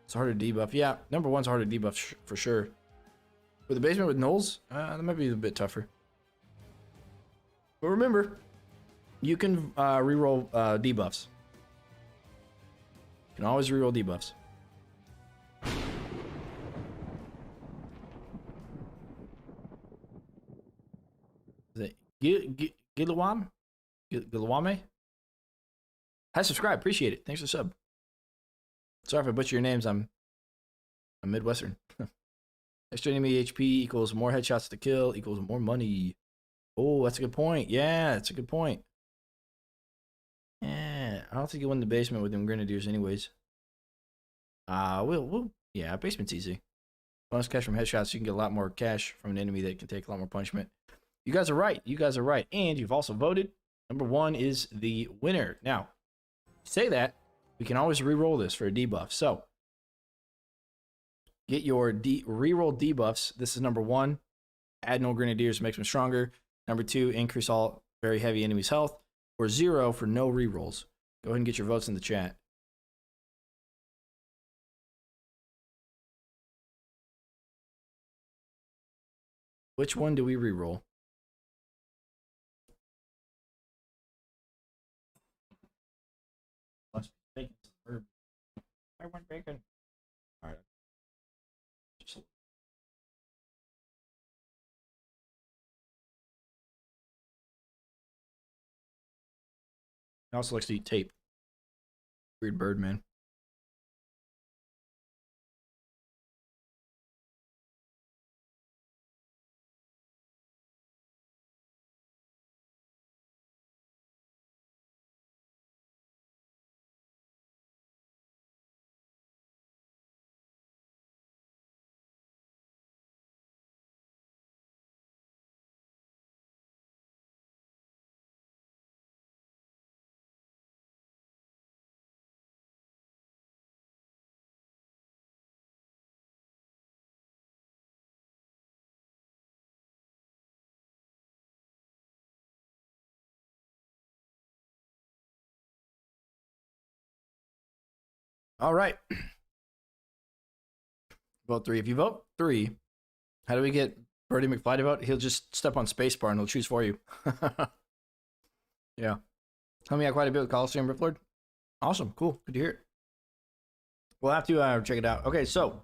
It's harder to debuff. Yeah, number 1's harder to debuff for sure. With the basement with Knolls, that might be a bit tougher. But remember, you can reroll debuffs. You can always reroll debuffs. Is it Gilawam? Gilawame? Hi, subscribe. Appreciate it. Thanks for the sub. Sorry if I butcher your names. I'm Midwestern. Extra enemy HP equals more headshots to kill equals more money. Oh, that's a good point. Yeah, that's a good point. Yeah, I don't think you win the basement with them Grenadiers anyways. Yeah, basement's easy. Bonus cash from headshots, you can get a lot more cash from an enemy that can take a lot more punishment. You guys are right. You guys are right. And you've also voted. Number 1 is the winner. Now, say that, we can always re-roll this for a debuff. So, get your re-roll debuffs. This is number 1. Add no Grenadiers, makes them stronger. Number 2, increase all very heavy enemies' health. Or 0 for no re-rolls. Go ahead and get your votes in the chat. Which one do we re-roll? I want bacon. All right. I also likes to eat tape. Weird bird, man. All right. Vote 3. If you vote 3, how do we get Birdie McFly to vote? He'll just step on spacebar and he'll choose for you. Yeah. Tell me out quite a bit with Coliseum Rift Lord. Awesome. Cool. Good to hear it. We'll have to check it out. Okay, so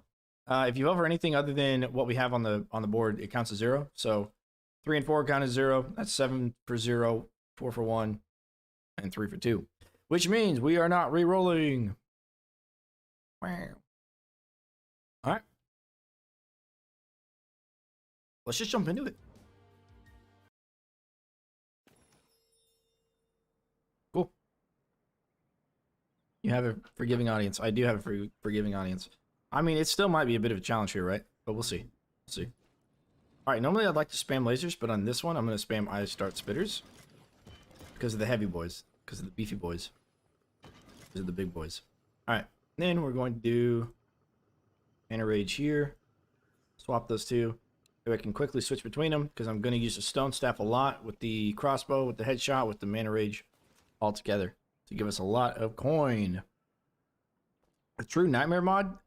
If you hover anything other than what we have on the board, it counts as 0. So 3 and 4 count as 0. That's 7 for 0, 4 for 1, and 3 for 2. Which means we are not re-rolling. Wow. All right. Let's just jump into it. Cool. You have a forgiving audience. I do have a forgiving audience. I mean, it still might be a bit of a challenge here, right? But we'll see. We'll see. All right, normally I'd like to spam lasers, but on this one, I'm going to spam I start spitters. Because of the heavy boys. Because of the beefy boys. Because of the big boys. All right. Then we're going to do Mana Rage here. Swap those two. So I can quickly switch between them, because I'm going to use the Stone Staff a lot with the crossbow, with the headshot, with the Mana Rage all together to give us a lot of coin. A true Nightmare mod?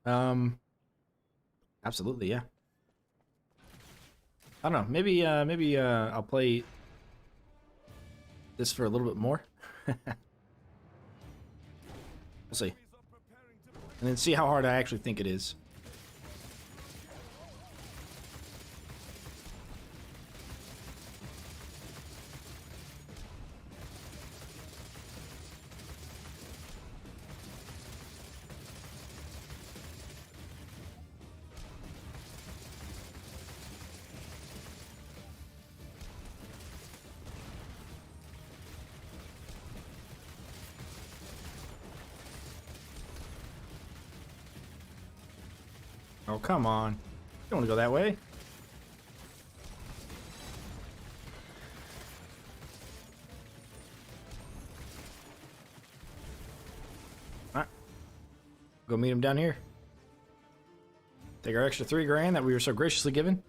Absolutely, yeah. I don't know. Maybe I'll play this for a little bit more. We'll see. And then see how hard I actually think it is. Oh, come on. You don't want to go that way. Alright. Go meet him down here. Take our extra $3 grand that we were so graciously given.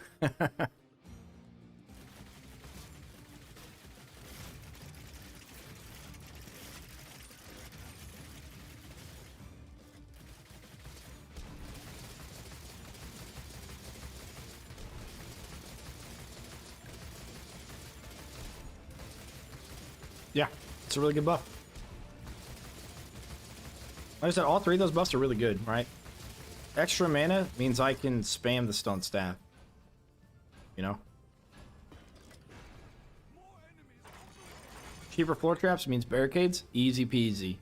Yeah, it's a really good buff. Like I said, all 3 of those buffs are really good, right? Extra mana means I can spam the Stone Staff. You know? Cheaper floor traps means barricades. Easy peasy.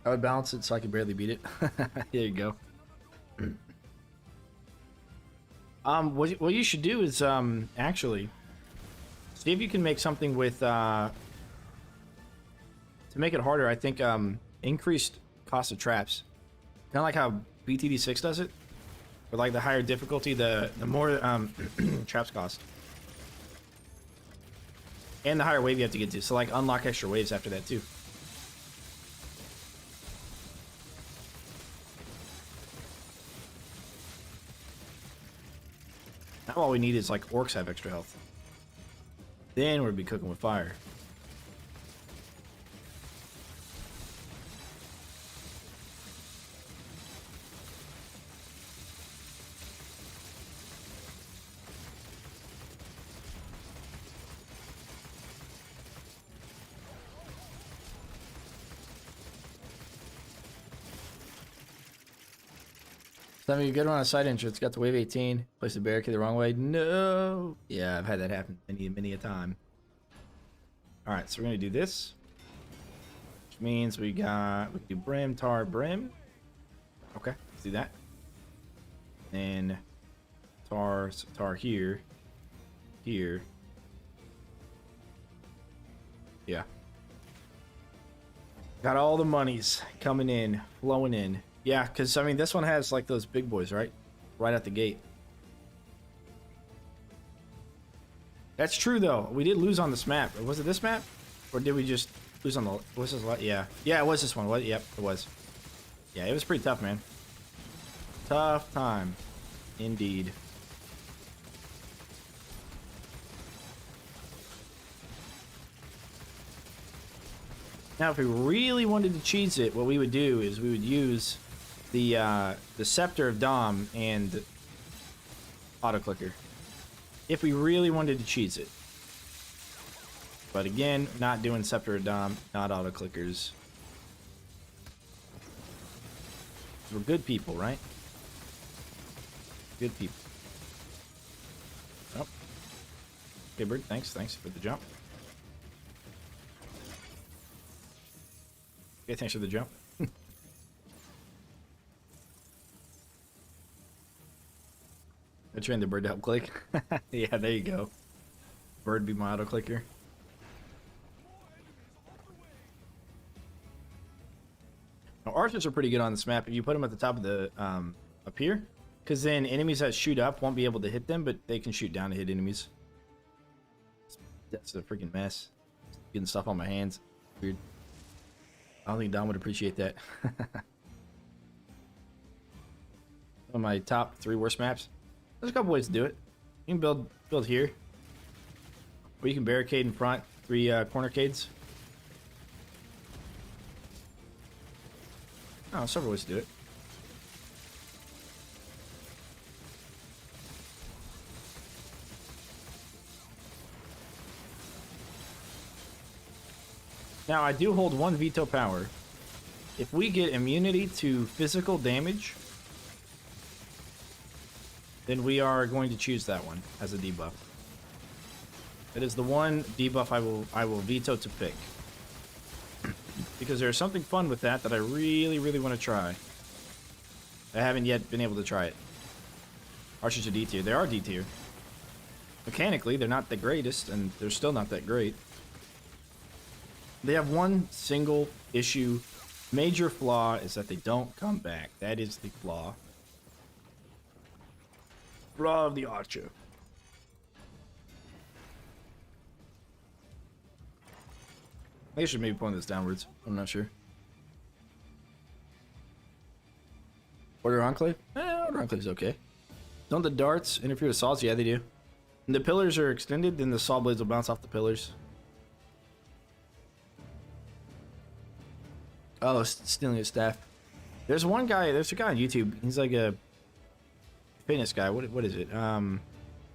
I would balance it so I could barely beat it. There you go. What you should do is actually see if you can make something with to make it harder. I think increased cost of traps, kind of like how BTD6 does it. But like the higher difficulty, the more traps cost, and the higher wave you have to get to. So like unlock extra waves after that too. Now all we need is like orcs have extra health. Then we'd be cooking with fire. Tell me a good one on a side entrance. Got the wave 18. Placed the barricade the wrong way. No. Yeah, I've had that happen many a time. All right, so we're gonna do this, which means we do brim, tar, brim. Okay, let's do that. And tar here, here. Yeah. Got all the monies coming in, flowing in. Yeah, because, I mean, this one has, like, those big boys, right? Right at the gate. That's true, though. We did lose on this map. Was it this map? Or did we just lose on the... Was this... Yeah. Yeah, it was this one. What? Yep, it was. Yeah, it was pretty tough, man. Tough time. Indeed. Now, if we really wanted to cheese it, what we would do is we would use the Scepter of Dom and Auto Clicker. If we really wanted to cheese it. But again, not doing Scepter of Dom, not Auto Clickers. We're good people, right? Good people. Oh. Okay, bird. Thanks for the jump. Okay, thanks for the jump. I trained the bird to help click. Yeah, there you go. Bird be my auto clicker. Now, archers are pretty good on this map if you put them at the top of the up here, because then enemies that shoot up won't be able to hit them, but they can shoot down to hit enemies. That's a freaking mess. Getting stuff on my hands. Weird. I don't think Dom would appreciate that. On my top 3 worst maps. There's a couple ways to do it. You can build here, or you can barricade in front, 3 cornercades. Oh, several ways to do it. Now, I do hold 1 veto power. If we get immunity to physical damage, then we are going to choose that one as a debuff. That is the one debuff I will veto to pick. Because there's something fun with that I really, really want to try. I haven't yet been able to try it. Archers are D tier. They are D tier. Mechanically, they're not the greatest, and they're still not that great. They have one single issue. Major flaw is that they don't come back. That is the flaw. Flaw of the archer. I think I should maybe point this downwards. I'm not sure. Order Enclave? Order Enclave's okay. Don't the darts interfere with saws? Yeah, they do. And the pillars are extended, then the saw blades will bounce off the pillars. Oh, stealing his staff. There's a guy on YouTube. He's like a fitness guy. What is it? I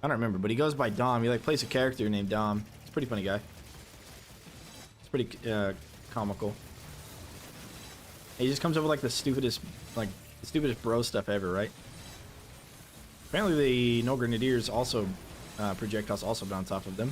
don't remember, but he goes by Dom. He like plays a character named Dom. He's a pretty funny guy. It's pretty comical. He just comes up with like the stupidest bro stuff ever, right? Apparently the no grenadiers also projectiles also bounce off of them.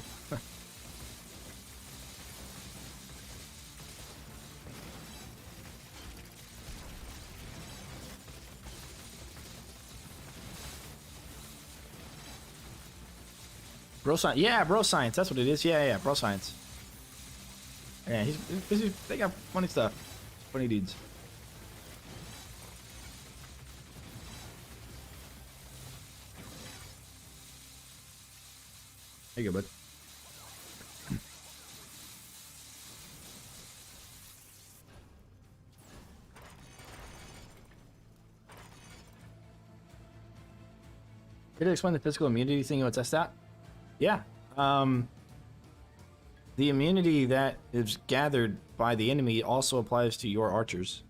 Bro science, yeah, bro science. That's what it is. Yeah, bro science. Yeah, they got funny stuff, funny dudes. There you go, bud. Here to explain the physical immunity thing you want to test out? Yeah. The immunity that is gathered by the enemy also applies to your archers.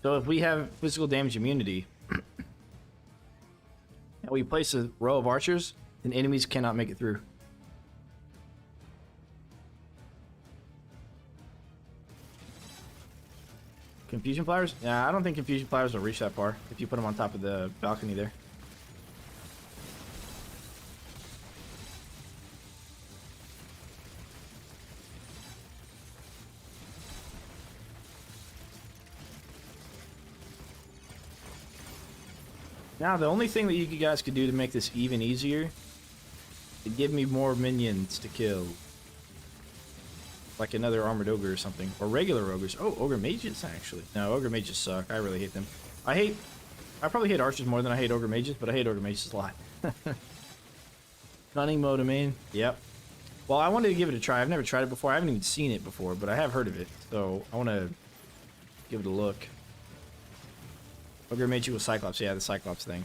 So if we have physical damage immunity, and we place a row of archers, then enemies cannot make it through. Confusion flowers? Yeah, I don't think confusion flowers will reach that far if you put them on top of the balcony there. Now, the only thing that you guys could do to make this even easier is give me more minions to kill. Like another armored ogre or something. Or regular ogres. Oh, ogre mages, actually. No, ogre mages suck. I really hate them. I probably hate archers more than I hate ogre mages, but I hate ogre mages a lot. Cunning mode domain. Yep. Well, I wanted to give it a try. I've never tried it before. I haven't even seen it before, but I have heard of it. So, I want to give it a look. Ogre mage with Cyclops. Yeah, the Cyclops thing.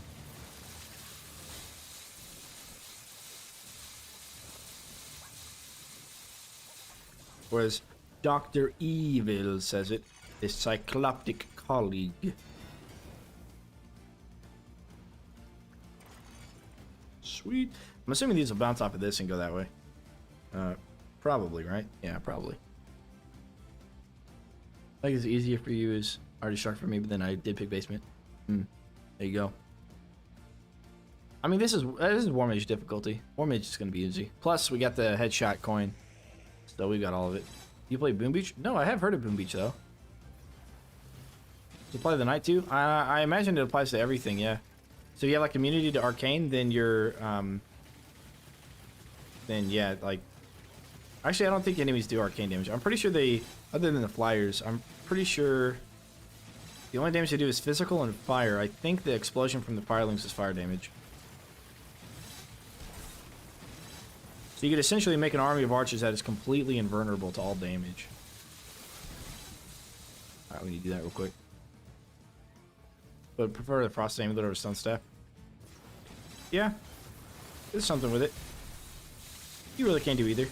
Whereas Dr. Evil says it, his cycloptic colleague. Sweet. I'm assuming these will bounce off of this and go that way. Probably, right? Yeah, probably. I think it's easier for you is Already shark for me, but then I did pick basement. There you go. I mean, this is War Mage difficulty. War Mage is gonna be easy. Plus, we got the headshot coin, so we got all of it. You play Boom Beach? No, I have heard of Boom Beach though. You play the night too? I imagine it applies to everything. Yeah. So you have like immunity to arcane, then you're then yeah, like. Actually, I don't think enemies do arcane damage. I'm pretty sure they, other than the flyers, I'm pretty sure the only damage they do is physical and fire. I think the explosion from the firelings is fire damage. So you could essentially make an army of archers that is completely invulnerable to all damage. Alright, we need to do that real quick. But prefer the frost amulet over stone staff. Yeah, there's something with it. You really can't do either.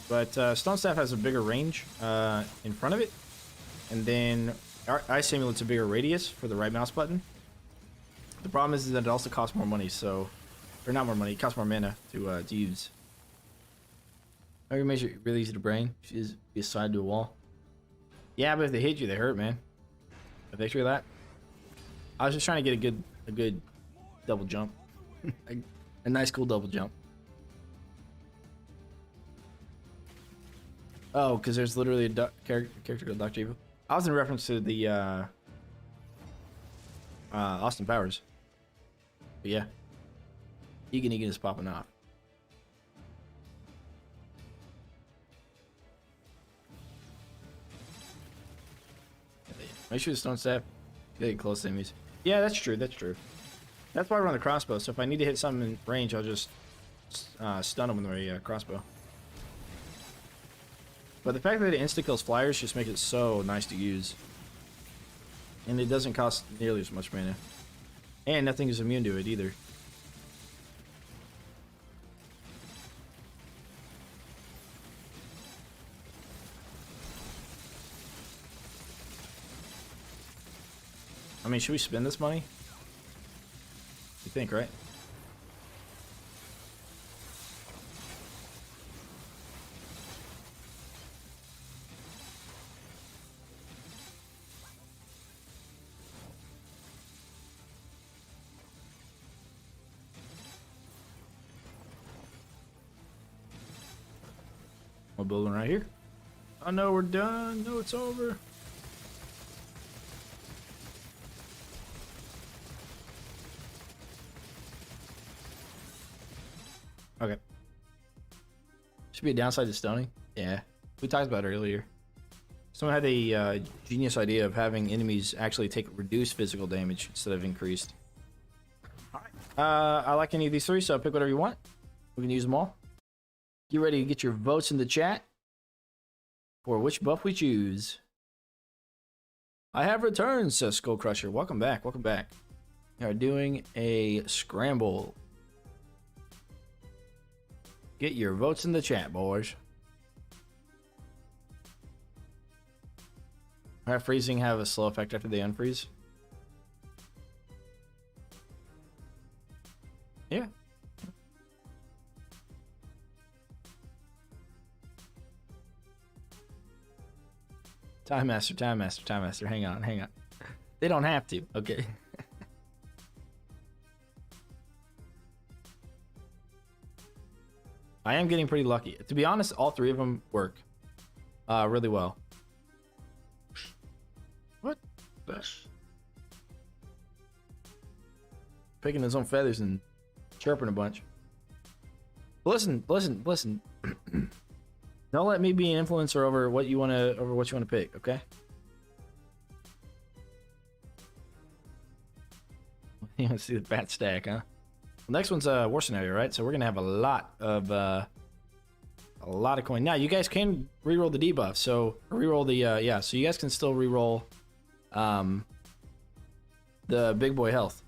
But stone staff has a bigger range in front of it, and then ice amulet's a bigger radius for the right mouse button. The problem is that it also costs more money, so, or not more money, it costs more mana to use. Every makes it really easy to brain. She's be assigned to a wall. Yeah, but if they hit you, they hurt, man. A victory of that. I was just trying to get a good double jump, a nice cool double jump. Oh, because there's literally a character called Dr. Evil. I was in reference to the Austin Powers. But yeah, Egan is popping off. Make sure the stone staff get close to enemies. Yeah, that's true. That's true. That's why I run the crossbow. So if I need to hit something in range, I'll just stun them with my crossbow. But the fact that it insta-kills flyers just makes it so nice to use. And it doesn't cost nearly as much mana. And nothing is immune to it either. I mean, should we spend this money? You think, right? We're building right here. Oh no, we're done. No, it's over. Okay. Should be a downside to stoning. Yeah, we talked about it earlier. Someone had a genius idea of having enemies actually take reduced physical damage instead of increased. All right. I like any of these three, so pick whatever you want. We can use them all. Get ready to get your votes in the chat for which buff we choose. I have returned, says Skull Crusher. Welcome back. Welcome back. We are doing a scramble. Get your votes in the chat, boys. Have freezing have a slow effect after they unfreeze? Yeah. Time Master, Time Master, Time Master. Hang on, hang on. They don't have to, okay? I am getting pretty lucky. To be honest, all three of them work really well. What? Picking his own feathers and chirping a bunch. Listen, listen, listen. Don't let me be an influencer over what you want to pick, okay? You want to see the bat stack, huh? Well, next one's a war scenario, right? So we're gonna have a lot of coin. Now you guys can reroll the debuff, so reroll the yeah. So you guys can still reroll the big boy health.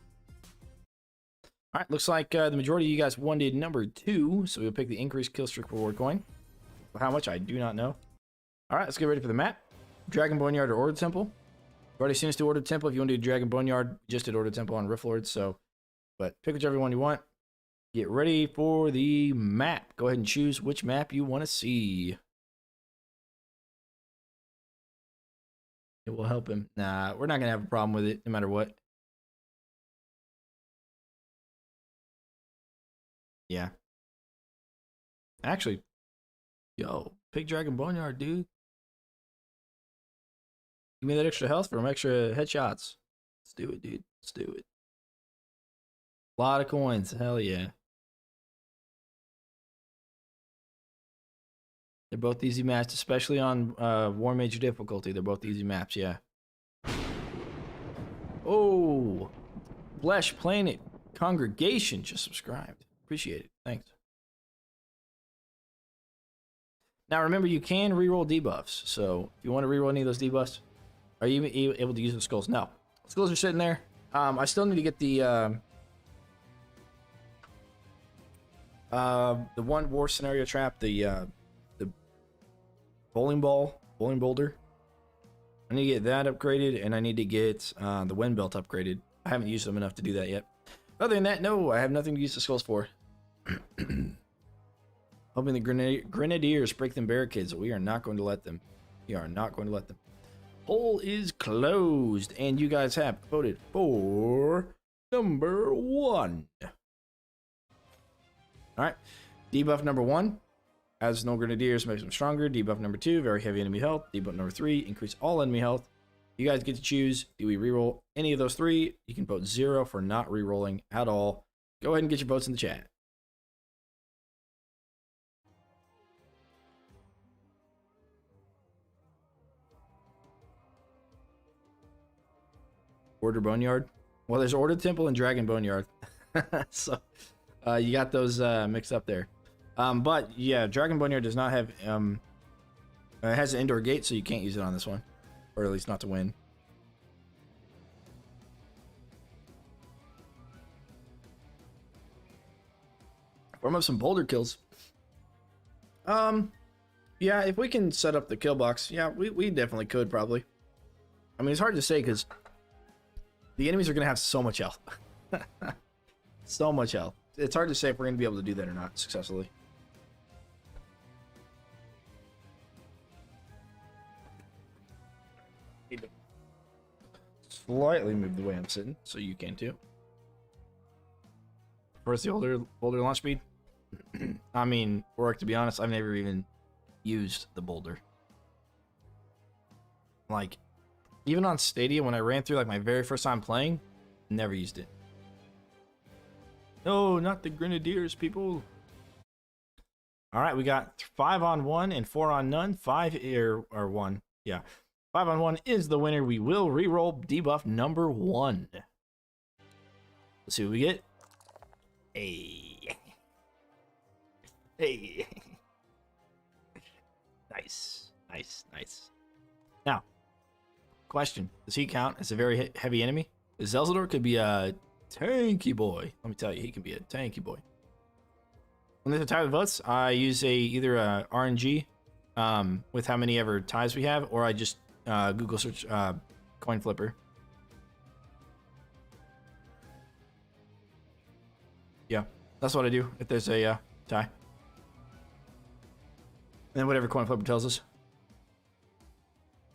All right, looks like the majority of you guys wanted number 2, so we'll pick the increased kill streak reward coin. How much I do not know. All right, let's get ready for the map. Dragon Boneyard or Order Temple. You've already seen us do Order Temple. If you want to do Dragon Boneyard, just did Order Temple on Rift Lord. So, but pick whichever one you want. Get ready for the map. Go ahead and choose which map you want to see. It will help him. Nah, we're not gonna have a problem with it no matter what. Yeah. Actually, yo, Pig Dragon Boneyard, dude. Give me that extra health from extra headshots. Let's do it, dude. Let's do it. A lot of coins. Hell yeah. They're both easy maps, especially on War Mage difficulty. They're both easy maps, yeah. Oh, Flesh Planet Congregation just subscribed. Appreciate it. Thanks. Now remember, you can reroll debuffs. So if you want to reroll any of those debuffs, are you able to use the skulls? No. Skulls are sitting there. I still need to get the one war scenario trap, the bowling boulder. I need to get that upgraded, and I need to get the wind belt upgraded. I haven't used them enough to do that yet. Other than that, no, I have nothing to use the skulls for. Hoping the grenadiers break them barricades. We are not going to let them. We are not going to let them. Poll is closed, and you guys have voted for number 1. All right, debuff number 1. As no grenadiers makes them stronger. Debuff number 2, very heavy enemy health. Debuff number 3, increase all enemy health. You guys get to choose. Do we reroll any of those 3? You can vote 0 for not rerolling at all. Go ahead and get your votes in the chat. Order Boneyard. Well, there's Order Temple and Dragon Boneyard. So you got those mixed up there. But yeah, Dragon Boneyard does not have it has an indoor gate, so you can't use it on this one, or at least not to win. Form up some boulder kills. Yeah, if we can set up the kill box, yeah, we definitely could probably. I mean, it's hard to say because the enemies are gonna have so much health. So much health. It's hard to say if we're gonna be able to do that or not successfully. Need to slightly move the way I'm sitting so you can too. First, the boulder launch speed. I mean, Orc, to be honest, I've never even used the boulder. Like, even on Stadia, when I ran through like my very first time playing, never used it. No, not the grenadiers, people. All right, we got 5 on 1 and 4 on none. 5 or 1. Yeah. 5 on 1 is the winner. We will reroll debuff number 1. Let's see what we get. Hey. Hey. Nice. Nice. Nice. Now, question. Does he count as a very heavy enemy? Zelzador could be a tanky boy. Let me tell you, he can be a tanky boy. When there's a tie of votes, I use either a RNG with how many ever ties we have, or I just Google search coin flipper. Yeah, that's what I do if there's a tie. And then whatever coin flipper tells us.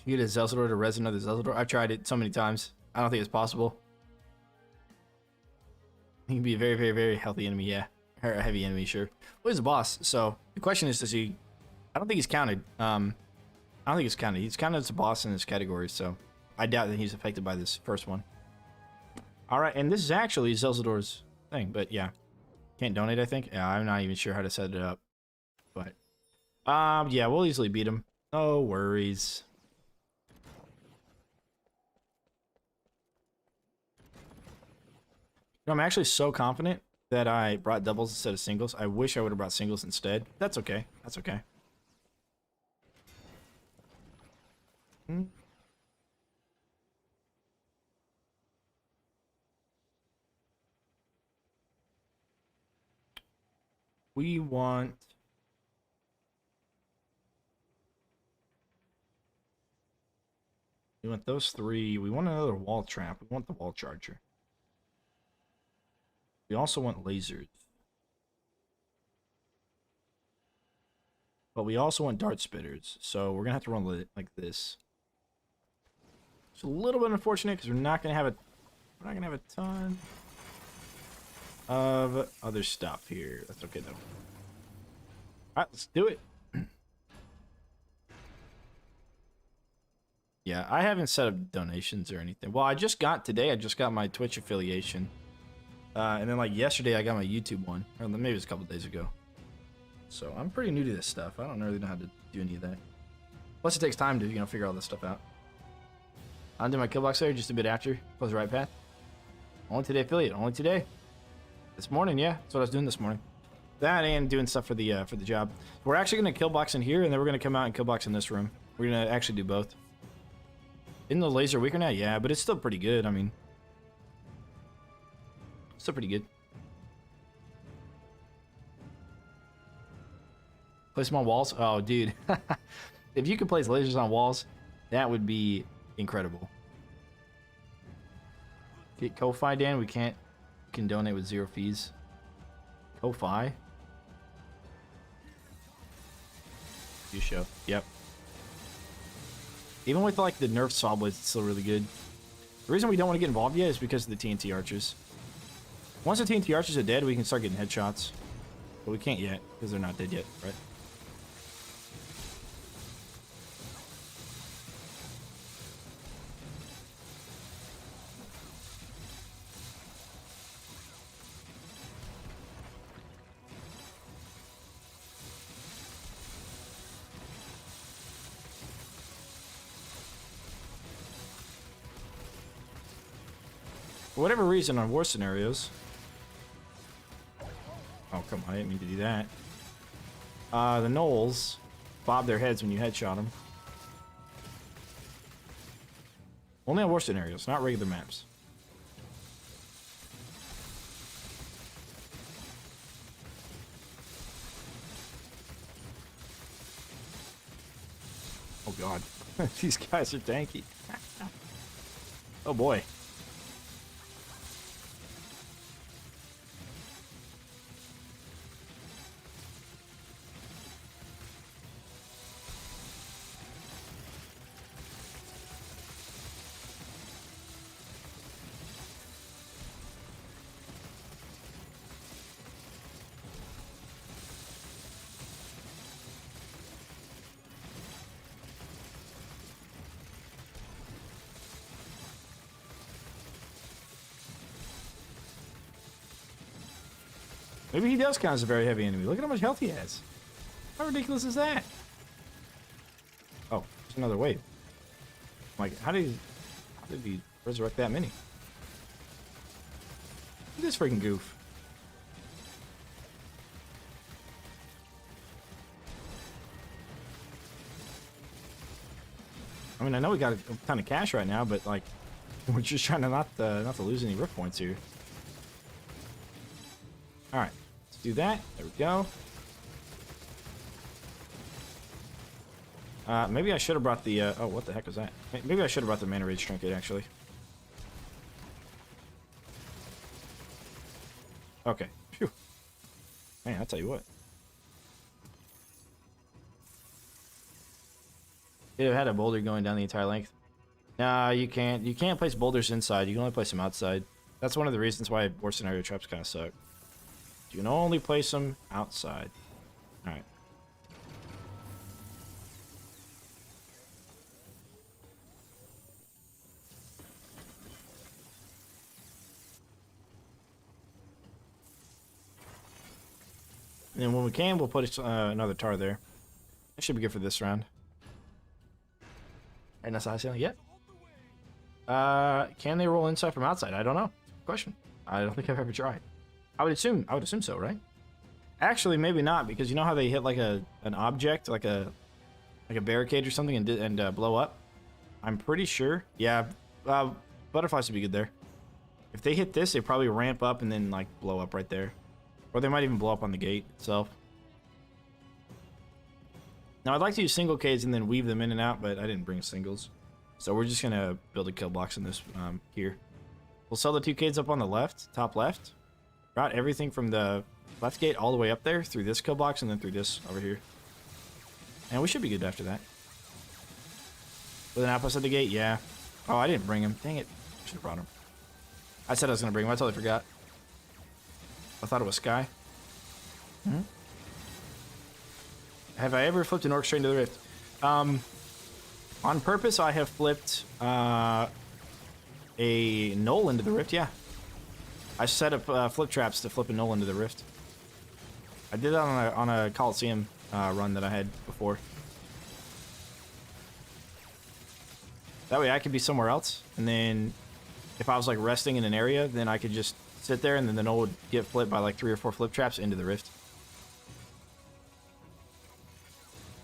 You get a Zelzador to res another Zelzador. I've tried it so many times. I don't think it's possible. He can be a very, very, very healthy enemy, yeah. Or a heavy enemy, sure. Well, he's a boss, so the question is, does he... I don't think he's counted. I don't think he's counted. He's counted as a boss in this category, so I doubt that he's affected by this first one. Alright, and this is actually Zelzador's thing, but yeah. Can't donate, I think. Yeah, I'm not even sure how to set it up. But, yeah, we'll easily beat him. No worries. I'm actually so confident that I brought doubles instead of singles. I wish I would have brought singles instead. That's okay. That's okay. We want... We want those 3. We want another wall trap. We want the wall charger. We also want lasers. But we also want dart spitters. So we're going to have to run it like this. It's a little bit unfortunate because we're not gonna have a ton of other stuff here. That's okay though. All right, let's do it. Yeah, I haven't set up donations or anything. Well, I just got my Twitch affiliation. And then like yesterday I got my YouTube one. Or maybe it was a couple days ago. So I'm pretty new to this stuff. I don't really know how to do any of that. Plus it takes time to, figure all this stuff out. I'll do my kill box there just a bit after. Close the right path. Only today affiliate. Only today. This morning, yeah. That's what I was doing this morning. That and doing stuff for the job. We're actually gonna kill box in here, and then we're gonna come out and kill box in this room. We're gonna actually do both. Isn't the laser weaker now? Yeah, but it's still pretty good. I mean, still pretty good. Place them on walls? Oh, dude. If you could place lasers on walls, that would be incredible. Get Ko-Fi, Dan. We can donate with 0 fees. Ko-Fi? You show. Yep. Even with like the nerfed saw blades, it's still really good. The reason we don't want to get involved yet is because of the TNT archers. Once the TNT archers are dead, we can start getting headshots. But we can't yet, because they're not dead yet, right? For whatever reason, on war scenarios... Oh, come on, I didn't mean to do that. The gnolls bob their heads when you headshot them. Only on war scenarios, not regular maps. Oh god, these guys are tanky. Oh boy. Maybe he does count as a very heavy enemy. Look at how much health he has. How ridiculous is that? Oh, there's another wave. Like, how did he resurrect that many? Look at this freaking goof. I mean, I know we got a ton of cash right now, but like, we're just trying to not to lose any rift points here. All right. Do that. There we go. Maybe I should have brought the, oh, what the heck was that? Maybe I should have brought the mana rage trinket, actually. Okay. Phew. Man, I'll tell you what. Could have had a boulder going down the entire length. Nah, you can't. You can't place boulders inside. You can only place them outside. That's one of the reasons why war scenario traps kind of suck. You can only place them outside. Alright. And then when we can, we'll put another tar there. That should be good for this round. And that's high ceiling. Yep. Can they roll inside from outside? I don't know. Question. I don't think I've ever tried. I would assume so, right? Actually, maybe not, because you know how they hit like an object, like a barricade or something, and blow up. I'm pretty sure. Yeah, butterflies would be good there. If they hit this, they probably ramp up and then like blow up right there, or they might even blow up on the gate itself. Now I'd like to use single Ks and then weave them in and out, but I didn't bring singles, so we're just gonna build a kill box in this here. We'll sell the 2 Ks up on the left, top left. Route everything from the left gate all the way up there through this kill box and then through this over here. And we should be good after that. With an outpost at the gate, yeah. Oh, I didn't bring him. Dang it. Should have brought him. I said I was going to bring him. I totally forgot. I thought it was Sky. Hmm? Have I ever flipped an orc straight into the rift? On purpose, I have flipped a null into the rift, yeah. I set up flip traps to flip a null into the rift. I did that on a Coliseum run that I had before. That way I could be somewhere else, and then if I was like resting in an area, then I could just sit there and then the null would get flipped by like 3 or 4 flip traps into the rift.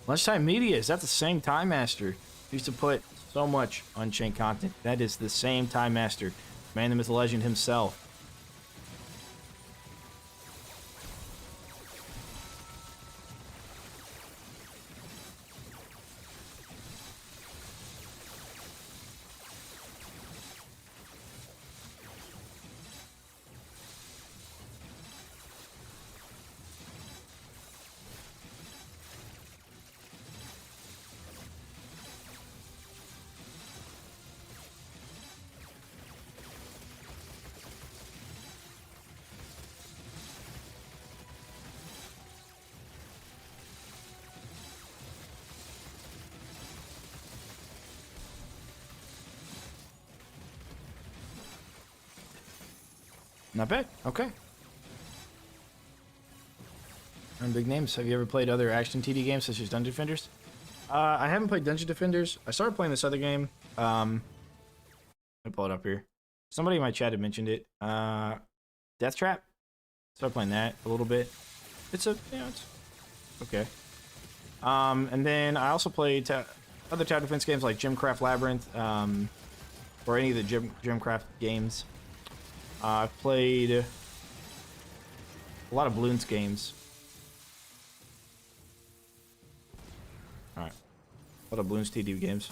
Lunchtime Media, is that the same Time Master? Used to put so much Unchained content. That is the same Time Master. Man, the myth, legend himself. Not bad. Okay. And big names. Have you ever played other action TD games such as Dungeon Defenders? I haven't played Dungeon Defenders. I started playing this other game. Let me pull it up here. Somebody in my chat had mentioned it. Death Trap. Started playing that a little bit. It's a, you know, it's okay. And then I also played other tower defense games like Gymcraft Labyrinth, or any of the Gymcraft games. I've played a lot of Bloons games. Alright. A lot of Bloons TD games.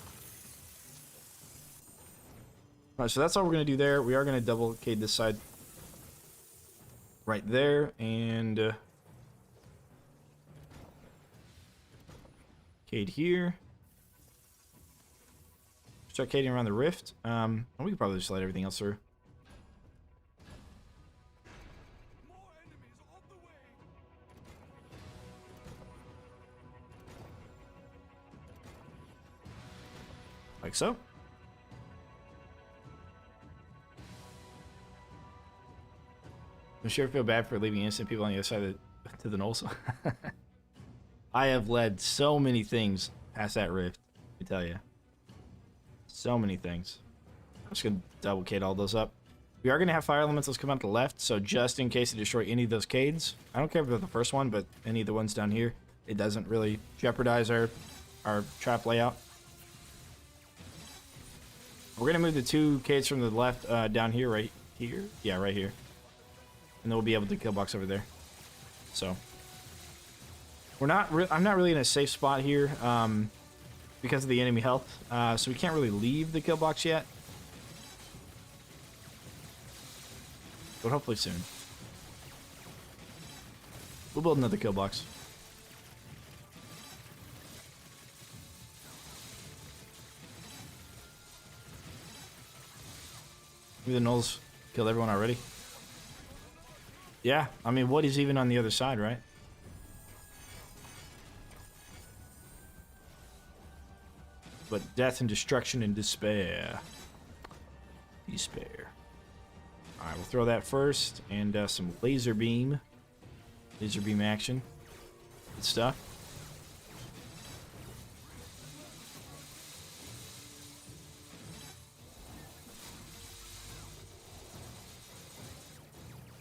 Alright, so that's all we're going to do there. We are going to double cade this side right there, and cade here. Start cading around the rift. And we could probably just let everything else through. Like so. I'm sure I feel bad for leaving innocent people on the other side to the Knolls. I have led so many things past that rift, let me tell you. So many things. I'm just going to double cade all those up. We are going to have fire elementals come out to the left, so just in case they destroy any of those cades, I don't care about the first one, but any of the ones down here, it doesn't really jeopardize our trap layout. We're going to move the 2 cades from the left down here, right here? Yeah, right here. And then we'll be able to kill box over there. So, I'm not really in a safe spot here because of the enemy health. So we can't really leave the kill box yet. But hopefully soon. We'll build another kill box. Maybe the Knolls killed everyone already. Yeah, I mean, what is even on the other side, right? But death and destruction and despair. Despair. Alright, we'll throw that first. And some laser beam. Laser beam action. Good stuff.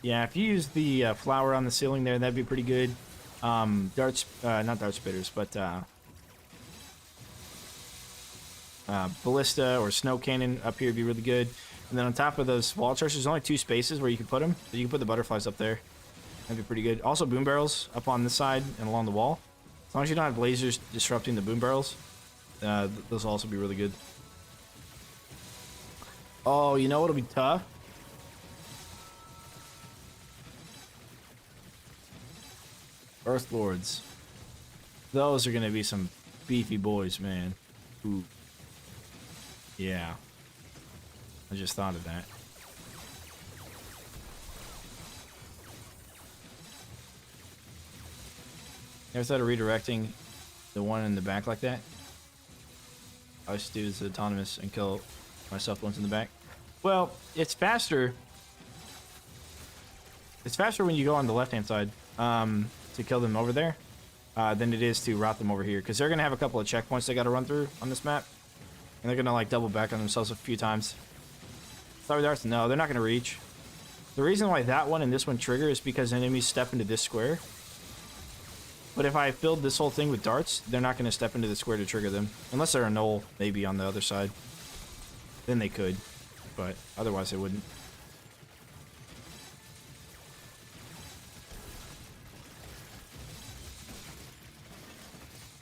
Yeah, if you use the flower on the ceiling there, that'd be pretty good. Not dart spitters, but ballista or snow cannon up here would be really good. And then on top of those wall charges, there's only 2 spaces where you can put them. So you can put the butterflies up there. That'd be pretty good. Also, boom barrels up on this side and along the wall. As long as you don't have lasers disrupting the boom barrels, those will also be really good. Oh, you know what'll be tough? Earth Lords. Those are going to be some beefy boys, man. Ooh. Yeah. I just thought of that. Ever thought of redirecting the one in the back like that? I always do this autonomous and kill myself once in the back. Well, it's faster. It's faster when you go on the left-hand side to kill them over there than it is to route them over here. Because they're going to have a couple of checkpoints they got to run through on this map. And they're going to like double back on themselves a few times. Sorry, darts? No, they're not going to reach. The reason why that one and this one trigger is because enemies step into this square. But if I filled this whole thing with darts, they're not going to step into the square to trigger them. Unless they're a knoll, maybe on the other side. Then they could. But otherwise they wouldn't.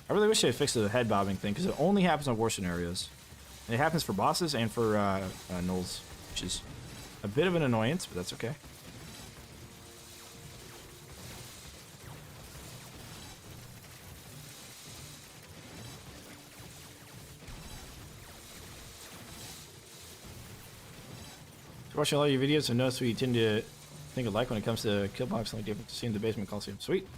I really wish they had fixed the head bobbing thing, because it only happens on war scenarios. And it happens for bosses and for gnolls, which is a bit of an annoyance, but that's okay. Watching a lot of your videos, I've noticed we tend to think alike when it comes to kill box, like different to see in the basement Coliseum. Sweet.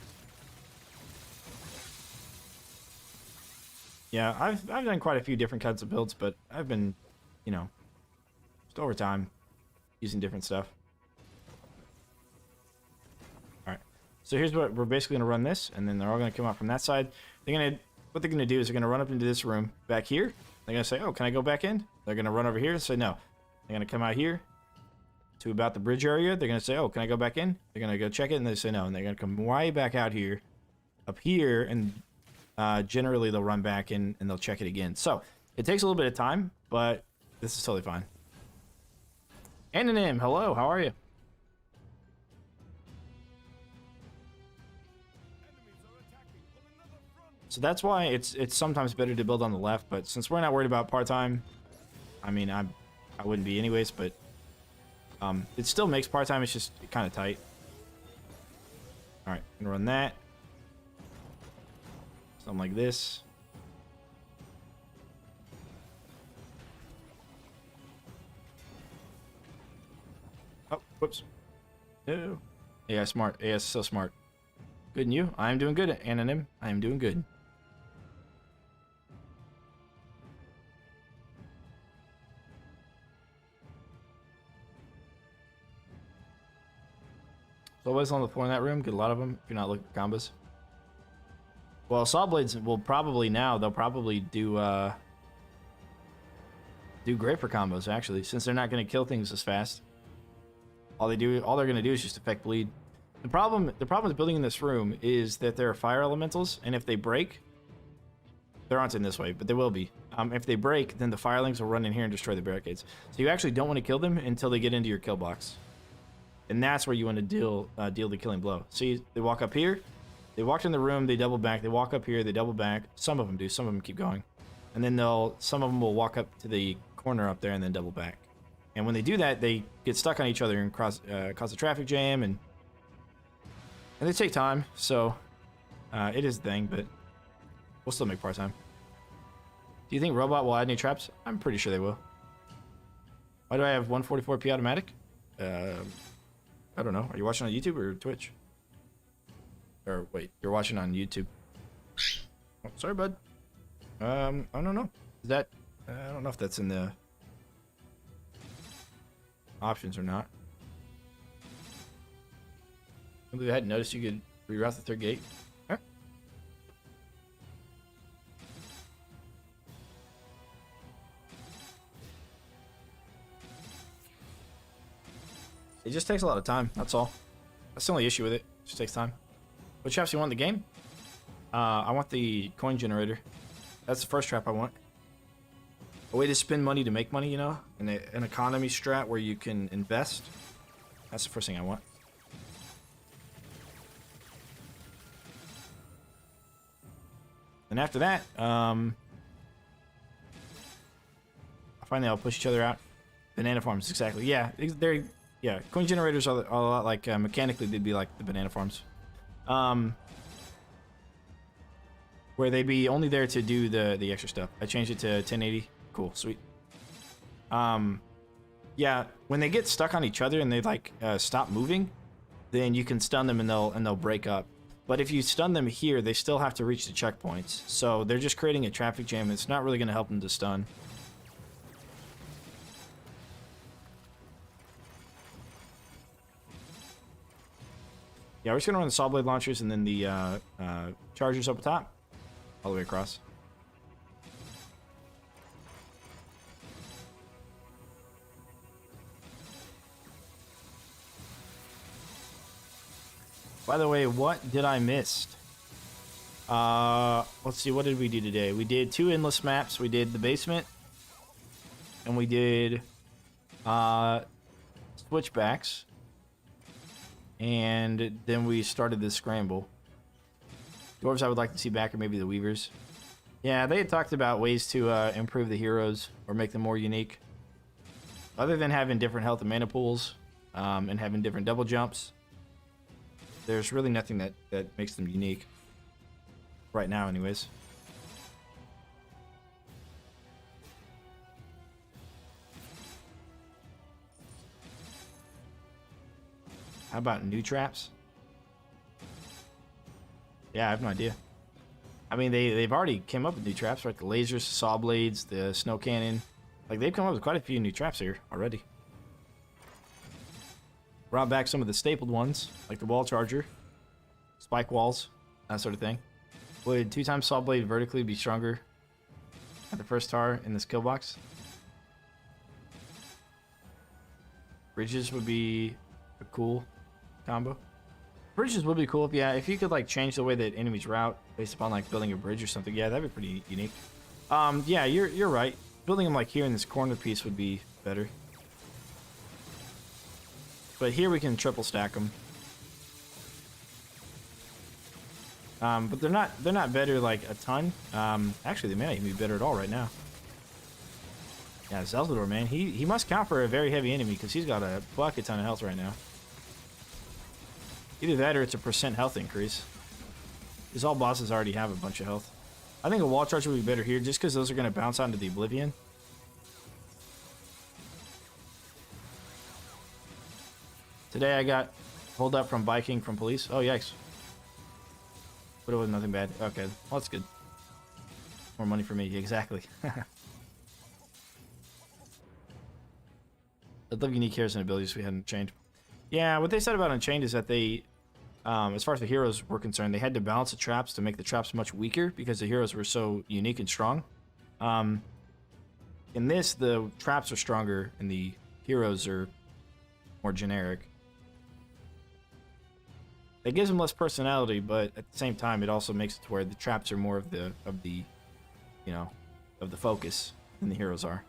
Yeah, I've done quite a few different kinds of builds, but I've been, you know, just over time using different stuff. All right, so here's what we're basically gonna run this, and then they're all gonna come out from that side. What they're gonna do is they're gonna run up into this room back here. They're gonna say, "Oh, can I go back in?" They're gonna run over here and say no. They're gonna come out here to about the bridge area. They're going to say, "Oh, can I go back in?" They're going to go check it, and they say no. And they're going to come way back out here, up here, and generally they'll run back in and they'll check it again. So it takes a little bit of time, but this is totally fine. Anonym, hello, how are you? So that's why it's sometimes better to build on the left, but since we're not worried about part-time, I mean, I wouldn't be anyways, but it still makes part-time, it's just kind of tight. Alright, I'm gonna run that. Something like this. Oh, whoops. No. AI smart. AI is so smart. Good, and you? I am doing good, Anonym. I am doing good. Always on the floor in that room. Get a lot of them if you're not looking for combos. Well, saw blades will probably they'll probably do great for combos actually, since they're not going to kill things as fast. All they're going to do is just affect bleed. The problem with building in this room is that there are fire elementals, and if they break, there aren't in this way, but there will be. If they break, then the firelings will run in here and destroy the barricades. So you actually don't want to kill them until they get into your kill box. And that's where you want to deal the killing blow. See, they walk up here, they walked in the room, they double back, they walk up here, they double back. Some of them do, some of them keep going. And then some of them will walk up to the corner up there and then double back. And when they do that, they get stuck on each other and cause a traffic jam, and they take time, so it is a thing, but we'll still make part-time. Do you think Robot will add any traps? I'm pretty sure they will. Why do I have 144p automatic? I don't know. Are you watching on YouTube or Twitch? Or wait, you're watching on YouTube. Oh, sorry, bud. I don't know. Is that? I don't know if that's in the options or not. I hadn't noticed you could reroute the third gate. Huh? It just takes a lot of time, that's all. That's the only issue with it. It just takes time. What traps do you want in the game? I want the coin generator. That's the first trap I want. A way to spend money to make money, you know? An economy strat where you can invest. That's the first thing I want. And after that, I find they'll push each other out. Banana farms, exactly. Yeah, yeah. Coin generators are a lot like mechanically they'd be like the banana farms, where they'd be only there to do the extra stuff. I changed it to 1080. Cool, sweet. Yeah, when they get stuck on each other and they like stop moving, then you can stun them and they'll break up. But if you stun them here, they still have to reach the checkpoints. So they're just creating a traffic jam. It's not really going to help them to stun. Yeah, we're just going to run the saw blade launchers and then the chargers up top. All the way across. By the way, what did I miss? Let's see, what did we do today? We did 2 endless maps. We did the basement. And we did switchbacks. And then we started this scramble. Dwarves I would like to see back, or maybe the weavers. Yeah, they had talked about ways to improve the heroes or make them more unique. Other than having different health and mana pools and having different double jumps, there's really nothing that makes them unique. Right now, anyways. How about new traps? Yeah, I have no idea. I mean, they've already came up with new traps, right? The lasers, saw blades, the snow cannon. Like, they've come up with quite a few new traps here already. Brought back some of the stapled ones, like the wall charger, spike walls, that sort of thing. Would 2 times saw blade vertically be stronger at the first tar in this kill box? Bridges would be a cool combo. Bridges would be cool if you could like change the way that enemies route based upon like building a bridge or something. Yeah, that'd be pretty unique. Yeah, you're right. Building them like here in this corner piece would be better. But here we can triple stack them. But they're not better like a ton. Actually, they may not even be better at all right now. Yeah, Zelzador, man, he must count for a very heavy enemy because he's got a bucket ton of health right now. Either that or it's a % health increase. Because all bosses already have a bunch of health. I think a wall charge would be better here just because those are going to bounce onto the Oblivion. Today I got pulled up from biking from police. Oh, yikes. But it was nothing bad. Okay, well, that's good. More money for me, exactly. I'd love unique heroes and abilities we hadn't changed. Yeah, what they said about Unchained is that they, as far as the heroes were concerned, they had to balance the traps to make the traps much weaker because the heroes were so unique and strong. In this, the traps are stronger and the heroes are more generic. It gives them less personality, but at the same time, it also makes it to where the traps are more of the focus than the heroes are.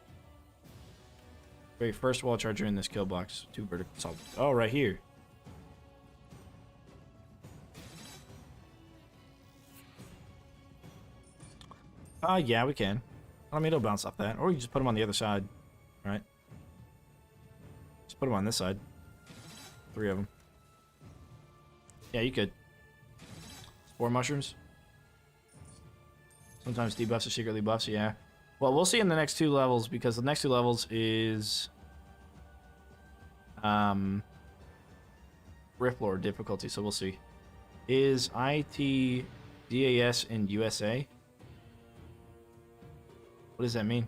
Very first wall charger in this kill box. 2 vertical assault. Oh, right here. Yeah, we can. I mean, it'll bounce off that. Or you just put them on the other side. Right? Just put them on this side. 3 of them. Yeah, you could. Spore mushrooms. Sometimes debuffs are secretly buffs, yeah. Well, we'll see in the next 2 levels, because the next 2 levels is Rift Lord difficulty, so we'll see. Is IT DAS in USA? What does that mean?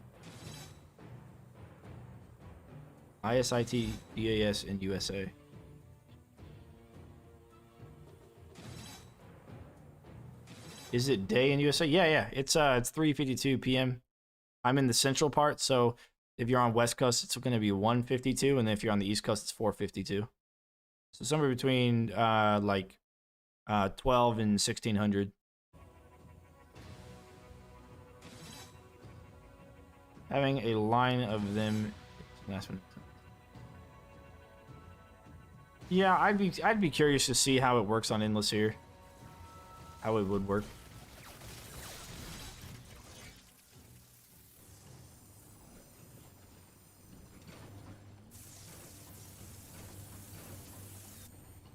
ISIT DAS in USA. Is it day in USA? Yeah. It's 3:52 p.m. I'm in the central part, so if you're on West Coast, it's going to be 1:52, and if you're on the East Coast, it's 4:52. So somewhere between 12 and 1600. Having a line of them. Last one. Yeah, I'd be curious to see how it works on Endless here. How it would work.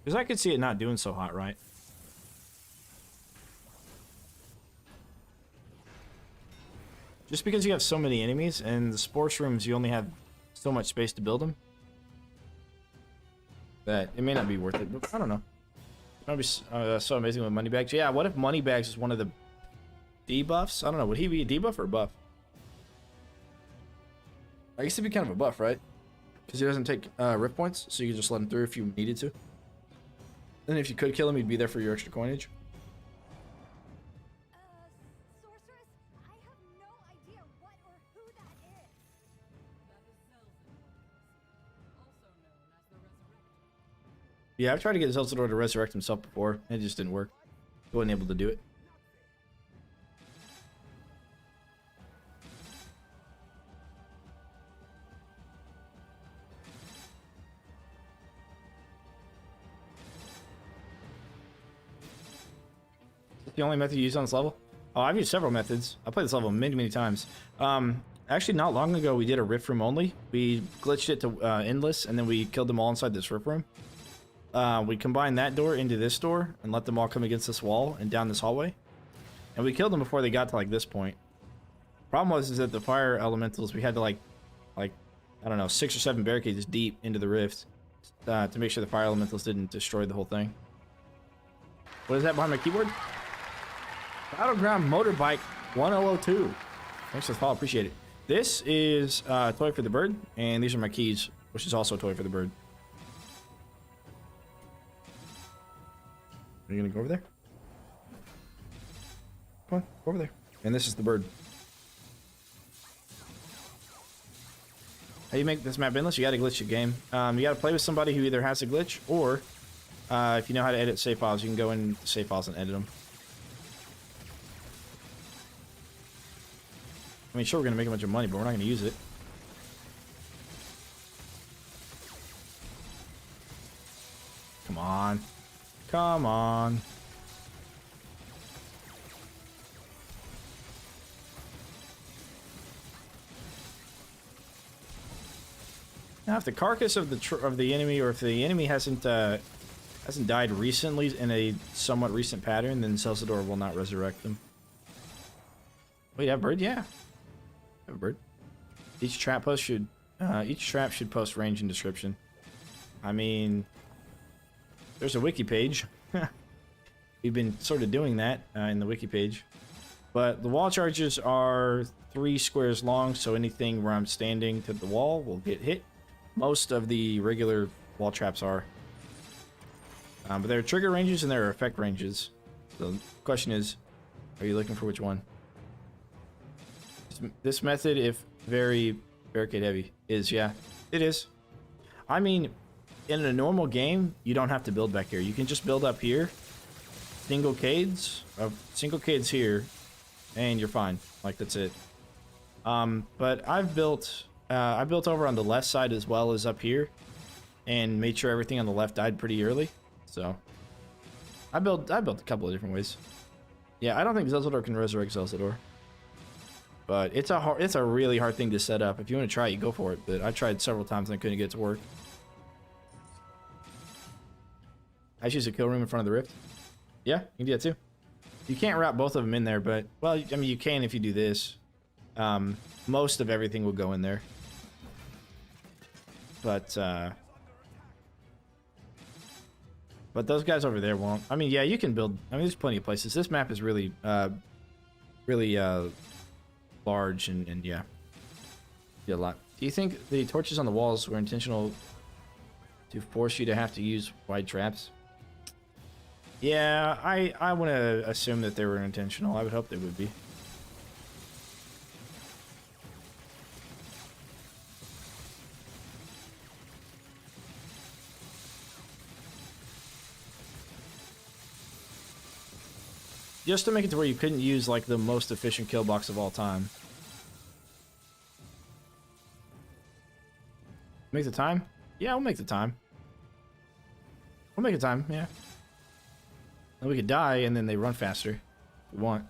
Because I could see it not doing so hot, right? Just because you have so many enemies, and the sports rooms you only have so much space to build them that it may not be worth it. But I don't know. It might be so amazing with moneybags. Yeah, what if moneybags is one of the debuffs? I don't know. Would he be a debuff or a buff? I guess he'd be kind of a buff, right? Because he doesn't take rift points, so you can just let him through if you needed to. And if you could kill him, he'd be there for your extra coinage.
Sorceress, I have no idea what or who that is.
Yeah, I've tried to get Zelsador to resurrect himself before. It just didn't work. He wasn't able to do it. The only method you use on this level? Oh, I've used several methods. I played this level many, many times. Actually, not long ago, we did a rift room only. We glitched it to Endless, and then we killed them all inside this rift room. We combined that door into this door and let them all come against this wall and down this hallway. And we killed them before they got to like this point. Problem was is that the fire elementals, we had to like I don't know, 6 or 7 barricades deep into the rift to make sure the fire elementals didn't destroy the whole thing. What is that behind my keyboard? Battleground Motorbike 1002. Thanks for the follow, appreciate it. This is a toy for the bird, and these are my keys, which is also a toy for the bird. Are you gonna go over there? Come on, go over there. And this is the bird. How you make this map endless? You gotta glitch your game. You gotta play with somebody who either has a glitch, or if you know how to edit save files, you can go in save files and edit them. I mean, sure, we're gonna make a bunch of money, but we're not gonna use it. Come on. Come on. Now, if the carcass of the enemy, or if the enemy hasn't died recently in a somewhat recent pattern, then Zelsador will not resurrect them. Wait, have a bird? Yeah. Have a bird. Each trap should post range and description. I mean, there's a wiki page. We've been sort of doing that in the wiki page. But the wall charges are 3 squares long, so anything where I'm standing to the wall will get hit. Most of the regular wall traps are. But there are trigger ranges and there are effect ranges. So the question is, are you looking for which one? This method, if very barricade heavy, is, yeah, it is. I mean, in a normal game, you don't have to build back here. You can just build up here, single cades here, and you're fine. Like, that's it. But I built over on the left side as well as up here, and made sure everything on the left died pretty early. So I built a couple of different ways. Yeah, I don't think Zelsador can resurrect Zelsador. But it's a really hard thing to set up. If you want to try it, you go for it. But I tried several times and I couldn't get it to work. I choose a kill room in front of the rift. Yeah, you can do that too. You can't wrap both of them in there, but, well, I mean, you can if you do this. Most of everything will go in there. But those guys over there won't. I mean, yeah, you can build. I mean, there's plenty of places. This map is really, large and yeah, a lot. Do you think the torches on the walls were intentional to force you to have to use wide traps? Yeah, I want to assume that they were intentional. I would hope they would be. Just to make it to where you couldn't use, like, the most efficient kill box of all time. Make the time? Yeah, we'll make the time. We'll make a time, yeah. And we could die, and then they run faster. If we want.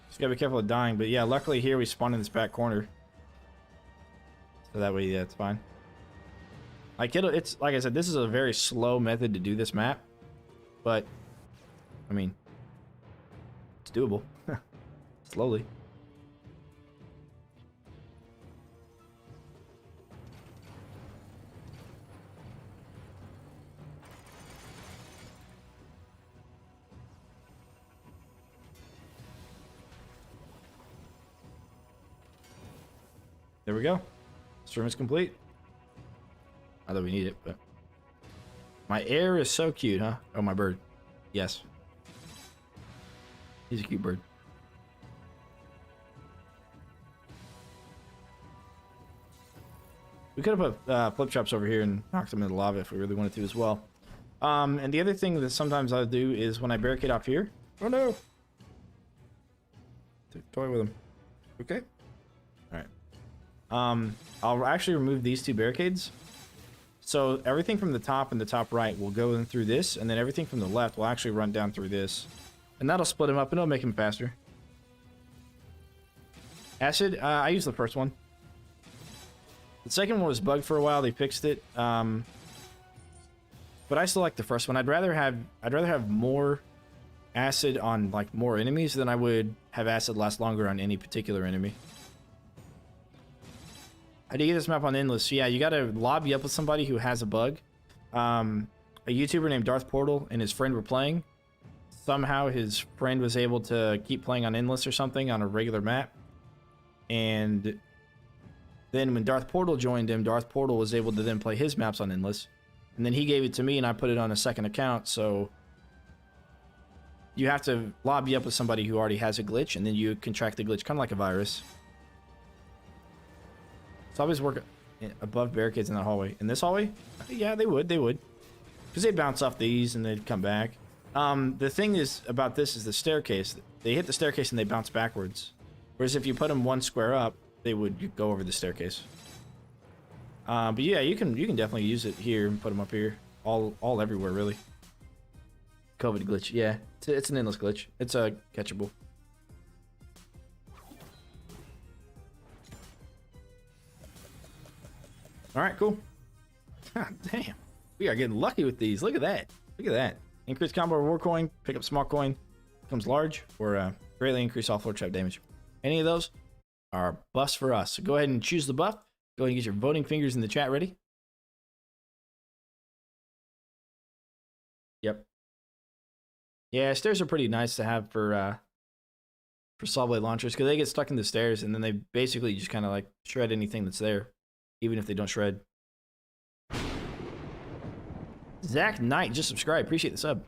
Just gotta be careful of dying, but yeah, luckily here we spawn in this back corner. So that way, yeah, it's fine. Like, it's, like I said, this is a very slow method to do this map. But, I mean, it's doable. Slowly. There we go. This room is complete. Not that we need it, but... My air is so cute, huh? Oh, my bird. Yes. He's a cute bird. We could have put flip traps over here and knocked them into lava if we really wanted to as well. And the other thing that sometimes I'll do is when I barricade off here... Oh, no! Toy with him. Okay. Alright. I'll actually remove these two barricades. So everything from the top and the top right will go in through this, and then everything from the left will actually run down through this. And that'll split him up, and it'll make him faster. Acid, I used the first one. The second one was bugged for a while. They fixed it. But I still like the first one. I'd rather have more acid on like more enemies than I would have acid last longer on any particular enemy. How do you get this map on Endless? Yeah, you gotta lobby up with somebody who has a bug. A YouTuber named Darth Portal and his friend were playing. Somehow his friend was able to keep playing on Endless or something on a regular map. And then when Darth Portal joined him, Darth Portal was able to then play his maps on Endless. And then he gave it to me and I put it on a second account, so... You have to lobby up with somebody who already has a glitch, and then you contract the glitch, kind of like a virus. So always work above barricades in that hallway. In this hallway? Yeah, they would. Because they'd bounce off these and they'd come back. The thing is about this is the staircase. They hit the staircase and they bounce backwards. Whereas if you put them one square up, they would go over the staircase. But yeah, you can definitely use it here and put them up here. All everywhere, really. COVID glitch. Yeah, it's an endless glitch. It's catchable. All right, cool. God damn, we are getting lucky with these. Look at that. Look at that. Increase combo reward coin. Pick up small coin. Becomes large, or greatly increase all floor trap damage. Any of those are buffs for us. So go ahead and choose the buff. Go ahead and get your voting fingers in the chat ready. Yep. Yeah, stairs are pretty nice to have for saw blade launchers because they get stuck in the stairs and then they basically just kind of like shred anything that's there, even if they don't shred. Zach Knight just subscribed. Appreciate the sub.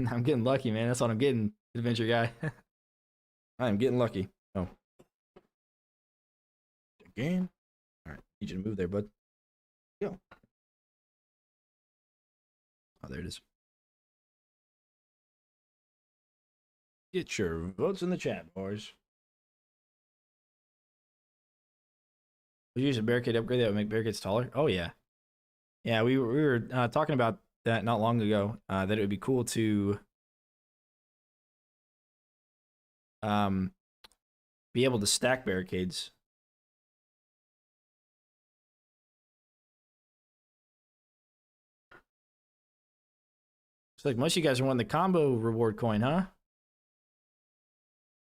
I'm getting lucky, man. That's what I'm getting, adventure guy. I'm getting lucky. Oh. Again. All right, need you to move there, bud. Go. Oh, there it is. Get your votes in the chat, boys. We use a barricade upgrade that would make barricades taller. Oh yeah, yeah. We were talking about that not long ago. That it would be cool to be able to stack barricades. It's like most of you guys are wanting the combo reward coin, huh?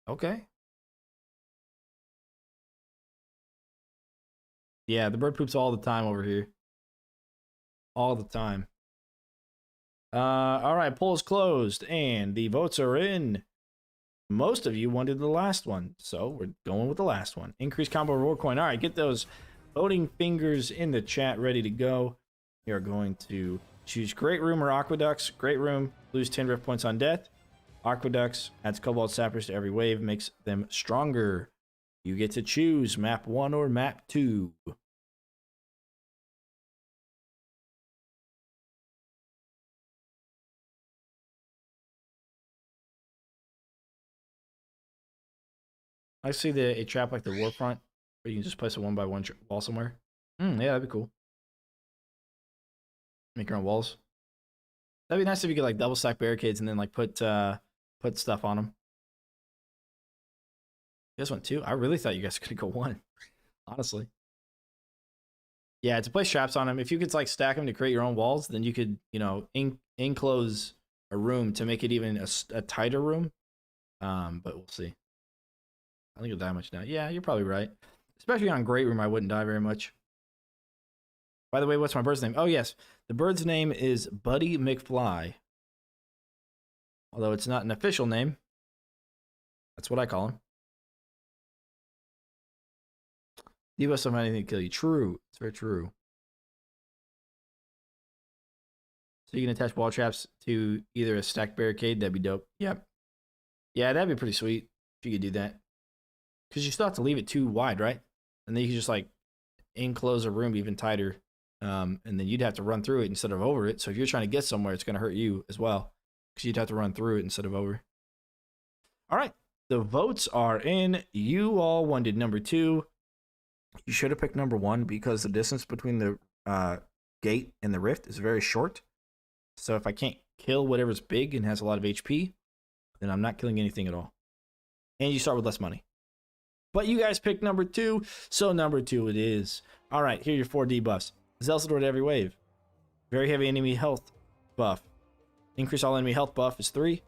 Okay. Yeah, the bird poops all the time over here. All the time. All right, poll is closed and the votes are in. Most of you wanted the last one, so we're going with the last one. Increase combo reward coin. All right, get those voting fingers in the chat ready to go. We are going to choose Great Room or Aqueducts. Great Room, lose 10 rift points on death. Aqueducts adds Cobalt Sappers to every wave, makes them stronger. You get to choose map 1 or map 2. I see a trap like the Warfront, where you can just place a 1x1 wall somewhere. Yeah, that'd be cool. Make your own walls. That'd be nice if you could like double stack barricades and then like put stuff on them. You guys want 2? I really thought you guys could go 1. Honestly. Yeah, to place traps on them. If you could like stack them to create your own walls, then you could, you know, enclose a room to make it even a tighter room. But we'll see. I think you'll die much now. Yeah, you're probably right. Especially on Great Room, I wouldn't die very much. By the way, what's my bird's name? Oh, yes. The bird's name is Buddy McFly. Although it's not an official name. That's what I call him. Debuffs don't have anything to kill you. True. It's very true. So you can attach wall traps to either a stacked barricade. That'd be dope. Yep. Yeah, that'd be pretty sweet if you could do that. Because you still have to leave it too wide, right? And then you can just like enclose a room even tighter. And then you'd have to run through it instead of over it. So if you're trying to get somewhere, it's going to hurt you as well. Because you'd have to run through it instead of over. All right. The votes are in. You all wanted number 2. You should have picked number 1 because the distance between the gate and the rift is very short. So if I can't kill whatever's big and has a lot of HP, then I'm not killing anything at all. And you start with less money. But you guys picked number 2, so number 2 it is. All right, here are your 4 debuffs. Zelsador to every wave. Very heavy enemy health buff. Increase all enemy health buff is 3.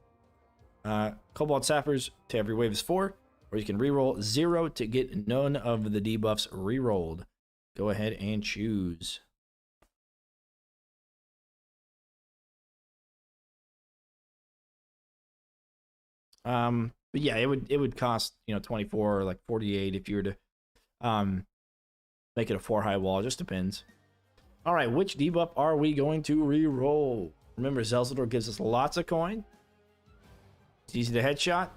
Cobalt Sappers to every wave is 4. Or you can reroll 0 to get none of the debuffs rerolled. Go ahead and choose. But yeah, it would cost, 24 or like 48 if you were to make it a 4 high wall. It just depends. All right, which debuff are we going to re-roll? Remember, Zelsador gives us lots of coin. It's easy to headshot.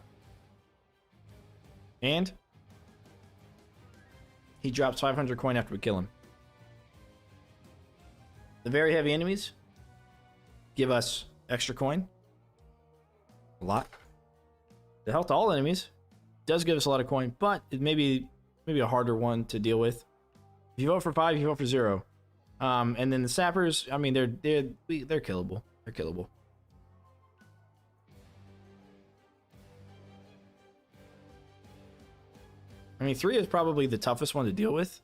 And he drops 500 coin after we kill him. The very heavy enemies give us extra coin. A lot. The health to all enemies does give us a lot of coin, but it may be a harder one to deal with. If you vote for 5, you vote for 0. And then the sappers, I mean, they're killable. They're killable. I mean, 3 is probably the toughest one to deal with,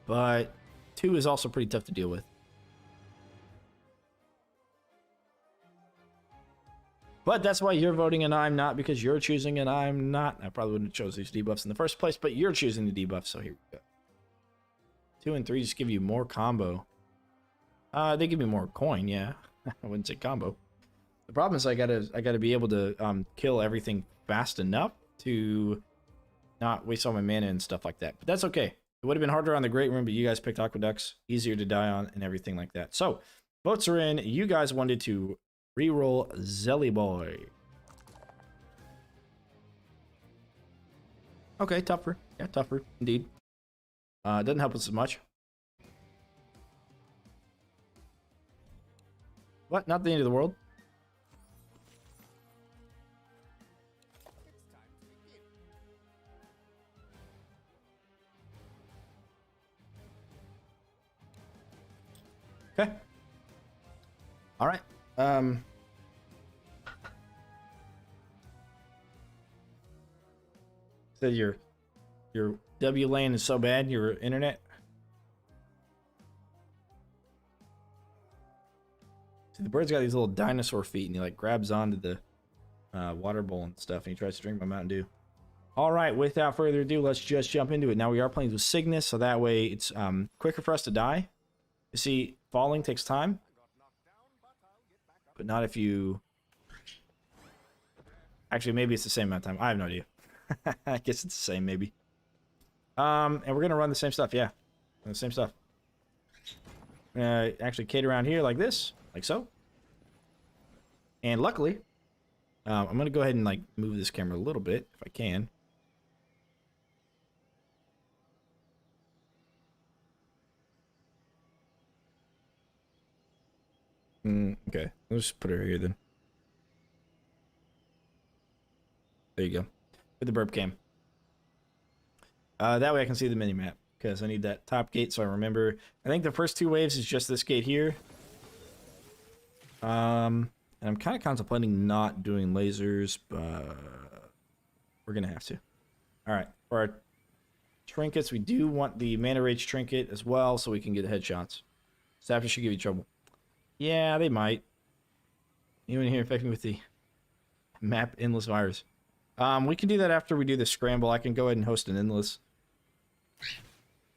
but 2 is also pretty tough to deal with. But that's why you're voting and I'm not, because you're choosing and I'm not. I probably wouldn't have chose these debuffs in the first place, but you're choosing the debuffs, so here we go. 2 and 3 just give you more combo. They give me more coin, yeah. I wouldn't say combo. The problem is I gotta be able to kill everything fast enough to not waste all my mana and stuff like that. But that's okay. It would have been harder on the Great Room, but you guys picked Aqueducts. Easier to die on and everything like that. So, votes are in. You guys wanted to reroll Zelly Boy. Okay, tougher. Yeah, tougher, indeed. Doesn't help us as much. But not the end of the world. Okay. All right. So your W lane is so bad, your internet. See, the bird's got these little dinosaur feet, and he like grabs onto the water bowl and stuff, and he tries to drink my Mountain Dew. All right, without further ado, let's just jump into it. Now we are playing with Cygnus, so that way it's quicker for us to die. You see, falling takes time, but not if you... Actually, maybe it's the same amount of time. I have no idea. I guess it's the same, maybe. And we're gonna run the same stuff, yeah. The same stuff. Actually Kate around here like this, like so. And luckily, I'm gonna go ahead and like move this camera a little bit if I can. Okay, let's just put her here then. There you go. With the burp cam. That way I can see the mini map, because I need that top gate so I remember. I think the first 2 waves is just this gate here. And I'm kind of contemplating not doing lasers, but we're gonna have to. All right, for our trinkets, we do want the mana rage trinket as well, so we can get headshots. Sappers should give you trouble. Yeah, they might. Anyone here infect me with the map endless virus? We can do that after we do the scramble. I can go ahead and host an endless.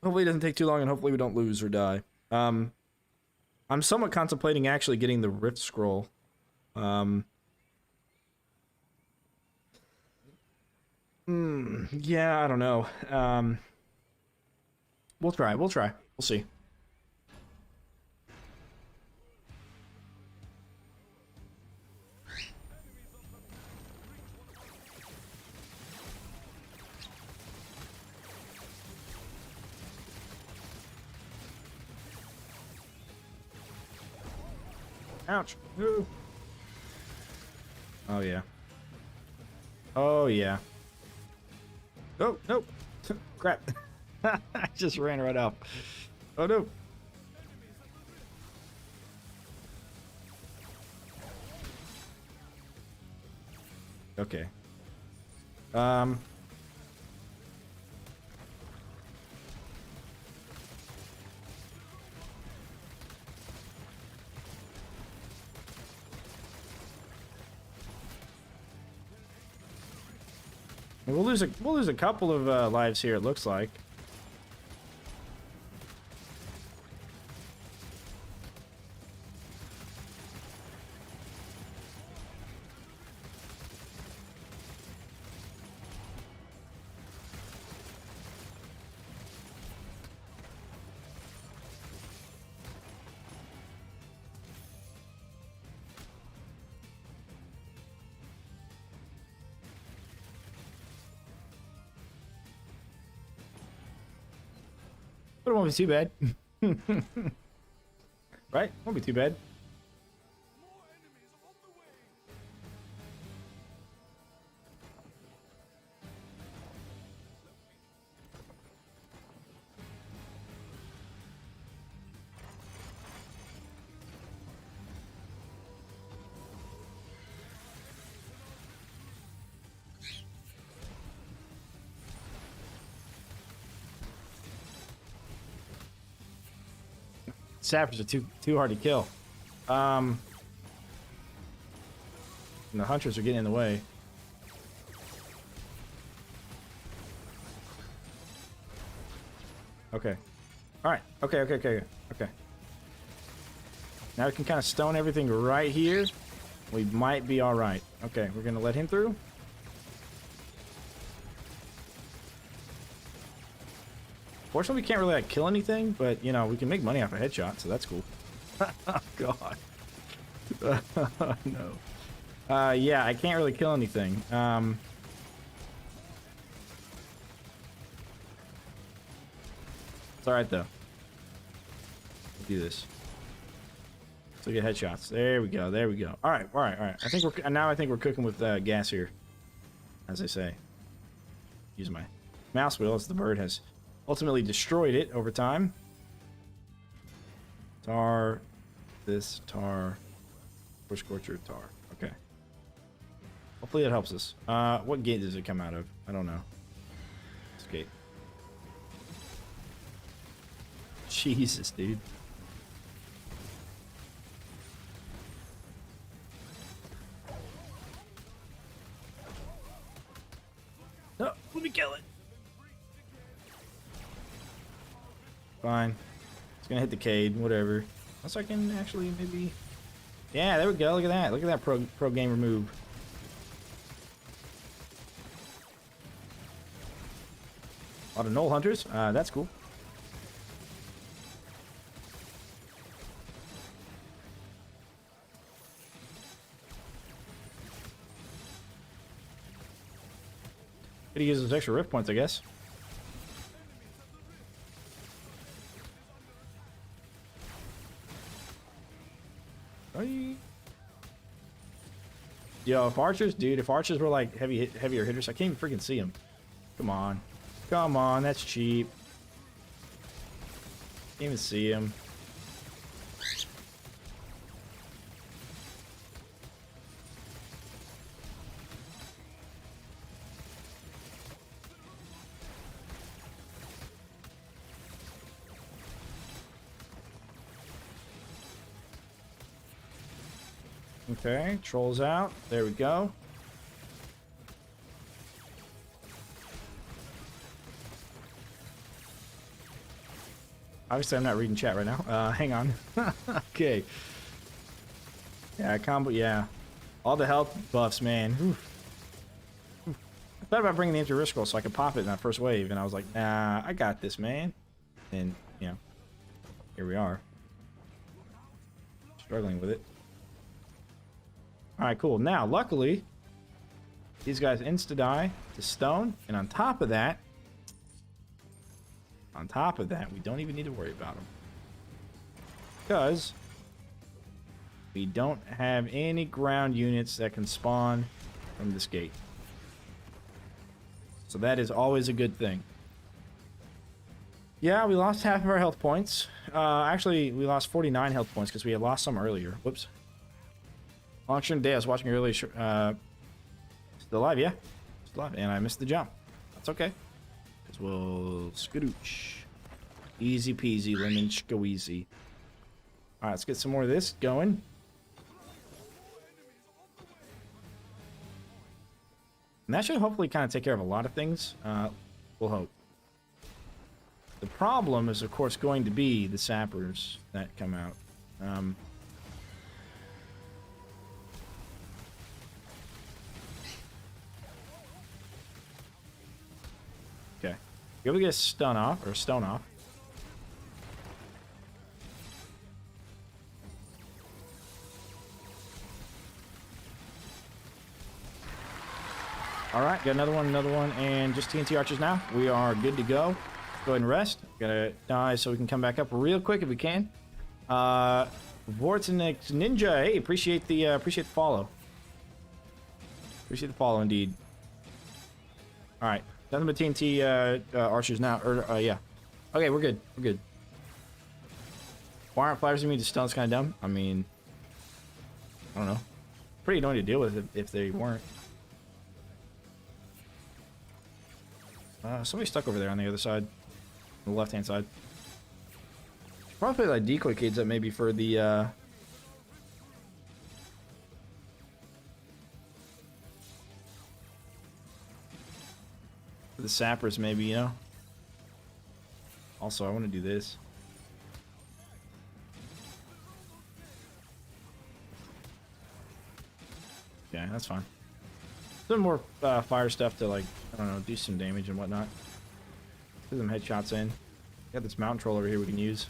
Hopefully it doesn't take too long, and hopefully we don't lose or die. I'm somewhat contemplating actually getting the Rift Scroll. Yeah, I don't know. We'll try. We'll try. We'll see. Ouch. Ooh. Oh, yeah. Oh, yeah. Oh, nope. Crap. I just ran right off. Oh, no. Okay. We'll lose a couple of lives here, it looks like. But it won't be too bad. Right? Won't be too bad. Sappers are too hard to kill. And the hunters are getting in the way. Okay. Alright. Okay. Now we can kind of stone everything right here. We might be alright. Okay, we're gonna let him through. Fortunately, we can't really like kill anything, but you know, we can make money off a headshot, so that's cool. Oh god. No. Yeah, I can't really kill anything. It's alright though. We'll do this. So get headshots. There we go. Alright. I think we're cooking with gas here. As I say. Use my mouse wheel as the bird has ultimately destroyed it over time. Tar. This. Tar. Bush Scorcher. Tar. Okay. Hopefully that helps us. What gate does it come out of? I don't know. This gate. Jesus, dude. No, let me kill it. Fine. It's gonna hit the Cade, whatever. Unless I can actually maybe... Yeah, there we go. Look at that. Look at that pro gamer move. A lot of Knoll Hunters. That's cool. Could use those extra rift points, I guess. Yo, if archers were like heavier hitters, I can't even freaking see them. Come on, that's cheap. Can't even see him. Okay, trolls out. There we go. Obviously, I'm not reading chat right now. Hang on. Okay. Yeah, combo. Yeah. All the health buffs, man. Oof. I thought about bringing the intermission so I could pop it in that first wave, and I was like, nah, I got this, man. And, you know, here we are. Struggling with it. Alright, cool. Now, luckily, these guys insta-die to stone. And on top of that, we don't even need to worry about them. Because we don't have any ground units that can spawn from this gate. So that is always a good thing. Yeah, we lost half of our health points. Actually, we lost 49 health points because we had lost some earlier. Whoops. Long-term day, I was watching earlier. Still alive, yeah. Still alive, and I missed the jump. That's okay. Because we'll skadooch. Easy peasy, lemon squeezy. Alright, let's get some more of this going. And that should hopefully kind of take care of a lot of things. We'll hope. The problem is, of course, going to be the sappers that come out. Okay. You're able to get a stun off, or a stone off. Alright, got another one, and just TNT archers now. We are good to go. Go ahead and rest. Gotta die so we can come back up real quick if we can. Vortex Ninja, hey, appreciate the follow. Appreciate the follow indeed. Alright, nothing but TNT archers now. Yeah. Okay, we're good. We're good. Why aren't flyers immune to stuns kind of dumb? I mean, I don't know. Pretty annoying to deal with if they weren't. Somebody's stuck over there on the other side. On the left-hand side. Probably like decoy kids up maybe for the, for the sappers maybe, you know? Also, I want to do this. Yeah, that's fine. Some more fire stuff to, like, I don't know, do some damage and whatnot. Get some headshots in. Got this mountain troll over here we can use.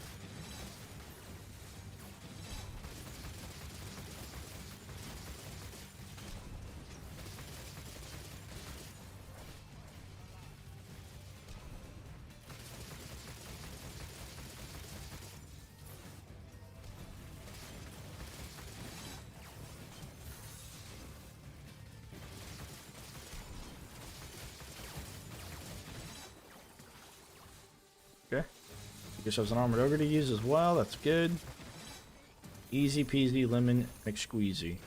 Okay. Get yourselves an armored ogre to use as well. That's good. Easy peasy lemon McSqueezy.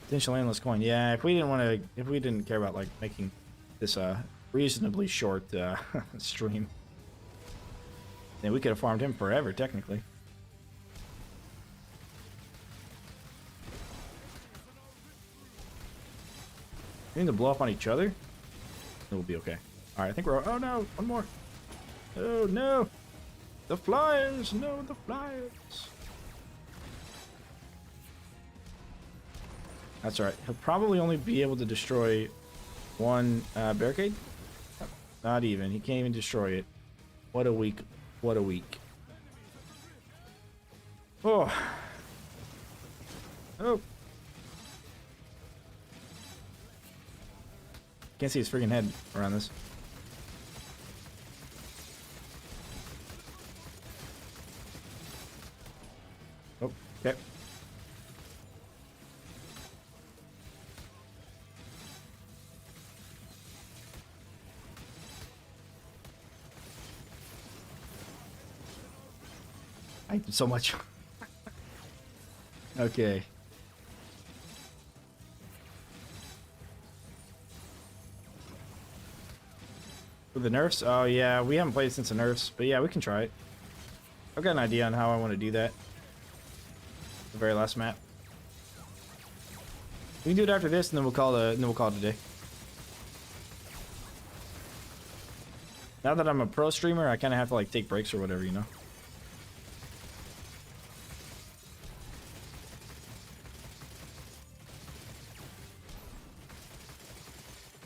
Potential endless coin. Yeah, if we didn't care about like making this a reasonably short stream, then we could have farmed him forever technically. We need to blow up on each other. It will be okay. All right, I think we're. Oh no, one more. Oh no, the flyers! No, the flyers. That's all right. He'll probably only be able to destroy one barricade. Not even. He can't even destroy it. What a week. What a week. Oh. Oh. Can't see his freaking head around this. Oh, okay. I hate him so much. Okay. With the nerfs? Oh yeah, we haven't played since the nerfs, but yeah, we can try it. I've got an idea on how I want to do that. The very last map. We can do it after this, and then we'll call it a day. Now that I'm a pro streamer, I kind of have to like take breaks or whatever, you know.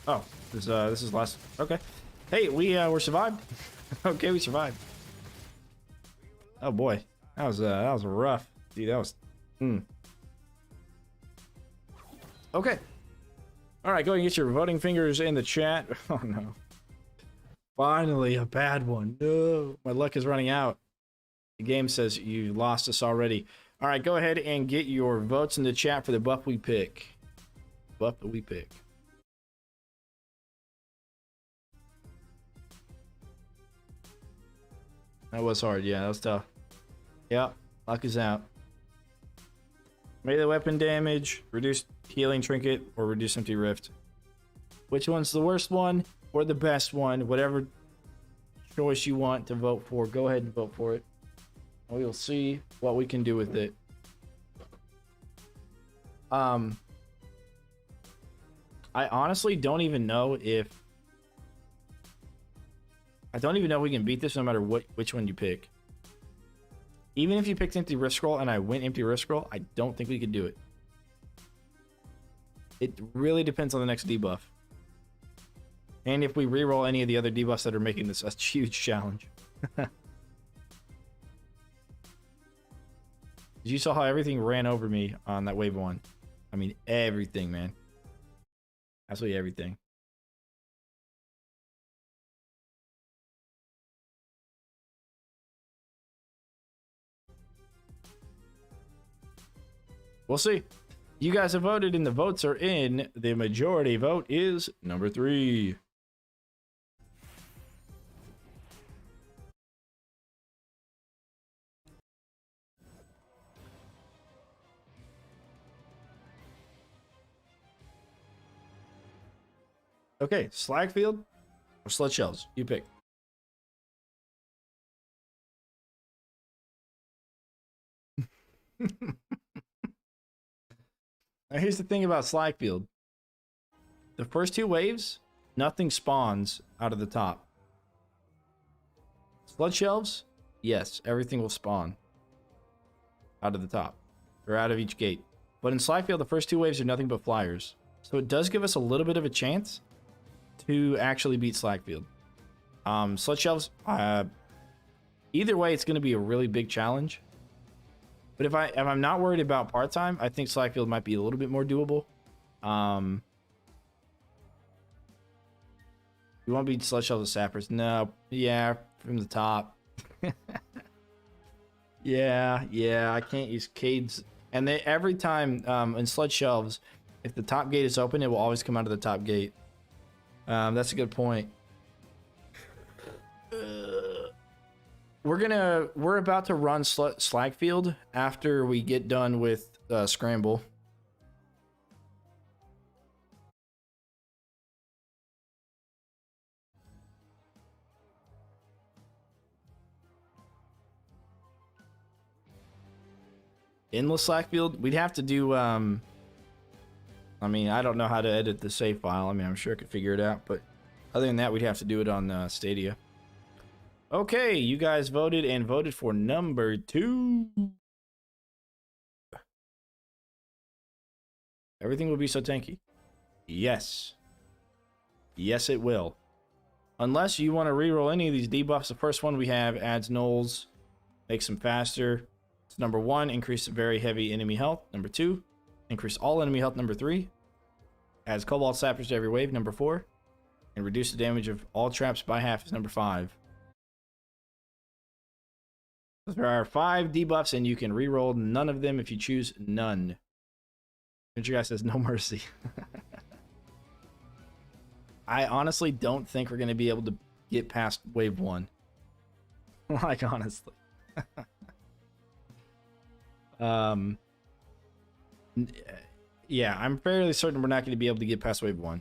Oh, this is last. Okay. Hey, we're survived. Okay, we survived. Oh boy, that was rough, dude. That was. Okay. All right, go ahead and get your voting fingers in the chat. Oh no. Finally, a bad one. No, my luck is running out. The game says you lost us already. All right, go ahead and get your votes in the chat for the buff we pick. Buff that we pick. That was hard. Yeah, that was tough. Yep, luck is out. Melee weapon damage, reduce healing trinket, or reduce empty rift. Which one's the worst one or the best one? Whatever choice you want to vote for, go ahead and vote for it. We'll see what we can do with it. I honestly don't even know if... I don't even know if we can beat this no matter which one you pick. Even if you picked empty rift scroll and I went empty rift scroll, I don't think we could do it. It really depends on the next debuff. And if we reroll any of the other debuffs that are making this a huge challenge. You saw how everything ran over me on that wave 1. I mean, everything, man. Absolutely everything. We'll see. You guys have voted and the votes are in. The majority vote is number 3. Okay, Slagfield or Sludge Shells? You pick. Now here's the thing about Slagfield. The first 2 waves, nothing spawns out of the top. Sludge Shelves, yes, everything will spawn out of the top or out of each gate. But in Slagfield, the first 2 waves are nothing but flyers. So it does give us a little bit of a chance to actually beat Slagfield. Sludge Shelves, either way, it's going to be a really big challenge. But if I'm not worried about part time, I think Slagfield might be a little bit more doable. You want to beat Sludge Shelves with Sappers? No, yeah, from the top. yeah, I can't use Cades. And they every time in Sludge Shelves, if the top gate is open, it will always come out of the top gate. That's a good point. We're about to run Slagfield after we get done with Scramble. Endless Slagfield, we'd have to do I mean, I don't know how to edit the save file. I mean, I'm sure I could figure it out, but other than that, we'd have to do it on Stadia. Okay, you guys voted and voted for number 2. Everything will be so tanky. Yes. Yes, it will. Unless you want to reroll any of these debuffs. The first one we have adds gnolls, makes them faster. It's number 1, increase very heavy enemy health. Number 2, increase all enemy health. Number 3, adds Cobalt Sappers to every wave. Number 4, and reduce the damage of all traps by half is number 5. There are 5 debuffs, and you can reroll none of them if you choose none. Adventure Guy says no mercy. I honestly don't think we're going to be able to get past wave 1. Like, honestly. Yeah, I'm fairly certain we're not going to be able to get past wave 1.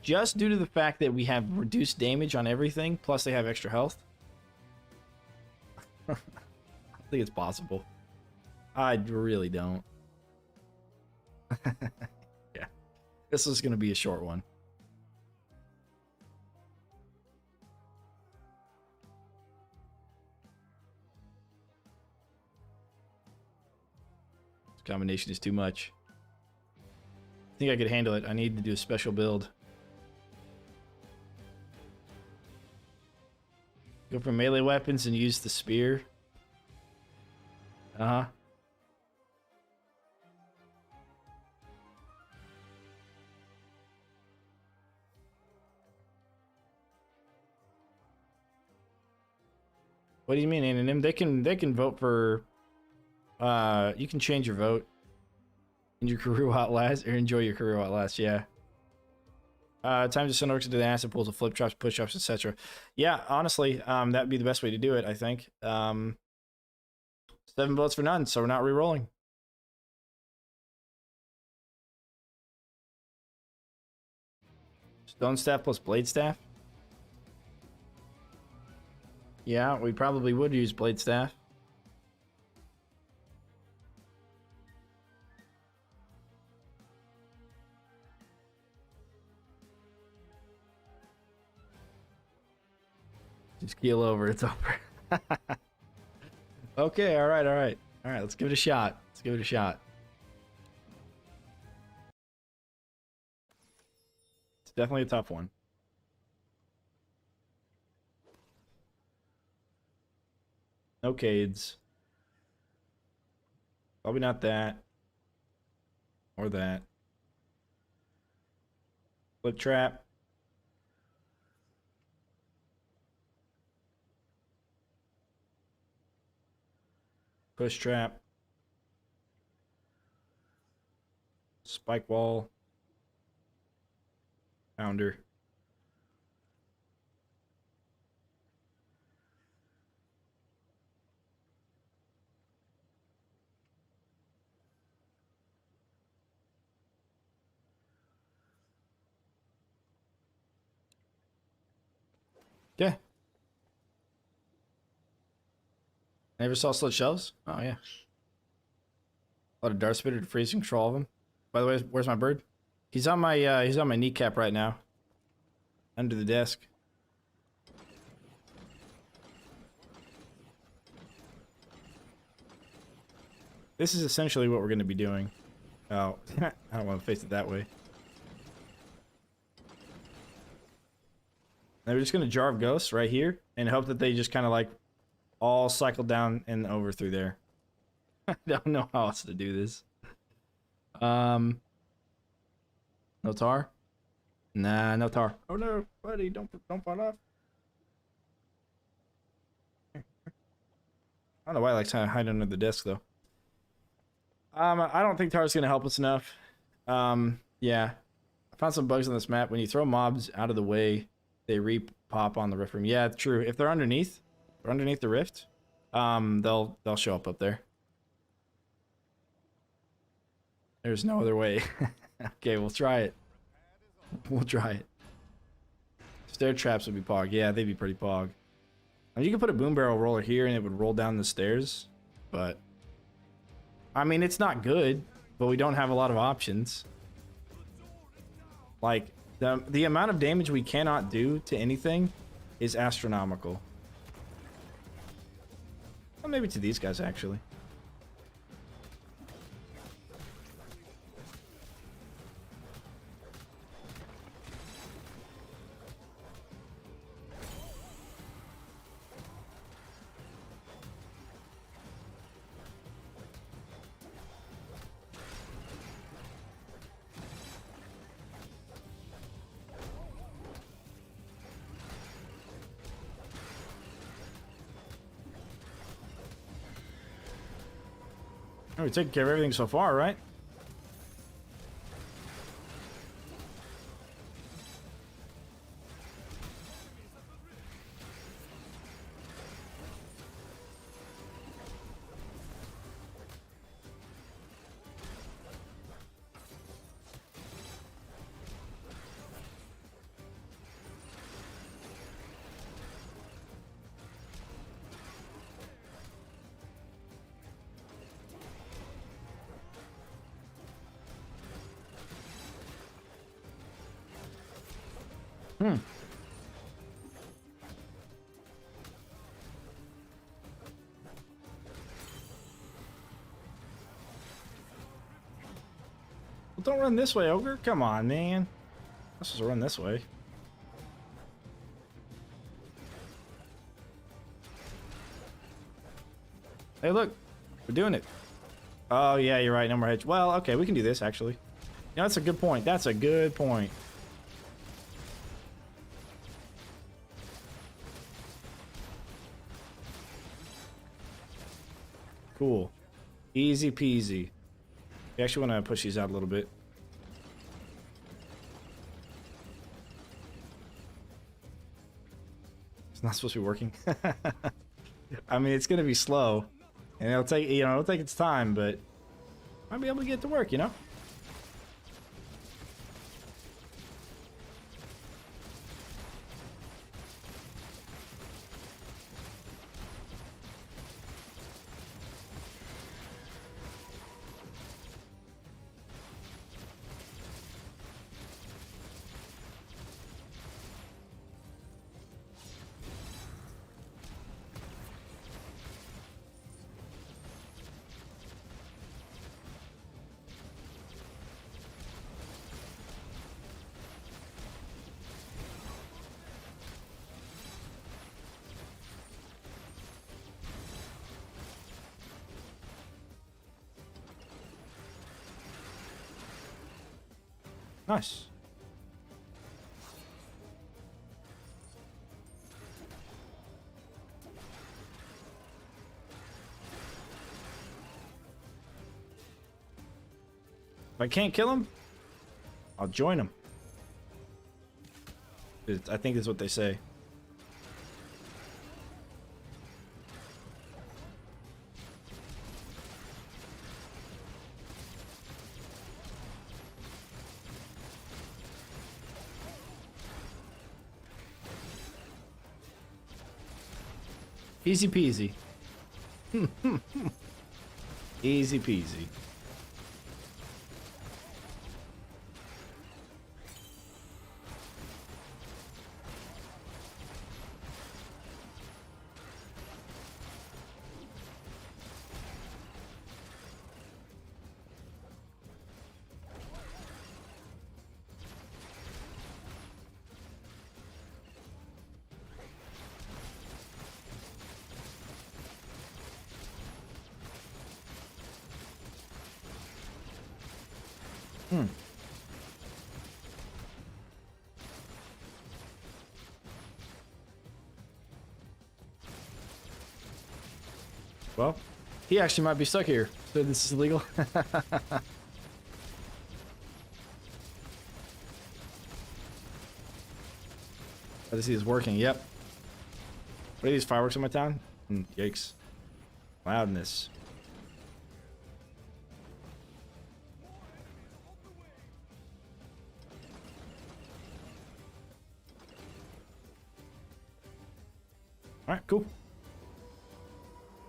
Just due to the fact that we have reduced damage on everything, plus they have extra health. I think it's possible. I really don't. Yeah. This is going to be a short one. This combination is too much. I think I could handle it. I need to do a special build. Go for melee weapons and use the spear. Uh-huh. What do you mean, anonym? They can vote for you can change your vote. In your career while it lasts, or enjoy your career while it lasts, yeah. Time to send orcs into the acid pools of flip traps, push traps, etc. Yeah, honestly, that'd be the best way to do it, I think. 7 votes for none, so we're not re-rolling. Stone staff plus blade staff. Yeah, we probably would use blade staff. Just keel over, it's over. Okay, all right, all right. All right, let's give it a shot. Let's give it a shot. It's definitely a tough one. No Cades. Probably not that. Or that. Flip trap. Push trap. Spike wall. Pounder. Yeah. Never saw slit shelves? Oh yeah. A lot of dart spitter to freeze and control of him. By the way, where's my bird? He's on my kneecap right now. Under the desk. This is essentially what we're going to be doing. Oh, I don't want to face it that way. And we're just going to jar of ghosts right here and hope that they just kind of like all cycle down and over through there. I don't know how else to do this. No tar? Nah, no tar. Oh no, buddy, don't fall off. I don't know why I like to hide under the desk though. I don't think tar's gonna help us enough. Yeah. I found some bugs on this map. When you throw mobs out of the way, they re-pop on the rift room. Yeah, true. If they're underneath the rift, they'll show up there. There's no other way. Okay, we'll try it. We'll try it. Stair traps would be pog. Yeah, they'd be pretty pog. I mean, you could put a boom barrel roller here and it would roll down the stairs, but I mean, it's not good, but we don't have a lot of options. Like, the amount of damage we cannot do to anything is astronomical. Well, maybe to these guys, actually. Oh, we're taking care of everything so far, right? Hmm. Well, don't run this way, Ogre. Come on, man. Let's just run this way. Hey, look. We're doing it. Oh, yeah, you're right. No more hedge. Well, okay, we can do this, actually. You know, that's a good point. That's a good point. Cool. Easy peasy. We actually want to push these out a little bit. It's not supposed to be working. I mean, it's going to be slow. And it'll take, you know, it'll take its time, but might be able to get it to work, you know? Nice. If I can't kill him, I'll join him. I think that's what they say. Easy peasy. Easy peasy. Well, he actually might be stuck here, so this is illegal. I see it's working. Yep. What are these fireworks in my town? Yikes. Loudness. Alright, cool.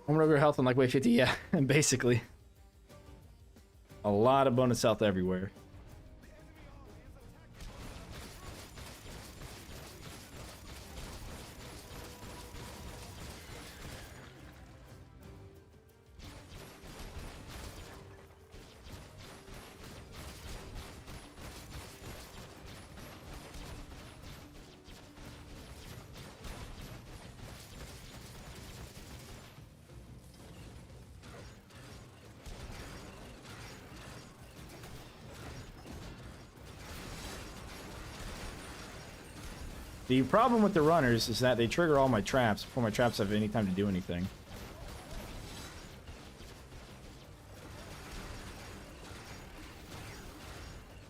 I'm gonna go health on like wave 50, yeah, basically. A lot of bonus health everywhere. The problem with the runners is that they trigger all my traps before my traps have any time to do anything.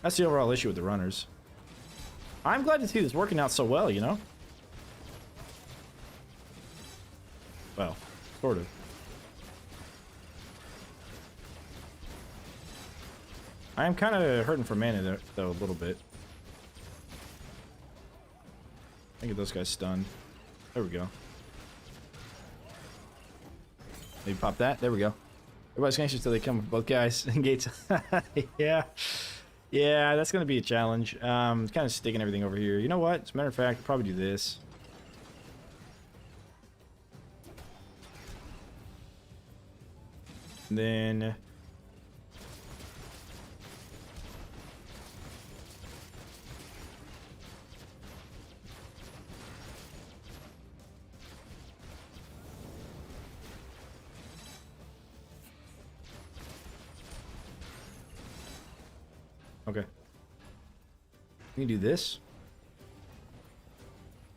That's the overall issue with the runners. I'm glad to see this working out so well, you know? Well, sort of. I am kind of hurting for mana though, a little bit. I get those guys stunned. There we go. Maybe pop that. There we go. Everybody's anxious till they come with both guys and gates. Yeah. Yeah, that's going to be a challenge. Kind of sticking everything over here. You know what? As a matter of fact, I'll probably do this. And then... Okay. We can do this.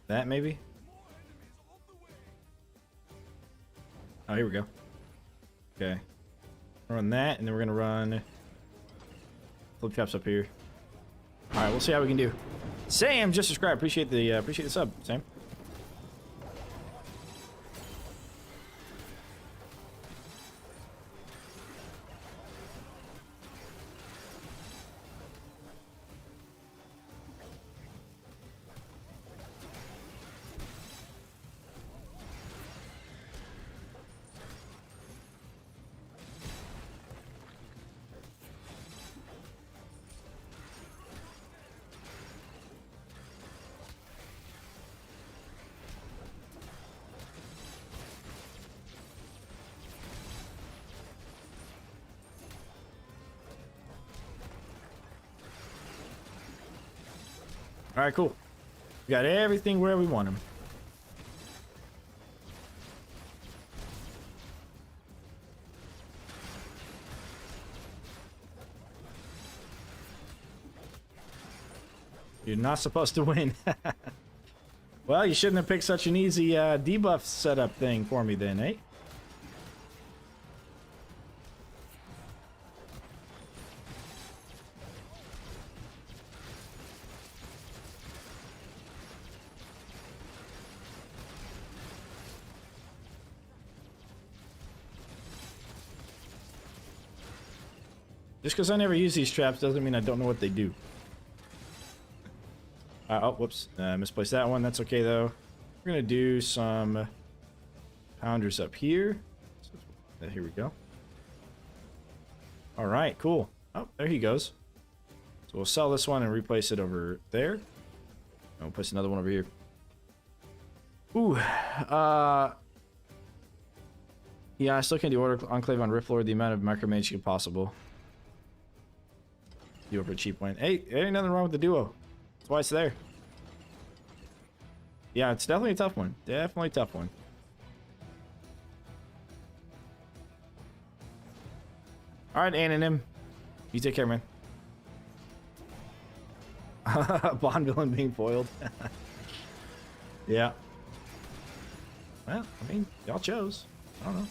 That maybe. Oh, here we go. Okay. Run that, and then we're gonna run flip traps up here. All right, we'll see how we can do. Sam just subscribed. Appreciate the sub, Sam. All right, cool. We got everything where we want them. You're not supposed to win. Well, you shouldn't have picked such an easy debuff setup thing for me then, eh? Just because I never use these traps doesn't mean I don't know what they do. Oh, whoops. Misplaced that one. That's okay, though. We're going to do some pounders up here. Here we go. All right, cool. Oh, there he goes. So we'll sell this one and replace it over there. And we'll place another one over here. Ooh. Yeah, I still can't do Order Enclave on Rift-Lord. The amount of micromanaging possible. Duo for a cheap win. Hey, there ain't nothing wrong with the duo. That's why it's there. Yeah, it's definitely a tough one. Definitely a tough one. Alright, Anonym. You take care, man. Bond villain being foiled. Yeah. Well, I mean, y'all chose. I don't know.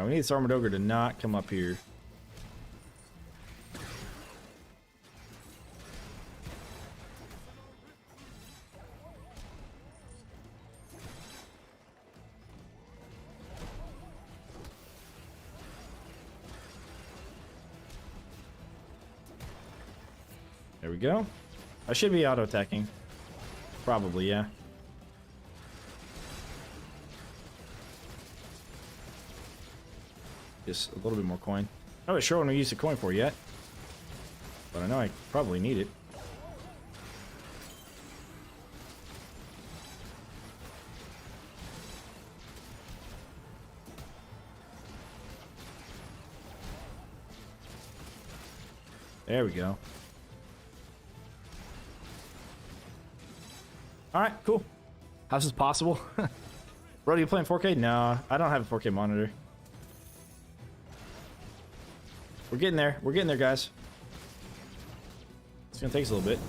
We need this Armored Ogre to not come up here. There we go. I should be auto-attacking. Probably, yeah. Just a little bit more coin. I'm not sure what I'm going to use the coin for yet. But I know I probably need it. There we go. Alright, cool. How's this possible? Bro, you playing 4K? No, I don't have a 4K monitor. We're getting there. We're getting there, guys. It's gonna take us a little bit.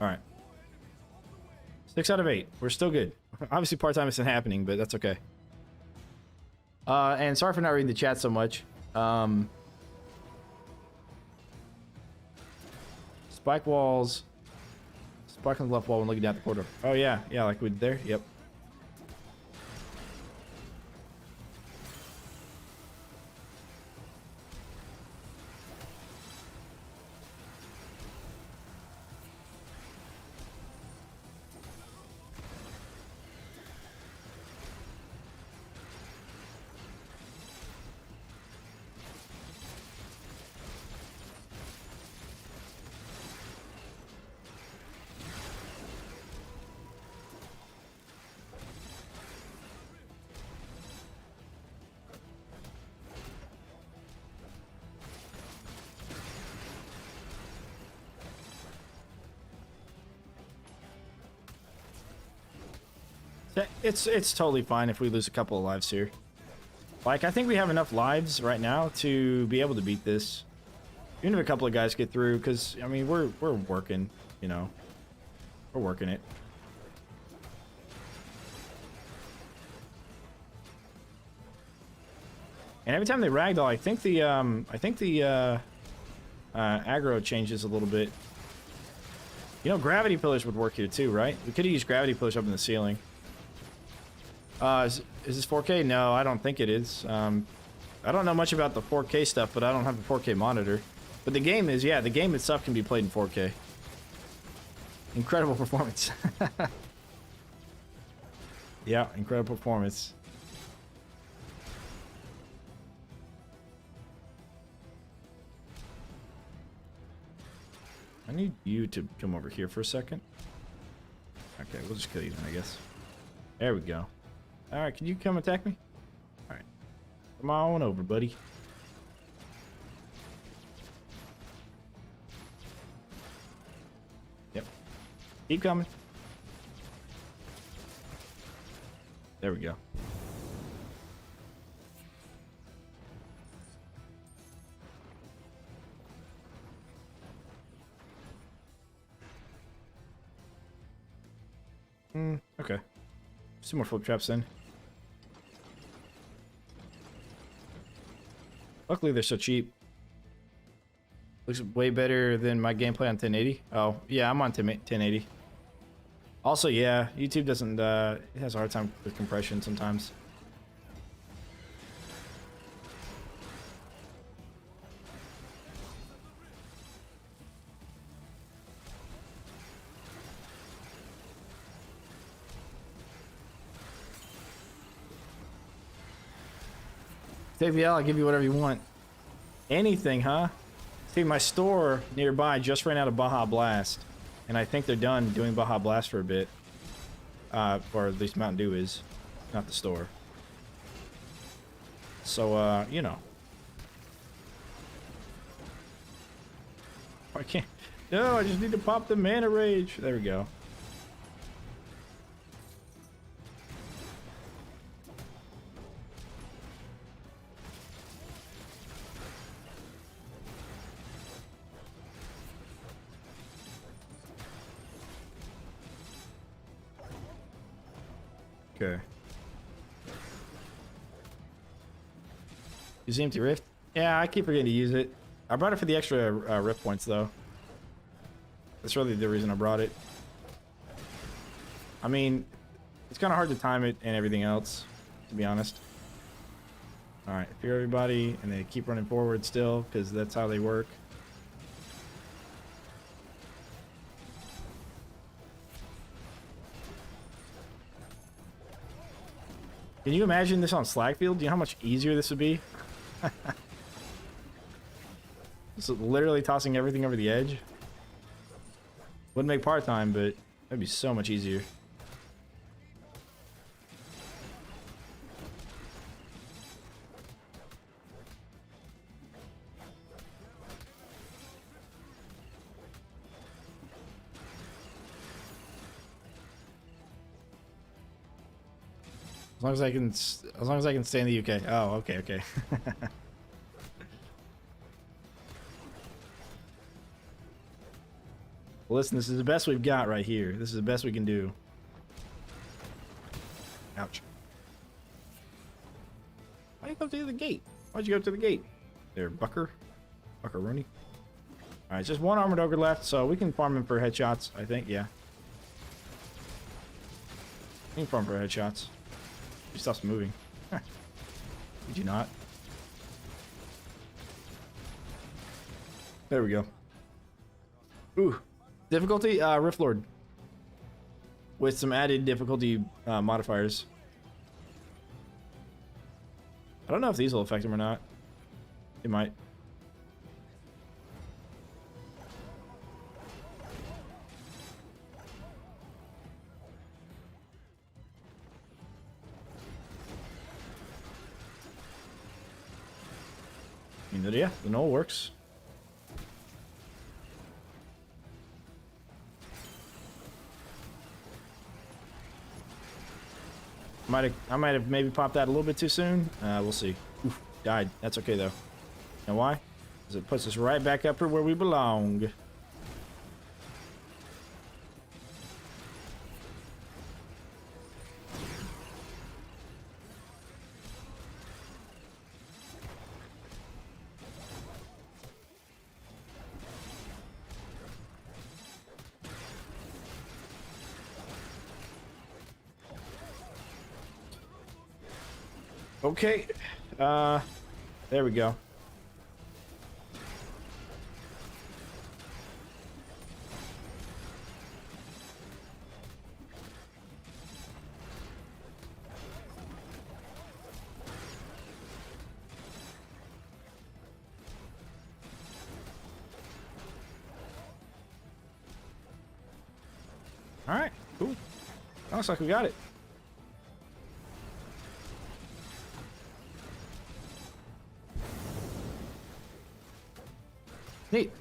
All right. 6 out of 8. We're still good. Obviously, part-time isn't happening, but that's okay. And sorry for not reading the chat so much. Spike walls. Spike on the left wall when looking down the corridor. Oh, yeah. Yeah, like we did there. Yep. It's totally fine if we lose a couple of lives here. Like, I think we have enough lives right now to be able to beat this. Even if a couple of guys get through, because, I mean, we're working, you know. We're working it. And every time they ragdoll, I think the aggro changes a little bit. You know, gravity pillars would work here too, right? We could have used gravity pillars up in the ceiling. Is this 4K? No, I don't think it is. I don't know much about the 4K stuff, but I don't have a 4K monitor. But the game is, yeah, the game itself can be played in 4K. Incredible performance. Yeah, incredible performance. I need you to come over here for a second. Okay, we'll just kill you then, I guess. There we go. Alright, can you come attack me? Alright. Come on over, buddy. Yep. Keep coming. There we go. Okay. Some more flip traps then. Luckily they're so cheap. Looks way better than my gameplay on 1080. Oh, yeah, I'm on 1080. Also, yeah, YouTube doesn't, it has a hard time with compression sometimes. Take the L, I'll give you whatever you want. Anything, huh? See, my store nearby just ran out of Baja Blast. And I think they're done doing Baja Blast for a bit. Or at least Mountain Dew is. Not the store. So, you know. I can't. No, I just need to pop the mana rage. There we go. Okay. Use the empty rift? Yeah, I keep forgetting to use it. I brought it for the extra rift points, though. That's really the reason I brought it. I mean, it's kind of hard to time it and everything else, to be honest. Alright, fear everybody, and they keep running forward still, because that's how they work. Can you imagine this on Slagfield? Do you know how much easier this would be? Just literally tossing everything over the edge. Wouldn't make part-time, but that'd be so much easier. As long as I can stay in the UK. Oh, okay, okay. Well, listen, this is the best we've got right here. This is the best we can do. Ouch. Why did you go to the gate? Why'd you go to the gate? There, Bucker. Buckaroni. Alright, just one armored ogre left, so we can farm him for headshots, I think, yeah. We can farm for headshots. He stops moving. Did you not? There we go. Ooh. Difficulty? Rift Lord. With some added difficulty modifiers. I don't know if these will affect him or not. It might. I mean, yeah, the null works. I might have maybe popped that a little bit too soon. We'll see. Oof, died. That's okay though. You know why? Because it puts us right back up here where we belong. Okay, there we go. All right, cool. Looks like we got it. Neat.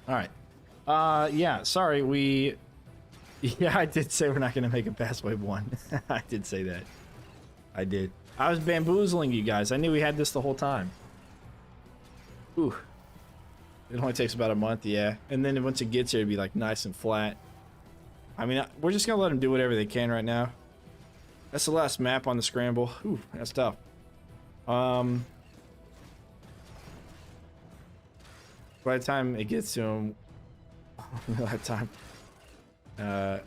All right. Yeah, sorry, yeah, I did say we're not going to make it past wave 1. I did say that. I did. I was bamboozling you guys. I knew we had this the whole time. Ooh. It only takes about a month, yeah. And then once it gets here, it'd be like nice and flat. I mean, we're just going to let them do whatever they can right now. That's the last map on the Scramble. Ooh, that's tough. By the time it gets to him, we'll have time for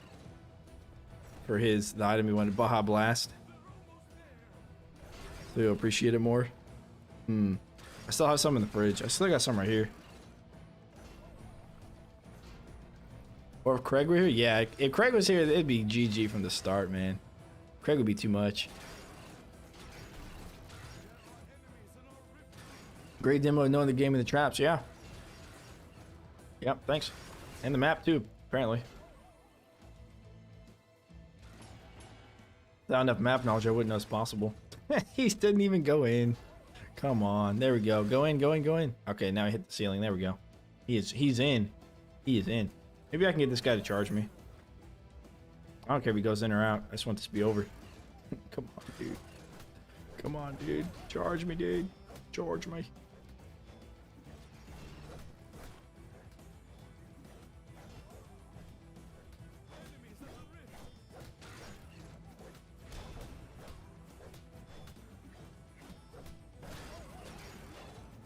the item he wanted, Baja Blast. So you'll appreciate it more. I still have some in the fridge. I still got some right here. Or if Craig were here, yeah. If Craig was here, it'd be GG from the start, man. Craig would be too much. Great demo of knowing the game and the traps, yeah. Yep, thanks. And the map too, apparently. Without enough map knowledge, I wouldn't know it's possible. He didn't even go in. Come on, there we go. Go in, go in, go in. Okay, now I hit the ceiling. There we go. He's in. He is in. Maybe I can get this guy to charge me. I don't care if he goes in or out. I just want this to be over. Come on, dude. Come on, dude. Charge me, dude. Charge me.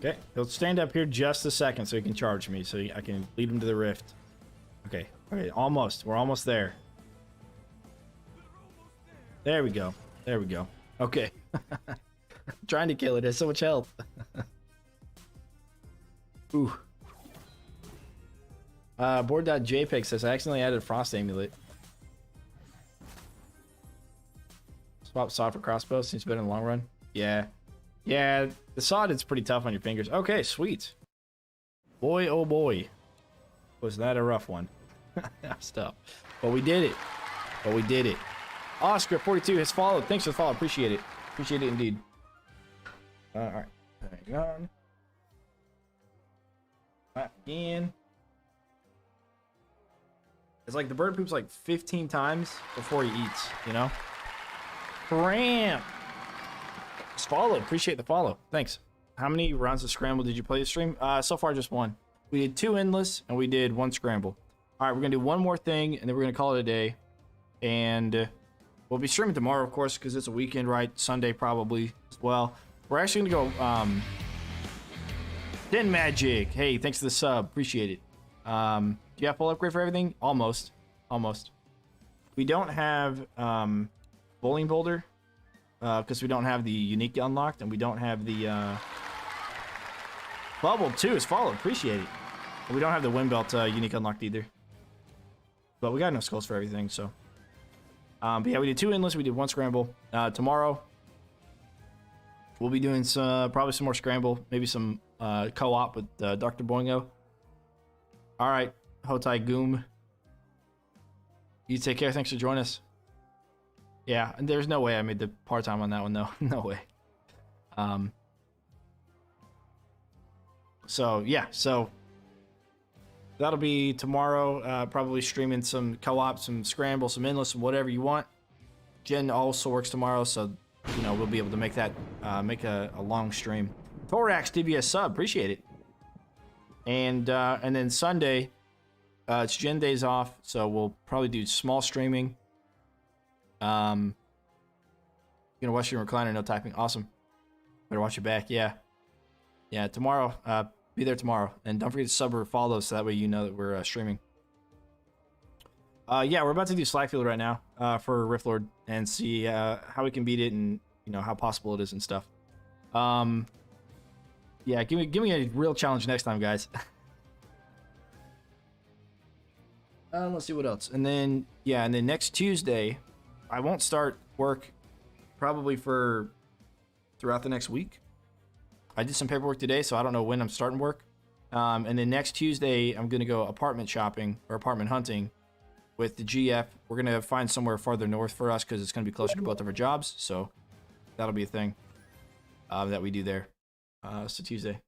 Okay, he'll stand up here just a second so he can charge me, so I can lead him to the rift. Okay, okay, almost. We're almost there. There we go. There we go. Okay. I'm trying to kill it. It has so much health. Ooh. Board.jpg says I accidentally added Frost Amulet. Swap sword for crossbow seems better in the long run. Yeah. Yeah, the sod is pretty tough on your fingers. Okay, sweet. Boy, oh boy. Was that a rough one? That's tough. But we did it. But we did it. Oscar42 has followed. Thanks for the follow. Appreciate it. Appreciate it indeed. Alright. Hang on. Back again. It's like the bird poops like 15 times before he eats, you know? Cramp! Just follow. Appreciate the follow. Thanks. How many rounds of Scramble did you play this stream? So far, just one. We did 2 Endless, and we did 1 Scramble. Alright, we're going to do one more thing, and then we're going to call it a day. And we'll be streaming tomorrow, of course, because it's a weekend, right? Sunday, probably, as well. We're actually going to go, Den Magic. Hey, thanks for the sub. Appreciate it. Do you have full upgrade for everything? Almost. Almost. We don't have, Bowling Boulder. Because we don't have the unique unlocked, and we don't have the, Bubble 2 is followed. Appreciate it. And we don't have the Wind Belt, unique unlocked either. But we got enough skulls for everything, so. But yeah, we did 2 Endless, we did 1 Scramble. Tomorrow, we'll be doing probably some more Scramble, maybe some co-op with Dr. Boingo. Alright, Hotai Goom. You take care, thanks for joining us. Yeah, and there's no way I made the part-time on that one, though. No way. So, yeah, so that'll be tomorrow. Probably streaming some co-op, some Scramble, some Endless, some whatever you want. Jen also works tomorrow, so you know we'll be able to make that make a long stream. Thorax DBS sub, appreciate it. And then Sunday, it's Jen days off, so we'll probably do small streaming. You gonna watch your recliner, no typing. Awesome. Better watch your back. Yeah. Tomorrow. Be there tomorrow, and don't forget to sub or follow, so that way you know that we're streaming. Yeah, we're about to do Slackfield right now for Riftlord and see how we can beat it, and you know how possible it is and stuff. Yeah, give me a real challenge next time, guys. Let's see what else, and then next Tuesday, I won't start work probably for throughout the next week. I did some paperwork today, so I don't know when I'm starting work. And then next Tuesday, I'm gonna go apartment shopping or apartment hunting with the GF. We're gonna find somewhere farther north for us because it's gonna be closer to both of our jobs. So that'll be a thing that we do there. So Tuesday,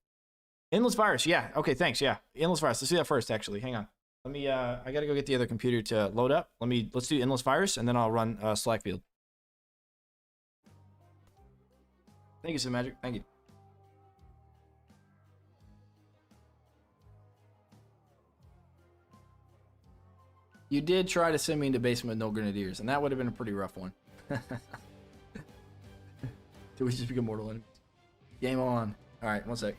Endless Virus. Yeah. Okay. Thanks. Yeah. Endless Virus. Let's do that first. Actually, hang on. Let me. I gotta go get the other computer to load up. Let's do Endless Virus, and then I'll run Slackfield. Thank you, Sim Magic. Thank you. You did try to send me into basement with no grenadiers, and that would have been a pretty rough one. Did we just become mortal enemies? Game on. All right, one sec.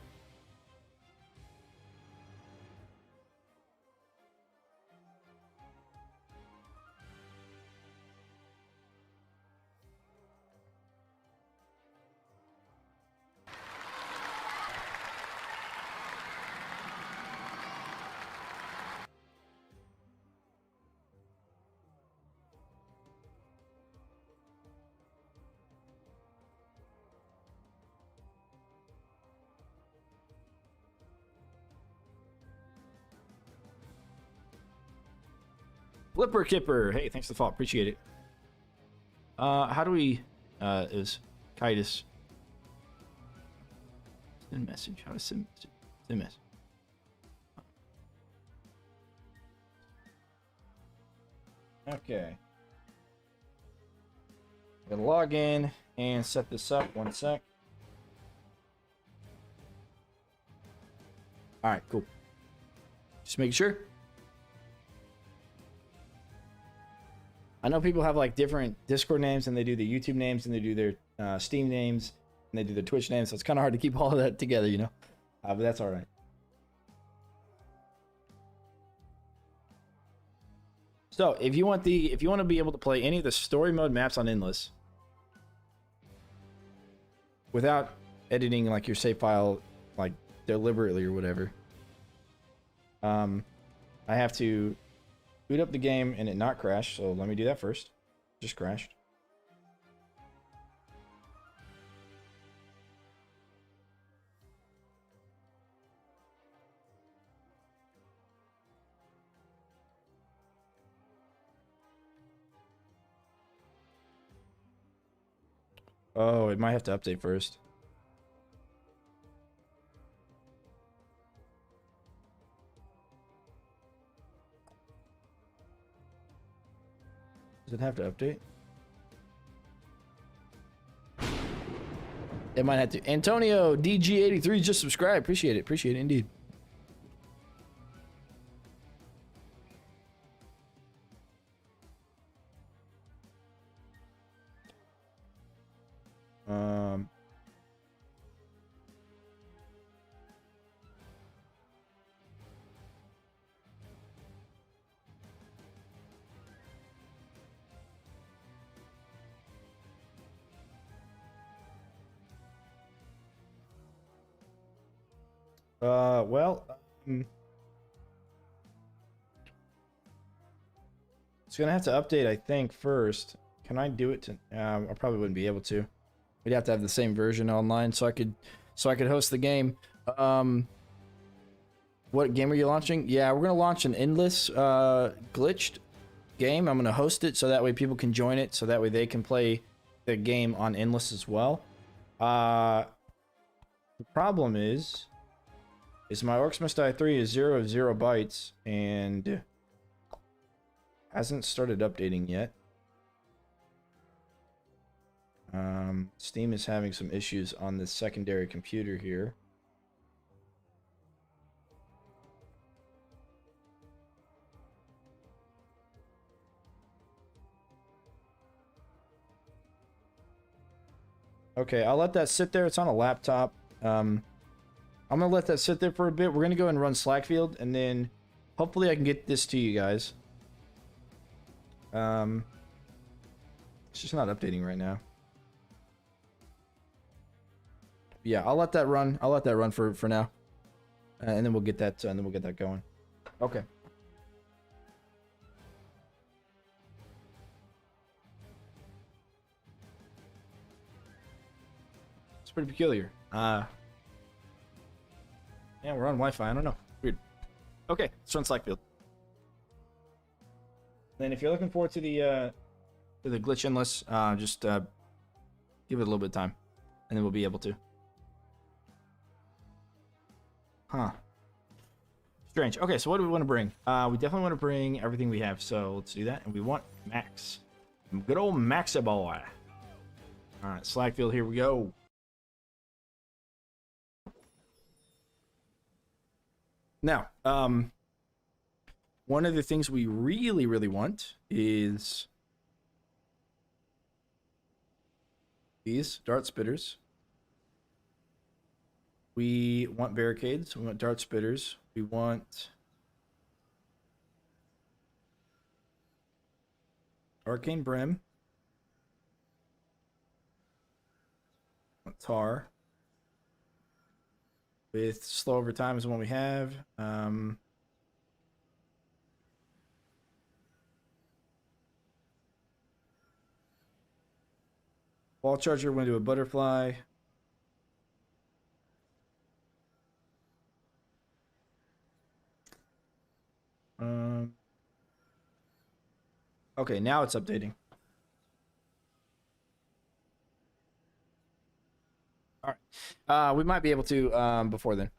Flipper Kipper. Hey, thanks for the follow. Appreciate it. How do we is Kitus send message? How to send message? Okay. Gotta log in and set this up. One sec. All right, cool. Just making sure. I know people have like different Discord names, and they do the YouTube names, and they do their Steam names, and they do their Twitch names. So it's kind of hard to keep all of that together, you know. But that's all right. So if you want to be able to play any of the story mode maps on Endless without editing like your save file like deliberately or whatever, I have to boot up the game and it not crash, so let me do that first. Just crashed. Oh, it might have to update first. Does it have to update? It might have to. Antonio DG83 just subscribed. Appreciate it. Appreciate it indeed. Well, it's gonna have to update, I think, first. Can I do it to? I probably wouldn't be able to. We'd have to have the same version online, so I could host the game. What game are you launching? Yeah, we're gonna launch an Endless glitched game. I'm gonna host it so that way people can join it, so that way they can play the game on Endless as well. The problem is is my Orcs Must Die 3 is 0 of 0 bytes and hasn't started updating yet. Steam is having some issues on the secondary computer here. Okay, I'll let that sit there. It's on a laptop. I'm gonna let that sit there for a bit. We're gonna go and run Slackfield, and then hopefully I can get this to you guys. It's just not updating right now. Yeah, I'll let that run. I'll let that run for now, and then we'll get that. And then we'll get that going. Okay. It's pretty peculiar. Yeah, we're on Wi-Fi. I don't know. Weird. Okay, let's run Slackfield. Then, if you're looking forward to the glitch endless, just give it a little bit of time, and then we'll be able to. Huh. Strange. Okay, so what do we want to bring? We definitely want to bring everything we have, so let's do that. And we want Max. Good old Maxi boy. Alright, Slackfield, here we go. Now, one of the things we really, really want is these dart spitters. We want barricades. We want dart spitters. We want arcane brim. Tar. With slow over time is the one we have. Wall charger went to a butterfly. Okay, now it's updating. All right. We might be able to before then.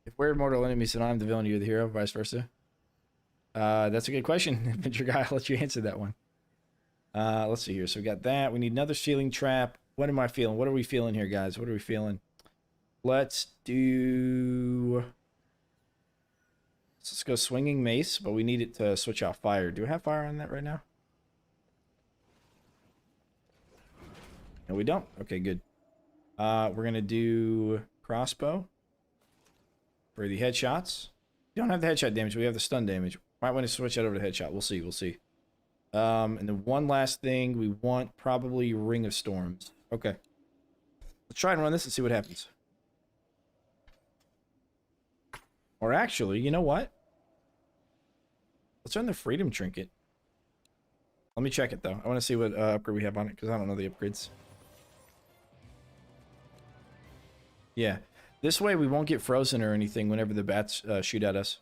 If we're mortal enemies and I'm the villain, you're the hero, vice versa. That's a good question. Adventure guy, I'll let you answer that one. Let's see here. So we got that. We need another ceiling trap. What am I feeling? What are we feeling here, guys? What are we feeling? Let's go swinging mace, but we need it to switch out fire. Do we have fire on that right now? No, we don't. Okay, good. We're gonna do crossbow for the headshots. We don't have the headshot damage. We have the stun damage. Might want to switch that over to headshot. We'll see. We'll see. And then one last thing, we want probably Ring of Storms. Okay. Let's try and run this and see what happens. Or actually, you know what? Let's run the Freedom Trinket. Let me check it, though. I want to see what upgrade we have on it, because I don't know the upgrades. Yeah. This way, we won't get frozen or anything whenever the bats shoot at us.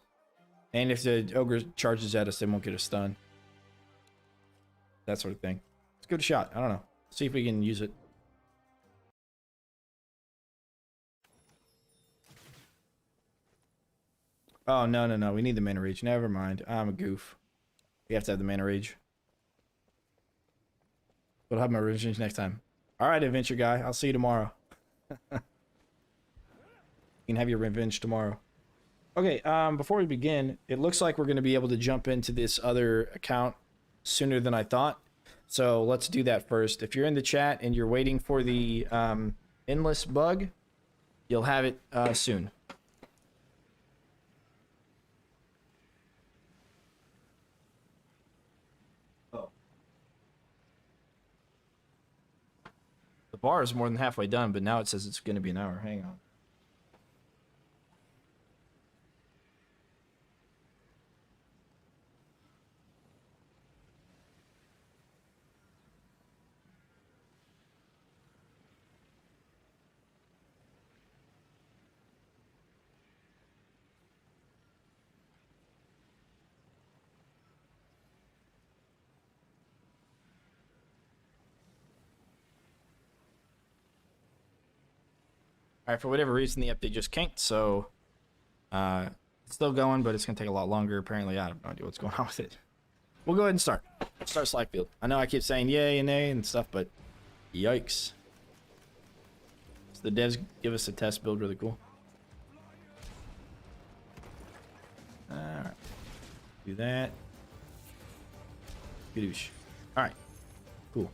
And if the ogre charges at us, they won't get a stun. That sort of thing. Let's give it a shot. I don't know. See if we can use it. Oh, no, no, no. We need the mana rage. Never mind. I'm a goof. We have to have the mana rage. We'll have my revenge next time. All right, adventure guy. I'll see you tomorrow. You can have your revenge tomorrow. Okay, before we begin, it looks like we're going to be able to jump into this other account sooner than I thought. So let's do that first. If you're in the chat and you're waiting for the endless bug, you'll have it soon. Oh. The bar is more than halfway done, but now it says it's going to be an hour. Hang on. All right, for whatever reason, the update just kinked, so It's still going, but it's gonna take a lot longer. Apparently, I have no idea what's going on with it. We'll go ahead and start. Start Slack build. I know I keep saying yay and nay and stuff, but yikes. So the devs give us a test build, really cool. Alright. Do that. Gadoosh. Alright. Cool.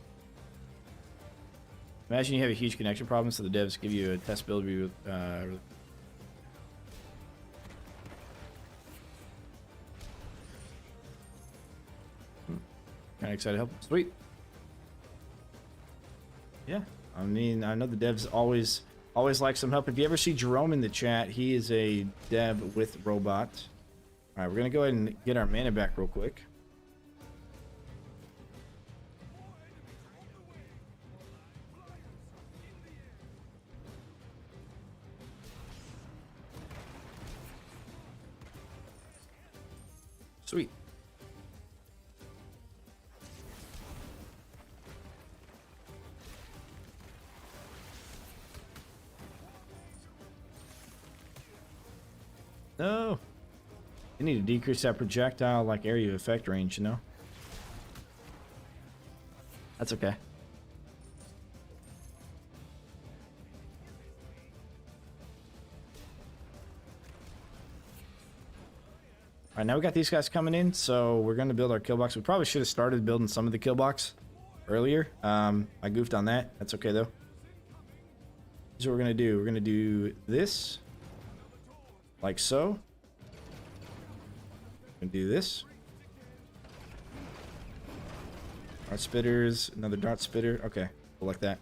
Imagine you have a huge connection problem, so the devs give you a test build review. Kind of excited to help. Sweet. Yeah. I mean, I know the devs always like some help. If you ever see Jerome in the chat, he is a dev with Robot. All right, we're gonna go ahead and get our mana back real quick. Sweet. No. You need to decrease that projectile like area of effect range, you know? That's okay. Alright, now we got these guys coming in, so we're going to build our kill box. We probably should have started building some of the kill box earlier. I goofed on that. That's okay, though. Here's what we're going to do. We're going to do this. Like so. We're going to do this. Dart spitters. Another dart spitter. Okay, we'll like that.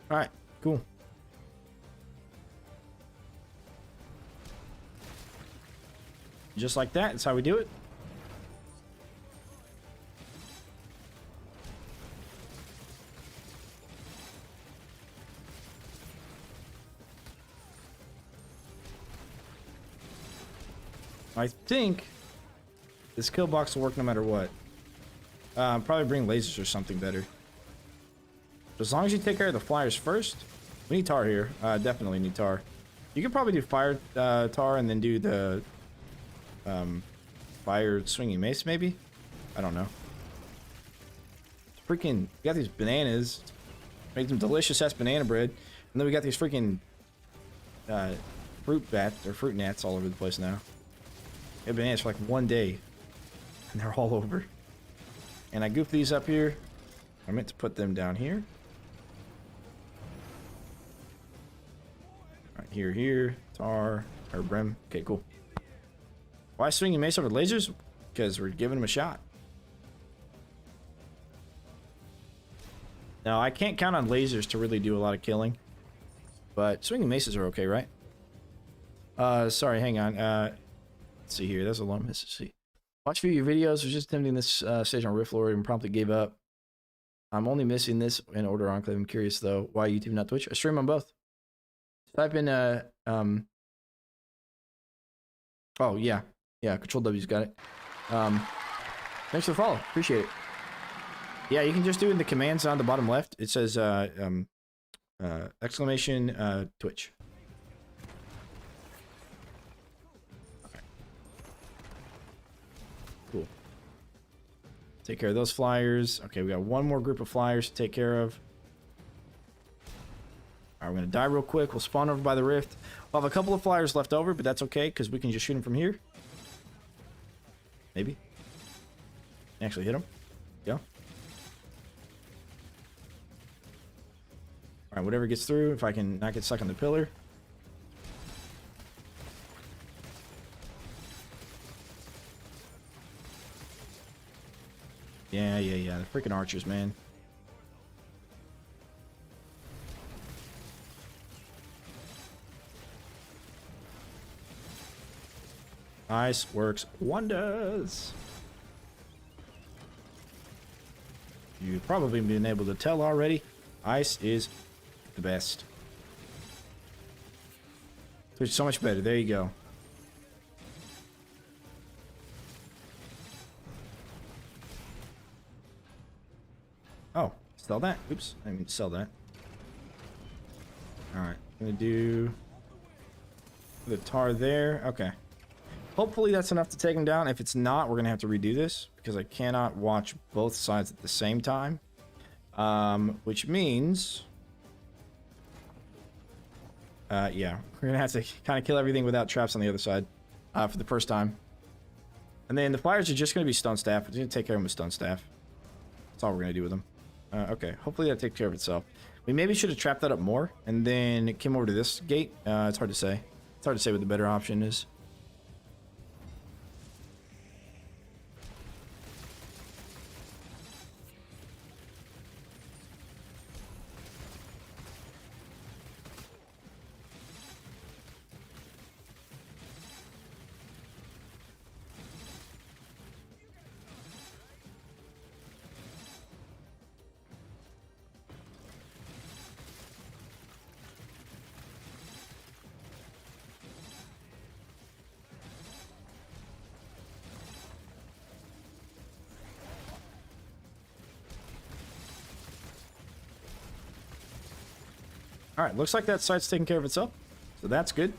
All right, cool. Just like that, that's how we do it. I think this kill box will work no matter what. Probably bring lasers or something better. As long as you take care of the flyers first. We need tar here. Definitely need tar. You could probably do fire tar and then do the fire swinging mace maybe. I don't know. It's freaking, we got these bananas. Make them delicious ass banana bread. And then we got these freaking fruit bats or fruit gnats all over the place now. We have bananas for like one day. And they're all over. And I goofed these up here. I meant to put them down here. Here, tar, or brim. Okay, cool. Why swinging mace over lasers? Because we're giving them a shot. Now, I can't count on lasers to really do a lot of killing. But swinging maces are okay, right? Sorry, hang on. Let's see here. That's a long miss. Let's see. Watch a few of your videos. Was just attempting this stage on Rift Lord and promptly gave up. I'm only missing this in order Enclave. I'm curious, though. Why YouTube, not Twitch? I stream on both. Type in oh yeah, Control W's got it. Thanks for the follow, appreciate it. Yeah, you can just do it in the commands on the bottom left. It says exclamation Twitch. Okay. Cool. Take care of those flyers. Okay, we got one more group of flyers to take care of. Alright, we're going to die real quick. We'll spawn over by the rift. We'll have a couple of flyers left over, but that's okay, because we can just shoot them from here. Maybe. Actually hit them. Yeah. Alright, whatever gets through, if I can not get stuck on the pillar. Yeah. The freaking archers, man. Ice works wonders. you've probably been able to tell already, ice is the best. It's so much better. There you go. Oh, sell that. Oops, I didn't mean to sell that. Alright, I'm gonna do the tar there. Okay. Hopefully that's enough to take him down. If it's not, we're gonna have to redo this because I cannot watch both sides at the same time. Which means... yeah, we're gonna have to kind of kill everything without traps on the other side for the first time. And then the flyers are just gonna be stone staff. We're gonna take care of them with stone staff. That's all we're gonna do with them. Okay, hopefully that takes care of itself. We maybe should have trapped that up more and then came over to this gate. It's hard to say. It's hard to say what the better option is. Alright, looks like that site's taking care of itself. So that's good.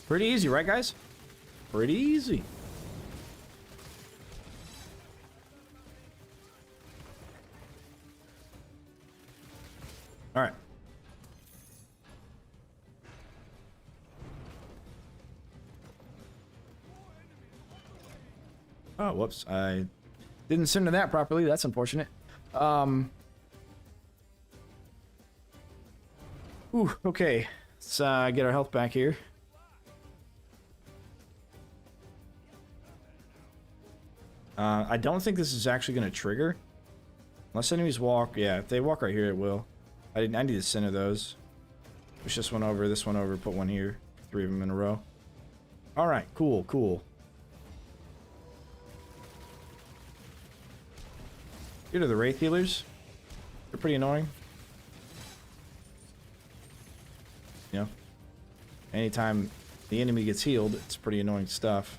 Pretty easy, right guys? Pretty easy. All right. Oh, whoops. I didn't send to that properly. That's unfortunate. Ooh, okay. Let's get our health back here. I don't think this is actually going to trigger. Unless enemies walk. Yeah, if they walk right here, it will. I need to center those. Push this one over, put one here. 3 of them in a row. Alright, cool, cool. Get to the Wraith Healers. They're pretty annoying. You know, anytime the enemy gets healed, it's pretty annoying stuff.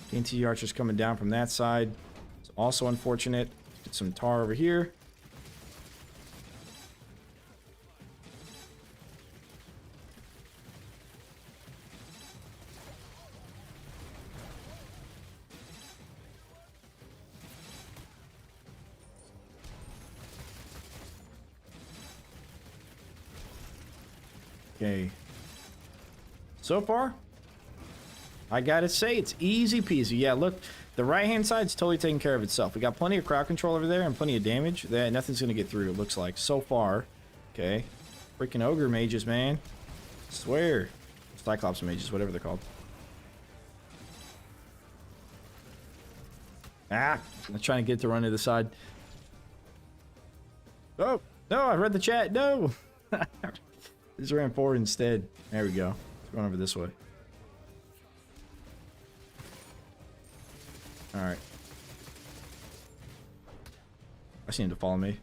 TNT archers coming down from that side. It's also unfortunate. Get some tar over here. Okay. So far, I gotta say, it's easy peasy. Yeah, look, the right-hand side's totally taking care of itself. We got plenty of crowd control over there and plenty of damage. That nothing's gonna get through, it looks like, so far. Okay. Freaking ogre mages, man. I swear. Cyclops mages, whatever they're called. Ah! I'm trying to get it to run to the side. Oh! No, I read the chat. No! Just ran forward instead. There we go. It's going over this way. Alright. I see him to follow me.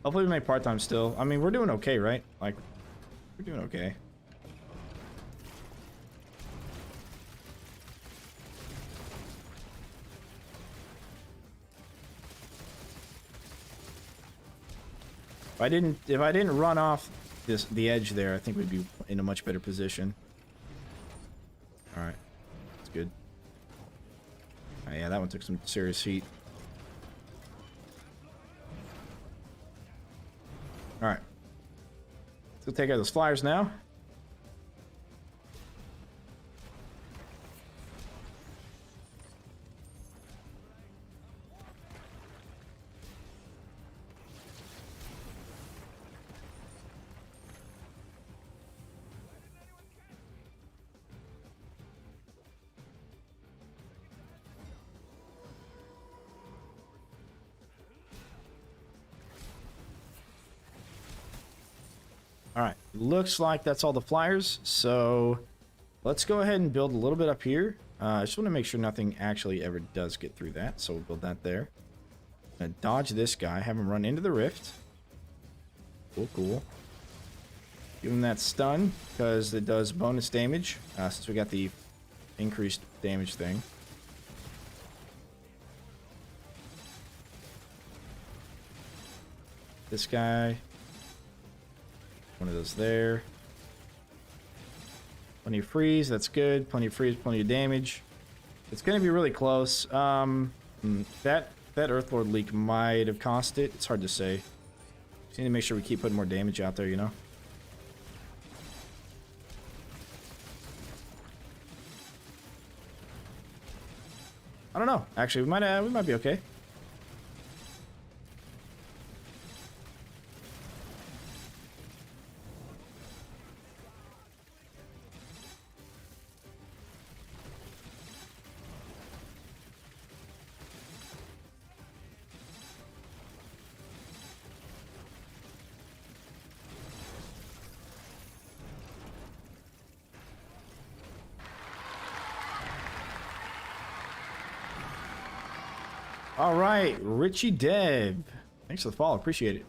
Hopefully we make part-time still. I mean, we're doing okay, right? Like, we're doing okay. If I didn't run off the edge there, I think we'd be in a much better position. Alright. That's good. Oh, yeah, that one took some serious heat. Alright. Let's go take out those flyers now. looks like that's all the flyers. So let's go ahead and build a little bit up here. I just want to make sure nothing actually ever does get through that. So we'll build that there. Gonna dodge this guy, have him run into the rift. Cool, cool. Give him that stun because it does bonus damage since we got the increased damage thing. This guy. One of those there. Plenty of freeze, that's good. Plenty of freeze, plenty of damage. It's going to be really close. That Earthlord leak might have cost it. It's hard to say. Just need to make sure we keep putting more damage out there, you know? I don't know. Actually, we might be okay. All right, Richie Deb. Thanks for the follow. Appreciate it.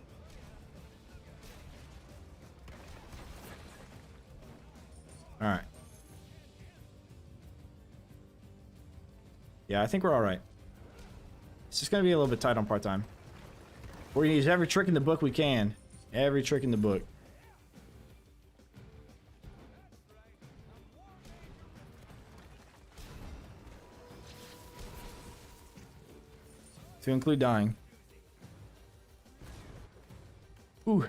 All right. Yeah, I think we're all right. It's just going to be a little bit tight on part-time. We're going to use every trick in the book we can. Every trick in the book. To include dying. Ooh.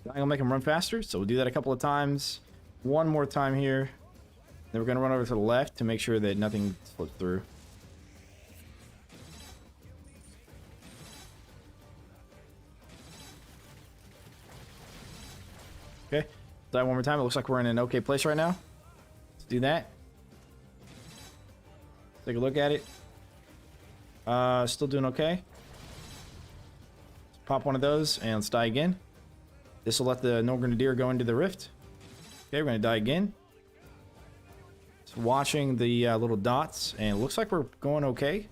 Dying will make him run faster, so we'll do that a couple of times. One more time here. Then we're going to run over to the left to make sure that nothing slips through. Okay. Die one more time. It looks like we're in an okay place right now. Let's do that. Take a look at it. Still doing okay. Let's pop one of those and let's die again. This will let the Norgrenadier go into the rift. Okay, we're going to die again. Just watching the little dots, and it looks like we're going okay.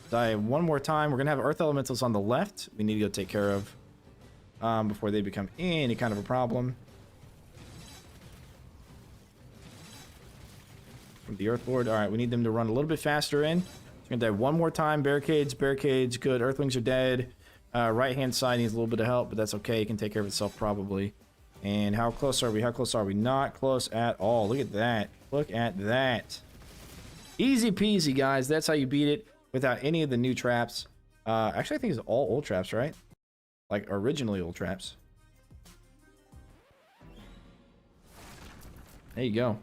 Die one more time. We're going to have Earth Elementals on the left. We need to go take care of before they become any kind of a problem. The Earth Lord. Alright, we need them to run a little bit faster in. We're going to die one more time. Barricades, barricades. Good. Earthlings are dead. Right-hand side needs a little bit of help, but that's okay. It can take care of itself probably. And how close are we? How close are we? Not close at all. Look at that. Look at that. Easy peasy, guys. That's how you beat it without any of the new traps. Actually, I think it's all old traps, right? Like, originally old traps. There you go.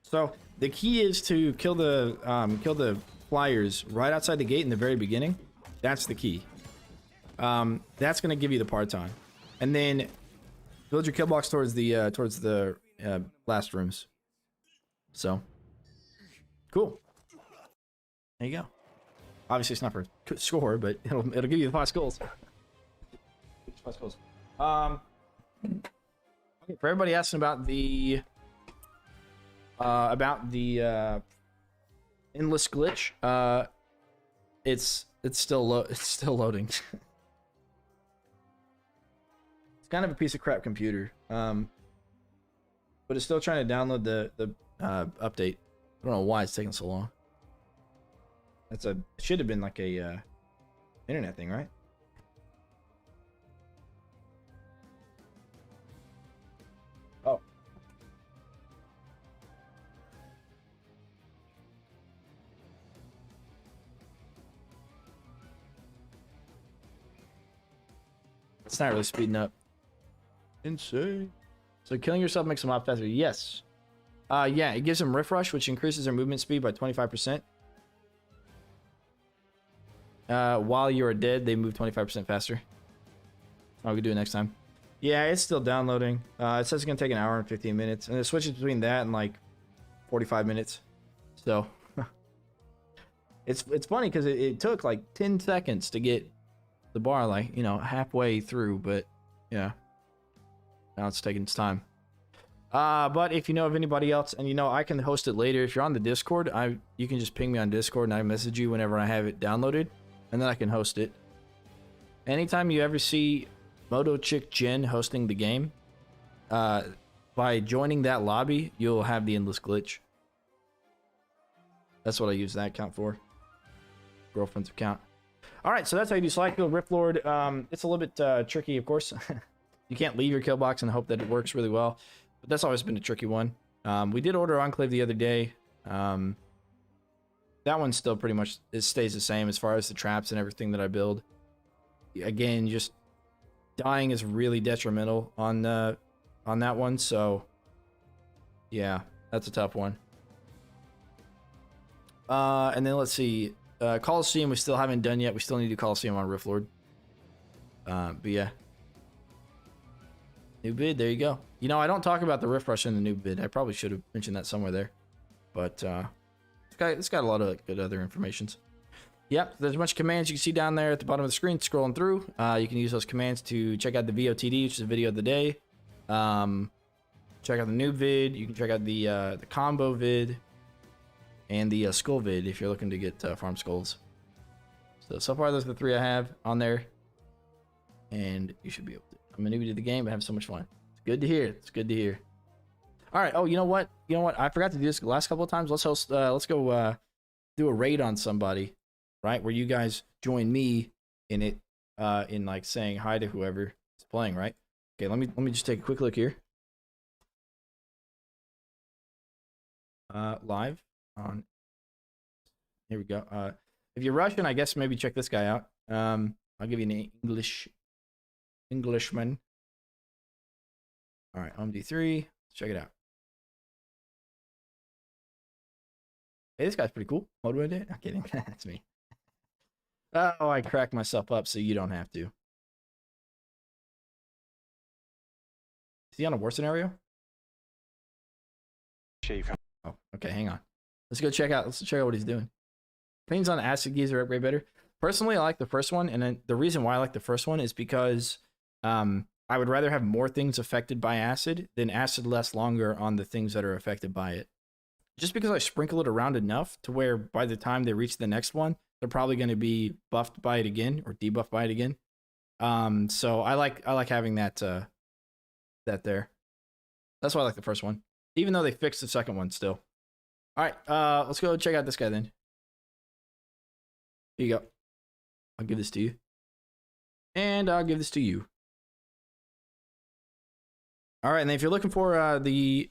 So the key is to kill the flyers right outside the gate in the very beginning. That's the key. That's gonna give you the part time, and then build your kill box towards the blast rooms. So cool. There you go. Obviously, it's not for score, but it'll give you the 5 skulls. 5 skulls. Okay, for everybody asking about the endless glitch, it's still loading. It's kind of a piece of crap computer, but it's still trying to download the update. I don't know why it's taking so long. It should have been like a internet thing, right? Oh. It's not really speeding up. Insane. So killing yourself makes them a lot faster. Yes. Yeah, it gives them Rift Rush, which increases their movement speed by 25%. While you are dead, they move 25% faster. Oh, we can do it next time. Yeah, it's still downloading. It says it's gonna take an hour and 15 minutes, and it switches between that and like 45 minutes. So it's funny because it took like 10 seconds to get the bar, like, you know, halfway through, but yeah, now it's taking its time. But if you know of anybody else, and you know, I can host it later. If you're on the Discord, you can just ping me on Discord and I message you whenever I have it downloaded, and then I can host it. Anytime you ever see Moto Chick Jen hosting the game, by joining that lobby, you'll have the endless glitch. That's what I use that account for. Girlfriend's account. All right, so that's how you do Slide Kill Rift Lord. It's a little bit tricky, of course. You can't leave your kill box and hope that it works really well. But that's always been a tricky one. We did order Enclave the other day. That one still pretty much stays the same as far as the traps and everything that I build. Again, just dying is really detrimental on that one. So yeah, that's a tough one. And then let's see. Coliseum we still haven't done yet. We still need to do Coliseum on Rift Lord. But yeah. New bid, there you go. You know, I don't talk about the Rift Rush in the new bid. I probably should have mentioned that somewhere there. But it's got a lot of good other informations. Yep, there's a bunch of commands you can see down there at the bottom of the screen scrolling through. You can use those commands to check out the VOTD, which is the video of the day. Check out the new vid. You can check out the combo vid and the skull vid if you're looking to get farm skulls. So far those are the 3 I have on there, and you should be able to. I'm a newbie to the game, but I have so much fun. It's good to hear. It's good to hear. All right. Oh, you know what? You know what? I forgot to do this the last couple of times. Let's host. Let's go do a raid on somebody, right? Where you guys join me in it, in like saying hi to whoever is playing, right? Okay. Let me just take a quick look here. Live on. Here we go. If you're Russian, I guess maybe check this guy out. I'll give you an Englishman. All right, OMD3. Let's check it out. Hey, this guy's pretty cool. Motivated? I'm kidding. That's me. Oh, I cracked myself up so you don't have to. Is he on a war scenario? Oh, okay, hang on. Let's go check out. Let's check out what he's doing. Things on Acid Geyser are way better. Personally, I like the first one, and then the reason why I like the first one is because I would rather have more things affected by acid than acid less longer on the things that are affected by it. Just because I sprinkle it around enough to where by the time they reach the next one, they're probably going to be buffed by it again or debuffed by it again. So I like having that there. That's why I like the first one, even though they fixed the second one still. All right, let's go check out this guy then. Here you go. I'll give this to you. And I'll give this to you. All right, and if you're looking for the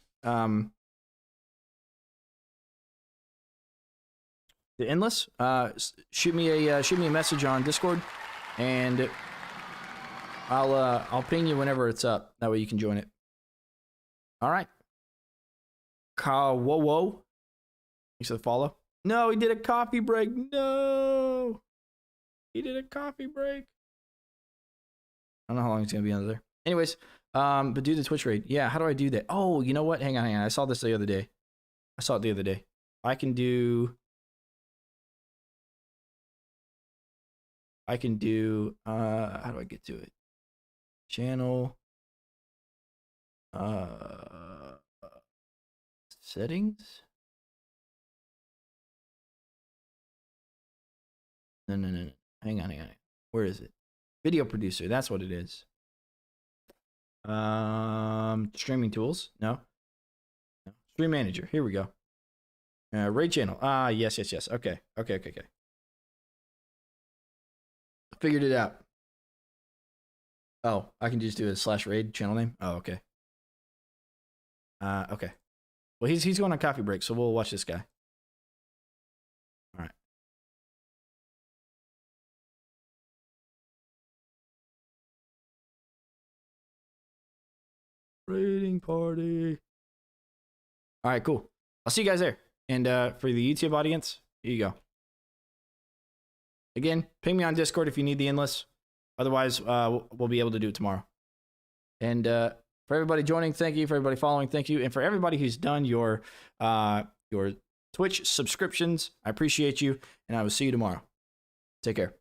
Endless, shoot me a message on Discord, and I'll ping you whenever it's up. That way you can join it. All right. Whoa. Thanks for the follow. No, he did a coffee break. No. He did a coffee break. I don't know how long it's going to be under there. Anyways, but do the Twitch raid. Yeah, how do I do that? Oh, you know what? Hang on. I saw this the other day. I saw it the other day. I can do, how do I get to it? Channel, settings. No. Hang on. Where is it? Video producer. That's what it is. Streaming tools. No. Stream manager. Here we go. Raid channel. Yes. Okay. Figured it out. Oh, I can just do a /raid channel name. Oh, okay. Okay. Well, he's going on coffee break, so we'll watch this guy. All right. Raiding party. All right, cool. I'll see you guys there. And for the YouTube audience, here you go. Again, ping me on Discord if you need the Endless. Otherwise, we'll be able to do it tomorrow. And
For everybody joining, thank you. For everybody following, thank you. And for everybody who's done your Twitch subscriptions, I appreciate you. And I will see you tomorrow. Take care.